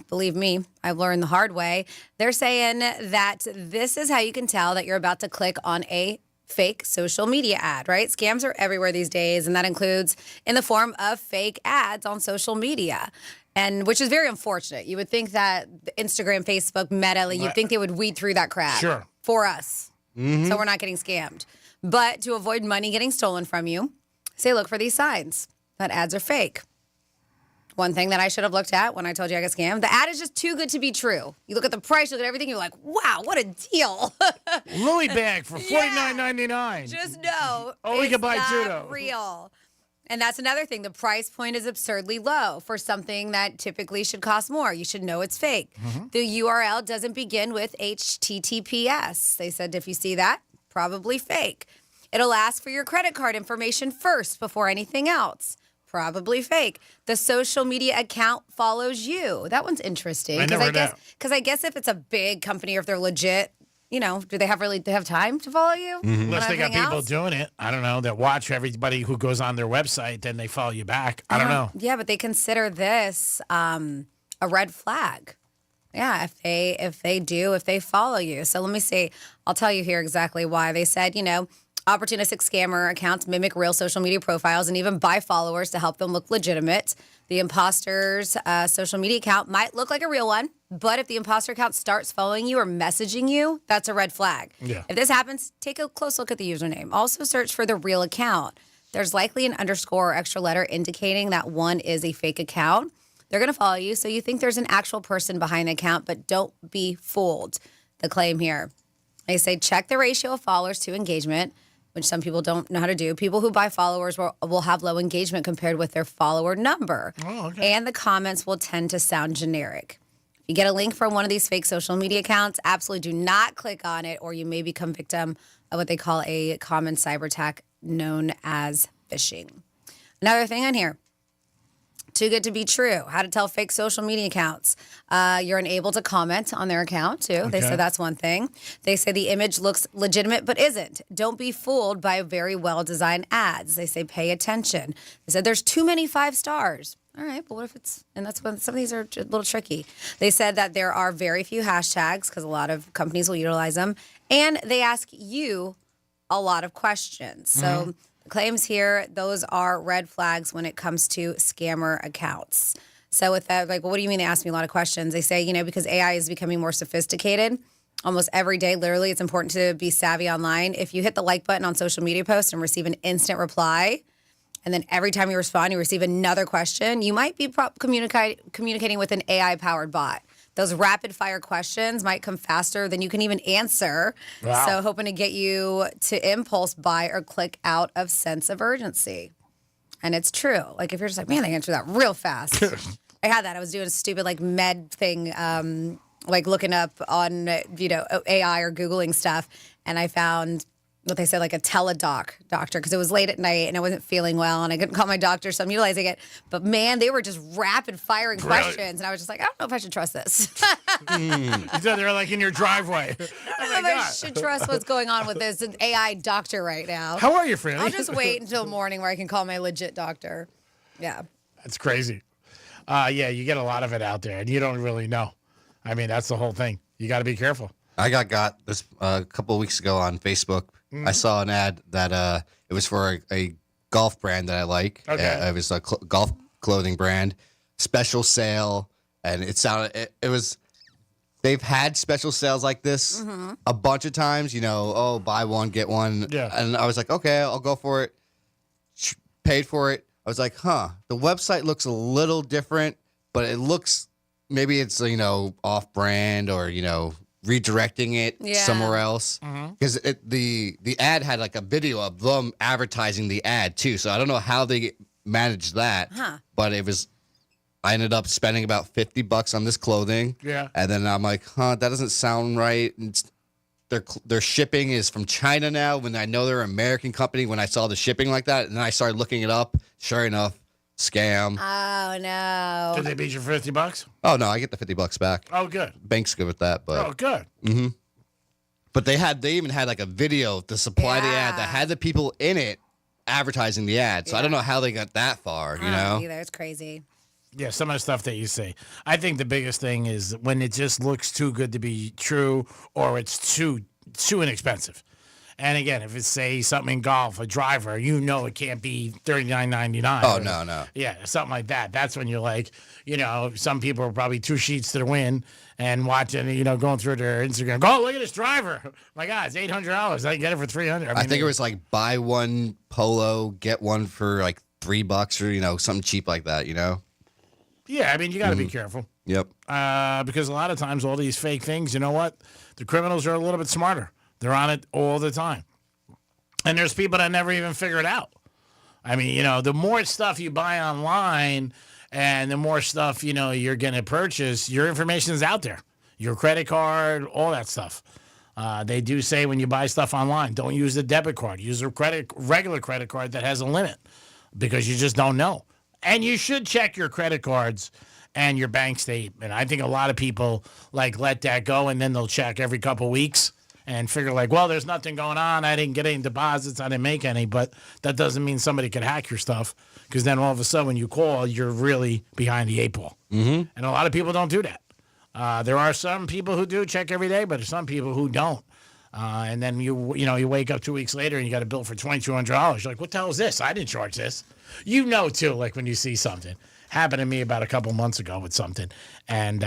Believe me, I've learned the hard way. They're saying that this is how you can tell that you're about to click on a fake social media ad, right? Scams are everywhere these days, and that includes in the form of fake ads on social media. And which is very unfortunate. You would think that Instagram, Facebook, Meta, you'd think they would weed through that crap for us. So we're not getting scammed. But to avoid money getting stolen from you, say look for these signs that ads are fake. One thing that I should have looked at when I told you I got scammed, the ad is just too good to be true. You look at the price, you look at everything, you're like, wow, what a deal. Louis bag for $49.99. Just know we can buy two, not though. real. And that's another thing. The price point is absurdly low for something that typically should cost more. You should know it's fake. The URL doesn't begin with HTTPS. They said if you see that, probably fake. It'll ask for your credit card information first before anything else. Probably fake. The social media account follows you. That one's interesting. Because I guess if it's a big company or if they're legit, do they have time to follow you? Unless they got people doing it. I don't know, that watch everybody who goes on their website, then they follow you back. I don't know. Yeah, but they consider this a red flag. Yeah, if they follow you. So let me see. I'll tell you here exactly why. They said, opportunistic scammer accounts mimic real social media profiles and even buy followers to help them look legitimate. The imposter's social media account might look like a real one, but if the imposter account starts following you or messaging you, that's a red flag. Yeah. If this happens, take a close look at the username. Also search for the real account. There's likely an underscore or extra letter indicating that one is a fake account. They're going to follow you, so you think there's an actual person behind the account, but don't be fooled. The claim here. They say check the ratio of followers to engagement, which some people don't know how to do. People who buy followers will have low engagement compared with their follower number. Oh, okay. And the comments will tend to sound generic. If you get a link from one of these fake social media accounts, absolutely do not click on it, or you may become victim of what they call a common cyber attack known as phishing. Another thing on here. Too good to be true. How to tell fake social media accounts. You're unable to comment on their account, too. They say that's one thing. They say the image looks legitimate but isn't. Don't be fooled by very well-designed ads. They say pay attention. They said there's too many 5 stars. All right, but what if it's, and that's when some of these are a little tricky. They said that there are very few hashtags because a lot of companies will utilize them. And they ask you a lot of questions. So claims here, those are red flags when it comes to scammer accounts. So with that, well, what do you mean they ask me a lot of questions? They say, because AI is becoming more sophisticated almost every day, literally, it's important to be savvy online. If you hit the like button on social media posts and receive an instant reply, and then every time you respond, you receive another question, you might be communicating with an AI-powered bot. Those rapid-fire questions might come faster than you can even answer. Wow. So hoping to get you to impulse buy or click out of sense of urgency. And it's true. Like, if you're just like, man, they answer that real fast. I had that. I was doing a stupid, med thing, looking up on, AI or Googling stuff, and I found what they said, like a teledoc doctor, because it was late at night and I wasn't feeling well and I couldn't call my doctor, so I'm utilizing it. But man, they were just rapid firing questions, and I was just like, I don't know if I should trust this. You said they're like in your driveway. I don't know if I should trust what's going on with this AI doctor right now. How are you, Franny? I'll just wait until morning where I can call my legit doctor. Yeah. That's crazy. Yeah, you get a lot of it out there and you don't really know. I mean, that's the whole thing. You got to be careful. I got this a couple of weeks ago on Facebook. I saw an ad that it was for a golf brand that I like. Okay. It was a golf clothing brand, special sale, and it sounded it was. They've had special sales like this a bunch of times. Buy one get one. Yeah. And I was like, okay, I'll go for it. Paid for it. I was like, the website looks a little different, but it looks maybe it's off brand or redirecting it somewhere else, because the ad had like a video of them advertising the ad too, so I don't know how they managed that, but I ended up spending about $50 on this clothing, and then I'm like, that doesn't sound right. Their shipping is from China now, when I know they're an American company. When I saw the shipping like that, and then I started looking it up, sure enough, scam. Oh no! Did they beat you for $50? Oh no, I get the $50 back. Oh, good. Bank's good with that, but good. But they even had like a video to supply the ad that had the people in it advertising the ad. So I don't know how they got that far. Either. It's crazy. Yeah, some of the stuff that you say. I think the biggest thing is when it just looks too good to be true, or it's too inexpensive. And again, if it's say something in golf, a driver, you know it can't be $39.99. Oh, no. Yeah, something like that. That's when you're like, some people are probably 2 sheets to the wind and watching, going through their Instagram. Oh, look at this driver. My God, it's $800. I can get it for $300. I think it was like buy one Polo, get one for like $3 or, something cheap like that, Yeah, I mean, you got to be careful. Yep. Because a lot of times all these fake things, you know what? The criminals are a little bit smarter. They're on it all the time. And there's people that never even figure it out. I mean, the more stuff you buy online and the more stuff, you're going to purchase, your information is out there. Your credit card, all that stuff. They do say when you buy stuff online, don't use the debit card. Use a regular credit card that has a limit because you just don't know. And you should check your credit cards and your bank statement. I think a lot of people let that go and then they'll check every couple weeks and figure well, there's nothing going on. I didn't get any deposits. I didn't make any, but that doesn't mean somebody could hack your stuff because then all of a sudden when you call, you're really behind the 8 ball. Mm-hmm. And a lot of people don't do that. There are some people who do check every day, but there's some people who don't. And then you wake up 2 weeks later and you got a bill for $2,200. You're like, what the hell is this? I didn't charge this. Too, when you see something. Happened to me about a couple months ago with something. And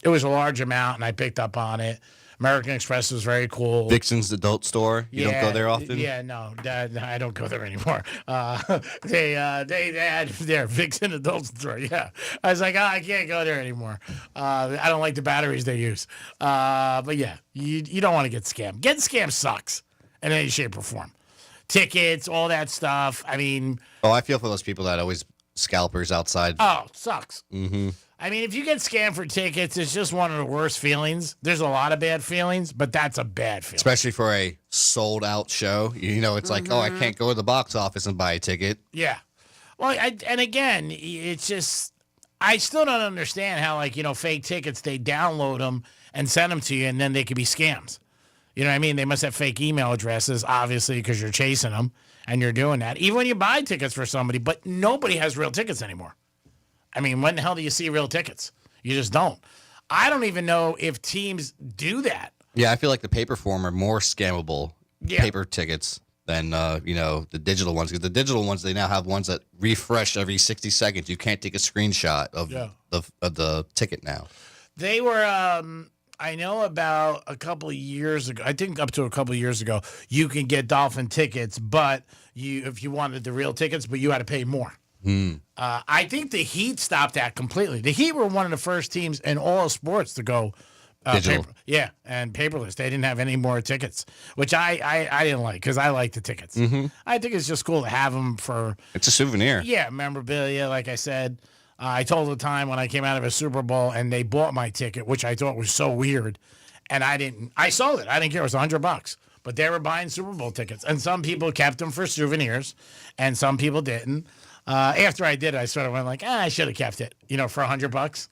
it was a large amount, and I picked up on it. American Express was very cool. Vixen's adult store. You don't go there often? Yeah, no, I don't go there anymore. They had their Vixen adult store. Yeah, I was like, I can't go there anymore. I don't like the batteries they use. But yeah, you don't want to get scammed. Getting scammed sucks in any shape or form. Tickets, all that stuff. I mean, I feel for those people that always scalpers outside. Oh, sucks. Mm-hmm. I mean, if you get scammed for tickets, it's just one of the worst feelings. There's a lot of bad feelings, but that's a bad feeling. Especially for a sold out show. It's like, I can't go to the box office and buy a ticket. Yeah. Well, and again, it's just, I still don't understand how, fake tickets, they download them and send them to you, and then they could be scams. You know what I mean? They must have fake email addresses, obviously, because you're chasing them, and you're doing that. Even when you buy tickets for somebody, but nobody has real tickets anymore. I mean, when the hell do you see real tickets? You just don't. I don't even know if teams do that. Yeah, I feel like the paper form are more scammable paper tickets than the digital ones. Because the digital ones, they now have ones that refresh every 60 seconds. You can't take a screenshot of the ticket now. They were, I know about a couple of years ago, I think up to a couple of years ago, you can get Dolphin tickets, but if you wanted the real tickets, but you had to pay more. I think the Heat stopped that completely. The Heat were one of the first teams in all of sports to go digital. And paperless. They didn't have any more tickets, which I didn't like because I like the tickets. Mm-hmm. I think it's just cool to have them for. It's a souvenir. Yeah, memorabilia. Like I said, I told the time when I came out of a Super Bowl and they bought my ticket, which I thought was so weird, and I didn't. I sold it. I didn't care. It was $100. But they were buying Super Bowl tickets, and some people kept them for souvenirs, and some people didn't. After I did it, I sort of went like, I should have kept it, for $100.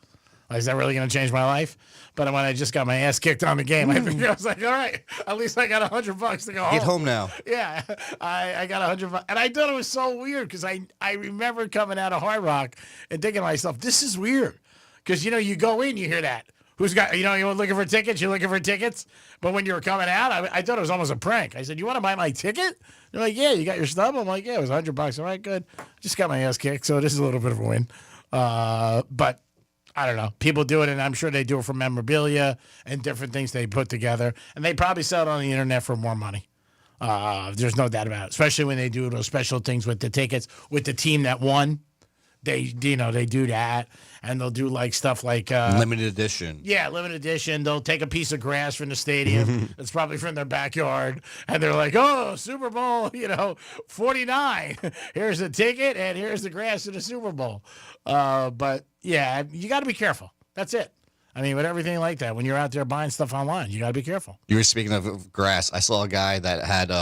Is that really going to change my life? But when I just got my ass kicked on the game, I was like, all right, at least I got $100 to go home. Get home now. Yeah, I got $100. And I thought it was so weird because I remember coming out of Hard Rock and thinking to myself, this is weird. Because, you go in, you hear that. Who's got, you're looking for tickets? You're looking for tickets? But when you were coming out, I thought it was almost a prank. I said, you want to buy my ticket? They're like, yeah, you got your stub? I'm like, yeah, it was $100. All right, good. Just got my ass kicked, so this is a little bit of a win. But I don't know. People do it, and I'm sure they do it for memorabilia and different things they put together. And they probably sell it on the internet for more money. There's no doubt about it, especially when they do those special things with the tickets, with the team that won. They do that, and they'll do stuff like limited edition. Yeah, limited edition. They'll take a piece of grass from the stadium. It's probably from their backyard, and they're like, "Oh, Super Bowl, 49. Here's the ticket, and here's the grass to the Super Bowl." But yeah, you got to be careful. That's it. I mean, with everything like that, when you're out there buying stuff online, you got to be careful. You were speaking of grass. I saw a guy that had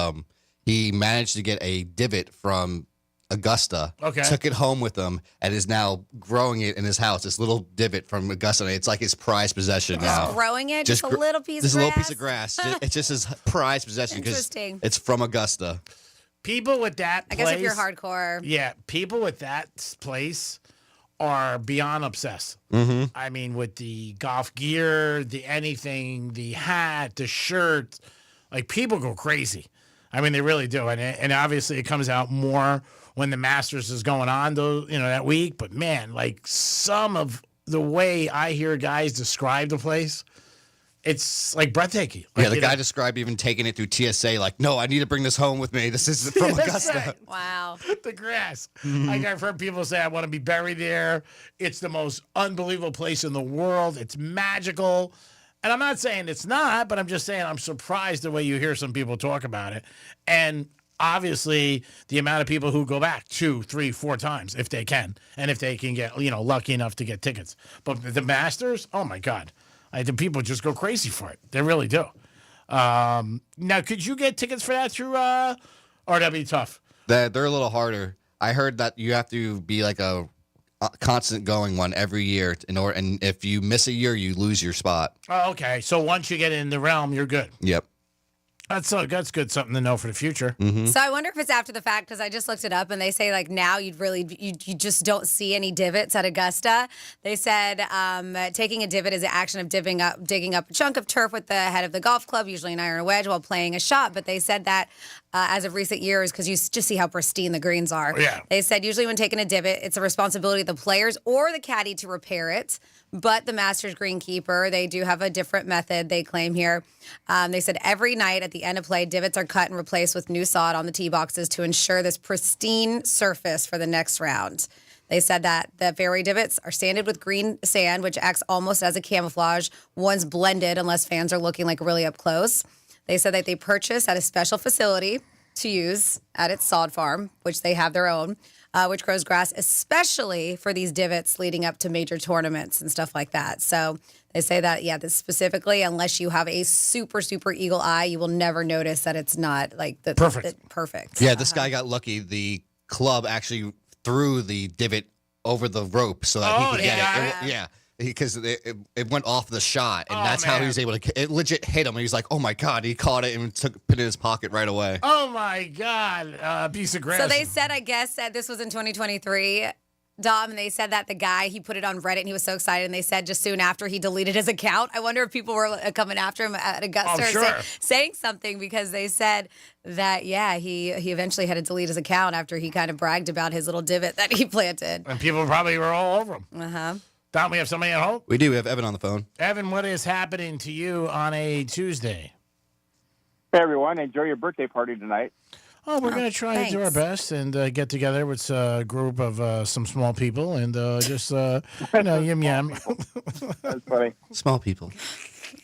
he managed to get a divot from Augusta, took it home with him, and is now growing it in his house. This little divot from Augusta. It's like his prized possession now. Growing it? Just a little piece of grass? Just a little piece of grass. It's just his prized possession because it's from Augusta. People with that place, I guess if you're hardcore. Yeah, people with that place are beyond obsessed. Mm-hmm. I mean, with the golf gear, the anything, the hat, the shirt, people go crazy. I mean, they really do. And obviously it comes out more when the Masters is going on, though, that week. But, man, like some of the way I hear guys describe the place, it's like breathtaking. Like, the guy described even taking it through TSA, like, no, I need to bring this home with me. This is from Augusta. Right. Wow. The grass. Like I've heard people say, I want to be buried there. It's the most unbelievable place in the world. It's magical. And I'm not saying it's not, but I'm just saying I'm surprised the way you hear some people talk about it. And obviously the amount of people who go back 2, 3, 4 times if they can. And if they can get, lucky enough to get tickets. But the Masters, oh my God. The people just go crazy for it. They really do. Now, could you get tickets for that through, or that'd be tough? They're a little harder. I heard that you have to be like a constant going one every year and if you miss a year, you lose your spot. Oh, okay. So once you get in the realm, you're good. Yep. That's good. Something to know for the future. Mm-hmm. So I wonder if it's after the fact, because I just looked it up and they say like now you just don't see any divots at Augusta. They said taking a divot is the action of digging up a chunk of turf with the head of the golf club, usually an iron or wedge, while playing a shot. But they said that as of recent years, because you just see how pristine the greens are. Yeah. They said usually when taking a divot, it's a responsibility of the players or the caddy to repair it. But the Masters greenkeeper, they do have a different method, they claim here. They said every night at the end of play, divots are cut and replaced with new sod on the tee boxes to ensure this pristine surface for the next round. They said that the fairway divots are sanded with green sand, which acts almost as a camouflage. One's blended unless fans are looking like really up close. They said that they purchase at a special facility to use at its sod farm, which they have their own, which grows grass especially for these divots leading up to major tournaments and stuff like that. So they say that, this specifically, unless you have a super, super eagle eye, you will never notice that it's not like perfect. Yeah, this guy got lucky. The club actually threw the divot over the rope so that he could get it. Yeah. Because it went off the shot, and that's how he was able to. It legit hit him, and he was like, "Oh my God!" He caught it and put it in his pocket right away. Oh my God! Piece of grass. So they said, I guess, that this was in 2023, Dom, and they said that the guy, he put it on Reddit, and he was so excited, and they said just soon after he deleted his account. I wonder if people were coming after him at Augusta saying something, because they said that, he eventually had to delete his account after he kind of bragged about his little divot that he planted. And people probably were all over him. Uh-huh. Don, we have somebody at home? We do. We have Evan on the phone. Evan, what is happening to you on a Tuesday? Hey, everyone. Enjoy your birthday party tonight. Oh, we're going to try to do our best and get together with a group of some small people and just, yum yum. That's funny. Small people.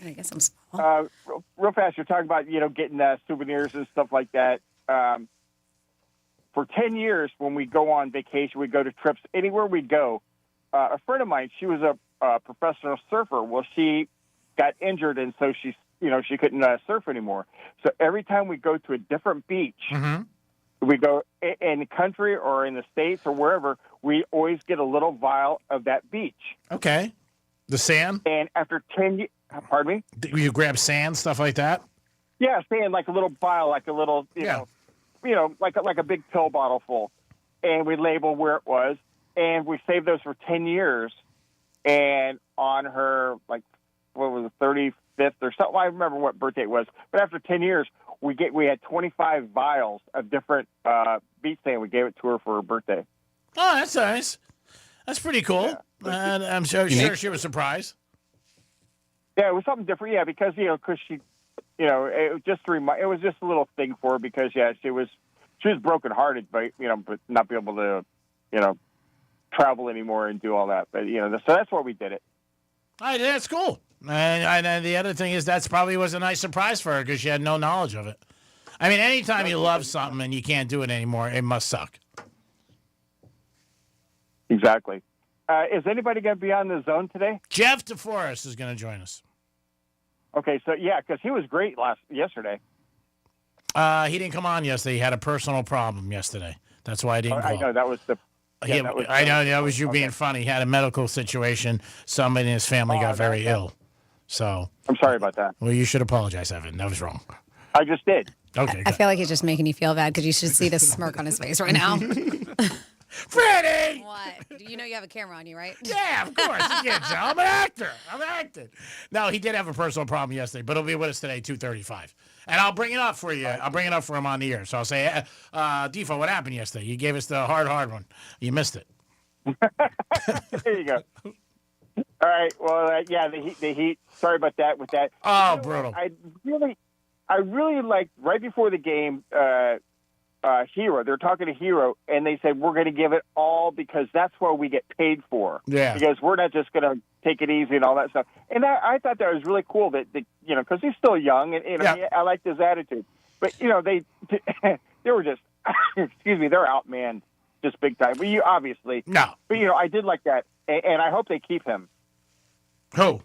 I guess I'm small. Real fast, you're talking about, getting souvenirs and stuff like that. For 10 years, when we go on vacation, we go to trips, anywhere we go, a friend of mine, she was a professional surfer. Well, she got injured, and so she couldn't surf anymore. So every time we go to a different beach, we go in the country or in the States or wherever, we always get a little vial of that beach. Okay. The sand? And after 10 years, pardon me? You grab sand, stuff like that? Yeah, sand, like a little vial, like a little, like a big pill bottle full. And we label where it was. And we saved those for 10 years. And on her, what was it, 35th or something, I remember what birthday it was. But after 10 years, we had 25 vials of different beach sand. We gave it to her for her birthday. Oh, that's nice. That's pretty cool. Yeah. And I'm sure she was surprised. Yeah, it was something different. Yeah, because, because she, it was just it was just a little thing for her because, she was brokenhearted, but not be able to, travel anymore and do all that. But, so that's why we did it. All right, that's cool. And the other thing is that's probably was a nice surprise for her because she had no knowledge of it. I mean, anytime you love something and you can't do it anymore, it must suck. Exactly. Is anybody going to be on the zone today? Jeff DeForest is going to join us. Okay, so, because he was great yesterday. He didn't come on yesterday. He had a personal problem yesterday. That's why I didn't call. I know, that was the... Yeah, I know that was you being funny. He had a medical situation. Somebody in his family got very ill. So I'm sorry about that. Well, you should apologize, Evan. That was wrong. I just did. Okay. I feel like he's just making you feel bad because you should see the smirk on his face right now. Freddie! What? You know you have a camera on you, right? Yeah, of course. You can't tell. I'm an actor. I'm acting. No, he did have a personal problem yesterday, but he'll be with us today, 2:35. And I'll bring it up for you. I'll bring it up for him on the air. So I'll say, Defo, what happened yesterday? You gave us the hard one. You missed it. There you go. All right. Well, yeah, the heat. Sorry about that. With that. Oh, brutal. I really liked right before the game. Hero. They're talking to Hero, and they said we're going to give it all because that's what we get paid for. Yeah. Because we're not just going to take it easy and all that stuff. And I thought that was really cool that because he's still young, and I liked his attitude. But they were just excuse me, they're outmanned just big time. Well, you obviously no. But I did like that, and I hope they keep him. Who?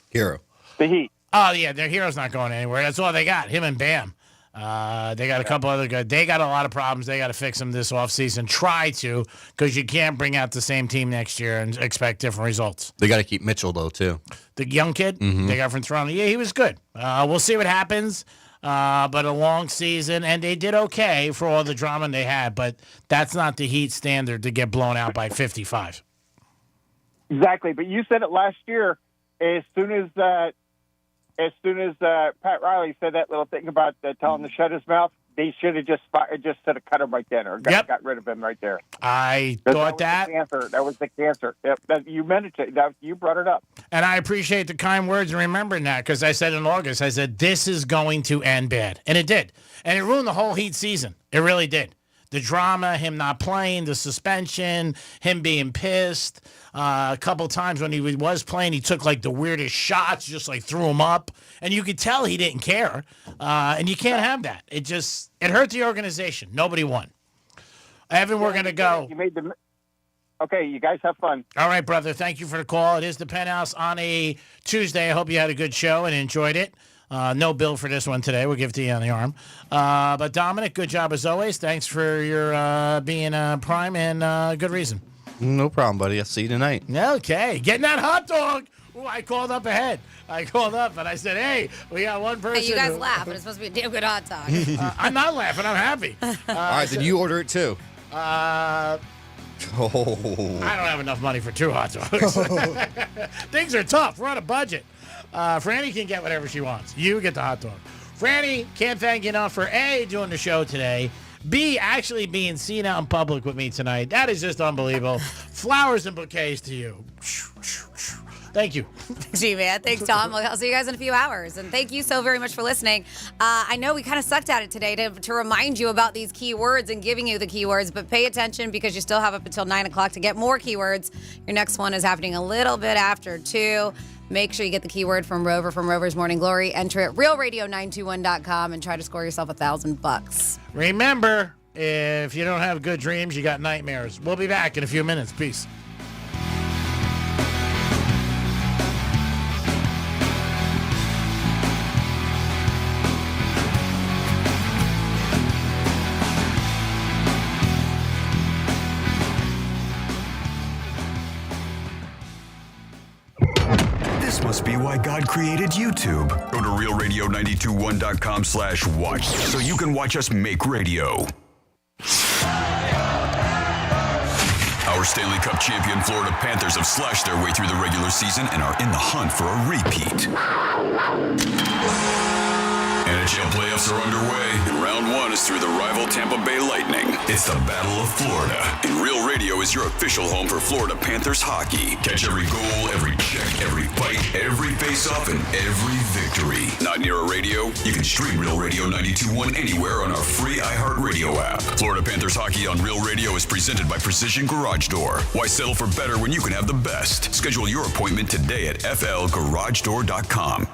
Hero. The Heat. Oh yeah, their Hero's not going anywhere. That's all they got. Him and Bam. They got a couple other guys. They got a lot of problems. They got to fix them this offseason. Try to, because you can't bring out the same team next year and expect different results. They got to keep Mitchell, though, too. The young kid Mm-hmm. they got from Toronto. Yeah, he was good. We'll see what happens. But a long season, and they did okay for all the drama they had, but that's not the Heat standard to get blown out by 55. Exactly. But you said it last year as soon as Pat Riley said that little thing about telling him to shut his mouth, they should have just said cut him right then or got rid of him right there. I thought that. That was the cancer. Yep, you meant it. You brought it up. And I appreciate the kind words and remembering that because I said in August, I said, this is going to end bad. And it did. And it ruined the whole Heat season. It really did. The drama, him not playing, the suspension, him being pissed. A couple times when he was playing, he took like the weirdest shots, just like threw them up. And you could tell he didn't care. And you can't have that. It hurt the organization. Nobody won. Evan, we're going to go. Okay, you guys have fun. All right, brother. Thank you for the call. It is the Penthouse on a Tuesday. I hope you had a good show and enjoyed it. No bill for this one today. We'll give it to you on the arm. But Dominic, good job as always. Thanks for your being prime and good reason. No problem, buddy. I'll see you tonight. Okay. Getting that hot dog. Ooh, I called up ahead. I called up and I said, hey, we got one person. Hey, you guys laugh, but it's supposed to be a damn good hot dog. I'm not laughing. I'm happy. All right, then you order it too. I don't have enough money for 2 hot dogs. Things are tough. We're on a budget. Franny can get whatever she wants. You get the hot dog. Franny, can't thank you enough for A, doing the show today. B, actually being seen out in public with me tonight. That is just unbelievable. Flowers and bouquets to you. Thank you. Gee, man. Thanks, Tom. I'll see you guys in a few hours. And thank you so very much for listening. I know we kind of sucked at it today to remind you about these keywords and giving you the keywords, but pay attention because you still have up until 9 o'clock to get more keywords. Your next one is happening a little bit after 2. Make sure you get the keyword from Rover from Rover's Morning Glory. Enter it realradio921.com and try to score yourself $1,000. Remember, if you don't have good dreams, you got nightmares. We'll be back in a few minutes. Peace. This must be why God created YouTube. Go to realradio921.com/watch so you can watch us make radio. Our Stanley Cup champion Florida Panthers have slashed their way through the regular season and are in the hunt for a repeat. NHL playoffs are underway, and round 1 is through the rival Tampa Bay Lightning. It's the Battle of Florida, and Real Radio is your official home for Florida Panthers hockey. Catch every goal, every check, every fight, every face-off, and every victory. Not near a radio? You can stream Real Radio 92.1 anywhere on our free iHeartRadio app. Florida Panthers hockey on Real Radio is presented by Precision Garage Door. Why settle for better when you can have the best? Schedule your appointment today at flgaragedoor.com.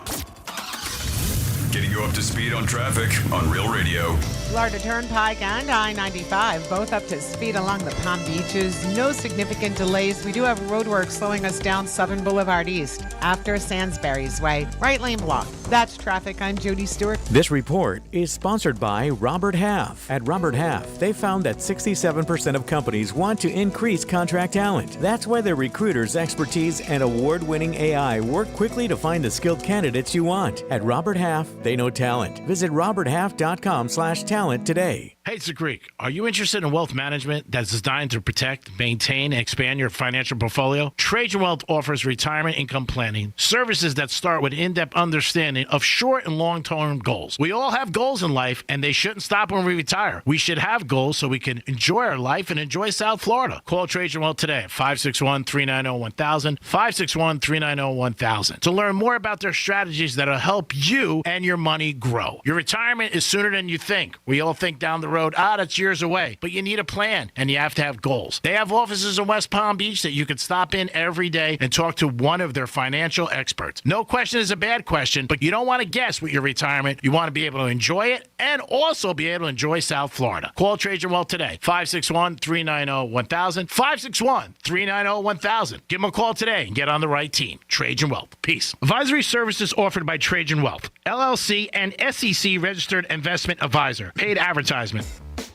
Getting you up to speed on traffic on Real Radio. Florida Turnpike and I-95, both up to speed along the Palm Beaches. No significant delays. We do have roadwork slowing us down Southern Boulevard East after Sainsbury's Way. Right lane blocked. That's traffic. I'm Jody Stewart. This report is sponsored by Robert Half. At Robert Half, they found that 67% of companies want to increase contract talent. That's why their recruiters' expertise and award-winning AI work quickly to find the skilled candidates you want. At Robert Half, they know talent. Visit roberthalf.com/talent today. Hey, it's the Greek. Are you interested in wealth management that's designed to protect, maintain, and expand your financial portfolio? Trajan Wealth offers retirement income planning, services that start with in-depth understanding of short and long-term goals. We all have goals in life, and they shouldn't stop when we retire. We should have goals so we can enjoy our life and enjoy South Florida. Call Trajan Wealth today at 561-390-1000, 561-390-1000 to learn more about their strategies that will help you and your money grow. Your retirement is sooner than you think. We all think down the road, that's years away, but you need a plan and you have to have goals. They have offices in West Palm Beach that you can stop in every day and talk to one of their financial experts. No question is a bad question, but you don't want to guess with your retirement. You want to be able to enjoy it and also be able to enjoy South Florida. Call Trajan Wealth today, 561-390-1000, 561-390-1000. Give them a call today and get on the right team. Trajan Wealth. Peace. Advisory services offered by Trajan Wealth, LLC and SEC registered investment advisor. Paid advertisement.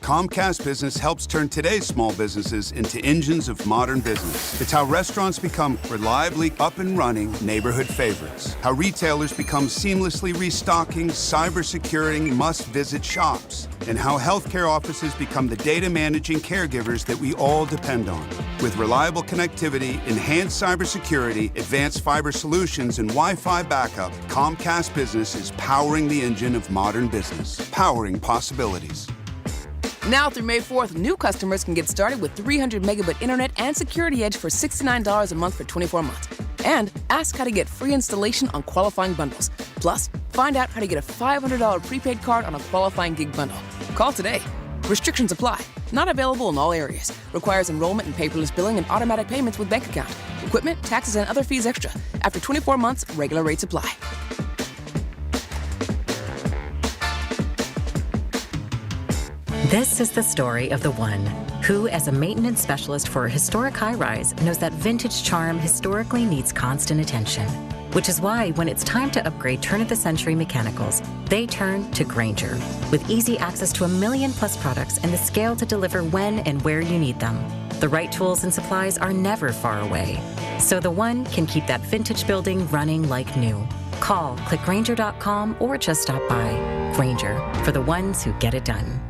Comcast Business helps turn today's small businesses into engines of modern business. It's how restaurants become reliably up and running neighborhood favorites. How retailers become seamlessly restocking, cyber-securing must-visit shops. And how healthcare offices become the data managing caregivers that we all depend on. With reliable connectivity, enhanced cybersecurity, advanced fiber solutions, and Wi-Fi backup, Comcast Business is powering the engine of modern business. Powering possibilities. Now through May 4th, new customers can get started with 300 megabit internet and Security Edge for $69 a month for 24 months. And ask how to get free installation on qualifying bundles. Plus, find out how to get a $500 prepaid card on a qualifying gig bundle. Call today. Restrictions apply. Not available in all areas. Requires enrollment in paperless billing and automatic payments with bank account. Equipment, taxes, and other fees extra. After 24 months, regular rates apply. This is the story of the one who, as a maintenance specialist for a historic high-rise, knows that vintage charm historically needs constant attention. Which is why, when it's time to upgrade turn-of-the-century mechanicals, they turn to Grainger. With easy access to 1 million-plus products and the scale to deliver when and where you need them. The right tools and supplies are never far away. So the one can keep that vintage building running like new. Call, click Grainger.com, or just stop by. Grainger, for the ones who get it done.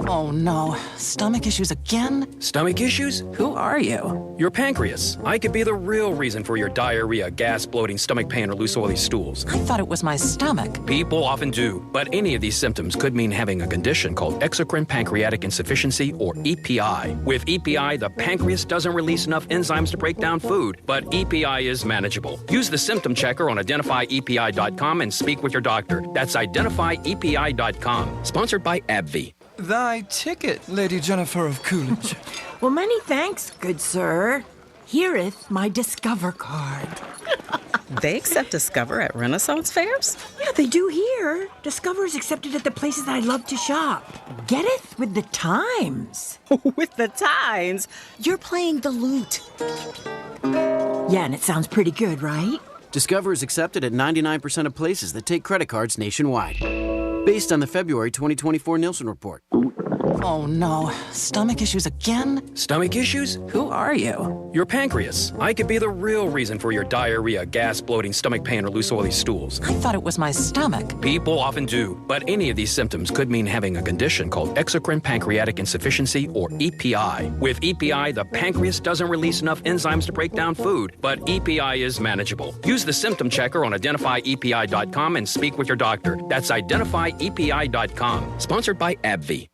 Oh no, stomach issues again? Stomach issues? Who are you? Your pancreas. I could be the real reason for your diarrhea, gas, bloating, stomach pain, or loose oily stools. I thought it was my stomach. People often do, but any of these symptoms could mean having a condition called exocrine pancreatic insufficiency, or EPI. With EPI, the pancreas doesn't release enough enzymes to break down food, but EPI is manageable. Use the symptom checker on identifyepi.com and speak with your doctor. That's identifyepi.com. Sponsored by AbbVie. Thy ticket, Lady Jennifer of Coolidge. Well, many thanks, good sir. Here'th my Discover card. They accept Discover at Renaissance fairs? Yeah, they do here. Discover is accepted at the places that I love to shop. Getteth with the times. With the times? You're playing the lute. Yeah, and it sounds pretty good, right? Discover is accepted at 99% of places that take credit cards nationwide. Based on the February 2024 Nielsen report. Oh no, stomach issues again? Stomach issues? Who are you? Your pancreas. I could be the real reason for your diarrhea, gas, bloating, stomach pain, or loose oily stools. I thought it was my stomach. People often do, but any of these symptoms could mean having a condition called exocrine pancreatic insufficiency, or EPI. With EPI, the pancreas doesn't release enough enzymes to break down food, but EPI is manageable. Use the symptom checker on identifyepi.com and speak with your doctor. That's identifyepi.com. Sponsored by AbbVie.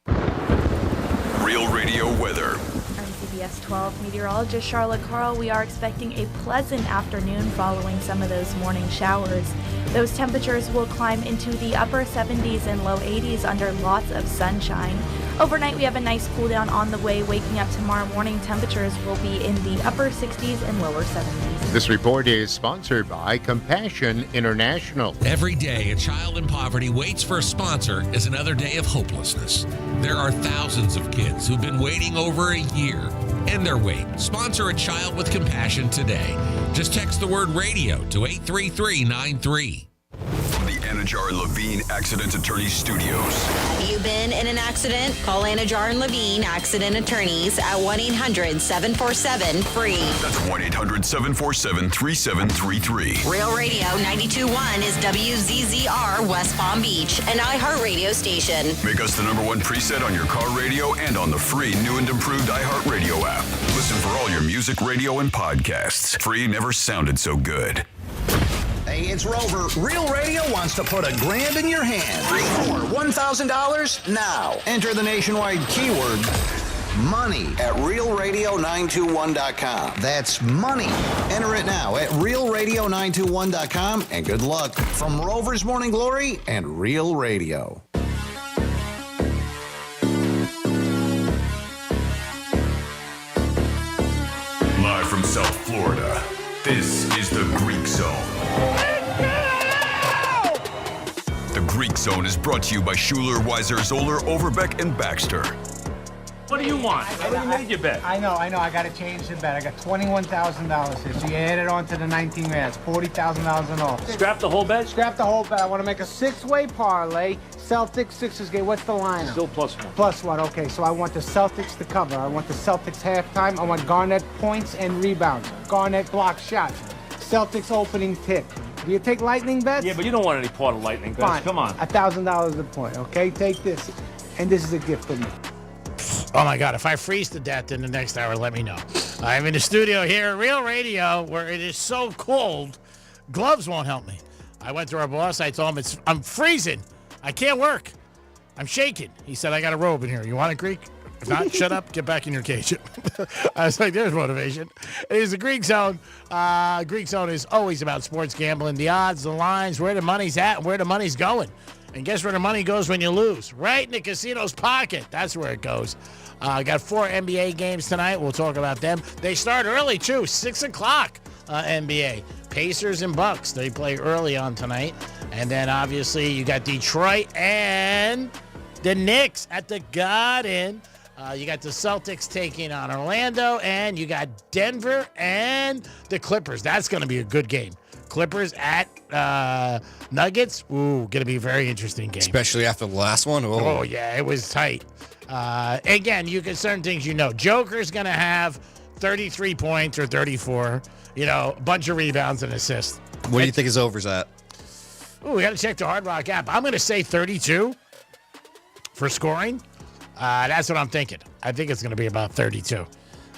Real Radio weather. I'm CBS 12 meteorologist Charlotte Carl. We are expecting a pleasant afternoon following some of those morning showers. Those temperatures will climb into the upper 70s and low 80s under lots of sunshine. Overnight, we have a nice cool down on the way. Waking up tomorrow morning, temperatures will be in the upper 60s and lower 70s. This report is sponsored by Compassion International. Every day, a child in poverty waits for a sponsor is another day of hopelessness. There are thousands of kids who've been waiting over a year. End their wait. Sponsor a child with compassion today. Just text the word radio to 83393. From the Anajar and Levine Accident Attorney Studios. Have you been in an accident? Call Anajar and Levine Accident Attorneys at 1-800-747-FREE. That's 1-800-747-3733. Real Radio 92.1 is WZZR West Palm Beach, an iHeartRadio station. Make us the #1 preset on your car radio and on the free new and improved iHeartRadio app. Listen for all your music, radio, and podcasts. Free never sounded so good. Hey, it's Rover. Real Radio wants to put $1,000 in your hand. For $1,000 now. Enter the nationwide keyword money at realradio921.com. That's money. Enter it now at realradio921.com, and good luck from Rover's Morning Glory and Real Radio. Live from South Florida, this is the Greek Zone. The Greek Zone is brought to you by Schuler, Weiser, Zoller, Overbeck, and Baxter. What do you want? I already made your bet. I know. I got to change the bet. I got $21,000 here. So you add it on to the 19 grand. It's $40,000 in all. Scrap the whole bet? Scrap the whole bet. I want to make a 6-way parlay. Celtics, Sixers game. What's the line? Still +1. +1. Okay, so I want the Celtics to cover. I want the Celtics halftime. I want Garnett points and rebounds. Garnett block shots. Celtics opening tip. Do you take lightning bets? Yeah, but you don't want any part of lightning bets. Fine. Come on. $1,000 a point. Okay, take this, and this is a gift from me. Oh my God, if I freeze to death in the next hour, let me know. I'm in the studio here at Real Radio where it is so cold, gloves won't help me. I went to our boss, I told him I'm freezing. I can't work. I'm shaking. He said, I got a robe in here. You want it, Greek? If not, shut up, get back in your cage. I was like, there's motivation. It is the Greek Zone. Greek Zone is always about sports gambling, the odds, the lines, where the money's at, and where the money's going. And guess where the money goes when you lose? Right in the casino's pocket. That's where it goes. Got 4 NBA games tonight. We'll talk about them. They start early, too, 6 o'clock NBA. Pacers and Bucks. They play early on tonight. And then, obviously, you got Detroit and the Knicks at the Garden. You got the Celtics taking on Orlando. And you got Denver and the Clippers. That's going to be a good game. Clippers at Nuggets. Ooh, going to be a very interesting game. Especially after the last one. Oh yeah, it was tight. Again, you can certain things you know. Joker's going to have 33 points or 34. You know, a bunch of rebounds and assists. What do you think his over's at? Ooh, we got to check the Hard Rock app. I'm going to say 32 for scoring. That's what I'm thinking. I think it's going to be about 32.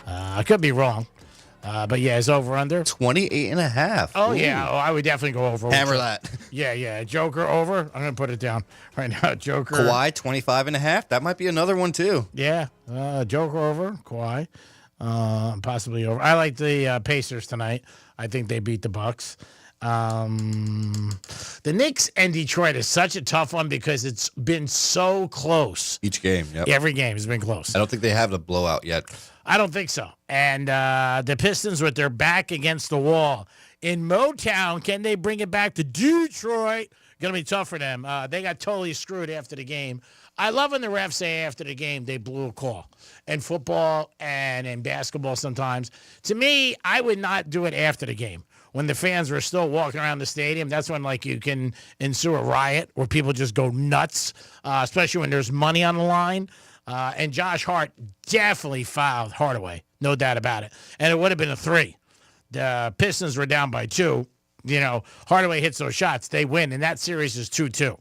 I could be wrong. But yeah, it's over under 28.5. Oh, yeah. Oh, I would definitely go over. Hammer that. Yeah. Joker over. I'm going to put it down right now. Joker. Kawhi, 25.5. That might be another one, too. Yeah. Joker over. Kawhi. Possibly over. I like the Pacers tonight. I think they beat the Bucks. The Knicks and Detroit is such a tough one because it's been so close. Each game, yep. Every game has been close. I don't think they have the blowout yet. I don't think so. And the Pistons with their back against the wall. In Motown, can they bring it back to Detroit? Going to be tough for them. They got totally screwed after the game. I love when the refs say after the game they blew a call. In football and in basketball sometimes. To me, I would not do it after the game. When the fans were still walking around the stadium, that's when like you can ensue a riot where people just go nuts, especially when there's money on the line. And Josh Hart definitely fouled Hardaway, no doubt about it. And it would have been a 3. The Pistons were down by 2. You know, Hardaway hits those shots, they win, and that series is 2-2.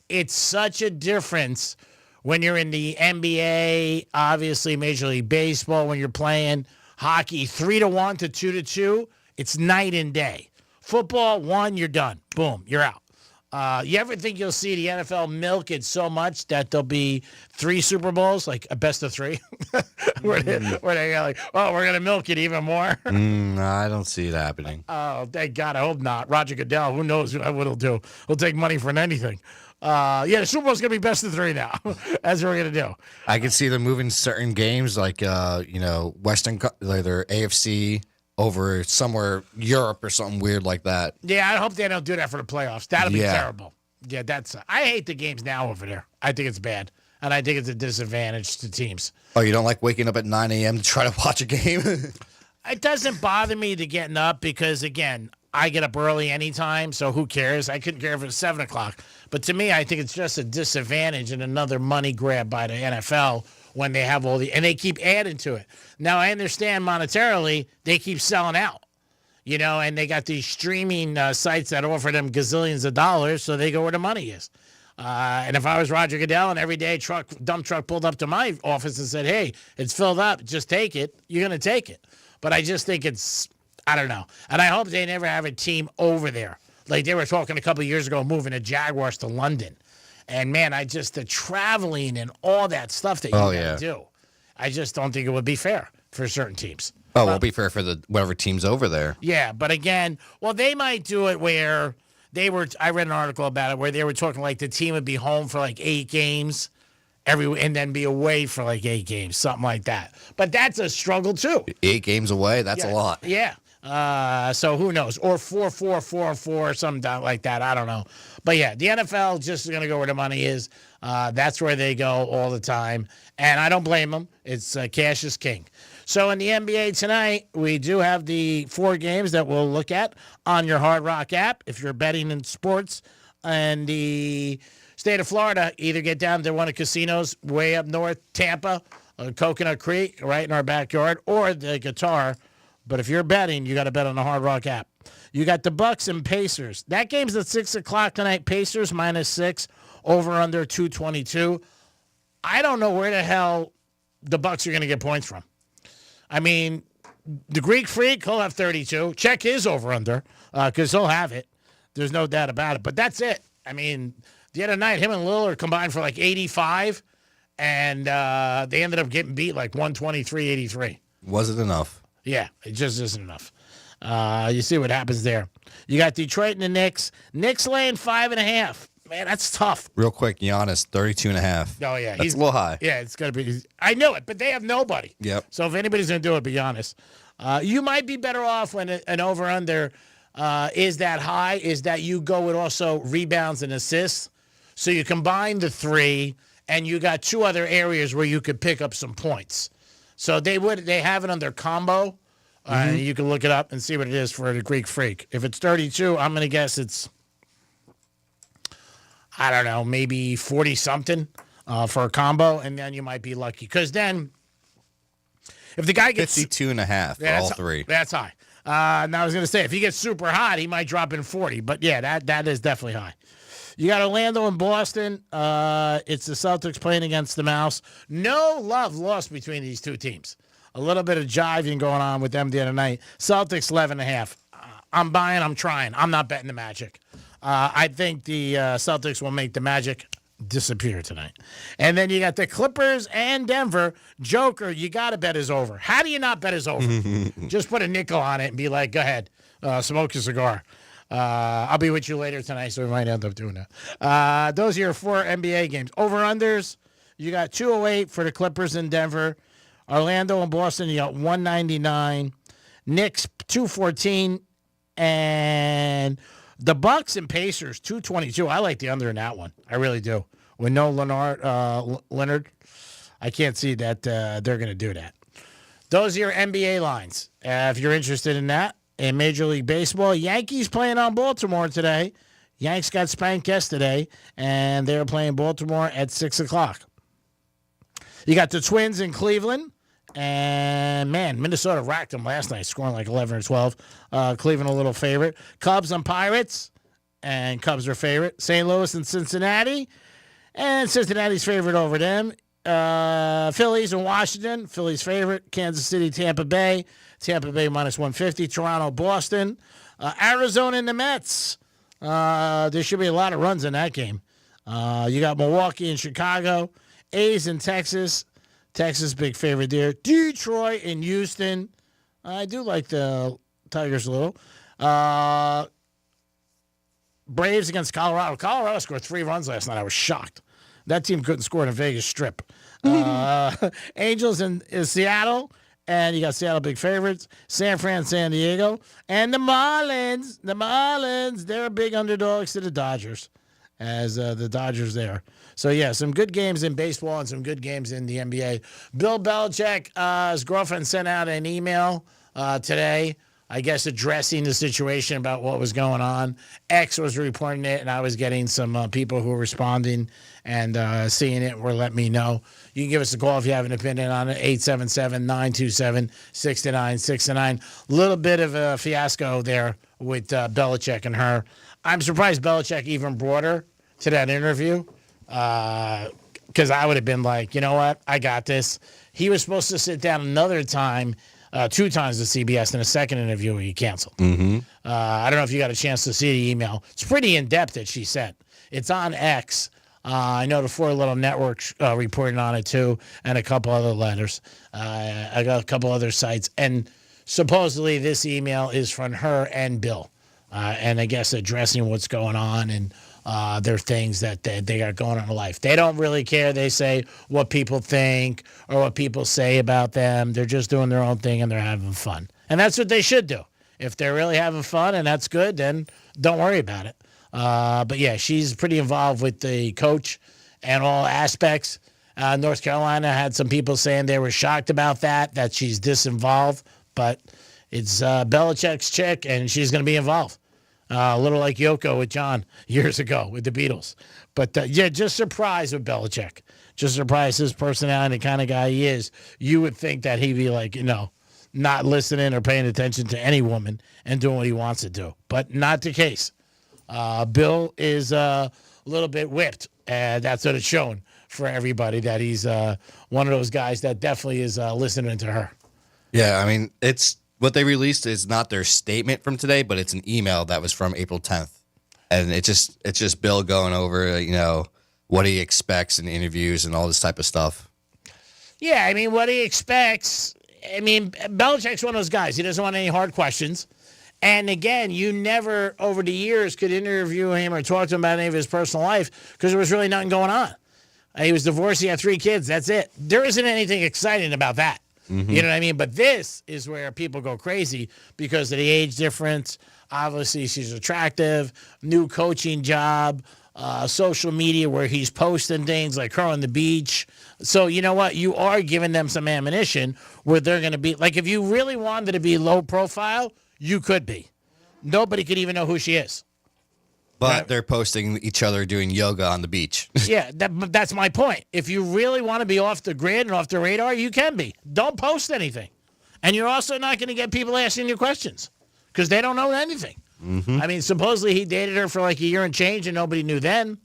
It's such a difference when you're in the NBA, obviously Major League Baseball, when you're playing hockey 3-1 to 2-2. It's night and day. Football, 1, you're done. Boom, you're out. You ever think you'll see the NFL milk it so much that there'll be 3 Super Bowls, like a best of 3? where they go like, oh, we're going to milk it even more? I don't see it happening. Oh, thank God. I hope not. Roger Goodell, who knows what he'll do. He'll take money for anything. The Super Bowl's going to be best of 3 now. That's what we're going to do. I can see them moving certain games like, Western, like their AFC over somewhere Europe or something weird like that. Yeah, I hope they don't do that for the playoffs. That'll be terrible. Yeah, I hate the games now over there. I think it's bad. And I think it's a disadvantage to teams. Oh, you don't like waking up at 9 a.m. to try to watch a game? It doesn't bother me to getting up because, again, I get up early anytime, so who cares? I couldn't care if it was 7 o'clock. But to me, I think it's just a disadvantage and another money grab by the NFL when they have and they keep adding to it. Now, I understand monetarily, they keep selling out, and they got these streaming sites that offer them gazillions of dollars, so they go where the money is. And if I was Roger Goodell and every day dump truck pulled up to my office and said, hey, it's filled up, just take it, you're going to take it. But I just think I don't know. And I hope they never have a team over there. Like they were talking a couple of years ago, moving the Jaguars to London. And, man, the traveling and all that stuff that you got to do, I just don't think it would be fair for certain teams. Oh, it won't be fair for whatever team's over there. Yeah, but again, they might do it where I read an article about it where they were talking like the team would be home for like 8 games and then be away for like 8 games, something like that. But that's a struggle too. 8 games away, that's a lot. Yeah. So who knows? Or 4-4-4-4, something like that. I don't know. But yeah, the NFL just is going to go where the money is. That's where they go all the time. And I don't blame them. It's cash is king. So in the NBA tonight, we do have the 4 games that we'll look at on your Hard Rock app. If you're betting in sports and the state of Florida, either get down to one of the casinos way up north, Tampa, Coconut Creek, right in our backyard, or the Guitar. But if you're betting, you got to bet on the Hard Rock app. You got the Bucks and Pacers. That game's at 6 o'clock tonight. Pacers -6, over under 222. I don't know where the hell the Bucks are going to get points from. I mean, the Greek Freak, he'll have 32. Check his over-under because he'll have it. There's no doubt about it. But that's it. I mean, the other night, him and Lillard combined for like 85, and they ended up getting beat like 123-83. Wasn't enough. Yeah, it just isn't enough. You see what happens there. You got Detroit and the Knicks. Knicks laying 5.5. Man, that's tough. Real quick, Giannis, 32.5. Oh, yeah. That's a little high. Yeah, it's going to be. I knew it, but they have nobody. Yep. So if anybody's going to do it, be honest. You might be better off when an over-under is that high, is that you go with also rebounds and assists. So you combine the 3, and you got 2 other areas where you could pick up some points. So they have it on their combo. You can look it up and see what it is for the Greek Freak. If it's 32, I'm going to guess it's, I don't know, maybe 40-something for a combo, and then you might be lucky. Because then, if the guy gets 52.5 for all 3. That's high. Now I was going to say, if he gets super hot, he might drop in 40. But yeah, that is definitely high. You got Orlando and Boston. It's the Celtics playing against the Mouse. No love lost between these two teams. A little bit of jiving going on with them the other night. Celtics 11.5. I'm buying. I'm trying. I'm not betting the Magic. I think the Celtics will make the Magic disappear tonight. And then you got the Clippers and Denver. Joker, you got to bet is over. How do you not bet is over? Just put a nickel on it and be like, go ahead, smoke a cigar. I'll be with you later tonight, so we might end up doing that. Those are your 4 NBA games. Over-unders, you got 208 for the Clippers in Denver. Orlando and Boston, you got 199. Knicks, 214. And the Bucks and Pacers, 222. I like the under in that one. I really do. With no Leonard, I can't see that they're going to do that. Those are your NBA lines. If you're interested in that. In Major League Baseball, Yankees playing on Baltimore today. Yanks got spanked yesterday, and they're playing Baltimore at 6 o'clock. You got the Twins in Cleveland, and, man, Minnesota racked them last night, scoring like 11 or 12. Cleveland a little favorite. Cubs and Pirates, and Cubs are favorite. St. Louis and Cincinnati, and Cincinnati's favorite over them. Phillies and Washington, Phillies favorite. Kansas City, Tampa Bay. Tampa Bay -150. Toronto, Boston. Arizona and the Mets. There should be a lot of runs in that game. You got Milwaukee and Chicago. A's in Texas. Texas, big favorite there. Detroit and Houston. I do like the Tigers a little. Braves against Colorado. Colorado scored 3 runs last night. I was shocked. That team couldn't score in a Vegas Strip. Angels in Seattle. And you got Seattle big favorites. San Fran, San Diego. And the Marlins. The Marlins, they're big underdogs to the Dodgers. As the Dodgers there. So, yeah, some good games in baseball and some good games in the NBA. Bill Belichick, his girlfriend sent out an email today I guess, addressing the situation about what was going on. X was reporting it, and I was getting some people who were responding and seeing it were letting me know. You can give us a call if you have an opinion on it, 877-927-6969. A little bit of a fiasco there with Belichick and her. I'm surprised Belichick even brought her to that interview because I would have been like, you know what? I got this. He was supposed to sit down another time, 2 times with CBS in a second interview he canceled. Mm-hmm. I don't know if you got a chance to see the email. It's pretty in-depth that she sent. It's on X. I know the 4 Little Networks reporting on it too, and a couple other letters. I got a couple other sites. And supposedly this email is from her and Bill. And I guess addressing what's going on and their things that they got going on in life. They don't really care, they say, what people think or what people say about them. They're just doing their own thing and they're having fun. And that's what they should do. If they're really having fun and that's good, then don't worry about it. But yeah, she's pretty involved with the coach and all aspects. North Carolina had some people saying they were shocked about that she's disinvolved. But it's Belichick's chick, and she's going to be involved. A little like Yoko with John years ago with the Beatles. But yeah, just surprised with Belichick. Just surprised his personality, the kind of guy he is. You would think that he'd be like, not listening or paying attention to any woman and doing what he wants to do. But not the case. Bill is a little bit whipped, and that's what it's shown for everybody, that he's one of those guys that definitely is listening to her. Yeah, I mean, it's what they released is not their statement from today, but it's an email that was from April 10th. And it's just Bill going over, what he expects in interviews and all this type of stuff. Yeah, I mean, what he expects, Belichick's one of those guys. He doesn't want any hard questions. And again, you never over the years could interview him or talk to him about any of his personal life because there was really nothing going on. He was divorced. He had 3 kids. That's it. There isn't anything exciting about that. Mm-hmm. You know what I mean? But this is where people go crazy because of the age difference. Obviously, she's attractive, new coaching job, social media where he's posting things like her on the beach. So you know what? You are giving them some ammunition where they're going to be, like if you really wanted to be low profile, you could be. Nobody could even know who she is. But they're posting each other doing yoga on the beach. Yeah, that's my point. If you really want to be off the grid and off the radar, you can be. Don't post anything. And you're also not going to get people asking you questions because they don't know anything. Mm-hmm. Supposedly he dated her for like a year and change and nobody knew then.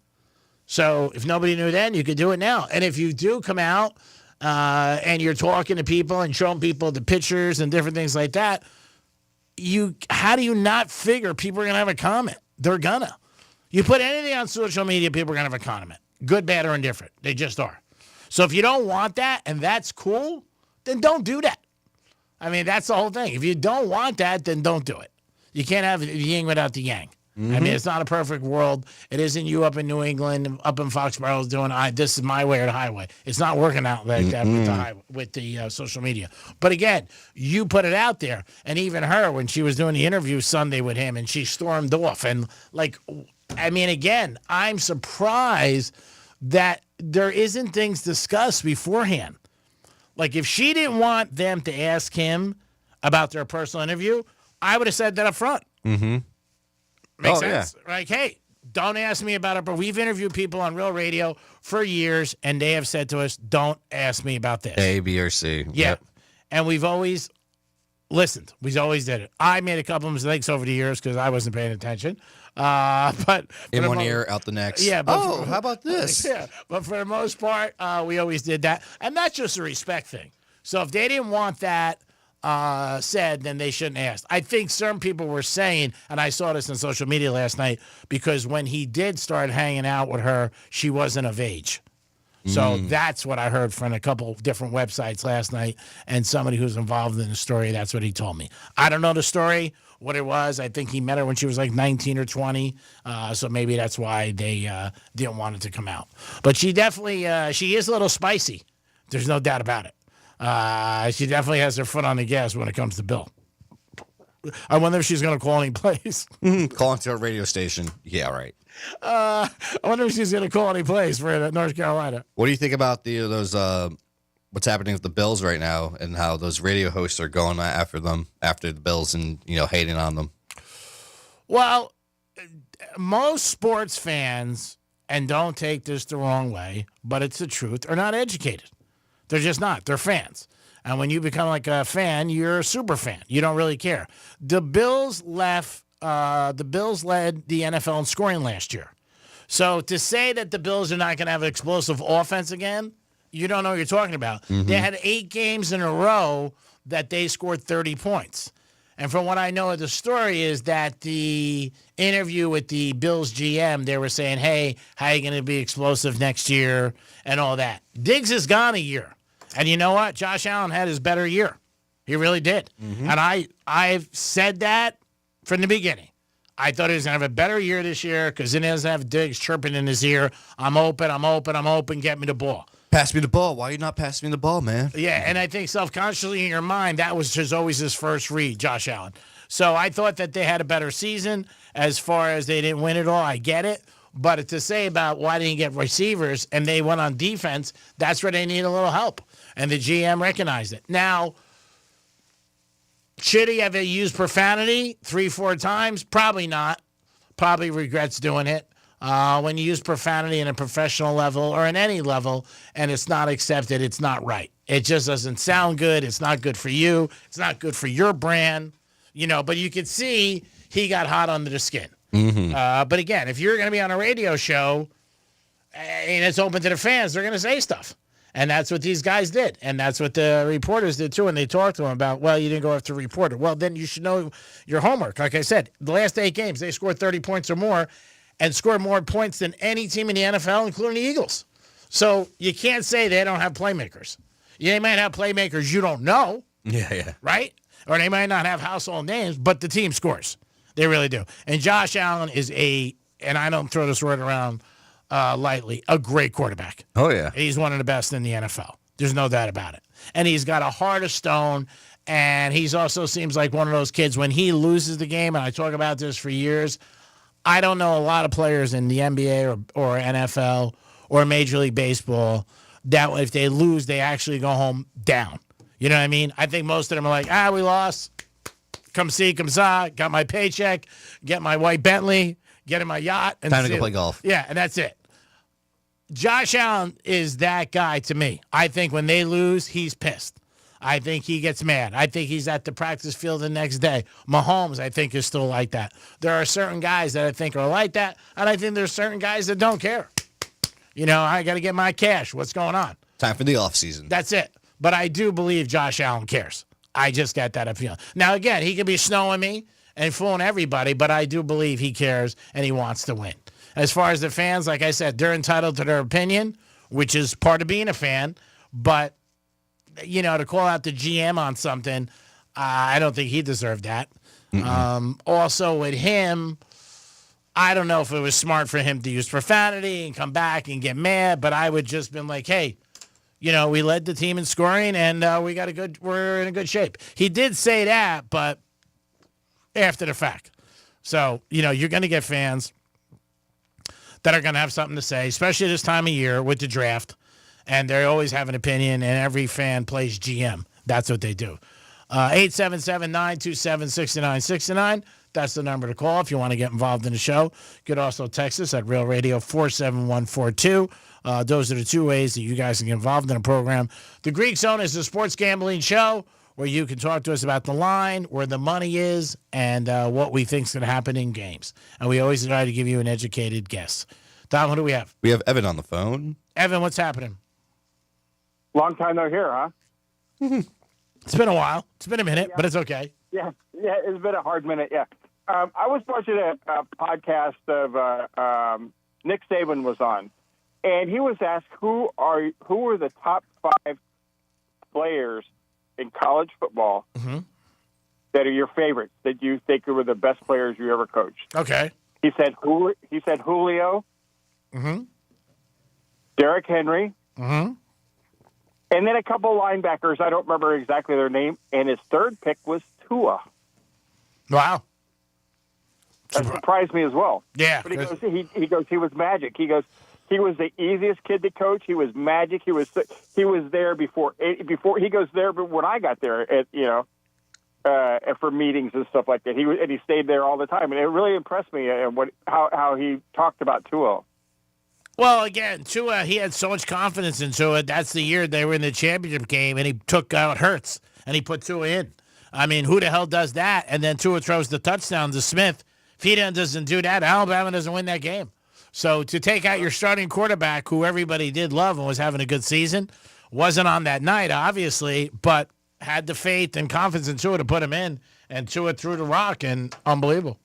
So if nobody knew then, you could do it now. And if you do come out and you're talking to people and showing people the pictures and different things like that, how do you not figure people are going to have a comment? They're gonna. You put anything on social media, people are going to have a comment. Good, bad, or indifferent. They just are. So if you don't want that and that's cool, then don't do that. That's the whole thing. If you don't want that, then don't do it. You can't have the yin without the yang. Mm-hmm. It's not a perfect world. It isn't you up in New England, up in Foxborough doing, this is my way or the highway. It's not working out like that with the social media. But again, you put it out there. And even her, when she was doing the interview Sunday with him and she stormed off. And again, I'm surprised that there isn't things discussed beforehand. Like if she didn't want them to ask him about their personal interview, I would have said that up front. Mm-hmm. Makes sense. Yeah. Like, hey, don't ask me about it. But we've interviewed people on Real Radio for years, and they have said to us, don't ask me about this. A, B, or C. Yeah. Yep. And we've always listened. We always did it. I made a couple of mistakes over the years because I wasn't paying attention. But in one ear, out the next. Yeah. But how about this? Yeah. But for the most part, we always did that. And that's just a respect thing. So if they didn't want that said, then they shouldn't ask. I think certain people were saying, and I saw this on social media last night, because when he did start hanging out with her, she wasn't of age. So that's what I heard from a couple of different websites last night, and somebody who's involved in the story, that's what he told me. I don't know the story, what it was. I think he met her when she was like 19 or 20, so maybe that's why they didn't want it to come out. But she definitely, she is a little spicy. There's no doubt about it. She definitely has her foot on the gas when it comes to Bill. I wonder if she's going to call any place. Calling to a radio station. Yeah, right. I wonder if she's going to call any place for North Carolina. What do you think about those what's happening with the Bills right now and how those radio hosts are going after them, after the Bills, and hating on them. Well, most sports fans, and don't take this the wrong way, but it's the truth, are not educated. They're just not. They're fans. And when you become like a fan, you're a super fan. You don't really care. The Bills led the NFL in scoring last year. So to say that the Bills are not going to have an explosive offense again, you don't know what you're talking about. Mm-hmm. They had 8 games in a row that they scored 30 points. And from what I know of the story is that the interview with the Bills GM, they were saying, hey, how are you going to be explosive next year and all that. Diggs is gone a year. And you know what? Josh Allen had his better year. He really did. Mm-hmm. And I've said that from the beginning. I thought he was going to have a better year this year because then he doesn't have Diggs chirping in his ear. I'm open, get me the ball. Pass me the ball. Why are you not passing me the ball, man? Yeah, and I think self-consciously in your mind, that was just always his first read, Josh Allen. So I thought that they had a better season as far as they didn't win it all. I get it. But to say about why didn't you get receivers and they went on defense, that's where they need a little help. And the GM recognized it. Now, should he have used profanity 3-4 times? Probably not. Probably regrets doing it. When you use profanity in a professional level or in any level and it's not accepted, it's not right. It just doesn't sound good. It's not good for you. It's not good for your brand. But you could see he got hot under the skin. Mm-hmm. But again, if you're going to be on a radio show and it's open to the fans, they're going to say stuff. And that's what these guys did. And that's what the reporters did, too. And they talked to him about, well, you didn't go after a reporter. Well, then you should know your homework. Like I said, the last 8 games, they scored 30 points or more and scored more points than any team in the NFL, including the Eagles. So you can't say they don't have playmakers. They might have playmakers you don't know. Yeah. Right? Or they might not have household names, but the team scores. They really do. And Josh Allen is and I don't throw this word around lightly, a great quarterback. Oh, yeah. He's one of the best in the NFL. There's no doubt about it. And he's got a heart of stone, and he's also seems like one of those kids when he loses the game, and I talk about this for years, I don't know a lot of players in the NBA or NFL or Major League Baseball that if they lose, they actually go home down. You know what I mean? I think most of them are like, we lost. Come see, come saw. Got my paycheck. Get my white Bentley. Get in my yacht. And time to go play golf. Yeah, and that's it. Josh Allen is that guy to me. I think when they lose, he's pissed. I think he gets mad. I think he's at the practice field the next day. Mahomes, I think, is still like that. There are certain guys that I think are like that, and I think there's certain guys that don't care. I got to get my cash. What's going on? Time for the offseason. That's it. But I do believe Josh Allen cares. I just got that feeling. Now, again, he could be snowing me and fooling everybody, but I do believe he cares and he wants to win. As far as the fans, like I said, they're entitled to their opinion, which is part of being a fan. But, to call out the GM on something, I don't think he deserved that. Also, with him, I don't know if it was smart for him to use profanity and come back and get mad, but I would just been like, hey, we led the team in scoring and we're in a good shape. He did say that, but after the fact. So, you're going to get fans that are going to have something to say, especially this time of year with the draft. And they always have an opinion, and every fan plays GM. That's what they do. 877-927-6969. That's the number to call if you want to get involved in the show. You could also text us at Real Radio 47142. Those are the 2 ways that you guys can get involved in the program. The Greek Zone is a sports gambling show where you can talk to us about the line, where the money is, and what we think is going to happen in games. And we always try to give you an educated guess. Tom, who do we have? We have Evan on the phone. Evan, what's happening? Long time no hear, huh? It's been a while. It's been a minute, but it's okay. Yeah, it's been a hard minute, yeah. I was watching a podcast of Nick Saban was on, and he was asked who were the top 5 players in college football that are your favorites, that you think were the best players you ever coached. Okay. He said Julio, Derrick Henry, and then a couple linebackers. I don't remember exactly their name. And his third pick was Tua. Wow. That surprised me as well. Yeah. But he goes, he was magic. He goes, He was the easiest kid to coach. He was magic. He was there before he goes there. But when I got there, for meetings and stuff like that, he stayed there all the time, and it really impressed me. How he talked about Tua. Well, again, Tua, he had so much confidence in Tua. That's the year they were in the championship game, and he took out Hurts, and he put Tua in. I mean, who the hell does that? And then Tua throws the touchdown to Smith. If he doesn't do that, Alabama doesn't win that game. So to take out your starting quarterback, who everybody did love and was having a good season, wasn't on that night, obviously, but had the faith and confidence in Tua to put him in, and Tua threw the rock, and unbelievable.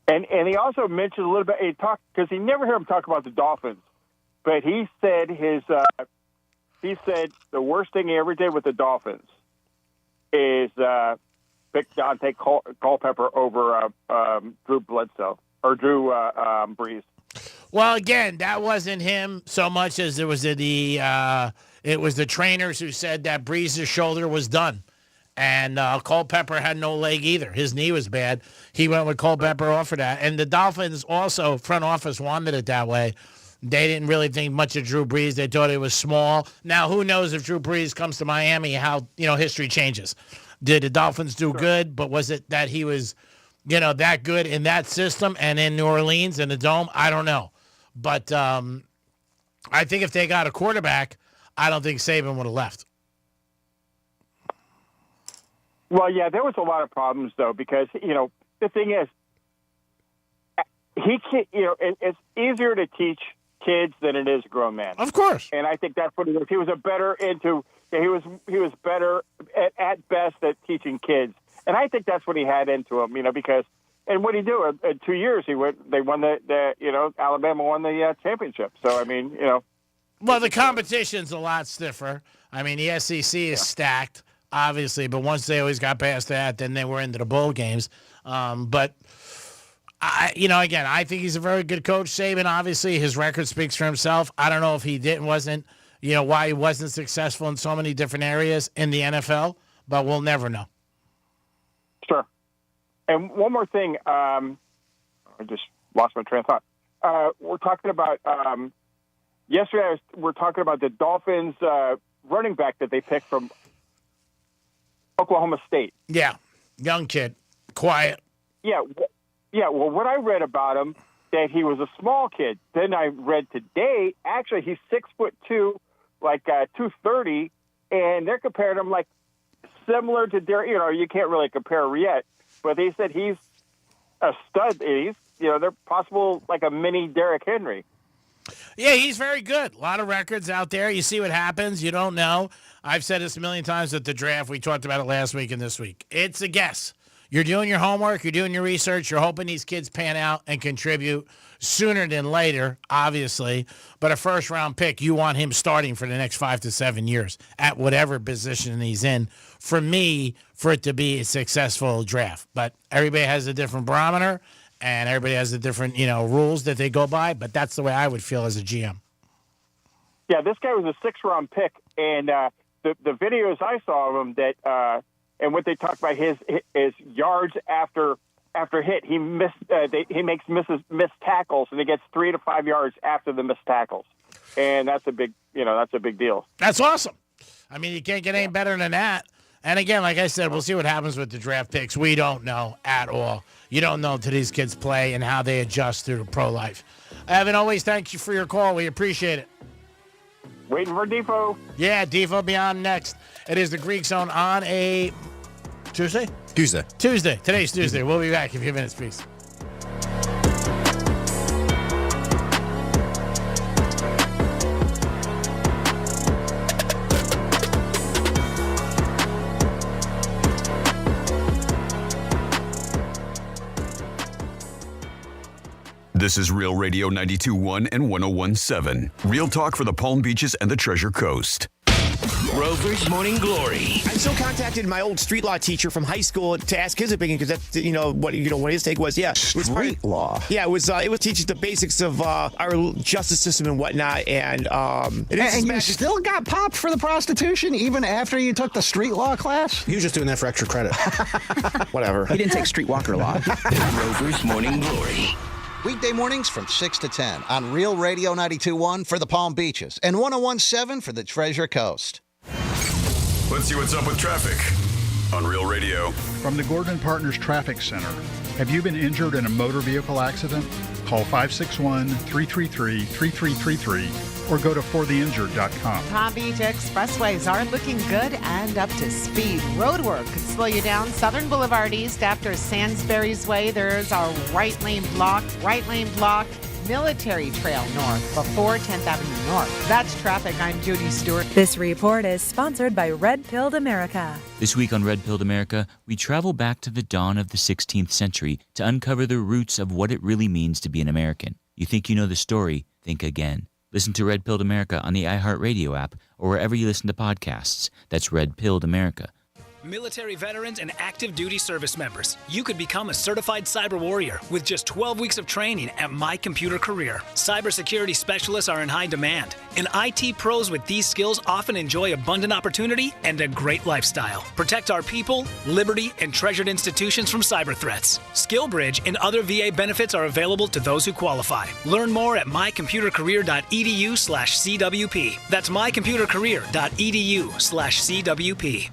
And he also mentioned a little bit. He talked because he never heard him talk about the Dolphins, but he said the worst thing he ever did with the Dolphins is pick Dante Culpepper over Drew Bledsoe or Drew Brees. Well, again, that wasn't him so much as it was the trainers who said that Brees' shoulder was done. And Culpepper had no leg either. His knee was bad. He went with Culpepper off for that. And the Dolphins also, front office wanted it that way. They didn't really think much of Drew Brees. They thought he was small. Now, who knows if Drew Brees comes to Miami, how, history changes. Did the Dolphins do good, but was it that he was, that good in that system and in New Orleans in the Dome? I don't know. But I think if they got a quarterback, I don't think Saban would have left. Well, yeah, there was a lot of problems, though, because, the thing is, he can't, it's easier to teach kids than it is a grown man. Of course. And I think that's what he was. He was he was better at best at teaching kids. And I think that's what he had into him, because, and what he do in 2 years, they won Alabama won the championship. So, Well, the competition's a lot stiffer. The SEC is stacked, obviously, but once they always got past that, then they were into the bowl games. But I think he's a very good coach. Saban, obviously, his record speaks for himself. I don't know if he wasn't why he wasn't successful in so many different areas in the NFL, but we'll never know. Sure. And one more thing, I just lost my train of thought. We're talking about yesterday. We're talking about the Dolphins running back that they picked from Oklahoma State. Yeah, young kid, quiet. Yeah. Well, what I read about him, that he was a small kid. Then I read today, actually, he's 6'2", like 230, and they're comparing him like similar to Derek. You can't really compare yet, but they said he's a stud. They're possible like a mini Derrick Henry. Yeah, he's very good. A lot of records out there. You see what happens. You don't know. I've said this a million times at the draft. We talked about it last week and this week. It's a guess. You're doing your homework. You're doing your research. You're hoping these kids pan out and contribute sooner than later, obviously. But a first-round pick, you want him starting for the next 5 to 7 years at whatever position he's in. For me, for it to be a successful draft. But everybody has a different barometer, and everybody has the different, rules that they go by. But that's the way I would feel as a GM. Yeah, this guy was a 6th-round pick, and the videos I saw of him that and what they talked about his yards after hit, he makes missed tackles, and he gets 3 to 5 yards after the missed tackles, and that's a big deal. That's awesome. You can't get any better than that. And again, like I said, we'll see what happens with the draft picks. We don't know at all. You don't know until these kids play and how they adjust through pro life. Evan, always thank you for your call. We appreciate it. Waiting for Defo. Yeah, Defo be on next. It is the Greek Zone on a Tuesday. Today's Tuesday. We'll be back in a few minutes. Peace. This is Real Radio 92.1 and 101.7. Real talk for the Palm Beaches and the Treasure Coast. Rover's Morning Glory. I so contacted my old street law teacher from high school to ask his opinion because that's what his take was. Yeah, street law. Yeah, it was teaching the basics of our justice system and whatnot. And you still got popped for the prostitution even after you took the street law class? He was just doing that for extra credit. Whatever. He didn't take streetwalker law. Rover's Morning Glory. Weekday mornings from 6 to 10 on Real Radio 92.1 for the Palm Beaches and 101.7 for the Treasure Coast. Let's see what's up with traffic on Real Radio. From the Gordon Partners Traffic Center. Have you been injured in a motor vehicle accident? Call 561-333-3333 or go to fortheinjured.com. Palm Beach expressways are looking good and up to speed. Roadwork could slow you down. Southern Boulevard East after Sainsbury's Way, there's a right lane blocked. Military Trail North before 10th Avenue North. That's traffic. I'm Judy Stewart. This report is sponsored by Red Pilled America. This week on Red Pilled America, we travel back to the dawn of the 16th century to uncover the roots of what it really means to be an American. You think you know the story? Think again. Listen to Red Pilled America on the iHeartRadio app or wherever you listen to podcasts. That's Red Pilled America. Military veterans and active duty service members, you could become a certified cyber warrior with just 12 weeks of training at My Computer Career. Cybersecurity specialists are in high demand, and IT pros with these skills often enjoy abundant opportunity and a great lifestyle. Protect our people, liberty, and treasured institutions from cyber threats. SkillBridge and other VA benefits are available to those who qualify. Learn more at mycomputercareer.edu/CWP. That's mycomputercareer.edu/CWP.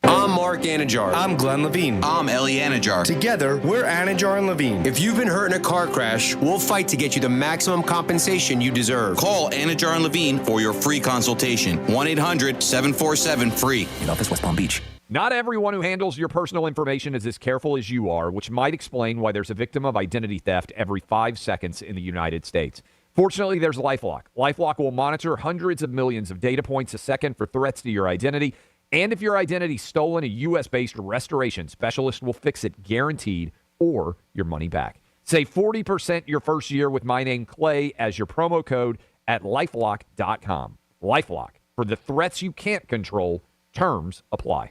I'm Mark Anajar. I'm Glenn Levine. I'm Ellie Anajar. Together, we're Anajar and Levine. If you've been hurt in a car crash, we'll fight to get you the maximum compensation you deserve. Call Anajar and Levine for your free consultation. 1-800-747-FREE. In office, West Palm Beach. Not everyone who handles your personal information is as careful as you are, which might explain why there's a victim of identity theft every 5 seconds in the United States. Fortunately, there's LifeLock. LifeLock will monitor hundreds of millions of data points a second for threats to your identity. And if your identity's stolen, a U.S.-based restoration specialist will fix it guaranteed or your money back. Save 40% your first year with my name, Clay, as your promo code at LifeLock.com. LifeLock. For the threats you can't control, terms apply.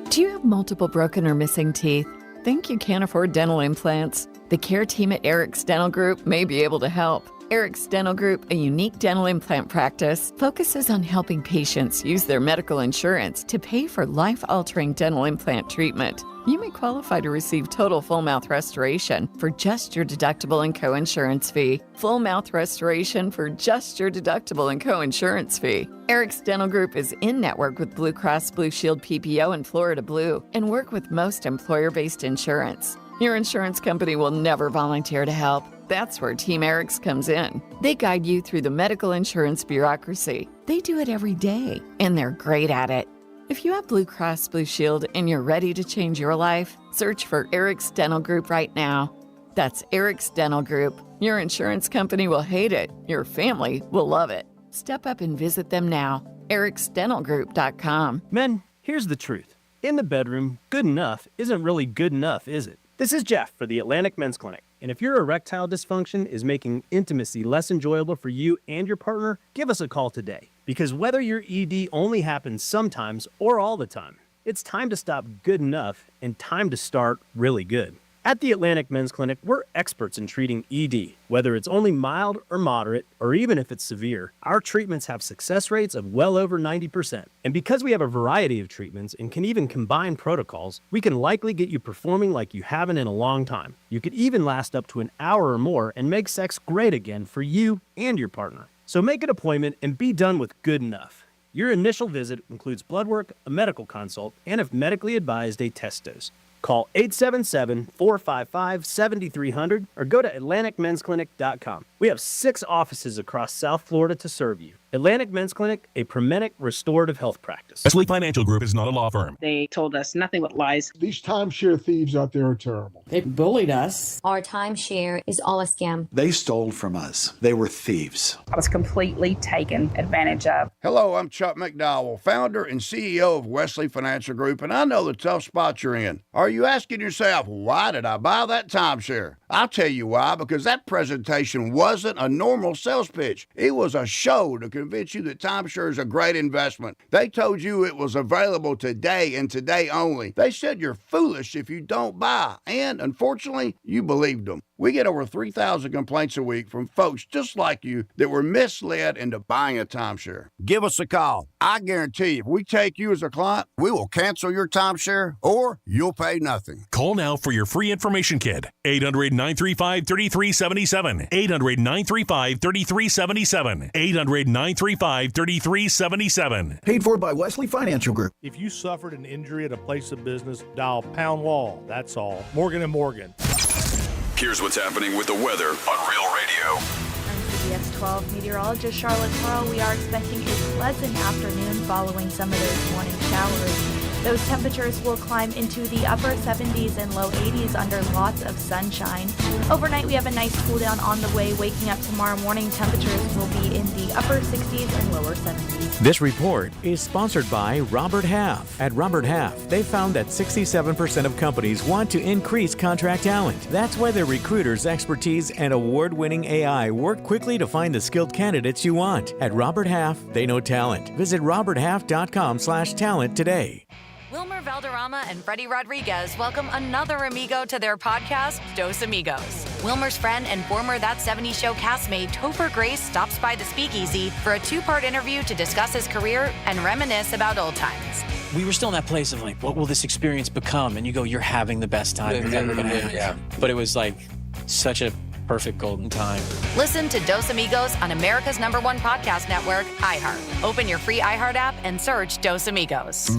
Do you have multiple broken or missing teeth? Think you can't afford dental implants? The care team at Eric's Dental Group may be able to help. Eric's Dental Group, a unique dental implant practice, focuses on helping patients use their medical insurance to pay for life-altering dental implant treatment. You may qualify to receive total full mouth restoration for just your deductible and coinsurance fee. Full mouth restoration for just your deductible and coinsurance fee. Eric's Dental Group is in-network with Blue Cross Blue Shield PPO and Florida Blue and work with most employer-based insurance. Your insurance company will never volunteer to help. That's where Team Eric's comes in. They guide you through the medical insurance bureaucracy. They do it every day, and they're great at it. If you have Blue Cross Blue Shield and you're ready to change your life, search for Eric's Dental Group right now. That's Eric's Dental Group. Your insurance company will hate it. Your family will love it. Step up and visit them now. ericsdentalgroup.com. Men, here's the truth. In the bedroom, good enough isn't really good enough, is it? This is Jeff for the Atlantic Men's Clinic. And if your erectile dysfunction is making intimacy less enjoyable for you and your partner, give us a call today. Because whether your ED only happens sometimes or all the time, it's time to stop good enough and time to start really good. At the Atlantic Men's Clinic, we're experts in treating ED. Whether it's only mild or moderate, or even if it's severe, our treatments have success rates of well over 90%. And because we have a variety of treatments and can even combine protocols, we can likely get you performing like you haven't in a long time. You could even last up to an hour or more and make sex great again for you and your partner. So make an appointment and be done with good enough. Your initial visit includes blood work, a medical consult, and if medically advised, a test dose. Call 877-455-7300 or go to AtlanticMen'sClinic.com. We have 6 offices across South Florida to serve you. Atlantic Men's Clinic, a Promenic restorative health practice. Wesley Financial Group is not a law firm. They told us nothing but lies. These timeshare thieves out there are terrible. They bullied us. Our timeshare is all a scam. They stole from us. They were thieves. I was completely taken advantage of. Hello, I'm Chuck McDowell, founder and CEO of Wesley Financial Group, and I know the tough spot you're in. Are you asking yourself, why did I buy that timeshare? I'll tell you why, because that presentation wasn't a normal sales pitch. It was a show to convince you that timeshare is a great investment. They told you it was available today and today only. They said you're foolish if you don't buy, and unfortunately, you believed them. We get over 3,000 complaints a week from folks just like you that were misled into buying a timeshare. Give us a call. I guarantee if we take you as a client, we will cancel your timeshare or you'll pay nothing. Call now for your free information kit. 800-935-3377. 800-935-3377. 800-935-3377. Paid for by Wesley Financial Group. If you suffered an injury at a place of business, dial Pound Wall. That's all. Morgan & Morgan. Here's what's happening with the weather on Real Radio. I'm CBS 12 meteorologist Charlotte Carl. We are expecting a pleasant afternoon following some of those morning showers. Those temperatures will climb into the upper 70s and low 80s under lots of sunshine. Overnight, we have a nice cool down on the way. Waking up tomorrow morning, temperatures will be in the upper 60s and lower 70s. This report is sponsored by Robert Half. At Robert Half, they found that 67% of companies want to increase contract talent. That's why their recruiters' expertise and award-winning AI work quickly to find the skilled candidates you want. At Robert Half, they know talent. Visit roberthalf.com/talent today. Wilmer Valderrama and Freddie Rodriguez welcome another amigo to their podcast, Dos Amigos. Wilmer's friend and former That 70s Show castmate Topher Grace stops by the Speakeasy for a two-part interview to discuss his career and reminisce about old times. We were still in that place of like, what will this experience become? And you go, you're having the best time you're ever going to have. Yeah. But it was like such a perfect golden time. Listen to Dos Amigos on America's #1 podcast network, iHeart. Open your free iHeart app and search Dos Amigos.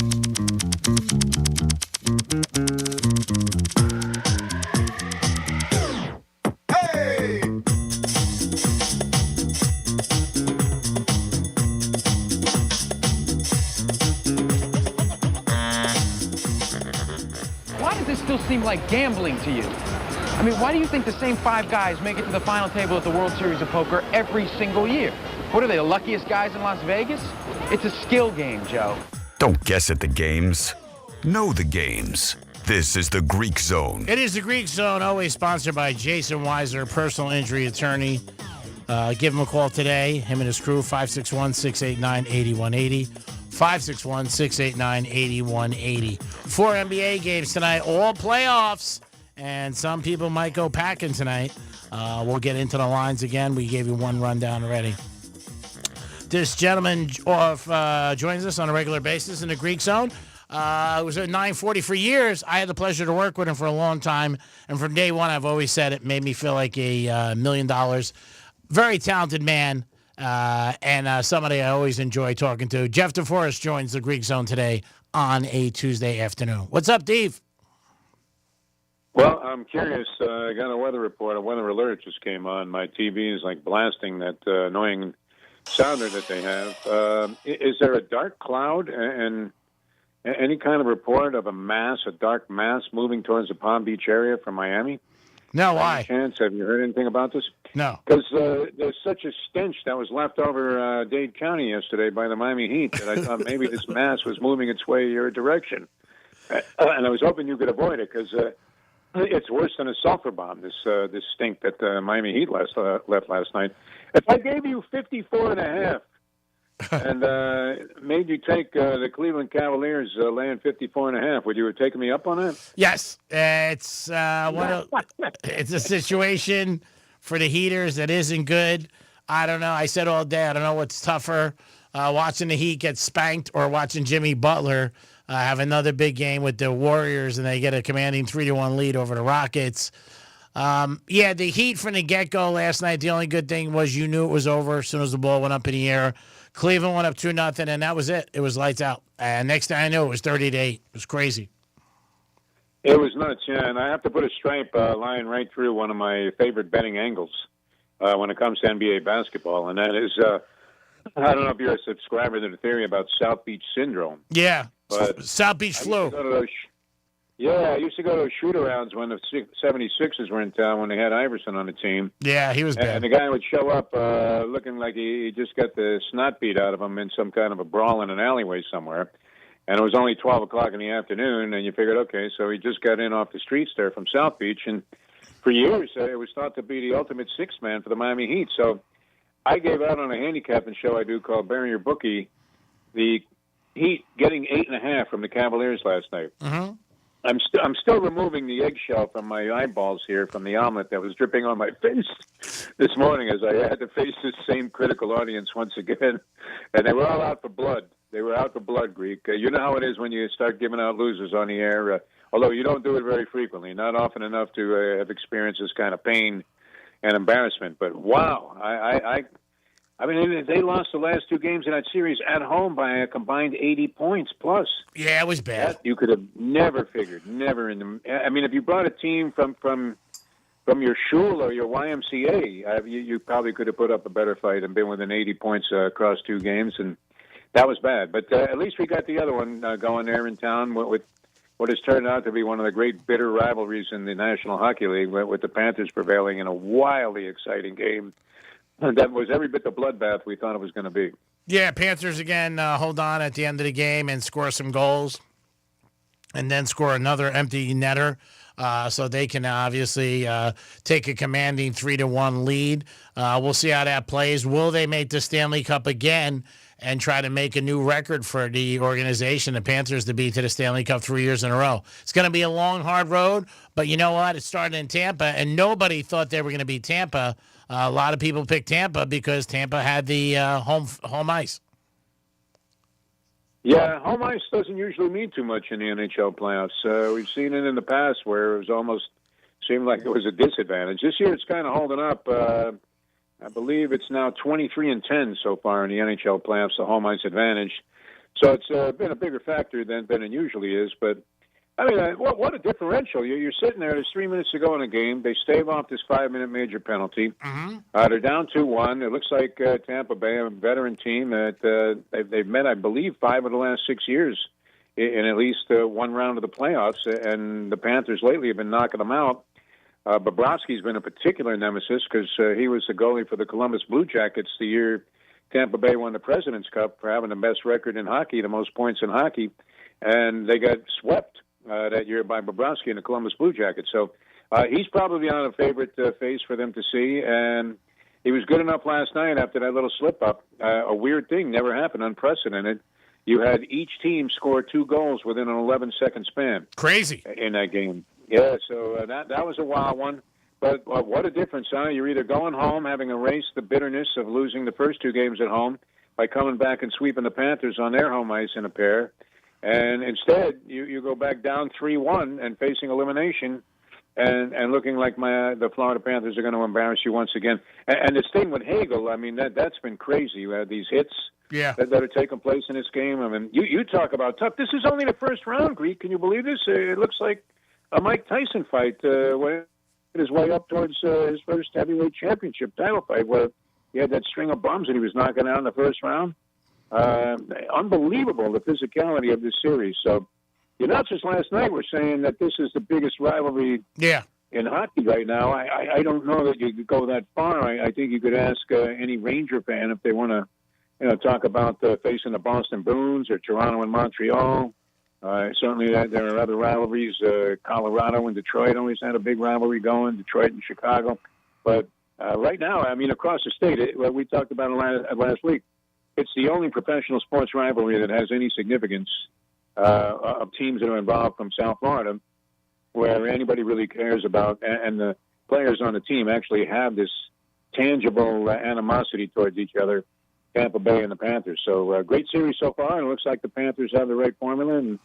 Why does this still seem like gambling to you? I mean, why do you think the same 5 guys make it to the final table at the World Series of Poker every single year? What are they, the luckiest guys in Las Vegas? It's a skill game, Joe. Don't guess at the games. Know the games. This is the Greek Zone. It is the Greek Zone, always sponsored by Jason Weiser, personal injury attorney. Give him a call today, him and his crew, 561-689-8180. 561-689-8180. 4 NBA games tonight, all playoffs, and some people might go packing tonight. We'll get into the lines again. We gave you one rundown already. This gentleman joins us on a regular basis in the Greek Zone. It was at 940 for years. I had the pleasure to work with him for a long time. And from day one, I've always said it made me feel like a $1 million. Very talented man and somebody I always enjoy talking to. Jeff DeForest joins the Greek Zone today on a Tuesday afternoon. What's up, Dave? Well, I'm curious. I got a weather report. A weather alert just came on. My TV is like blasting that annoying sounder that they have. Is there a dark cloud and any kind of report of a dark mass moving towards the Palm Beach area from Miami? No, why? Any chance? Have you heard anything about this? No. Because there's such a stench that was left over Dade County yesterday by the Miami Heat that I thought maybe this mass was moving its way your direction. And I was hoping you could avoid it because it's worse than a sulfur bomb, this stink that Miami Heat left last night. If I gave you 54.5 and made you take the Cleveland Cavaliers laying 54.5, would you have taken me up on that? Yes. It's it's a situation for the Heaters that isn't good. I don't know. I said all day, I don't know what's tougher, watching the Heat get spanked or watching Jimmy Butler have another big game with the Warriors and they get a commanding 3-1 lead over the Rockets. The Heat from the get-go last night, the only good thing was you knew it was over as soon as the ball went up in the air. Cleveland went up 2-0, and that was it. It was lights out. And next thing I knew, it was 30-8. It was crazy. It was nuts, yeah. And I have to put a stripe line right through one of my favorite betting angles when it comes to NBA basketball, and that is, I don't know if you're a subscriber to the theory about South Beach syndrome. Yeah, but South Beach flu. I used to go to shoot-arounds when the 76ers were in town when they had Iverson on the team. Yeah, he was bad. And the guy would show up looking like he just got the snot beat out of him in some kind of a brawl in an alleyway somewhere. And it was only 12 o'clock in the afternoon, and you figured, okay, so he just got in off the streets there from South Beach. And for years, it was thought to be the ultimate six-man for the Miami Heat. So I gave out on a handicapping show I do called Bury Your Bookie, the Heat getting 8.5 from the Cavaliers last night. Mm-hmm. I'm still removing the eggshell from my eyeballs here from the omelet that was dripping on my face this morning as I had to face this same critical audience once again, and they were all out for blood. They were out for blood, Greek. You know how it is when you start giving out losers on the air. Although you don't do it very frequently, not often enough to have experienced this kind of pain and embarrassment. But wow, I mean, they lost the last two games in that series at home by a combined 80 points plus. Yeah, it was bad. That you could have never figured, never in the. I mean, if you brought a team from your shul or your YMCA, you probably could have put up a better fight and been within 80 points across two games, and that was bad. But at least we got the other one going there in town with what has turned out to be one of the great bitter rivalries in the National Hockey League, with the Panthers prevailing in a wildly exciting game. That was every bit the bloodbath we thought it was going to be. Yeah, Panthers again hold on at the end of the game and score some goals, and then score another empty netter, so they can obviously take a commanding 3-1 lead. We'll see how that plays. Will they make the Stanley Cup again and try to make a new record for the organization, the Panthers, to be to the Stanley Cup 3 years in a row? It's going to be a long, hard road, but you know what? It started in Tampa, and nobody thought they were going to beat Tampa. A lot of people picked Tampa because Tampa had the home ice. Yeah, home ice doesn't usually mean too much in the NHL playoffs. We've seen it in the past where it was almost seemed like it was a disadvantage. This year it's kind of holding up. I believe it's now 23-10 so far in the NHL playoffs, the home ice advantage. So it's been a bigger factor than it usually is, but I mean, what a differential. You're sitting there, there's 3 minutes to go in a game. They stave off this 5-minute major penalty. Mm-hmm. They're down 2-1. It looks like Tampa Bay, a veteran team, that they've met, I believe, 5 of the last 6 years in at least one round of the playoffs. And the Panthers lately have been knocking them out. Bobrovsky's been a particular nemesis because he was the goalie for the Columbus Blue Jackets the year Tampa Bay won the President's Cup for having the best record in hockey, the most points in hockey. And they got swept that year by Bobrovsky and the Columbus Blue Jackets. So he's probably on a favorite face for them to see. And he was good enough last night after that little slip-up. A weird thing never happened, unprecedented. You had each team score 2 goals within an 11-second span. Crazy. In that game. Yeah, so that was a wild one. But what a difference, huh? You're either going home, having erased the bitterness of losing the first 2 games at home by coming back and sweeping the Panthers on their home ice in a pair, and instead you go back down 3-1 and facing elimination and looking like the Florida Panthers are going to embarrass you once again. And this thing with Hagel, I mean, that's been crazy. You had these hits that are taking place in this game. I mean, you talk about tough. This is only the first round, Greek. Can you believe this? It looks like a Mike Tyson fight his way up towards his first heavyweight championship title fight, where he had that string of bums that he was knocking out in the first round. Unbelievable, the physicality of this series. So the announcers last night were saying that this is the biggest rivalry in hockey right now. I don't know that you could go that far. I think you could ask any Ranger fan if they want to talk about facing the Boston Bruins or Toronto and Montreal. Certainly there are other rivalries. Colorado and Detroit always had a big rivalry going, Detroit and Chicago. But right now, I mean, across the state, we talked about it last week, it's the only professional sports rivalry that has any significance of teams that are involved from South Florida, where anybody really cares about, and the players on the team actually have this tangible animosity towards each other, Tampa Bay and the Panthers. So great series so far, and it looks like the Panthers have the right formula, and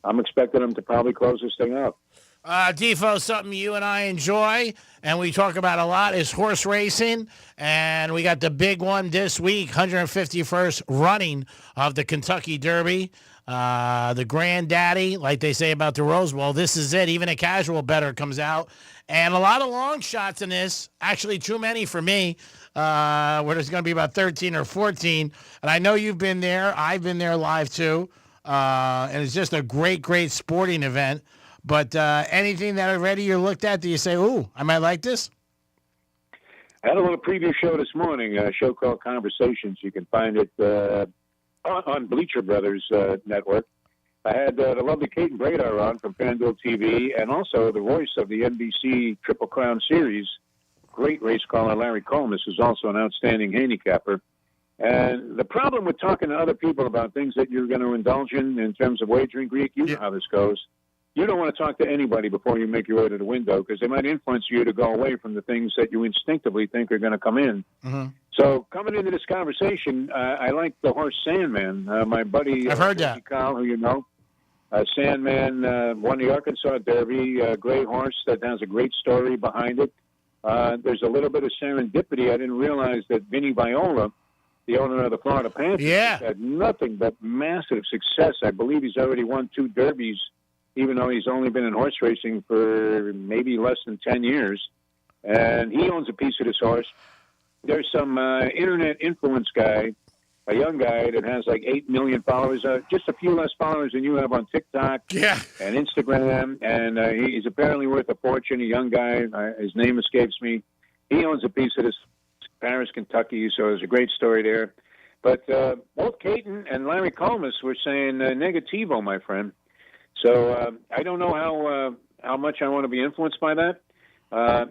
I'm expecting them to probably close this thing out. Defo, something you and I enjoy and we talk about a lot is horse racing, and we got the big one this week, 151st running of the Kentucky Derby. The granddaddy, like they say about the Rose Bowl. This is it. Even a casual bettor comes out. And a lot of long shots in this, actually too many for me, where there's going to be about 13 or 14. And I know you've been there. I've been there live too. And it's just a great, great sporting event. But anything that already you looked at, do you say, ooh, I might like this? I had a little preview show this morning, a show called Conversations. You can find it on Bleacher Brothers Network. I had the lovely Kate and Bradar on from FanDuel TV, and also the voice of the NBC Triple Crown Series, great race caller Larry Colmus, who's also an outstanding handicapper. And the problem with talking to other people about things that you're going to indulge in terms of wagering, Greek, you know how this goes. you don't want to talk to anybody before you make your way to the window because they might influence you to go away from the things that you instinctively think are going to come in. Mm-hmm. So coming into this conversation, I like the horse Sandman. My buddy, I've heard that. Kyle, who you know, Sandman won the Arkansas Derby. Great horse that has a great story behind it. There's a little bit of serendipity. I didn't realize that Vinny Viola, the owner of the Florida Panthers, had nothing but massive success. I believe he's already won 2 derbies, even though he's only been in horse racing for maybe less than 10 years. And he owns a piece of this horse. There's some internet influence guy, a young guy that has like 8 million followers, just a few less followers than you have on TikTok and Instagram. And he's apparently worth a fortune, a young guy. His name escapes me. He owns a piece of this, Paris, Kentucky, so there's a great story there. But both Caton and Larry Colmus were saying negativo, my friend. So I don't know how much I want to be influenced by that.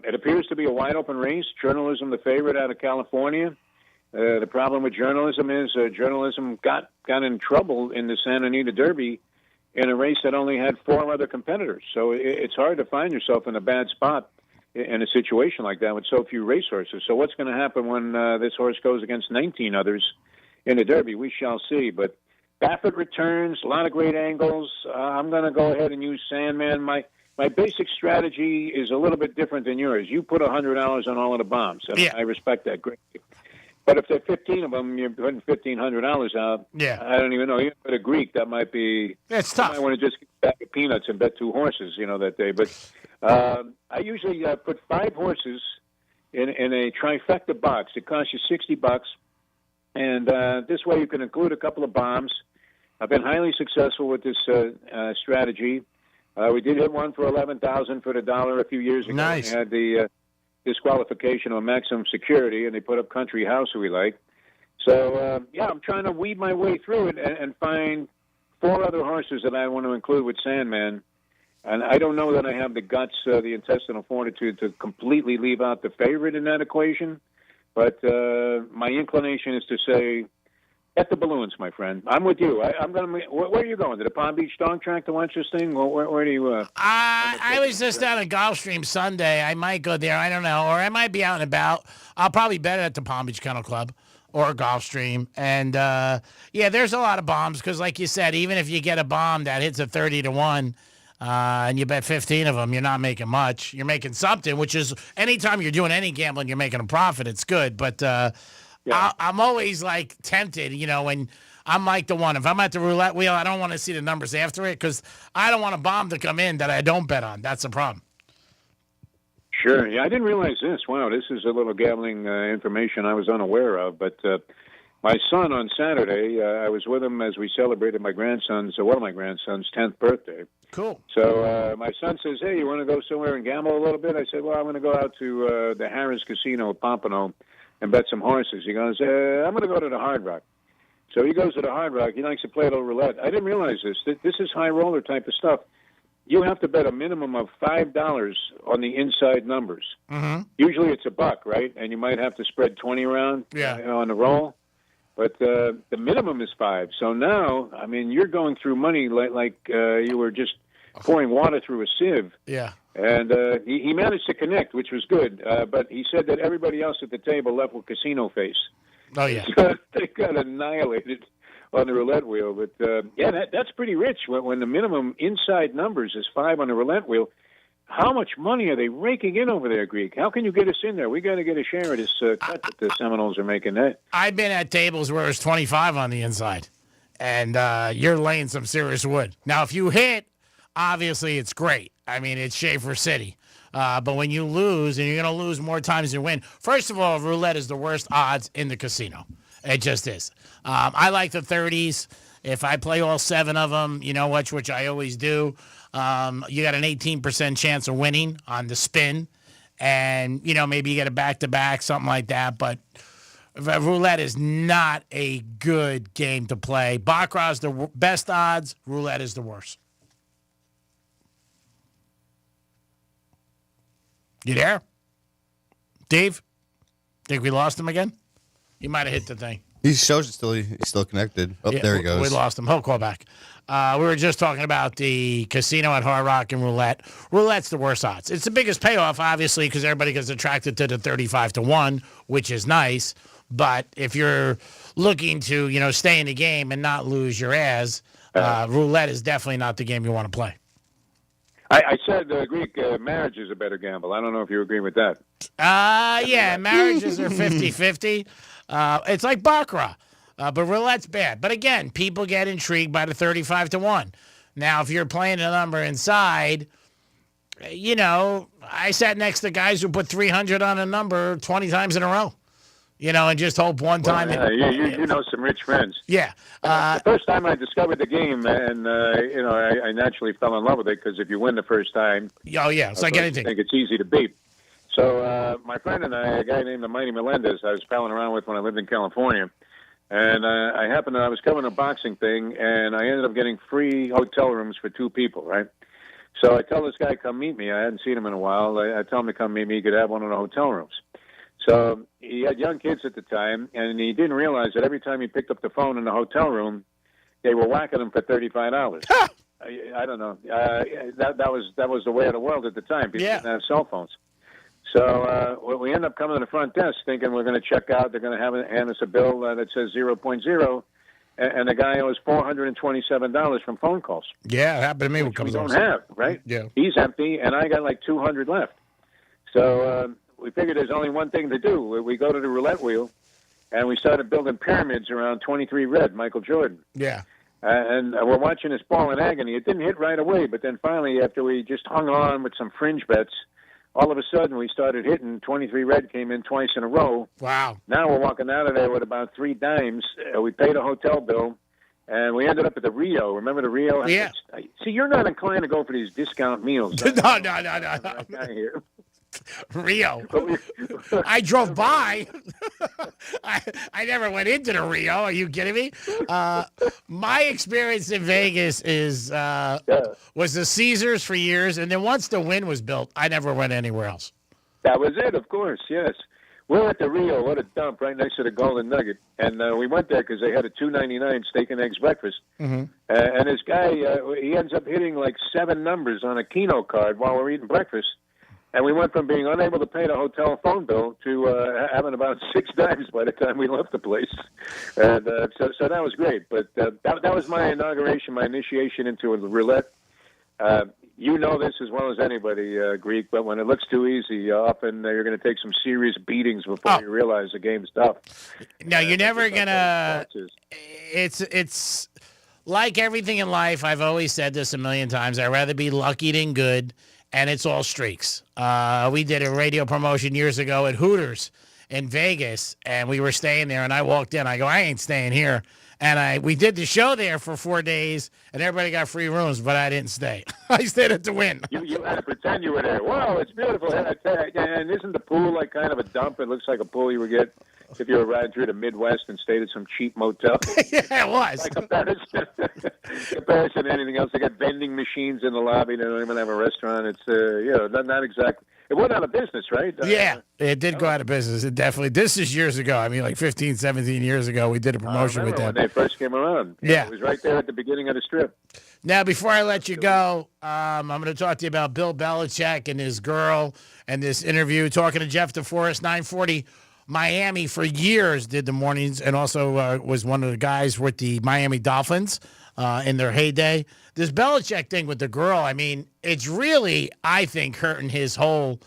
It appears to be a wide-open race. Journalism, the favorite out of California. The problem with journalism is journalism got in trouble in the Santa Anita Derby in a race that only had 4 other competitors. So it's hard to find yourself in a bad spot in a situation like that with so few racehorses. So what's going to happen when this horse goes against 19 others in the Derby? We shall see. But Baffert returns, a lot of great angles. I'm going to go ahead and use Sandman. My basic strategy is a little bit different than yours. You put $100 on all of the bombs, and I respect that greatly. But if there are 15 of them, you're putting $1,500 out. Yeah. I don't even know. You put a Greek, that might be. It's tough. You might want to just get a bag of peanuts and bet 2 horses, that day. But I usually put 5 horses in a trifecta box. It costs you $60, and this way you can include a couple of bombs. I've been highly successful with this strategy. We did hit one for $11,000 for the dollar a few years ago. Nice. We had the disqualification of maximum security, and they put up Country House, who we like. So, I'm trying to weed my way through it and find 4 other horses that I want to include with Sandman. And I don't know that I have the guts, the intestinal fortitude to completely leave out the favorite in that equation. But my inclination is to say, at the balloons, my friend. I'm with you. I'm going to. Where are you going? To the Palm Beach Dog Track to watch this thing? Where do you? I was just down at Gulfstream Sunday. I might go there. I don't know, or I might be out and about. I'll probably bet at the Palm Beach Kennel Club or Gulfstream. And there's a lot of bombs because, like you said, even if you get a bomb that hits a 30-1. And you bet 15 of them, you're not making much. You're making something, which is anytime you're doing any gambling, you're making a profit. It's good, but. I'm always like tempted, when I'm like the one. If I'm at the roulette wheel, I don't want to see the numbers after it because I don't want a bomb to come in that I don't bet on. That's the problem. Sure. Yeah, I didn't realize this. Wow, this is a little gambling information I was unaware of. But my son on Saturday, I was with him as we celebrated one of my grandson's 10th birthday. Cool. So my son says, "Hey, you want to go somewhere and gamble a little bit?" I said, "Well, I'm going to go out to the Harrah's Casino at Pompano and bet some horses." He goes, "I'm going to go to the Hard Rock." So he goes to the Hard Rock. He likes to play a little roulette. I didn't realize this. This is high roller type of stuff. You have to bet a minimum of $5 on the inside numbers. Mm-hmm. Usually it's $1, right? And you might have to spread 20 around on the roll. But the minimum is 5. So now, I mean, you're going through money like you were just pouring water through a sieve. Yeah. And he managed to connect, which was good. But he said that everybody else at the table left with casino face. Oh, yeah. So they got annihilated on the roulette wheel. But, that's pretty rich. When the minimum inside numbers is 5 on the roulette wheel, how much money are they raking in over there, Greek? How can you get us in there? We got to get a share of this cut that the Seminoles are making. That I've been at tables where it's 25 on the inside, and you're laying some serious wood. Now, if you hit, obviously it's great. I mean, it's Schaefer City. But when you lose, and you're going to lose more times than you win, first of all, roulette is the worst odds in the casino. It just is. I like the 30s. If I play all 7 of them, which I always do, you got an 18% chance of winning on the spin. And, maybe you get a back-to-back, something like that. But roulette is not a good game to play. Baccarat's the best odds. Roulette is the worst. You there? Dave? Think we lost him again? He might have hit the thing. He shows he's still connected. Oh, Yeah, there he goes. We lost him. He'll call back. We were just talking about the casino at Hard Rock and roulette. Roulette's the worst odds. It's the biggest payoff, obviously, because everybody gets attracted to the 35-1, which is nice. But if you're looking to, stay in the game and not lose your ass, roulette is definitely not the game you want to play. I said Greek marriage is a better gamble. I don't know if you agree with that. Yeah, marriages are 50-50. It's like baccarat, but roulette's bad. But again, people get intrigued by the 35-1. Now, if you're playing a number inside, I sat next to guys who put 300 on a number 20 times in a row, and just hope one time. You know some rich friends. Yeah. The first time I discovered the game, and I naturally fell in love with it because if you win the first time, oh yeah, it's like anything. I think it's easy to beat. So my friend and I, a guy named Mighty Melendez, I was palling around with when I lived in California, and I was covering a boxing thing, and I ended up getting free hotel rooms for 2 people, right? So I tell this guy, come meet me. I hadn't seen him in a while. I tell him to come meet me. He could have one of the hotel rooms. So he had young kids at the time, and he didn't realize that every time he picked up the phone in the hotel room, they were whacking him for $35. I don't know. That was the way of the world at the time. People didn't have cell phones. So we end up coming to the front desk thinking we're going to check out. They're going to hand us a bill that says 0.0, and the guy owes $427 from phone calls. Yeah, it happened to me. Which we don't have, right? Yeah. He's empty, and I got like 200 left. So we figured there's only one thing to do. We go to the roulette wheel, and we started building pyramids around 23 red, Michael Jordan. Yeah. And we're watching this ball in agony. It didn't hit right away, but then finally, after we just hung on with some fringe bets, all of a sudden we started hitting. 23 red came in twice in a row. Wow. Now we're walking out of there with about 3 dimes. We paid a hotel bill, and we ended up at the Rio. Remember the Rio? Yeah. See, you're not inclined to go for these discount meals. No. Here. Rio. I drove by. I never went into the Rio. Are you kidding me? My experience in Vegas was the Caesars for years, and then once the Wynn was built, I never went anywhere else. That was it, of course, yes. We're at the Rio. What a dump, right next to the Golden Nugget. And we went there because they had a $2.99 steak and eggs breakfast. Mm-hmm. And this guy, he ends up hitting like 7 numbers on a Keno card while we're eating breakfast. And we went from being unable to pay the hotel phone bill to having about 6 dimes by the time we left the place. And so that was great. But that was my inauguration, my initiation into a roulette. You know this as well as anybody, Greek, but when it looks too easy, often you're going to take some serious beatings before you realize the game's tough. No, you're never going to – it's like everything in life. I've always said this a million times. I'd rather be lucky than good, and it's all streaks. We did a radio promotion years ago at Hooters in Vegas, and we were staying there, and I walked in. I go, I ain't staying here. And we did the show there for 4 days, and everybody got free rooms, but I didn't stay. I stayed at the Wynn. You had to pretend you were there. Wow, it's beautiful. And isn't the pool like kind of a dump? It looks like a pool you would get if you were riding through the Midwest and stayed at some cheap motel. Yeah, it was. Like comparison to anything else. They got vending machines in the lobby. They don't even have a restaurant. It's not exactly. It went out of business, right? Yeah, it did go out of business. It definitely. This is years ago. I mean, like 15, 17 years ago, we did a promotion with them. When they first came around. Yeah. It was right there at the beginning of the strip. Now, before I let you go, I'm going to talk to you about Bill Belichick and his girl and this interview. Talking to Jeff DeForest, 940 Miami for years, did the mornings, and also was one of the guys with the Miami Dolphins in their heyday. This Belichick thing with the girl, I mean, it's really, I think, hurting his whole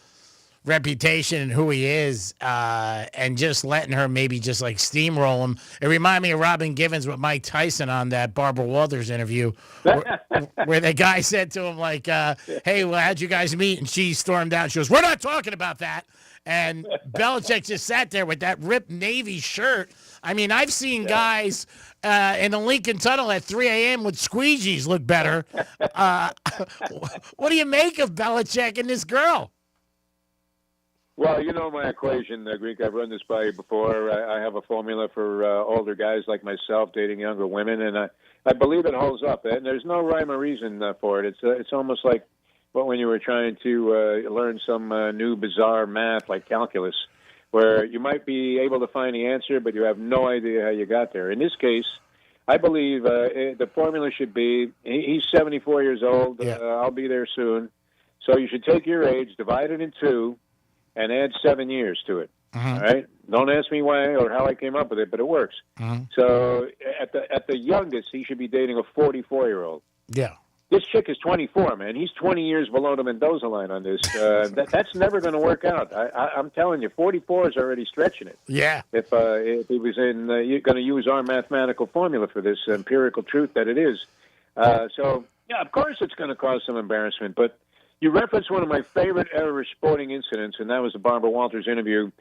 reputation and who he is, and just letting her maybe just like steamroll him. It reminded me of Robin Givens with Mike Tyson on that Barbara Walters interview, where the guy said to him like, hey, well, how'd you guys meet? And she stormed out. She goes, we're not talking about that. And Belichick just sat there with that ripped Navy shirt. I mean, I've seen guys in the Lincoln Tunnel at 3 a.m. with squeegees look better. What do you make of Belichick and this girl? Well, you know my equation, Greek. I've run this by you before. I have a formula for older guys like myself dating younger women, and I believe it holds up. And there's no rhyme or reason for it. It's almost like when you were trying to learn some new bizarre math like calculus. where you might be able to find the answer, but you have no idea how you got there. In this case, I believe the formula should be, he's 74 years old. I'll be there soon. So you should take your age, divide it in two, and add 7 years to it. All right? Don't ask me why or how I came up with it, but it works. So at the youngest, he should be dating a 44-year-old. Yeah. This chick is 24, man. He's 20 years below the Mendoza line on this. That's never going to work out. I'm telling you, 44 is already stretching it. Yeah. If he was you're going to use our mathematical formula for this empirical truth that it is. So, yeah, of course it's going to cause some embarrassment. But you referenced one of my favorite ever sporting incidents, and that was the Barbara Walters interview,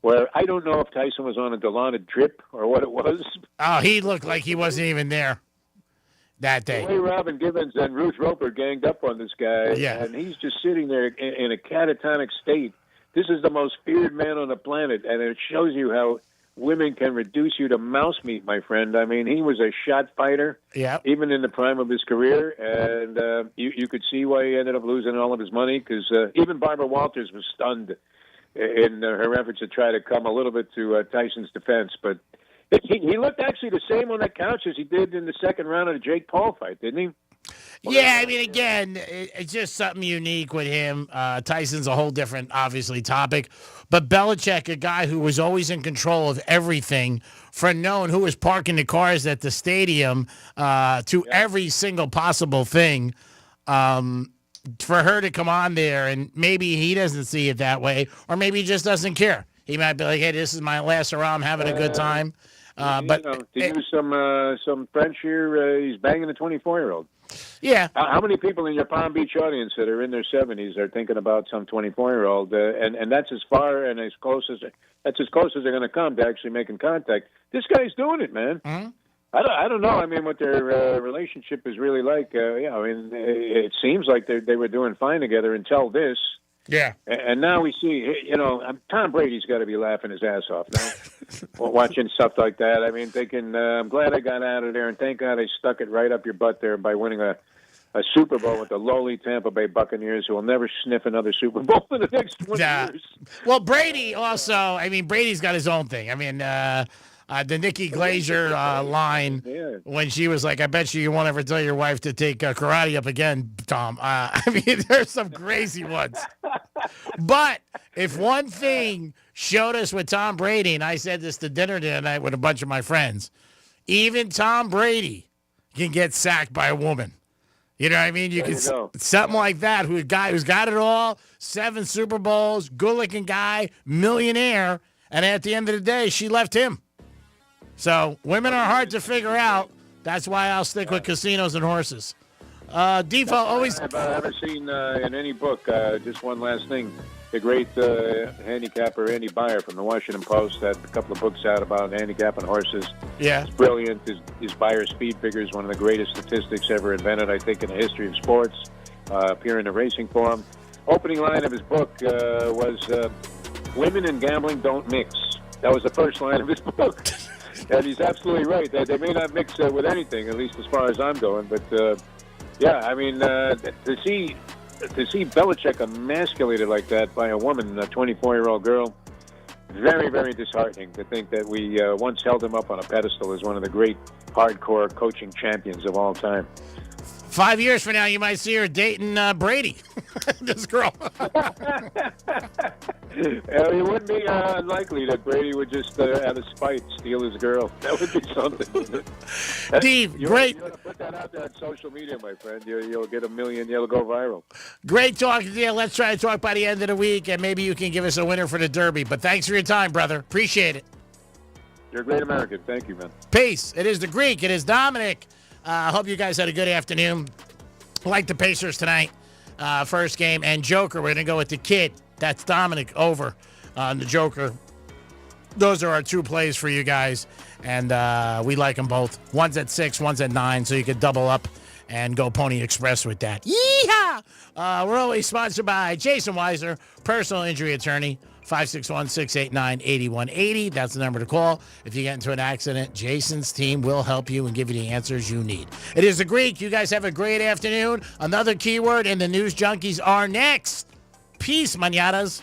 where I don't know if Tyson was on a Delana drip or what it was. Oh, he looked like he wasn't even there that day. The way Robin Givens and Ruth Roper ganged up on this guy, and he's just sitting there in a catatonic state. This is the most feared man on the planet, and it shows you how women can reduce you to mouse meat, my friend. I mean, he was a shot fighter, even in the prime of his career, and you could see why he ended up losing all of his money, because even Barbara Walters was stunned in her efforts to try to come a little bit to Tyson's defense, but he looked actually the same on that couch as he did in the second round of the Jake Paul fight, didn't he? Yeah, I mean, again, it's just something unique with him. Tyson's a whole different, obviously, topic. But Belichick, a guy who was always in control of everything, for known who was parking the cars at the stadium to every single possible thing, for her to come on there, and maybe he doesn't see it that way, or maybe he just doesn't care. He might be like, hey, this is my last hurrah. I'm having a good time. But to use some French here, he's banging a 24-year-old. Yeah. How many people in your Palm Beach audience that are in their 70s are thinking about some 24-year-old? And that's as far and as close as they're going to come to actually making contact. This guy's doing it, man. I don't know. I mean, what their relationship is really like. I mean, it seems like they were doing fine together until this. Yeah. And now we see, Tom Brady's got to be laughing his ass off now, watching stuff like that. I mean, thinking, I'm glad I got out of there, and thank God they stuck it right up your butt there by winning a Super Bowl with the lowly Tampa Bay Buccaneers, who will never sniff another Super Bowl in the next 20 years. Well, Brady also, I mean, Brady's got his own thing. I mean, the Nikki Glazer line when she was like, I bet you won't ever tell your wife to take karate up again, Tom. I mean, there's some crazy ones. But if one thing showed us with Tom Brady, and I said this to dinner tonight with a bunch of my friends, even Tom Brady can get sacked by a woman. You know what I mean? You can something like that. Who's got it all, 7 Super Bowls, good-looking guy, millionaire, and at the end of the day, she left him. So women are hard to figure out. That's why I'll stick with casinos and horses. Default always. I've ever seen in any book. Just one last thing. The great handicapper Andy Beyer from the Washington Post had a couple of books out about handicapping horses. Yeah. It's brilliant. His Beyer speed figure is one of the greatest statistics ever invented, I think, in the history of sports. Appear in the Racing Forum. Opening line of his book was, women and gambling don't mix. That was the first line of his book. And he's absolutely right. They may not mix with anything, at least as far as I'm going. But, yeah, I mean, to see Belichick emasculated like that by a woman, a 24-year-old girl, very, very disheartening to think that we once held him up on a pedestal as one of the great hardcore coaching champions of all time. 5 years from now, you might see her dating Brady, this girl. It wouldn't be unlikely that Brady would just, out of spite, steal his girl. That would be something. Steve, great. You ought to put that out there on social media, my friend. You'll get 1 million. You'll go viral. Great talking to you. Let's try to talk by the end of the week, and maybe you can give us a winner for the Derby. But thanks for your time, brother. Appreciate it. You're a great American. Thank you, man. Peace. It is the Greek. It is Dominic. I hope you guys had a good afternoon. Like the Pacers tonight, first game. And Joker, we're going to go with the kid. That's Dominic over on the Joker. Those are our 2 plays for you guys. And we like them both. One's at 6, one's at 9. So you could double up and go Pony Express with that. Yeehaw! We're always sponsored by Jason Weiser, personal injury attorney. 561-689-8180. That's the number to call. If you get into an accident, Jason's team will help you and give you the answers you need. It is the Greek. You guys have a great afternoon. Another keyword and the news junkies are next. Peace, mañanas.